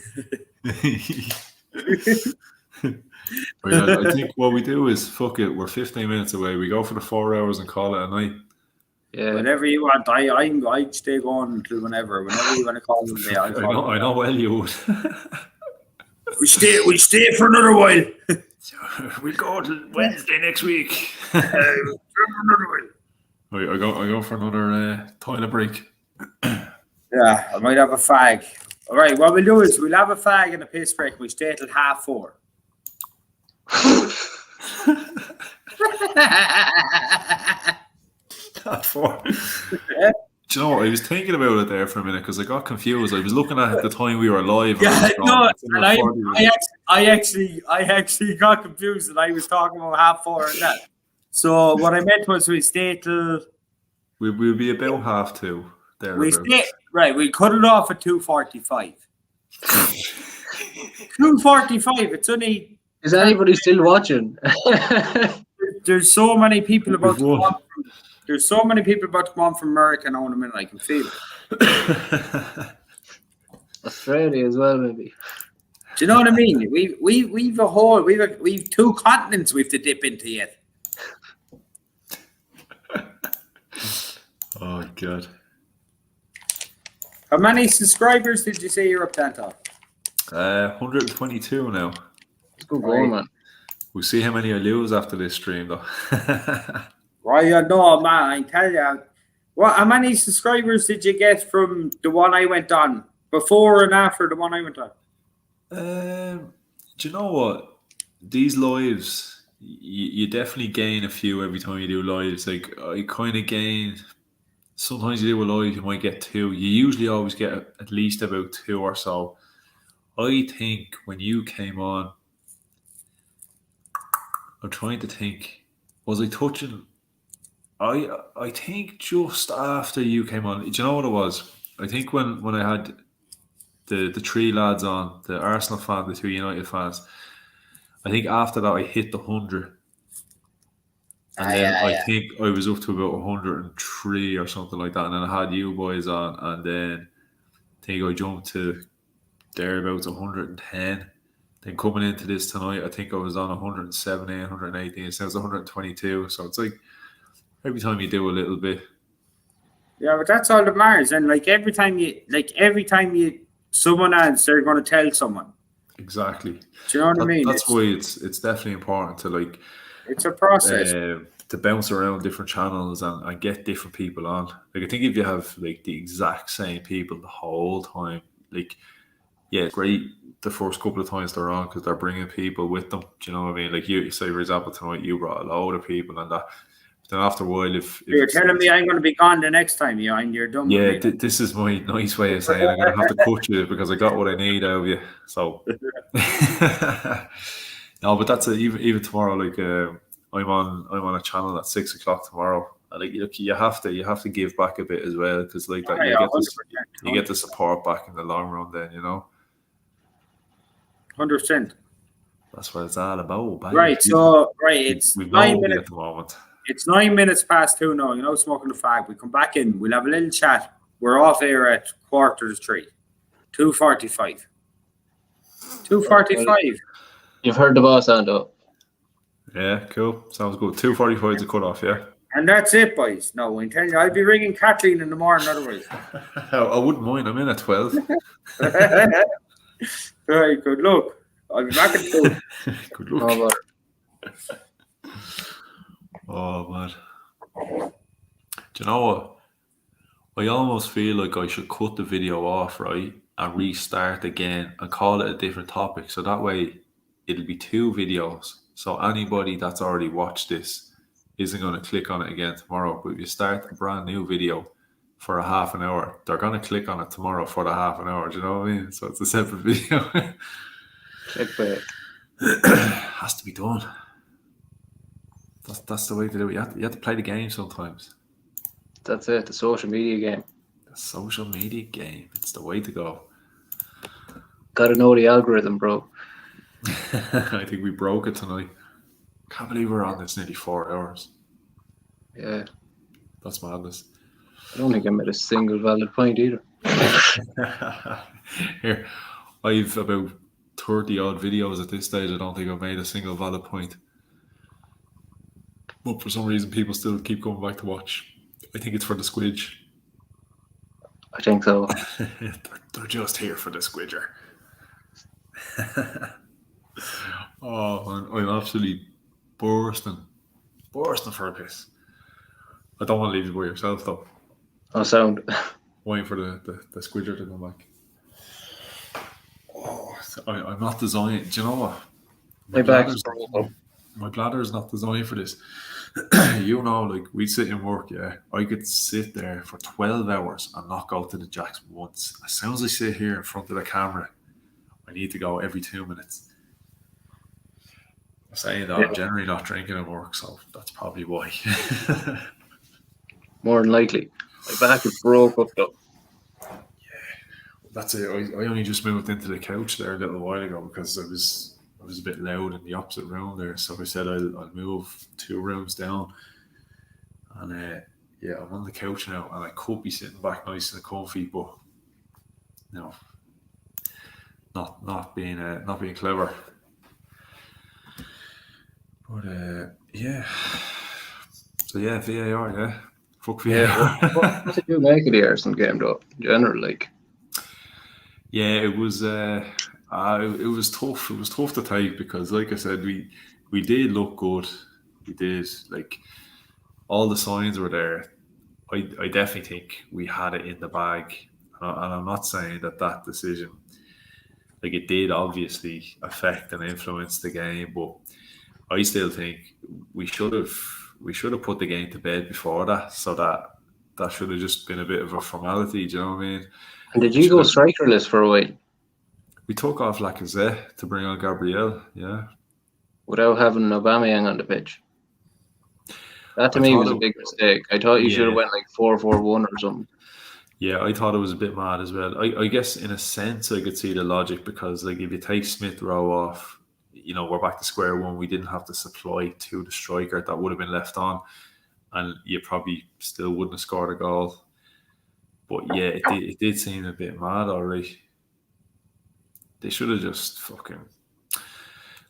A: I think what we do is, fuck it, we're 15 minutes away. We go for the 4 hours and call it a night.
B: Yeah.
C: Whenever you want. I'd stay going until whenever you want to call them.
A: I know well you would.
C: We stay for another while.
A: We'll go till Wednesday next week. Right, I go for another toilet break.
C: Yeah, I might have a fag. All right, what we'll do is we'll have a fag and a piss break. We stay till 4:30.
A: Yeah. Do you know what? I was thinking about it there for a minute because I got confused. I was looking at the time we were live.
C: Yeah, I actually got confused, and I was talking about 4:30 and that. So what I meant was we stay till.
A: We'll be about 2:30. There.
C: We stay right. We cut it off at 2:45. 2:45. It's only.
B: Is anybody still watching?
C: There's so many people about to come on. There's so many people about to come on from America now in a minute. I can feel it.
B: Australia as well, maybe.
C: Do you know what I mean? We've 2 continents we've to dip into yet.
A: Oh God.
C: How many subscribers did you say you're up to?
A: 122 now.
B: Good going, man.
A: We'll see how many I lose after this stream, though.
C: Right, no, man, I tell you. How many subscribers did you get from the one I went on? Before and after the one I went on?
A: Do you know what? These lives, you definitely gain a few every time you do lives. Like, I kind of gain... Sometimes you do a live, you might get 2. You usually always get at least about 2 or so. I think when you came on, I'm trying to think, was I touching? I think just after you came on, do you know what it was? I think when I had the 3 lads on, the Arsenal fan, the 2 United fans, I think after that I hit the 100. And then I think I was up to about 103 or something like that. And then I had you boys on, and then I think I jumped to thereabouts 110. Then coming into this tonight, I think I was on 117, 118. It says 122. So it's like every time you do a little bit.
C: Yeah, but that's all that matters. And every time you someone adds, they're going to tell someone.
A: Exactly.
C: Do you know what I mean?
A: That's why it's definitely important to
C: it's a process
A: to bounce around different channels and get different people on. I think if you have the exact same people the whole time, yeah, it's great the first couple of times they're on because they're bringing people with them. Do you know what I mean? You say, for example, tonight you brought a load of people and that. Then after a while, if
C: you're telling me I'm going to be gone the next time, you're done.
A: Yeah, this is my nice way of saying I'm going to have to cut you because I got what I need out of you. So no, but that's even tomorrow. I'm on a channel at 6 o'clock tomorrow, like you have to give back a bit as well, because like that you get the support back in the long run. Then
C: 100%.
A: That's what it's all about. Baby.
C: Right. So it's
A: we've
C: 9 minutes
A: at the moment.
C: It's 9 minutes past 2 now. Smoking the fag. We come back in. We'll have a little chat. We're off air at 2:45. 2:45. 2:45.
D: You've heard the boss, Ando.
A: Yeah, cool. Sounds good. 2:45 is a cut off, yeah.
C: And that's it, boys. No, I'm telling you, I'll be ringing Kathleen in the morning otherwise.
A: I wouldn't mind. I'm in at 12.
C: Right, good luck. I'll be back at 2.
A: Good luck. Oh, man. Do you know what? I almost feel like I should cut the video off, right, and restart again and call it a different topic. So that way it'll be 2 videos. So anybody that's already watched this isn't going to click on it again tomorrow. But if you start a brand new video for a half an hour, they're going to click on it tomorrow for the half an hour. Do you know what I mean? So it's a separate video.
D: Clickbait.
A: Has to be done. That's the way to do it. You have to play the game sometimes.
D: That's it. The social media game.
A: The social media game. It's the way to go.
D: Got to know the algorithm, bro.
A: I think we broke it tonight. Can't believe we're on this nearly 4 hours.
D: Yeah.
A: That's madness.
D: I don't think I made a single valid point either.
A: Here, I've about 30 odd videos at this stage. I don't think I've made a single valid point. But for some reason, people still keep coming back to watch. I think it's for the squidge.
D: I think so.
A: They're just here for the squidger. Oh, man, I'm absolutely bursting for a piss. I don't want to leave you by yourself, though.
D: Oh, sound.
A: Waiting for the squidger to come back. Oh, I'm not designed. Do you know what? My bladder is not designed for this. Like we sit in work, yeah. I could sit there for 12 hours and not go to the jacks once. As soon as I sit here in front of the camera, I need to go every 2 minutes. I'm saying that I'm generally not drinking at work, so that's probably why.
D: More than likely. My back is broke up though.
A: Yeah, that's it. I only just moved into the couch there a little while ago because I was a bit loud in the opposite room there, so I said I'll move 2 rooms down, and I'm on the couch now, and I could be sitting back nice and comfy, but no, not being clever. But so yeah, VAR, yeah, fuck VAR.
D: What did you make of the Arsenal game though, in general, like?
A: Yeah, it was tough. It was tough to take because, like I said, we did look good. We did, like, all the signs were there. I definitely think we had it in the bag, and I'm not saying that decision, like, it did obviously affect and influence the game, but I still think we should have put the game to bed before that, so that should have just been a bit of a formality. Do you know what I mean?
D: And did you go strikerless for a while?
A: We took off Lacazette to bring on Gabriel, yeah.
D: Without having Aubameyang on the pitch. That to me was a big mistake. I thought you should have went like 4-4-1 or something.
A: Yeah, I thought it was a bit mad as well. I guess in a sense I could see the logic because, like, if you take Smith Rowe off, we're back to square one. We didn't have to supply to the striker that would have been left on, and you probably still wouldn't have scored a goal. But yeah, it did seem a bit mad already. They should have just fucking,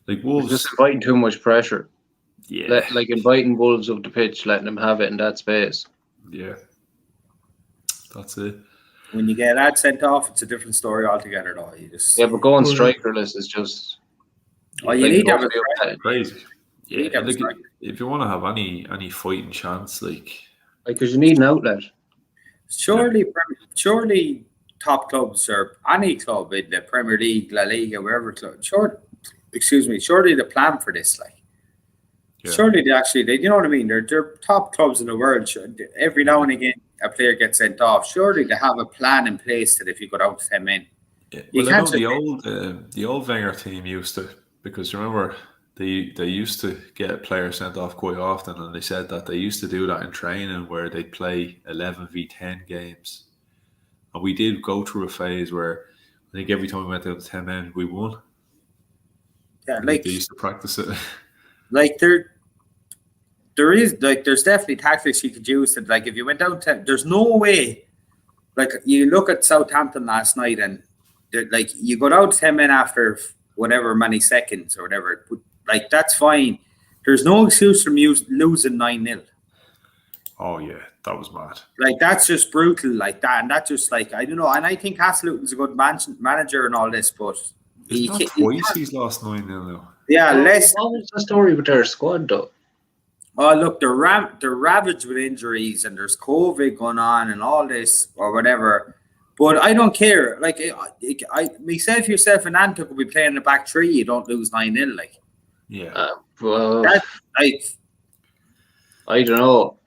A: like, Wolves
D: just inviting too much pressure.
A: Yeah,
D: like inviting Wolves up the pitch, letting them have it in that space.
A: Yeah, that's it.
C: When you get that sent off, it's a different story altogether, though.
D: But going strikerless is just.
C: Oh, you need to have a
A: crazy. Yeah, like, if you want to have any fighting chance, like
D: because you need an outlet.
C: Surely top clubs or any club in the Premier League, La Liga, wherever club. Surely the plan for this, like. Yeah. Surely they you know what I mean? They're top clubs in the world. Every now and again, a player gets sent off. Surely they have a plan in place that if you go down to 10 men.
A: Yeah. Well, I know the old Wenger team used to, because remember they used to get a player sent off quite often, and they said that they used to do that in training where they'd play 11v10 games. And we did go through a phase where I think every time we went down to 10 men, we won.
C: Yeah,
A: like they used to practice it.
C: Like there's definitely tactics you could use that, like if you went down to, there's no way, like you look at Southampton last night and like you go down to 10 men after whatever many seconds or whatever, but like that's fine. There's no excuse for losing 9-0.
A: Oh yeah, that was mad.
C: Like that's just brutal, like that, and that's just like I don't know. And I think Haslutton's a good manager and all this, but
A: he's lost 9-0 now.
C: Yeah, less.
D: What was the story with their squad though?
C: Oh look, they're ravaged with injuries and there's COVID going on and all this or whatever. But I don't care. Like yourself and Antuk will be playing in the back three. You don't lose 9-0. Like,
A: yeah.
D: Well,
C: that's like
D: I don't know.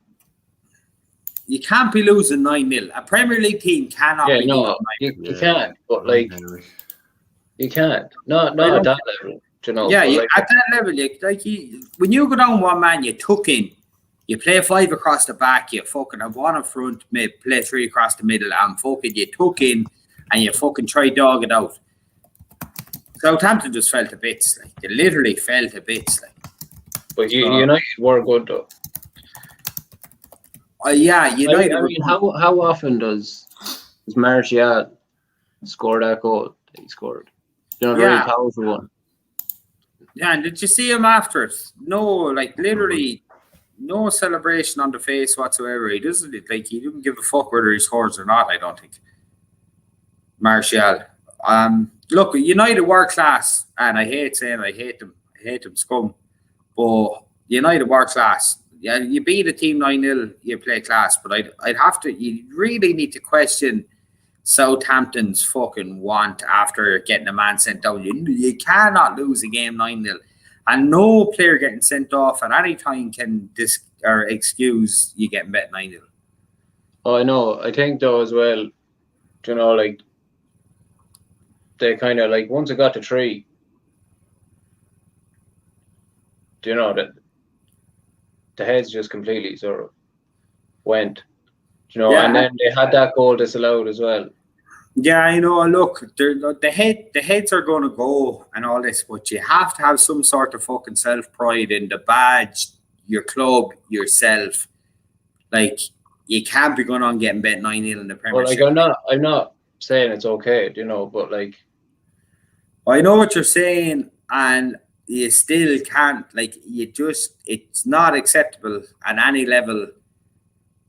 C: You can't be losing 9-0. A Premier League team cannot.
D: Yeah,
C: be
D: no, you can't. But like, you can't. Not at that level. You know,
C: yeah,
D: like,
C: at that level, when you go down one man, you tuck in. You play 5 across the back. You fucking have 1 up front. Play 3 across the middle, and fucking you tuck in, and you fucking try dog it out. Southampton just fell to bits. Like they literally fell to bits. Like,
D: but United were good though.
C: Yeah, United.
D: I mean, how often does Martial score that goal that he scored? You know, very powerful one.
C: Yeah, and did you see him after it? No, like literally no celebration on the face whatsoever. He doesn't he didn't give a fuck whether he scores or not, I don't think. Martial. Look, United were class, and I hate saying I hate them scum. But United were class. Yeah, you beat a team 9-0, you play class, but I'd have to, you really need to question Southampton's fucking want after getting a man sent down. You cannot lose a game 9-0. And no player getting sent off at any time can excuse you getting bet 9-0.
D: Oh, I know. I think though as well, you know, like they kind of like once it got to 3, you know that the heads just completely sort of went, you know, and then they had that goal disallowed as well.
C: Yeah, I know. Look, the heads are going to go and all this, but you have to have some sort of fucking self-pride in the badge, your club, yourself. Like, you can't be going on getting bet 9-0 in the Premiership.
D: Well, like, I'm not saying it's okay, you know, but like,
C: I know what you're saying, and you still can't, like, it's not acceptable at any level.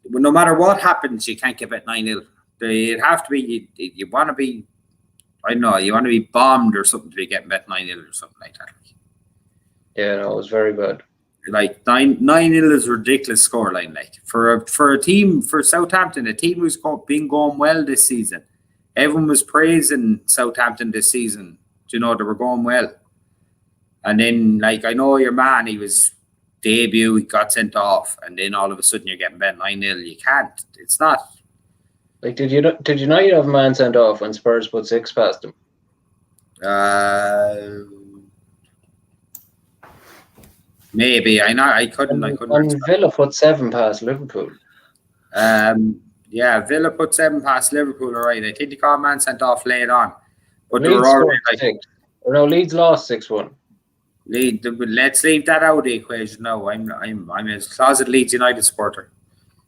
C: No matter what happens, you can't get bet 9-0. It'd have to be, you want to be, I don't know, you want to be bombed or something to be getting bet 9-0 or something like that.
D: Yeah, no, it was very bad.
C: Like 9-0 is a ridiculous scoreline. Like for a team, for Southampton, a team who's been going well this season. Everyone was praising Southampton this season. Do you know, they were going well. And then, like, I know your man, he was debut, he got sent off, and then all of a sudden you're getting bet 9-0. You can't. It's not.
D: Like, did United have a man sent off when Spurs put 6 past them?
C: Maybe. I couldn't.
D: And Villa put 7 past Liverpool.
C: Yeah, Villa put 7 past Liverpool. All right. I think they got a man sent off late on, but
D: Leeds
C: they were already like.
D: 6. No, Leeds lost 6-1.
C: Let's leave that out of the equation now. I'm a closet Leeds United supporter.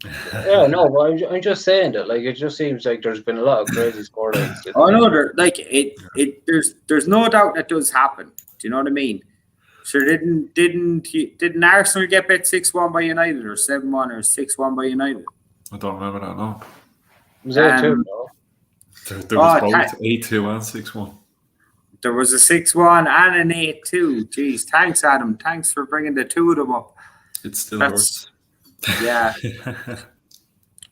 D: Yeah, no, but I'm just saying that, like, it just seems like there's been a lot of crazy scorelines.
C: Oh no, there's no doubt that does happen. Do you know what I mean? Sure, didn't Arsenal get bet 6-1 by United or 7-1 or 6-1 by United?
A: I don't remember that now.
D: Was that 2? No?
A: There was both 8-2 and 6-1.
C: There was a 6-1 and an 8-2. Jeez, thanks, Adam. Thanks for bringing the 2 of them up.
A: It still hurts.
C: Yeah.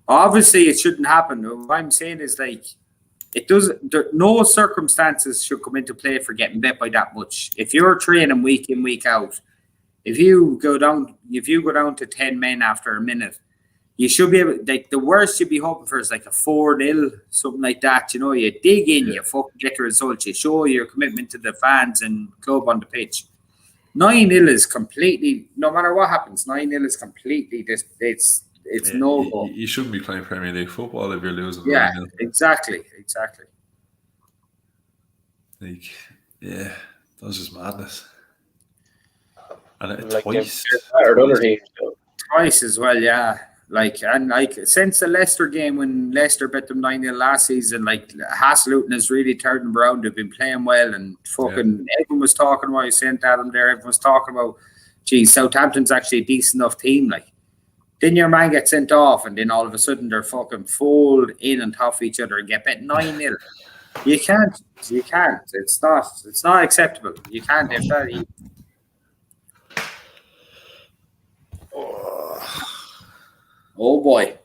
C: Obviously, it shouldn't happen. What I'm saying is, like, it does. No circumstances should come into play for getting bet by that much. If you're training week in, week out, if you go down to 10 men after a minute, you should be able. Like, the worst you'd be hoping for is like a 4-0, something like that. You know, you dig in, you fucking get the results, you show your commitment to the fans and club on the pitch. 9-0 is completely, no matter what happens, 9-0 is completely, it's no goal.
A: You shouldn't be playing Premier League football if you're losing.
C: Yeah,
A: 9-0.
C: exactly.
A: Like, yeah, that was just madness. And
D: Like
A: twice.
C: Twice as well, yeah. Like, and like since the Leicester game when Leicester beat them 9-0 last season, like Hasluten has really turned them around. They've been playing well, and fucking everyone was talking about St. Adam there. Everyone was talking about, geez, Southampton's actually a decent enough team. Like, then your man gets sent off, and then all of a sudden they're fucking fold in and tough each other and get bet 9-0. You can't. It's not acceptable. You can't. If that. Oh boy.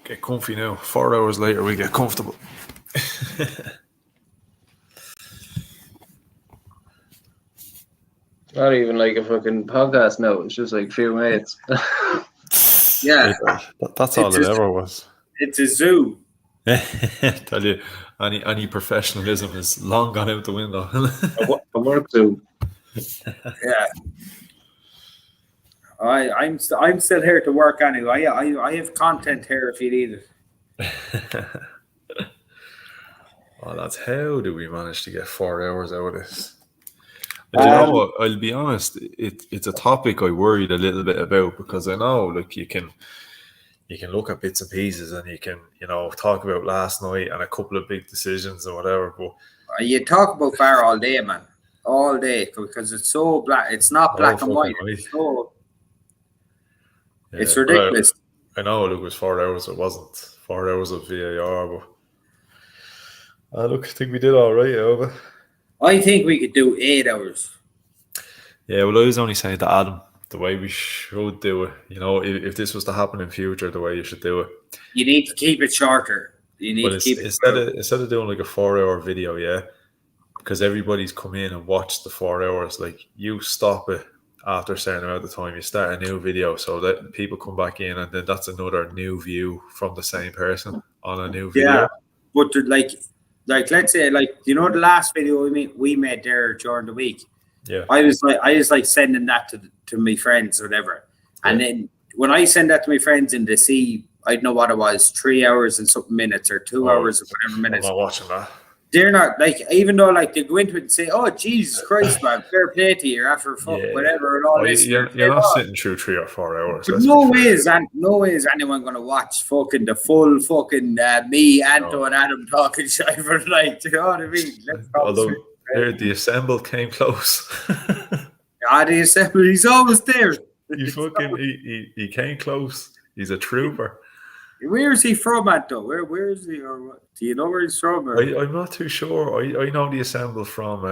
A: Get comfy now. 4 hours later, we get comfortable.
B: Not even like a fucking podcast now. It's just like a few minutes.
C: Yeah.
A: That's all it ever was.
C: It's a zoo.
A: Tell you, any professionalism is long gone out the window.
B: A work zoo.
C: Yeah. I'm still here to work anyway. I have content here if you need it.
A: Oh, that's how do we manage to get 4 hours out of this? And you know what? I'll be honest. It's a topic I worried a little bit about because I know, like, you can look at bits and pieces and you can, talk about last night and a couple of big decisions or whatever. But
C: you talk about VAR all day, man, all day, because it's so black. It's not black and white. It's ridiculous.
A: I know it was 4 hours. It wasn't 4 hours of VAR, but look, I think we did all right, over.
C: I think we could do 8 hours.
A: Yeah, well, I was only saying to Adam the way we should do it. If this was to happen in future, the way you should do it.
C: You need to keep it shorter. You need to keep it
A: instead of doing like a 4 hour video, yeah, because everybody's come in and watched the 4 hours. Like, you stop it after a certain amount of time, you start a new video so that people come back in, and then that's another new view from the same person on a new video.
C: Yeah, but like let's say, like, the last video we made there during the week.
A: Yeah,
C: I was like sending that to my friends or whatever, and then when I send that to my friends and they see, I don't know what it was, 3 hours and something minutes or 2 hours or whatever minutes.
A: I'm not watching that.
C: They're not, like, even though, like, they go into it and say, "Oh, Jesus Christ, man, fair play to you after whatever and all this."
A: You're not sitting through 3 or 4 hours.
C: But no way is anyone going to watch fucking the full fucking me, Anto, and Adam talking shit for the night. Do you know what I mean?
A: Although the assemble came close.
C: The assemble, he's always there.
A: He came close. He's a trooper.
C: Where is he from, Anto? Where is he, or what? Do you know where he's from?
A: I'm not too sure. I know the assemble from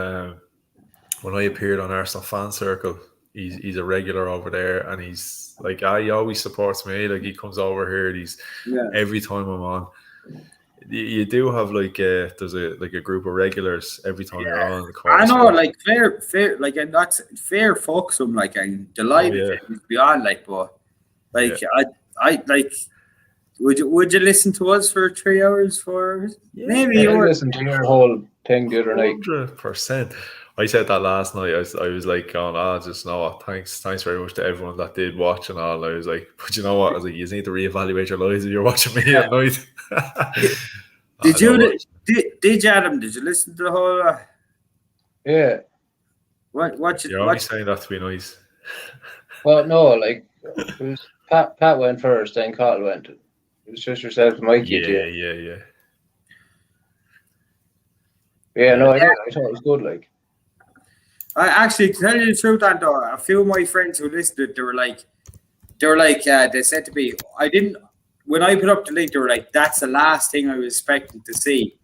A: when I appeared on Arsenal Fan Circle. He's a regular over there, and he's like, he always supports me. Like, he comes over here. Every time I'm on. You do have there's a group of regulars every time you're on the course.
C: I know, like fair, like, and that's fair. Fuck some, like, I'm delighted to be on, like, but like I like. Would you listen to us for 3 hours, 4 hours?
D: Yeah, maybe you listen to your whole thing the other night.
A: 100%. I said that last night. I was like, going, just know what, thanks very much to everyone that did watch and all. And I was like, but you know what? I was like, you need to reevaluate your lives if you're watching me at night.
C: Did you, Adam? Did you listen to the whole?
D: Yeah.
A: You're only saying that to be nice.
D: Well, no, like, it was Pat went first, then Carl went. It was just yourself and Mikey.
A: Yeah.
D: Yeah, no, I thought it was good. Like,
C: I actually, to tell you the truth, Anto, a few of my friends who listened, they were like, they said to me, when I put up the link, they were like, that's the last thing I was expecting to see.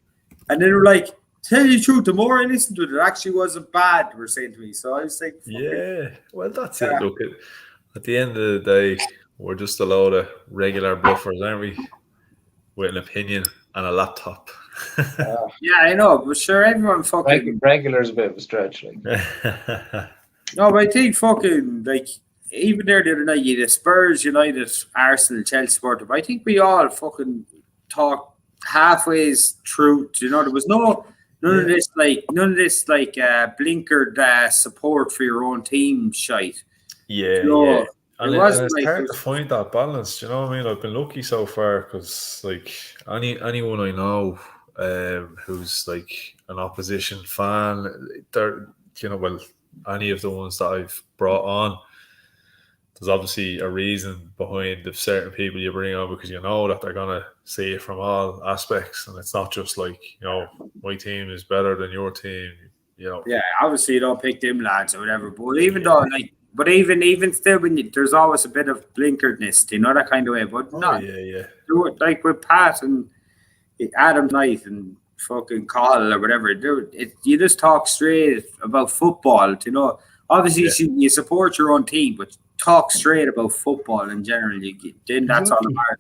C: And then they were like, tell you the truth, the more I listened to it, it actually wasn't bad, they were saying to me. So I was like,
A: well, that's it. Look, at the end of the day, we're just a load of regular bluffers, aren't we? With an opinion and a laptop.
C: Yeah, I know, but sure, everyone fucking
D: regular's a bit of a stretch, like.
C: No, but I think fucking, like, even there the other night, you the Spurs, United, Arsenal, Chelsea supporter, but I think we all fucking talked halfway through. You know, there was None of this blinkered support for your own team shite.
A: Yeah. And it's hard to find that balance. Do you know what I mean? I've been lucky so far because, like, anyone I know who's like an opposition fan, they're, any of the ones that I've brought on, there's obviously a reason behind the certain people you bring on because you know that they're gonna see it from all aspects, and it's not just like, my team is better than your team.
C: Yeah, obviously you don't pick them lads or whatever, but even though even still, there's always a bit of blinkeredness, that kind of way. But do it like with Pat and Adam Knight and fucking Call or whatever. You just talk straight about football. Obviously you support your own team, but talk straight about football in general. Then that's all that matters.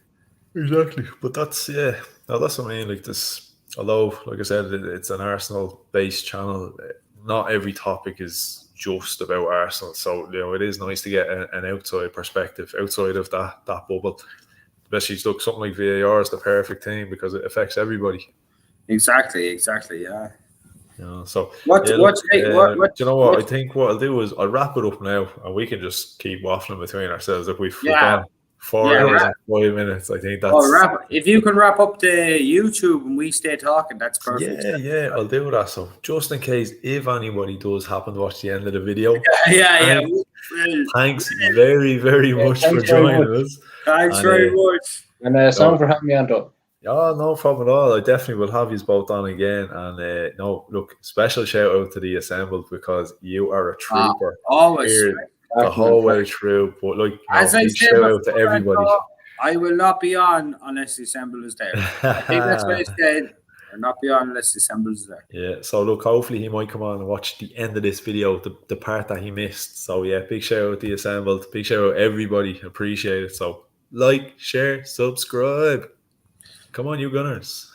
A: Exactly, but that's that's what I mean. Like this, although like I said, it's an Arsenal-based channel. Not every topic is just about Arsenal, so it is nice to get an outside perspective outside of that bubble. Especially something like VAR is the perfect thing because it affects everybody.
C: Exactly, yeah.
A: So
C: do
A: you know what? I think what I'll do is I'll wrap it up now, and we can just keep waffling between ourselves. If we've gone 4 hours and 5 minutes, I think that's.
C: If you can wrap up the YouTube and we stay talking, that's perfect.
A: Yeah, I'll do that. So just in case, if anybody does happen to watch the end of the video, thanks very, very much for joining us.
C: Thanks very much.
D: And song for having me on top.
A: Oh, no problem at all. I definitely will have you both on again. And special shout out to the Assembled because you are a trooper.
C: Always.
A: The whole way through. But
C: as I said,
A: shout out to everybody.
C: I will not be on unless the Assembled is there. I think that's what I said. I'll not be on unless the Assembled is there.
A: Yeah, so hopefully he might come on and watch the end of this video, the part that he missed. So big shout out to the Assembled. Big shout out everybody. Appreciate it. So like, share, subscribe. Come on, you Gunners.